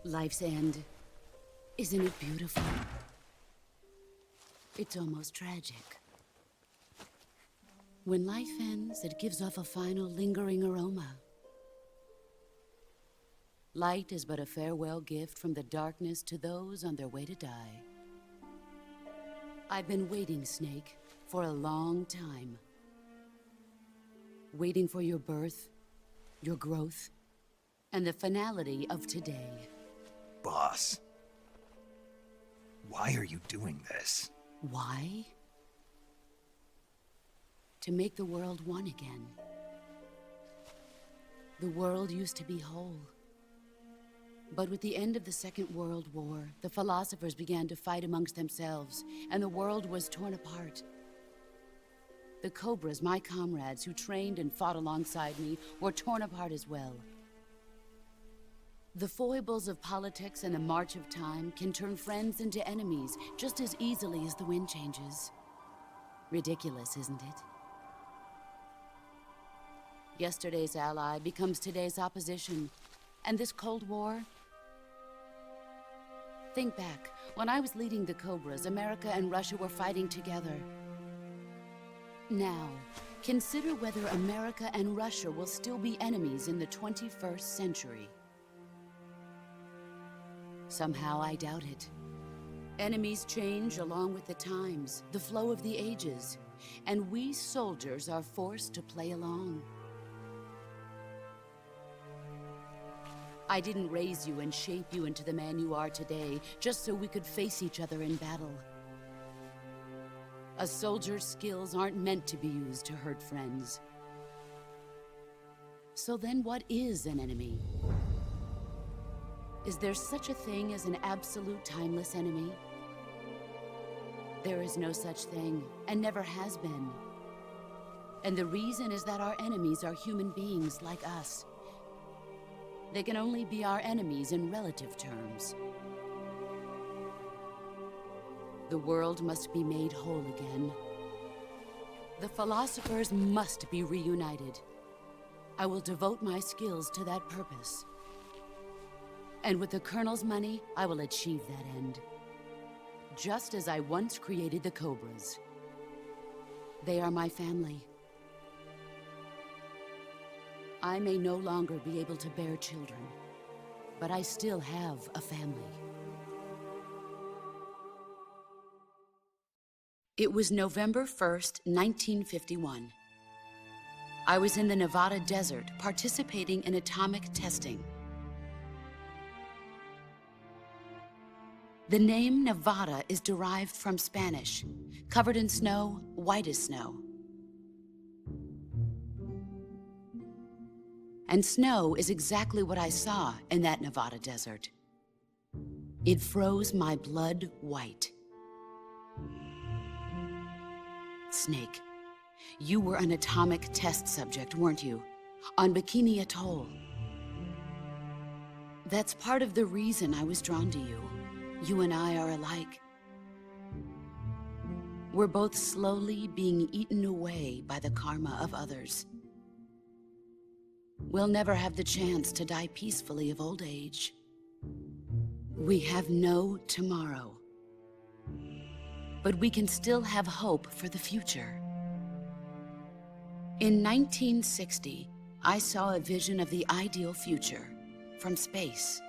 Life's end. Isn't it beautiful? It's almost tragic. When life ends, it gives off a final lingering aroma. Light is but a farewell gift from the darkness to those on their way to die. I've been waiting, Snake, for a long time. Waiting for your birth, your growth, and the finality of today. Boss. Why are you doing this? Why? To make the world one again. The world used to be whole. But with the end of the Second World War, the philosophers began to fight amongst themselves, and the world was torn apart. The Cobras, my comrades who trained and fought alongside me, were torn apart as well. The foibles of politics and the march of time can turn friends into enemies just as easily as the wind changes. Ridiculous, isn't it? Yesterday's ally becomes today's opposition. And this Cold War? Think back. When I was leading the Cobras, America and Russia were fighting together. Now, Consider whether America and Russia will still be enemies in the 21st century. Somehow I doubt it. Enemies change along with the times, the flow of the ages, and we soldiers are forced to play along. I didn't raise you and shape you into the man you are today just so we could face each other in battle. A soldier's skills aren't meant to be used to hurt friends. So then what is an enemy? Is there such a thing as an absolute timeless enemy? There is no such thing, and never has been. And the reason is that our enemies are human beings like us. They can only be our enemies in relative terms. The world must be made whole again. The philosophers must be reunited. I will devote my skills to that purpose. And with the Colonel's money, I will achieve that end. Just as I once created the Cobras. They are my family. I may no longer be able to bear children, but I still have a family. It was November 1st, 1951. I was in the Nevada desert participating in atomic testing. The name Nevada is derived from Spanish, covered in snow, white as snow. And snow is exactly what I saw in that Nevada desert. It froze my blood white. Snake, you were an atomic test subject, weren't you? On Bikini Atoll. That's part of the reason I was drawn to you. You and I are alike. We're both slowly being eaten away by the karma of others. We'll never have the chance to die peacefully of old age. We have no tomorrow. But we can still have hope for the future. In 1960, I saw a vision of the ideal future from space.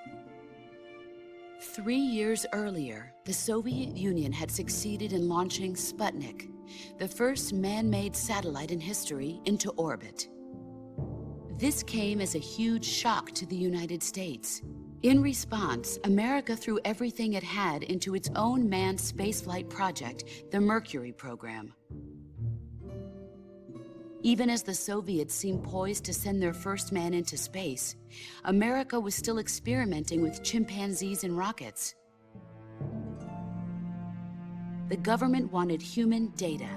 3 years earlier, the Soviet Union had succeeded in launching Sputnik, the first man-made satellite in history, into orbit. This came as a huge shock to the United States. In response, America threw everything it had into its own manned spaceflight project, the Mercury program. Even as the Soviets seemed poised to send their first man into space, America was still experimenting with chimpanzees and rockets. The government wanted human data.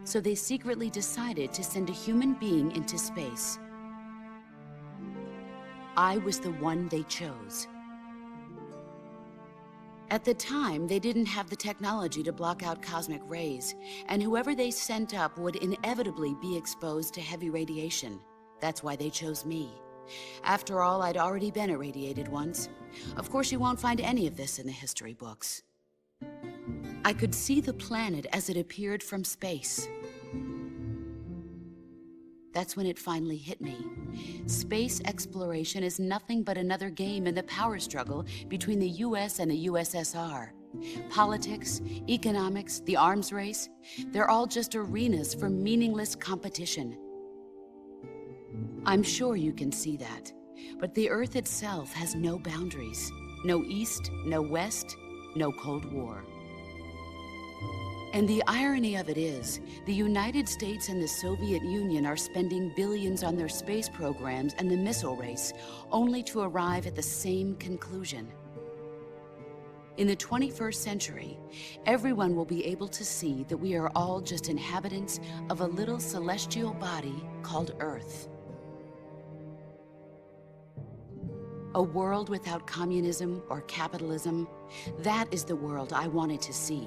So they secretly decided to send a human being into space. I was the one they chose. At the time, they didn't have the technology to block out cosmic rays, and whoever they sent up would inevitably be exposed to heavy radiation. That's why they chose me. After all, I'd already been irradiated once. Of course, you won't find any of this in the history books. I could see the planet as it appeared from space. That's when it finally hit me. Space exploration is nothing but another game in the power struggle between the US and the USSR. Politics, economics, the arms race, they're all just arenas for meaningless competition. I'm sure you can see that, but the Earth itself has no boundaries. No East, no West, no Cold War. And the irony of it is, the United States and the Soviet Union are spending billions on their space programs and the missile race, only to arrive at the same conclusion. In the 21st century, everyone will be able to see that we are all just inhabitants of a little celestial body called Earth. A world without communism or capitalism, that is the world I wanted to see.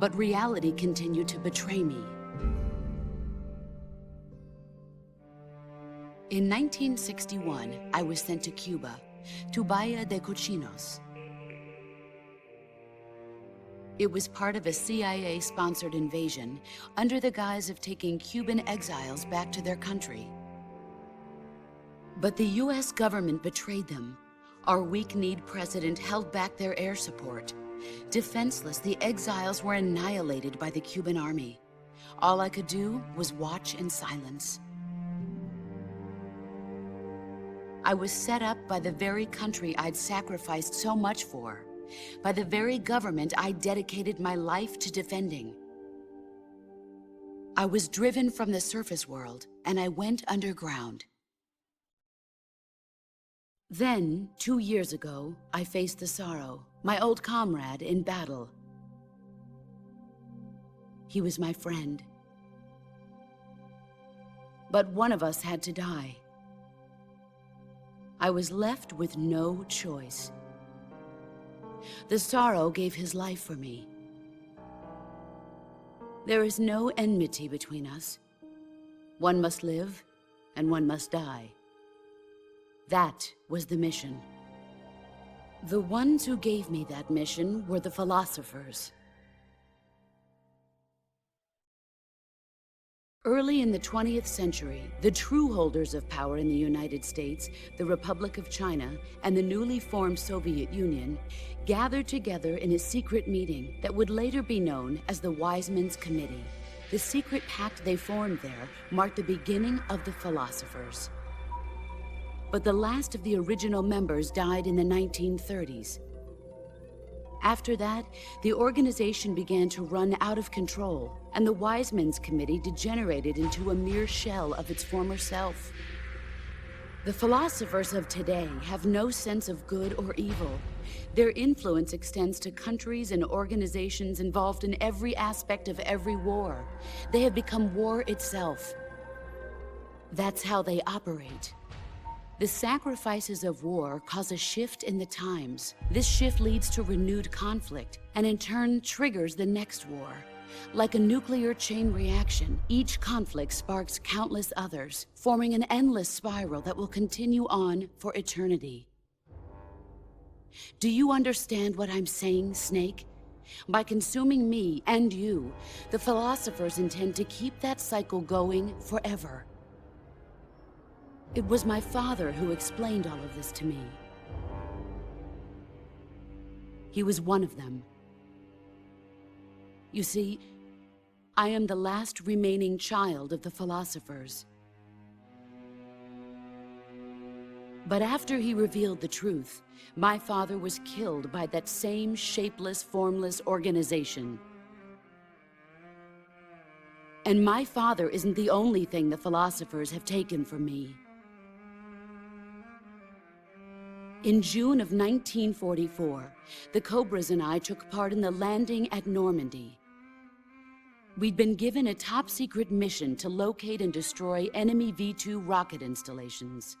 But reality continued to betray me. In 1961, I was sent to Cuba, to Bahia de Cochinos. It was part of a CIA-sponsored invasion under the guise of taking Cuban exiles back to their country. But the US government betrayed them. Our weak-kneed president held back their air support. Defenseless, the exiles were annihilated by the Cuban army. All I could do was watch in silence. I was set up by the very country I'd sacrificed so much for, by the very government I dedicated my life to defending. I was driven from the surface world, and I went underground. Then, 2 years ago, I faced the Sorrow, my old comrade in battle. He was my friend. But one of us had to die. I was left with no choice. The Sorrow gave his life for me. There is no enmity between us. One must live, and one must die. That was the mission. The ones who gave me that mission were the philosophers. Early in the 20th century, the true holders of power in the United States, the Republic of China, and the newly formed Soviet Union gathered together in a secret meeting that would later be known as the Wise Men's Committee. The secret pact they formed there marked the beginning of the philosophers. But the last of the original members died in the 1930s. After that, the organization began to run out of control, and the Wise Men's Committee degenerated into a mere shell of its former self. The philosophers of today have no sense of good or evil. Their influence extends to countries and organizations involved in every aspect of every war. They have become war itself. That's how they operate. The sacrifices of war cause a shift in the times. This shift leads to renewed conflict, and in turn triggers the next war. Like a nuclear chain reaction, each conflict sparks countless others, forming an endless spiral that will continue on for eternity. Do you understand what I'm saying, Snake? By consuming me and you, the philosophers intend to keep that cycle going forever. It was my father who explained all of this to me. He was one of them. You see, I am the last remaining child of the philosophers. But after he revealed the truth, my father was killed by that same shapeless, formless organization. And my father isn't the only thing the philosophers have taken from me. In June of 1944, the Cobras and I took part in the landing at Normandy. We'd been given a top-secret mission to locate and destroy enemy V-2 rocket installations.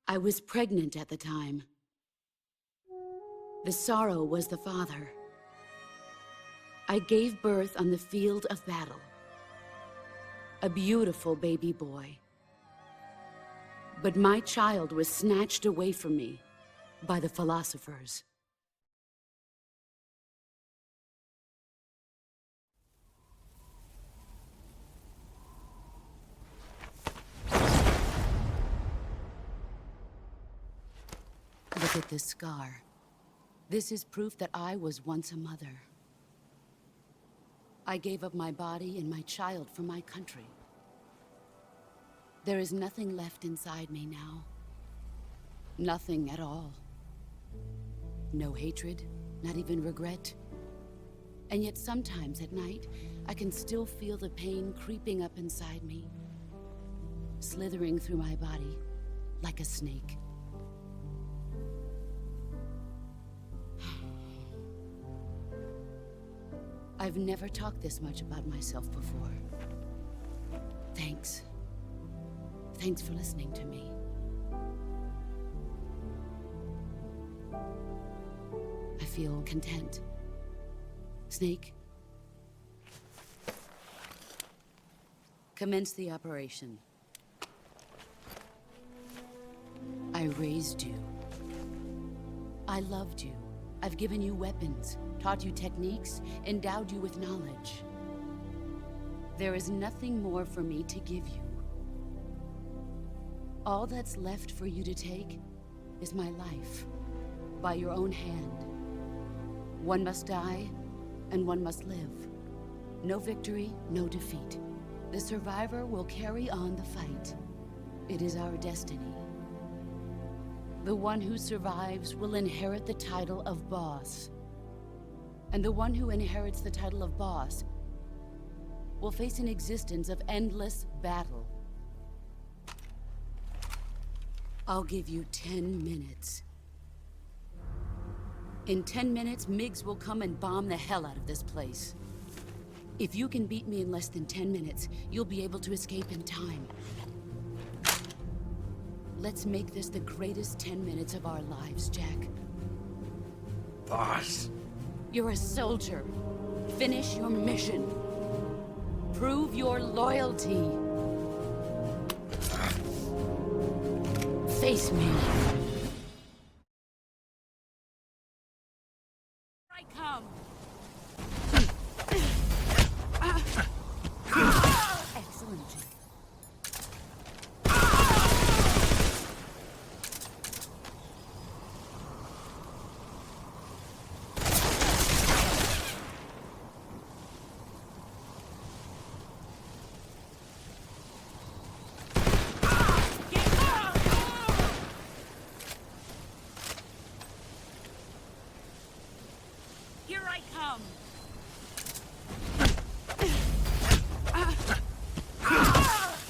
I was pregnant at the time. The Sorrow was the father. I gave birth on the field of battle. A beautiful baby boy. But my child was snatched away from me by the philosophers. Look at this scar. This is proof that I was once a mother. I gave up my body and my child for my country. There is nothing left inside me now. Nothing at all. No hatred, not even regret. And yet sometimes at night, I can still feel the pain creeping up inside me, slithering through my body like a snake. I've never talked this much about myself before. Thanks. Thanks for listening to me. I feel content. Snake, commence the operation. I raised you. I loved you. I've given you weapons, taught you techniques, endowed you with knowledge. There is nothing more for me to give you. All that's left for you to take is my life, by your own hand. One must die, and one must live. No victory, no defeat. The survivor will carry on the fight. It is our destiny. The one who survives will inherit the title of boss. And the one who inherits the title of boss will face an existence of endless battle. I'll give you 10 minutes. In 10 minutes, MiGs will come and bomb the hell out of this place. If you can beat me in less than 10 minutes, you'll be able to escape in time. Let's make this the greatest 10 minutes of our lives, Jack. Boss. You're a soldier. Finish your mission. Prove your loyalty. Face me. I come. Excellent. Here I come.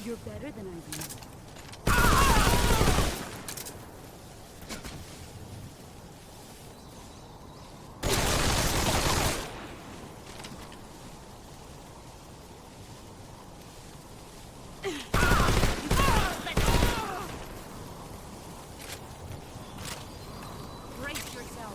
You're better than I remember. Brace yourself.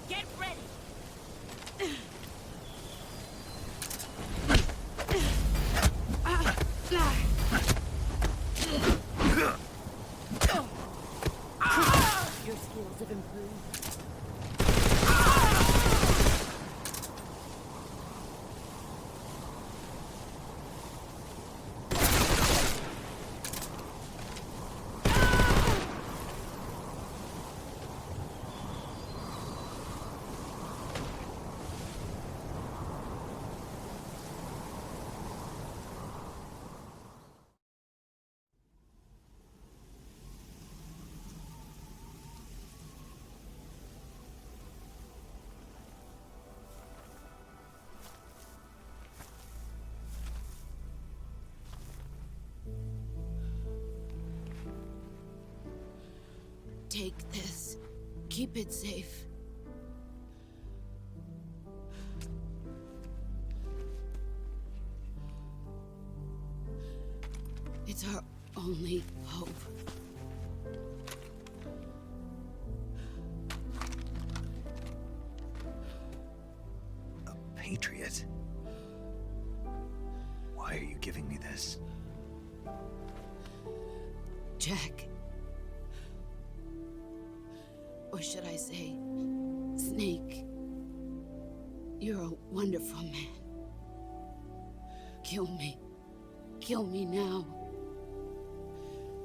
Get ready. Your skills have improved. Take this. Keep it safe. It's our only hope. A patriot? Why are you giving me this? Jack. Or should I say, Snake? You're a wonderful man. Kill me. Kill me now.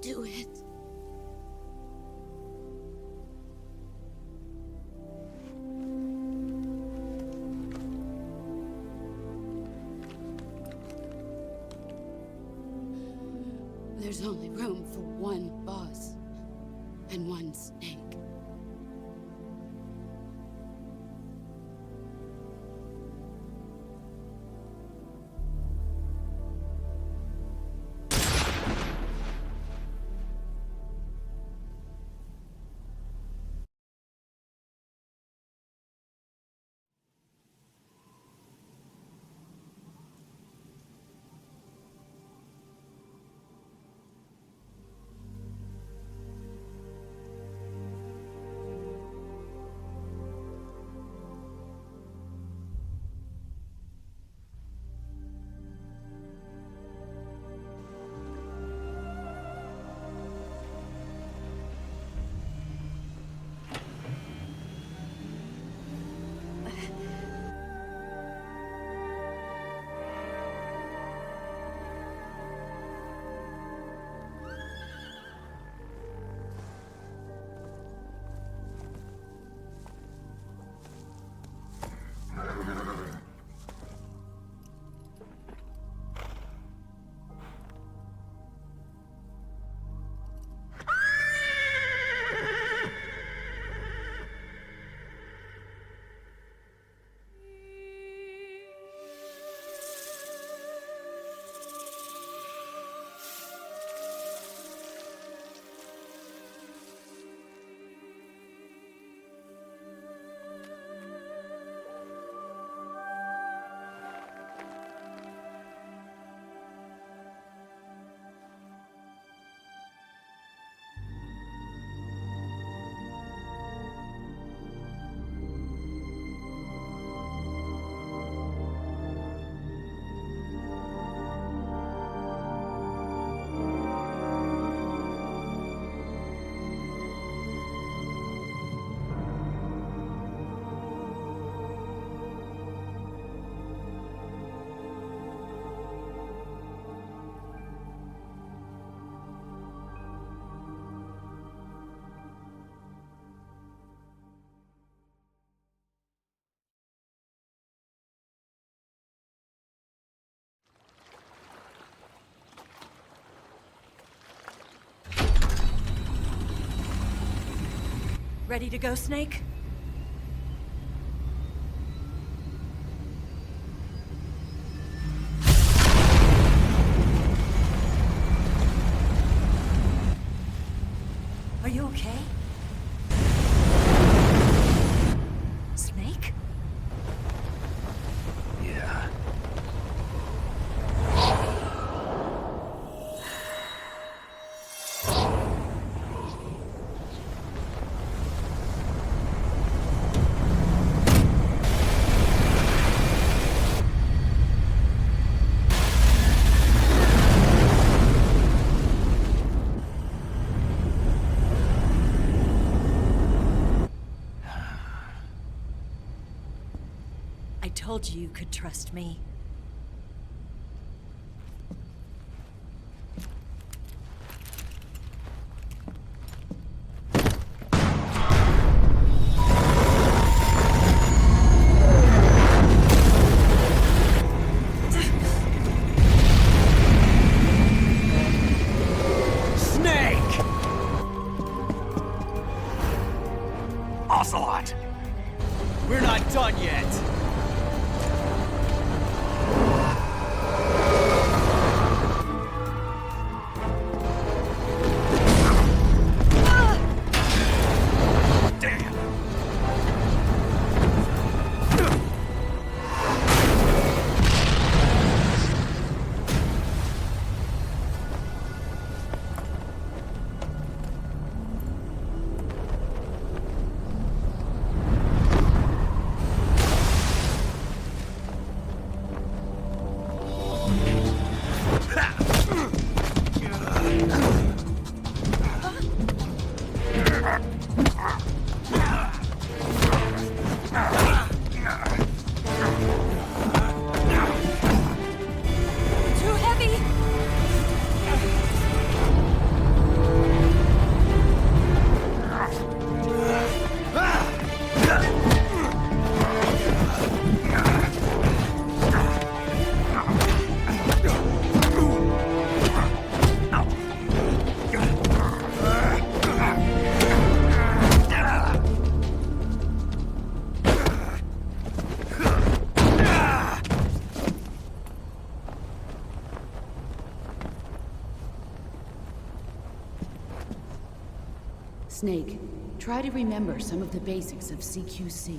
Do it. There's only room for one boss and one Snake. Ready to go, Snake? Are you okay? Snake? Yeah. I told you you could trust me. Snake! Ocelot! We're not done yet! Too heavy! Snake, try to remember some of the basics of CQC.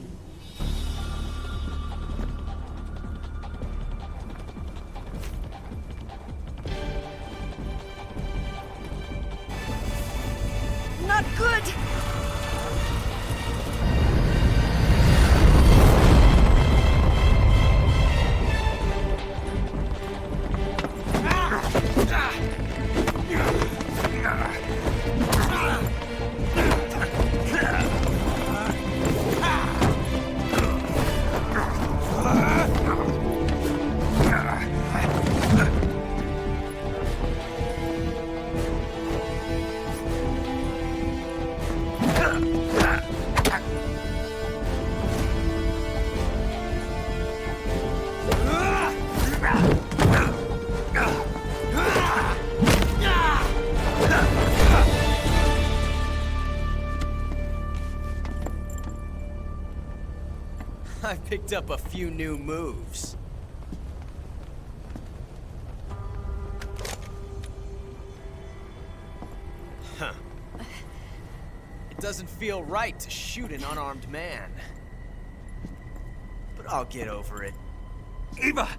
Not good! I picked up a few new moves. Huh. It doesn't feel right to shoot an unarmed man. But I'll get over it. Eva!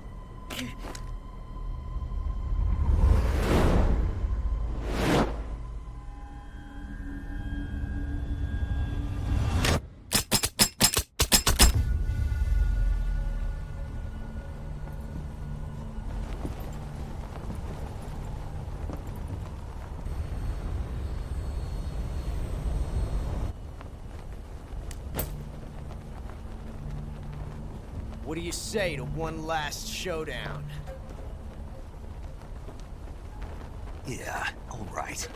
What do you say to one last showdown? Yeah, all right.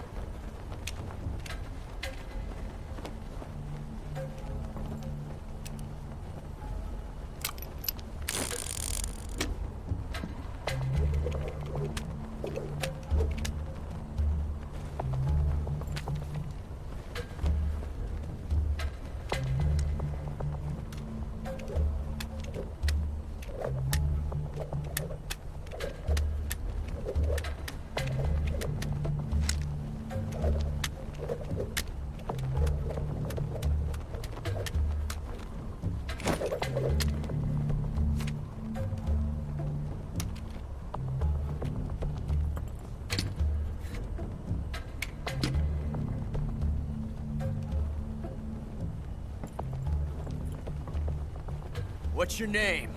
What's your name?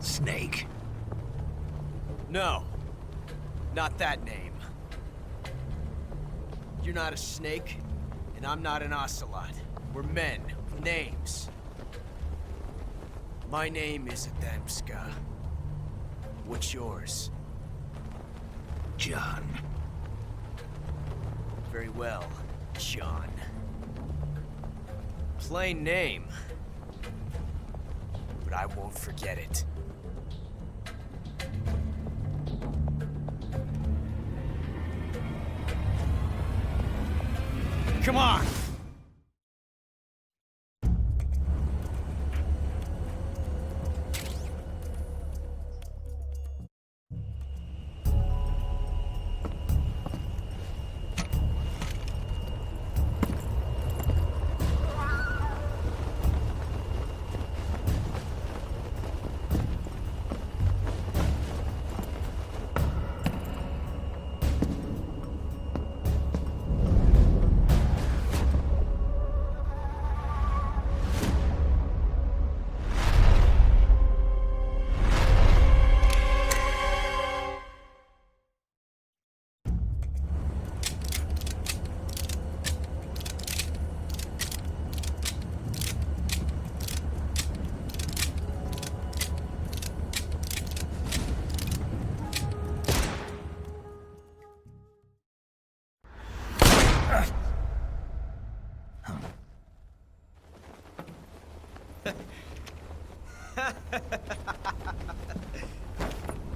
Snake. No. Not that name. You're not a snake, and I'm not an ocelot. We're men with names. My name is Adamska. What's yours? John. Very well, John. Plain name. But I won't forget it. Come on!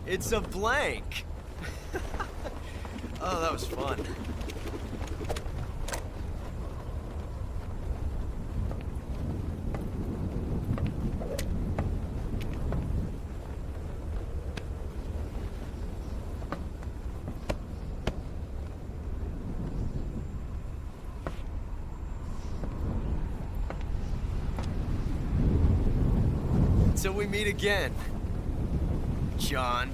It's a blank. Oh, that was fun. Until we meet again, John.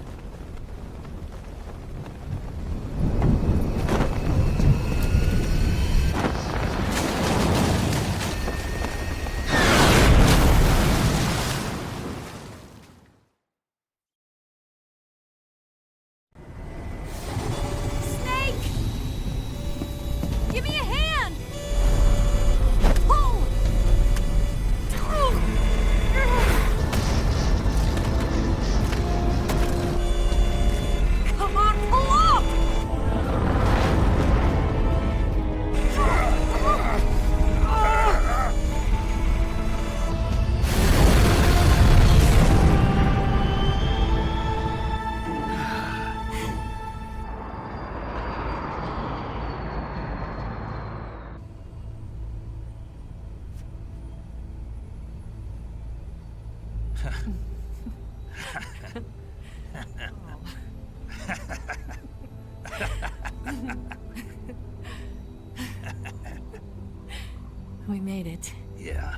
We made it. Yeah,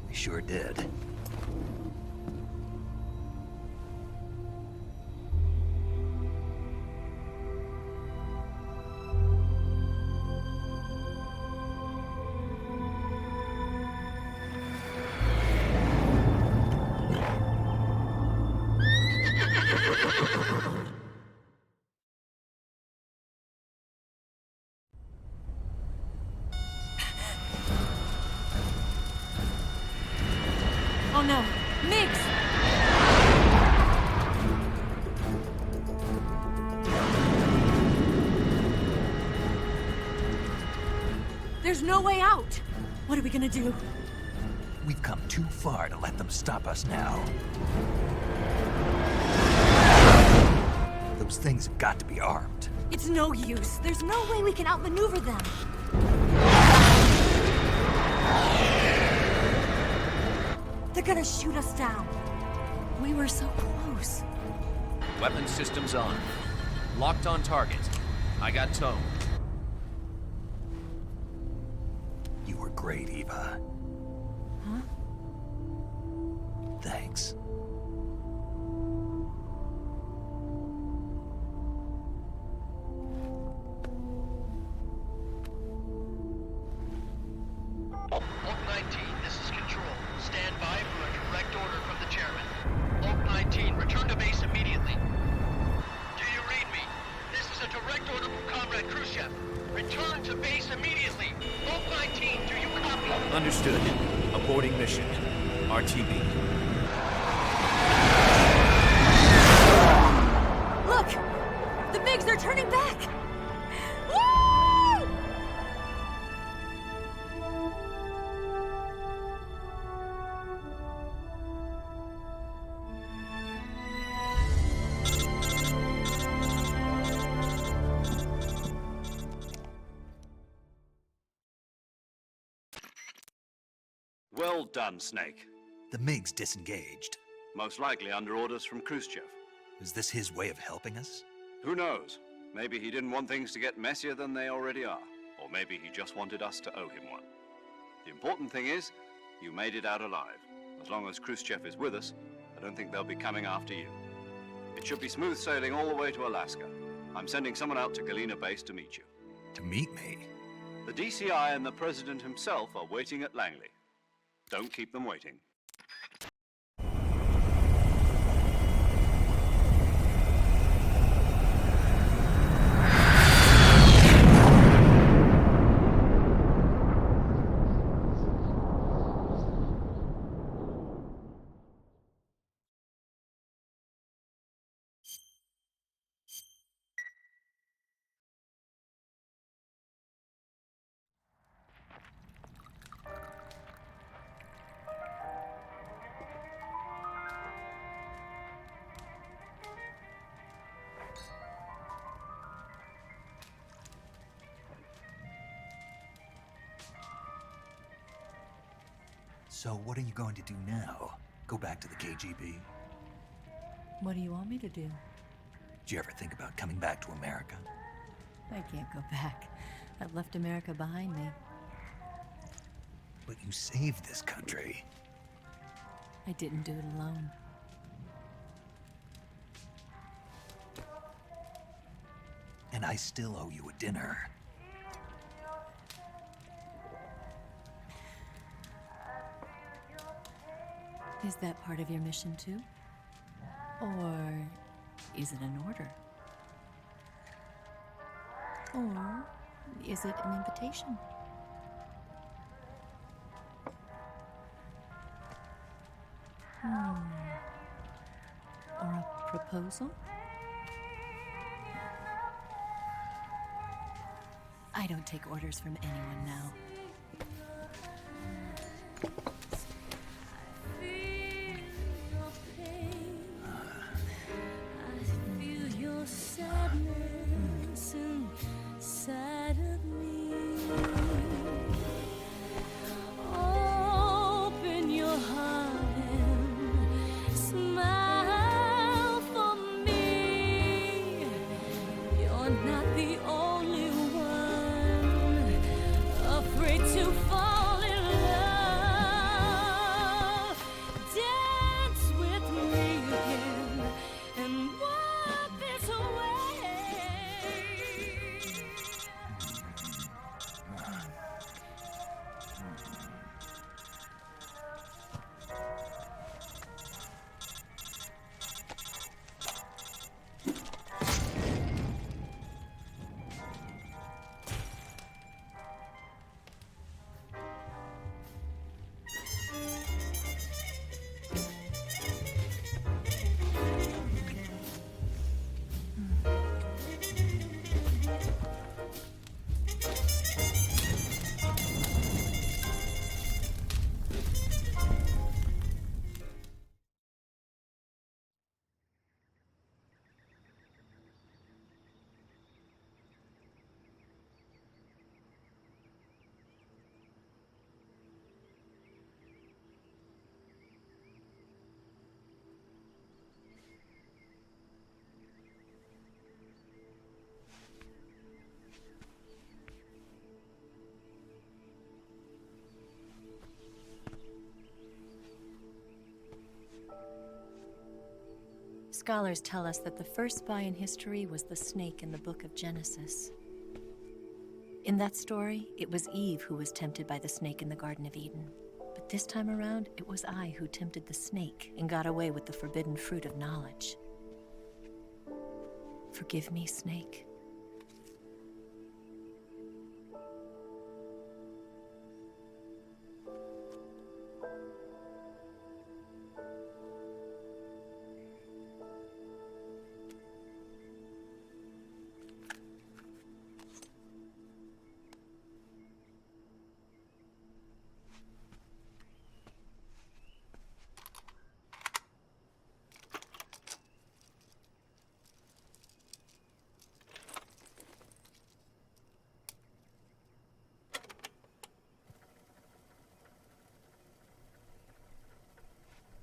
we sure did. Oh no, Miggs! There's no way out! What are we gonna do? We've come too far to let them stop us now. Those things have got to be armed. It's no use. There's no way we can outmaneuver them. They're gonna shoot us down. We were so close. Weapon systems on. Locked on target. I got towed. You were great. great, Eva. Huh? Thanks. Oak 19, this is Control. Stand by for a direct order from the chairman. Oak 19, return to base immediately. Do you read me? This is a direct order from Comrade Khrushchev. Return to base immediately. Oak 19, do you copy? Understood. Aborting mission. RTB. Look! The MiGs are turning back! Woo! Well done, Snake. The MiGs disengaged. Most likely under orders from Khrushchev. Is this his way of helping us? Who knows? Maybe he didn't want things to get messier than they already are. Or maybe he just wanted us to owe him one. The important thing is, you made it out alive. As long as Khrushchev is with us, I don't think they'll be coming after you. It should be smooth sailing all the way to Alaska. I'm sending someone out to Galena Base to meet you. To meet me? The DCI and the President himself are waiting at Langley. Don't keep them waiting. So what are you going to do now? Go back to the KGB? What do you want me to do? Did you ever think about coming back to America? I can't go back. I've left America behind me. But you saved this country. I didn't do it alone. And I still owe you a dinner. Is that part of your mission too? Or is it an order? Or is it an invitation? Or a proposal? I don't take orders from anyone now. Afraid Scholars tell us that the first spy in history was the snake in the book of Genesis. In that story, it was Eve who was tempted by the snake in the Garden of Eden. But this time around, it was I who tempted the snake and got away with the forbidden fruit of knowledge. Forgive me, Snake.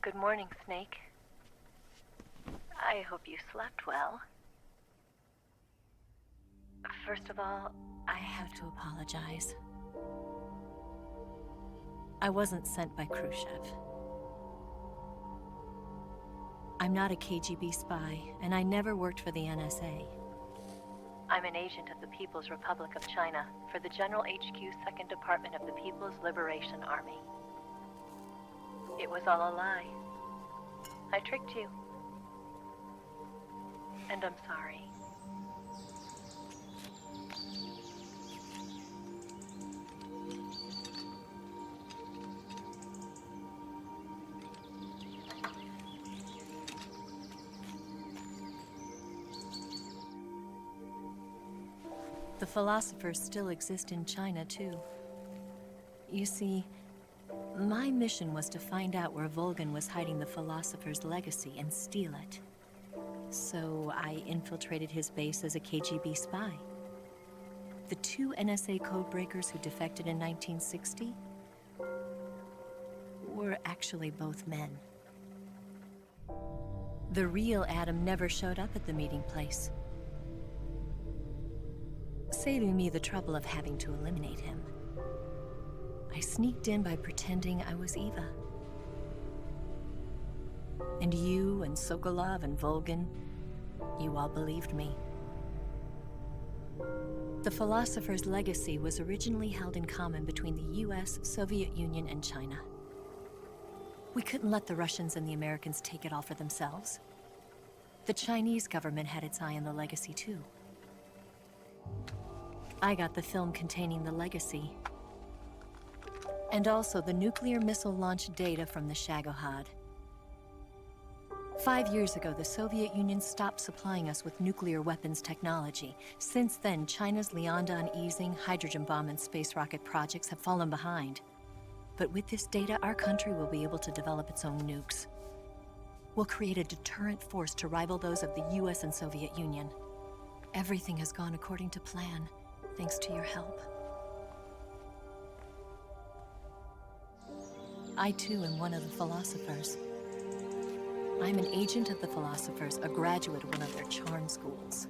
Good morning, Snake. I hope you slept well. First of all, I have to apologize. I wasn't sent by Khrushchev. I'm not a KGB spy, and I never worked for the NSA. I'm an agent of the People's Republic of China for the General HQ 2nd Department of the People's Liberation Army. It was all a lie. I tricked you. And I'm sorry. The philosophers still exist in China, too. You see, my mission was to find out where Volgin was hiding the philosopher's legacy and steal it. So I infiltrated his base as a KGB spy. The 2 NSA codebreakers who defected in 1960 were actually both men. The real Adam never showed up at the meeting place, saving me the trouble of having to eliminate him. I sneaked in by pretending I was Eva. And you and Sokolov and Volgin, you all believed me. The philosopher's legacy was originally held in common between the US, Soviet Union, and China. We couldn't let the Russians and the Americans take it all for themselves. The Chinese government had its eye on the legacy, too. I got the film containing the legacy, and also the nuclear missile launch data from the Shagohod. 5 years ago, the Soviet Union stopped supplying us with nuclear weapons technology. Since then, China's Liaodong easing, hydrogen bomb, and space rocket projects have fallen behind. But with this data, our country will be able to develop its own nukes. We'll create a deterrent force to rival those of the US and Soviet Union. Everything has gone according to plan, thanks to your help. I, too, am one of the philosophers. I'm an agent of the philosophers, a graduate of one of their charm schools.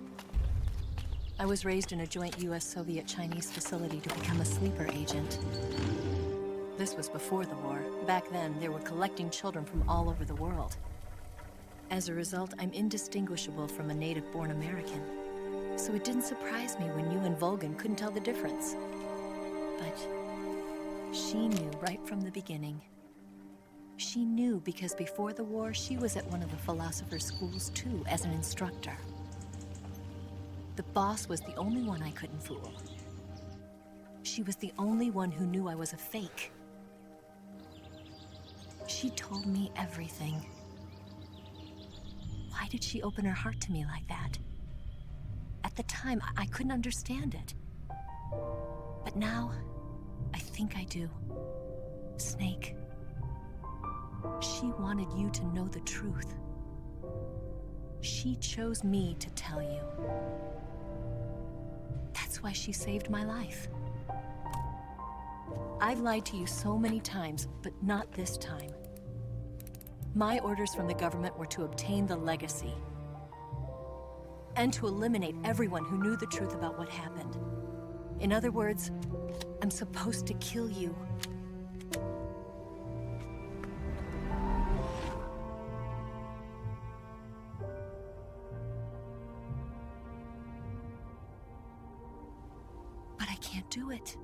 I was raised in a joint US-Soviet-Chinese facility to become a sleeper agent. This was before the war. Back then, they were collecting children from all over the world. As a result, I'm indistinguishable from a native-born American. So it didn't surprise me when you and Volgin couldn't tell the difference. But she knew right from the beginning. She knew because before the war, she was at one of the philosopher's schools too, as an instructor. The boss was the only one I couldn't fool. She was the only one who knew I was a fake. She told me everything. Why did she open her heart to me like that? At the time, I couldn't understand it. But now, I think I do. Snake. She wanted you to know the truth. She chose me to tell you. That's why she saved my life. I've lied to you so many times, but not this time. My orders from the government were to obtain the legacy and to eliminate everyone who knew the truth about what happened. In other words, I'm supposed to kill you. do it.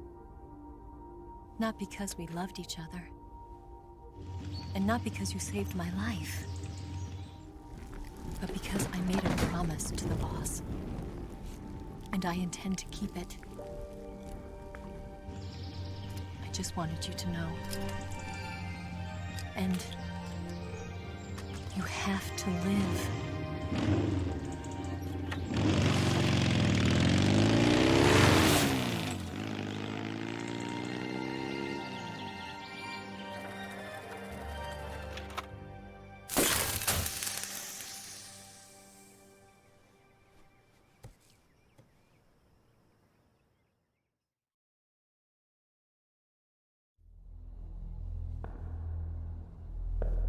Not because we loved each other. And not because you saved my life. But because I made a promise to the boss. And I intend to keep it. I just wanted you to know. And you have to live.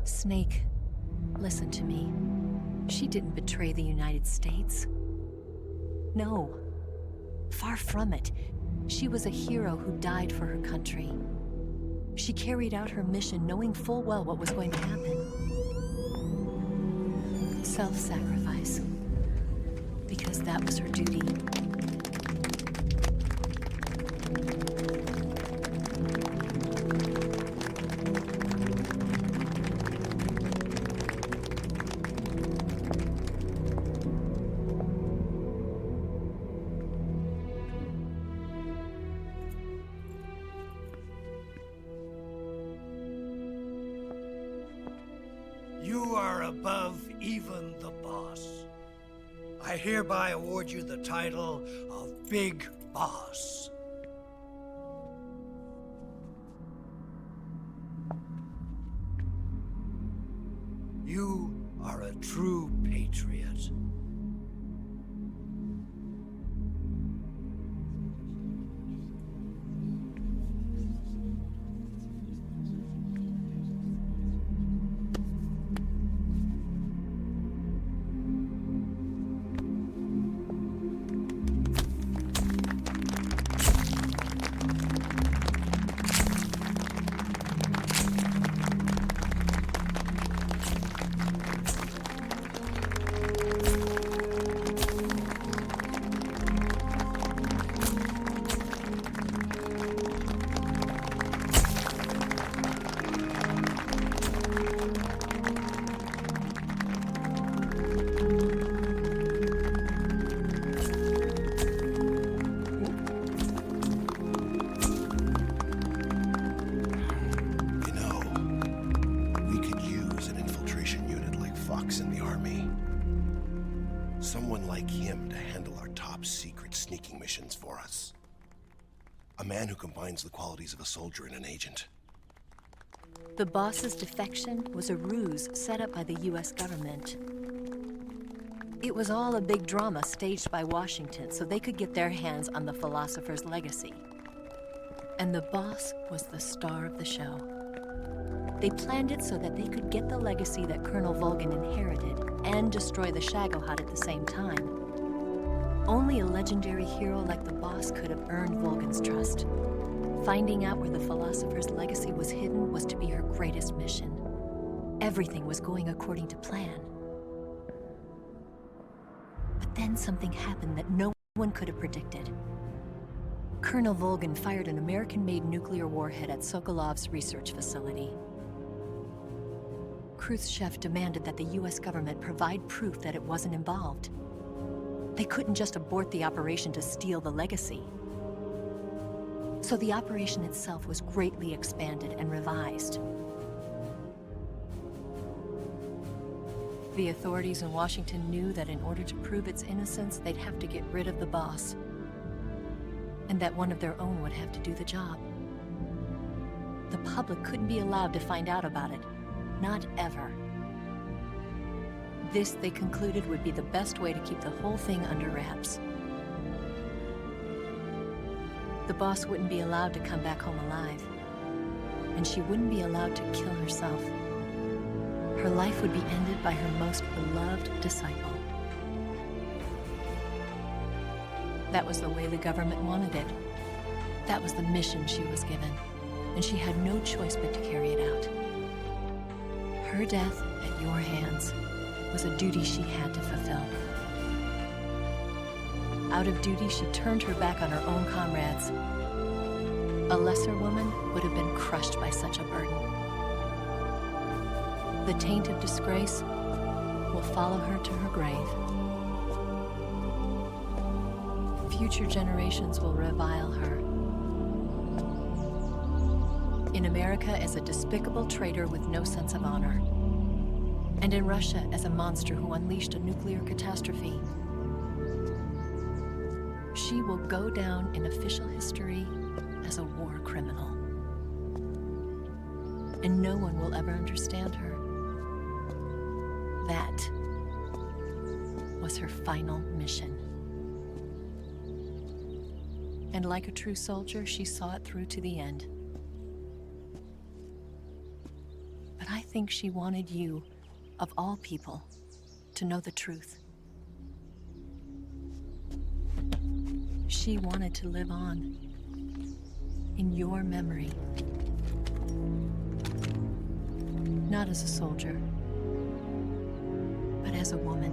Snake, listen to me. She didn't betray the United States. No. Far from it. She was a hero who died for her country. She carried out her mission knowing full well what was going to happen. Self-sacrifice. Because that was her duty. You are above even the boss. I hereby award you the title of Big Boss. You are a true patriot. Someone like him to handle our top secret sneaking missions for us. A man who combines the qualities of a soldier and an agent. The boss's defection was a ruse set up by the US government. It was all a big drama staged by Washington so they could get their hands on the philosopher's legacy. And the boss was the star of the show. They planned it so that they could get the legacy that Colonel Volgin inherited and destroy the Shagohod at the same time. Only a legendary hero like the boss could have earned Volgin's trust. Finding out where the philosopher's legacy was hidden was to be her greatest mission. Everything was going according to plan. But then something happened that no one could have predicted. Colonel Volgin fired an American-made nuclear warhead at Sokolov's research facility. Khrushchev demanded that the US government provide proof that it wasn't involved. They couldn't just abort the operation to steal the legacy. So the operation itself was greatly expanded and revised. The authorities in Washington knew that in order to prove its innocence, they'd have to get rid of the boss. And that one of their own would have to do the job. The public couldn't be allowed to find out about it. Not ever. This, they concluded, would be the best way to keep the whole thing under wraps. The boss wouldn't be allowed to come back home alive. And she wouldn't be allowed to kill herself. Her life would be ended by her most beloved disciple. That was the way the government wanted it. That was the mission she was given. And she had no choice but to carry it out. Her death at your hands was a duty she had to fulfill. Out of duty, she turned her back on her own comrades A lesser woman would have been crushed by such a burden. The taint of disgrace will follow her to her grave. Future generations will revile her. In America as a despicable traitor with no sense of honor. And in Russia as a monster who unleashed a nuclear catastrophe. She will go down in official history as a war criminal. And no one will ever understand her. That was her final mission. And like a true soldier, she saw it through to the end. But I think she wanted you, of all people, to know the truth. She wanted to live on in your memory. Not as a soldier, but as a woman.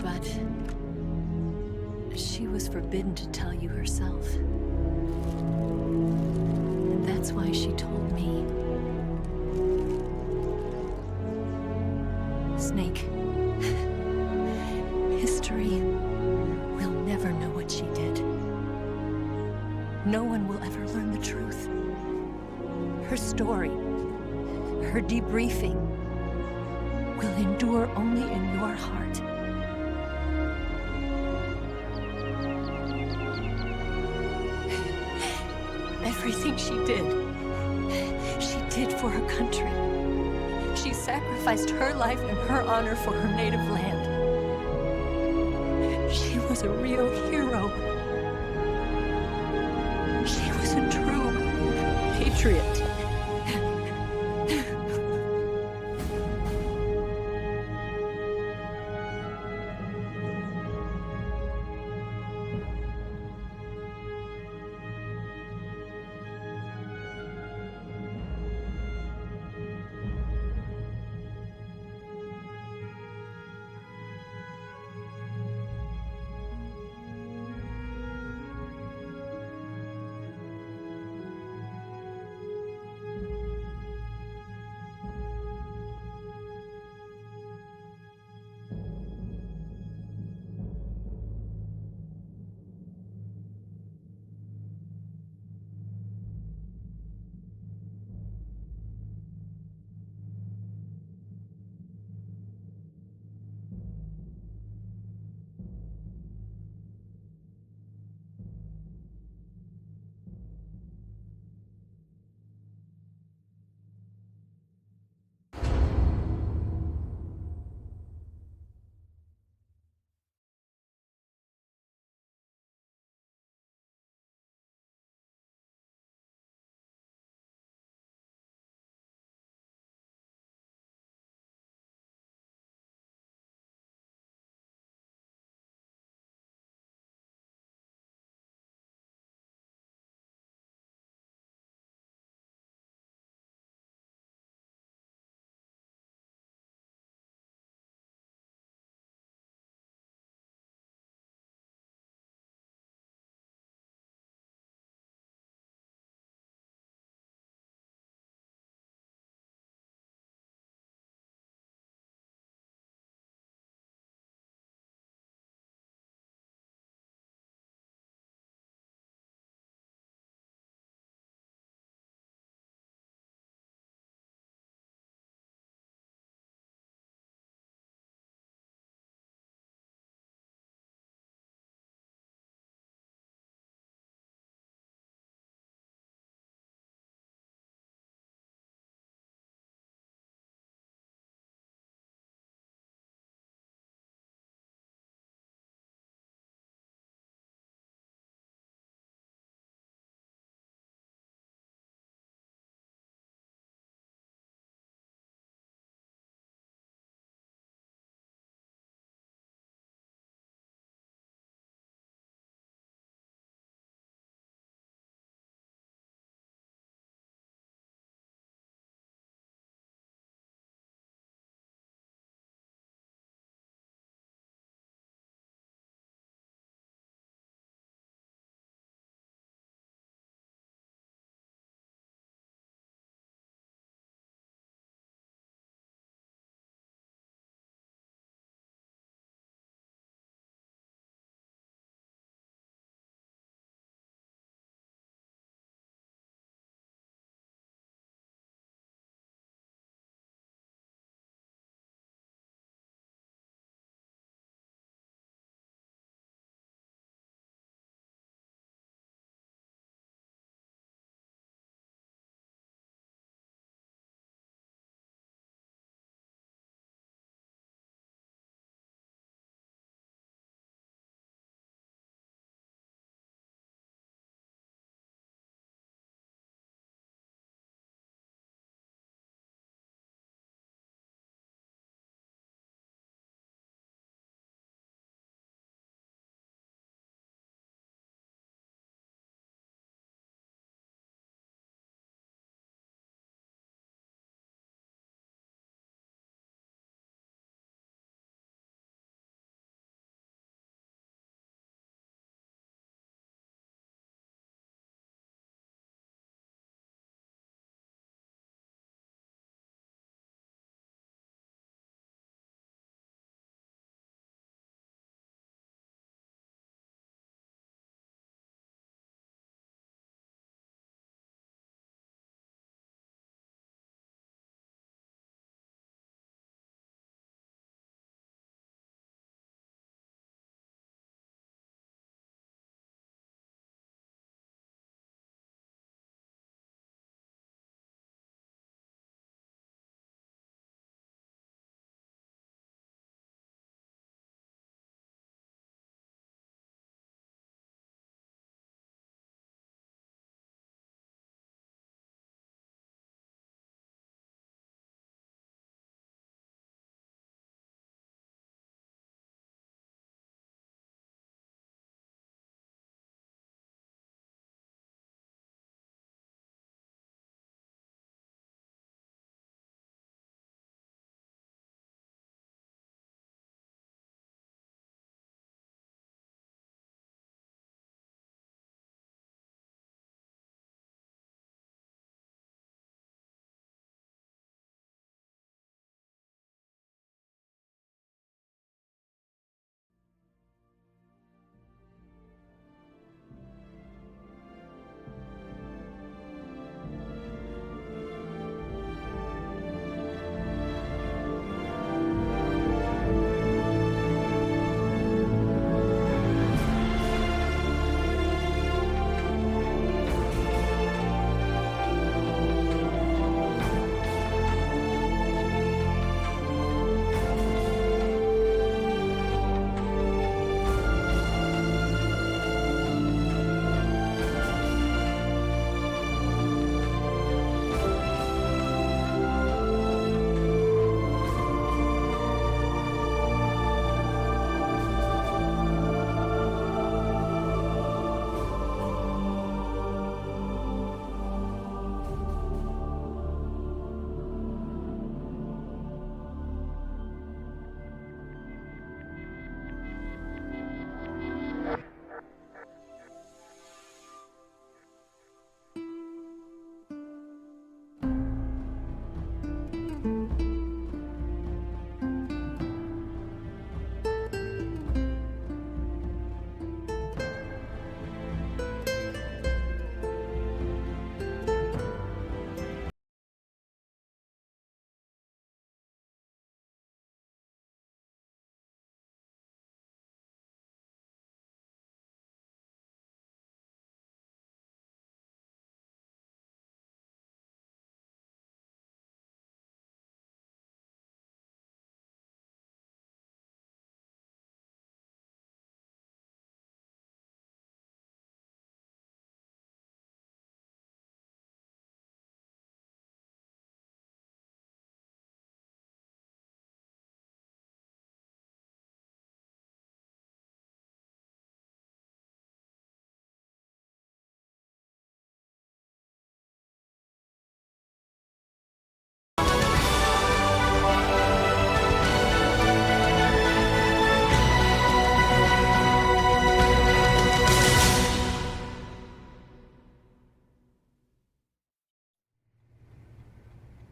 But she was forbidden to tell you herself. And that's why she told me. Snake, history will never know what she did. No one will ever learn the truth. Her story, her debriefing, will endure only in your heart. Everything she did for her country. She sacrificed her life and her honor for her native land. She was a real hero. She was a true patriot.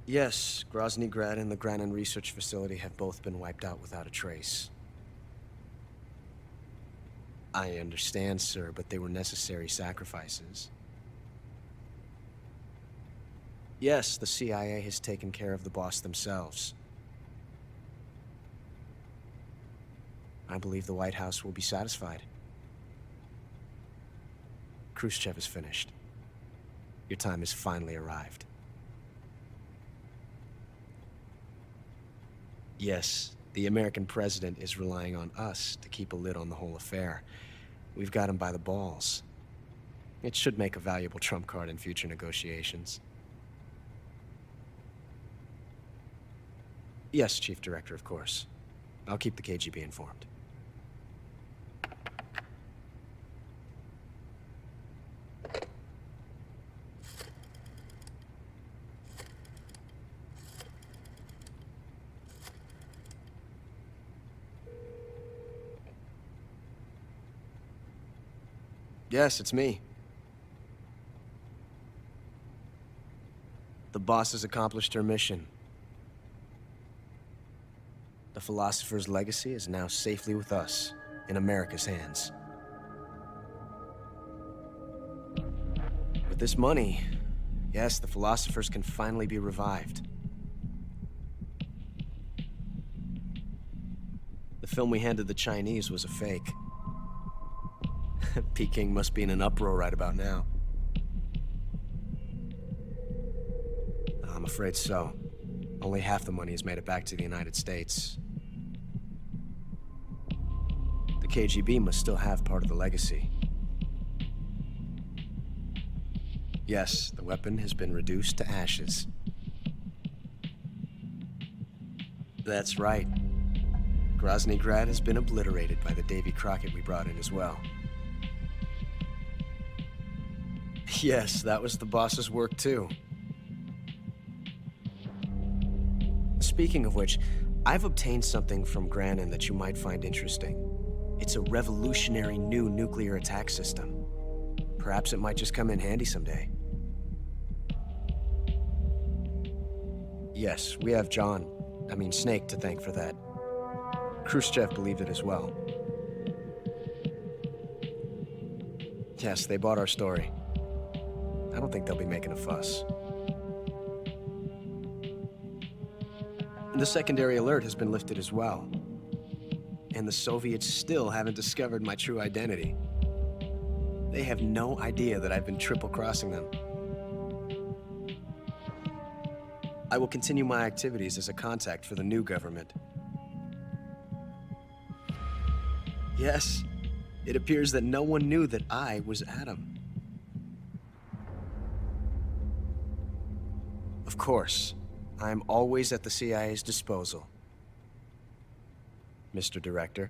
Yes, Grozny Grad and the Granin Research Facility have both been wiped out without a trace. I understand, sir, but they were necessary sacrifices. Yes, the CIA has taken care of the boss themselves. I believe the White House will be satisfied. Khrushchev is finished. Your time has finally arrived. Yes, the American president is relying on us to keep a lid on the whole affair. We've got him by the balls. It should make a valuable trump card in future negotiations. Yes, Chief Director, of course. I'll keep the KGB informed. Yes, it's me. The boss has accomplished her mission. The philosopher's legacy is now safely with us, in America's hands. With this money, yes, the philosophers can finally be revived. The film we handed the Chinese was a fake. Peking must be in an uproar right about now. I'm afraid so. Only half the money has made it back to the United States. The KGB must still have part of the legacy. Yes, the weapon has been reduced to ashes. That's right. Grozny Grad has been obliterated by the Davy Crockett we brought in as well. Yes, that was the boss's work too. Speaking of which, I've obtained something from Granin that you might find interesting. It's a revolutionary new nuclear attack system. Perhaps it might just come in handy someday. Yes, we have Snake to thank for that. Khrushchev believed it as well. Yes, they bought our story. I don't think they'll be making a fuss. The secondary alert has been lifted as well. And the Soviets still haven't discovered my true identity. They have no idea that I've been triple-crossing them. I will continue my activities as a contact for the new government. Yes, it appears that no one knew that I was Adam. Of course, I am always at the CIA's disposal, Mr. Director.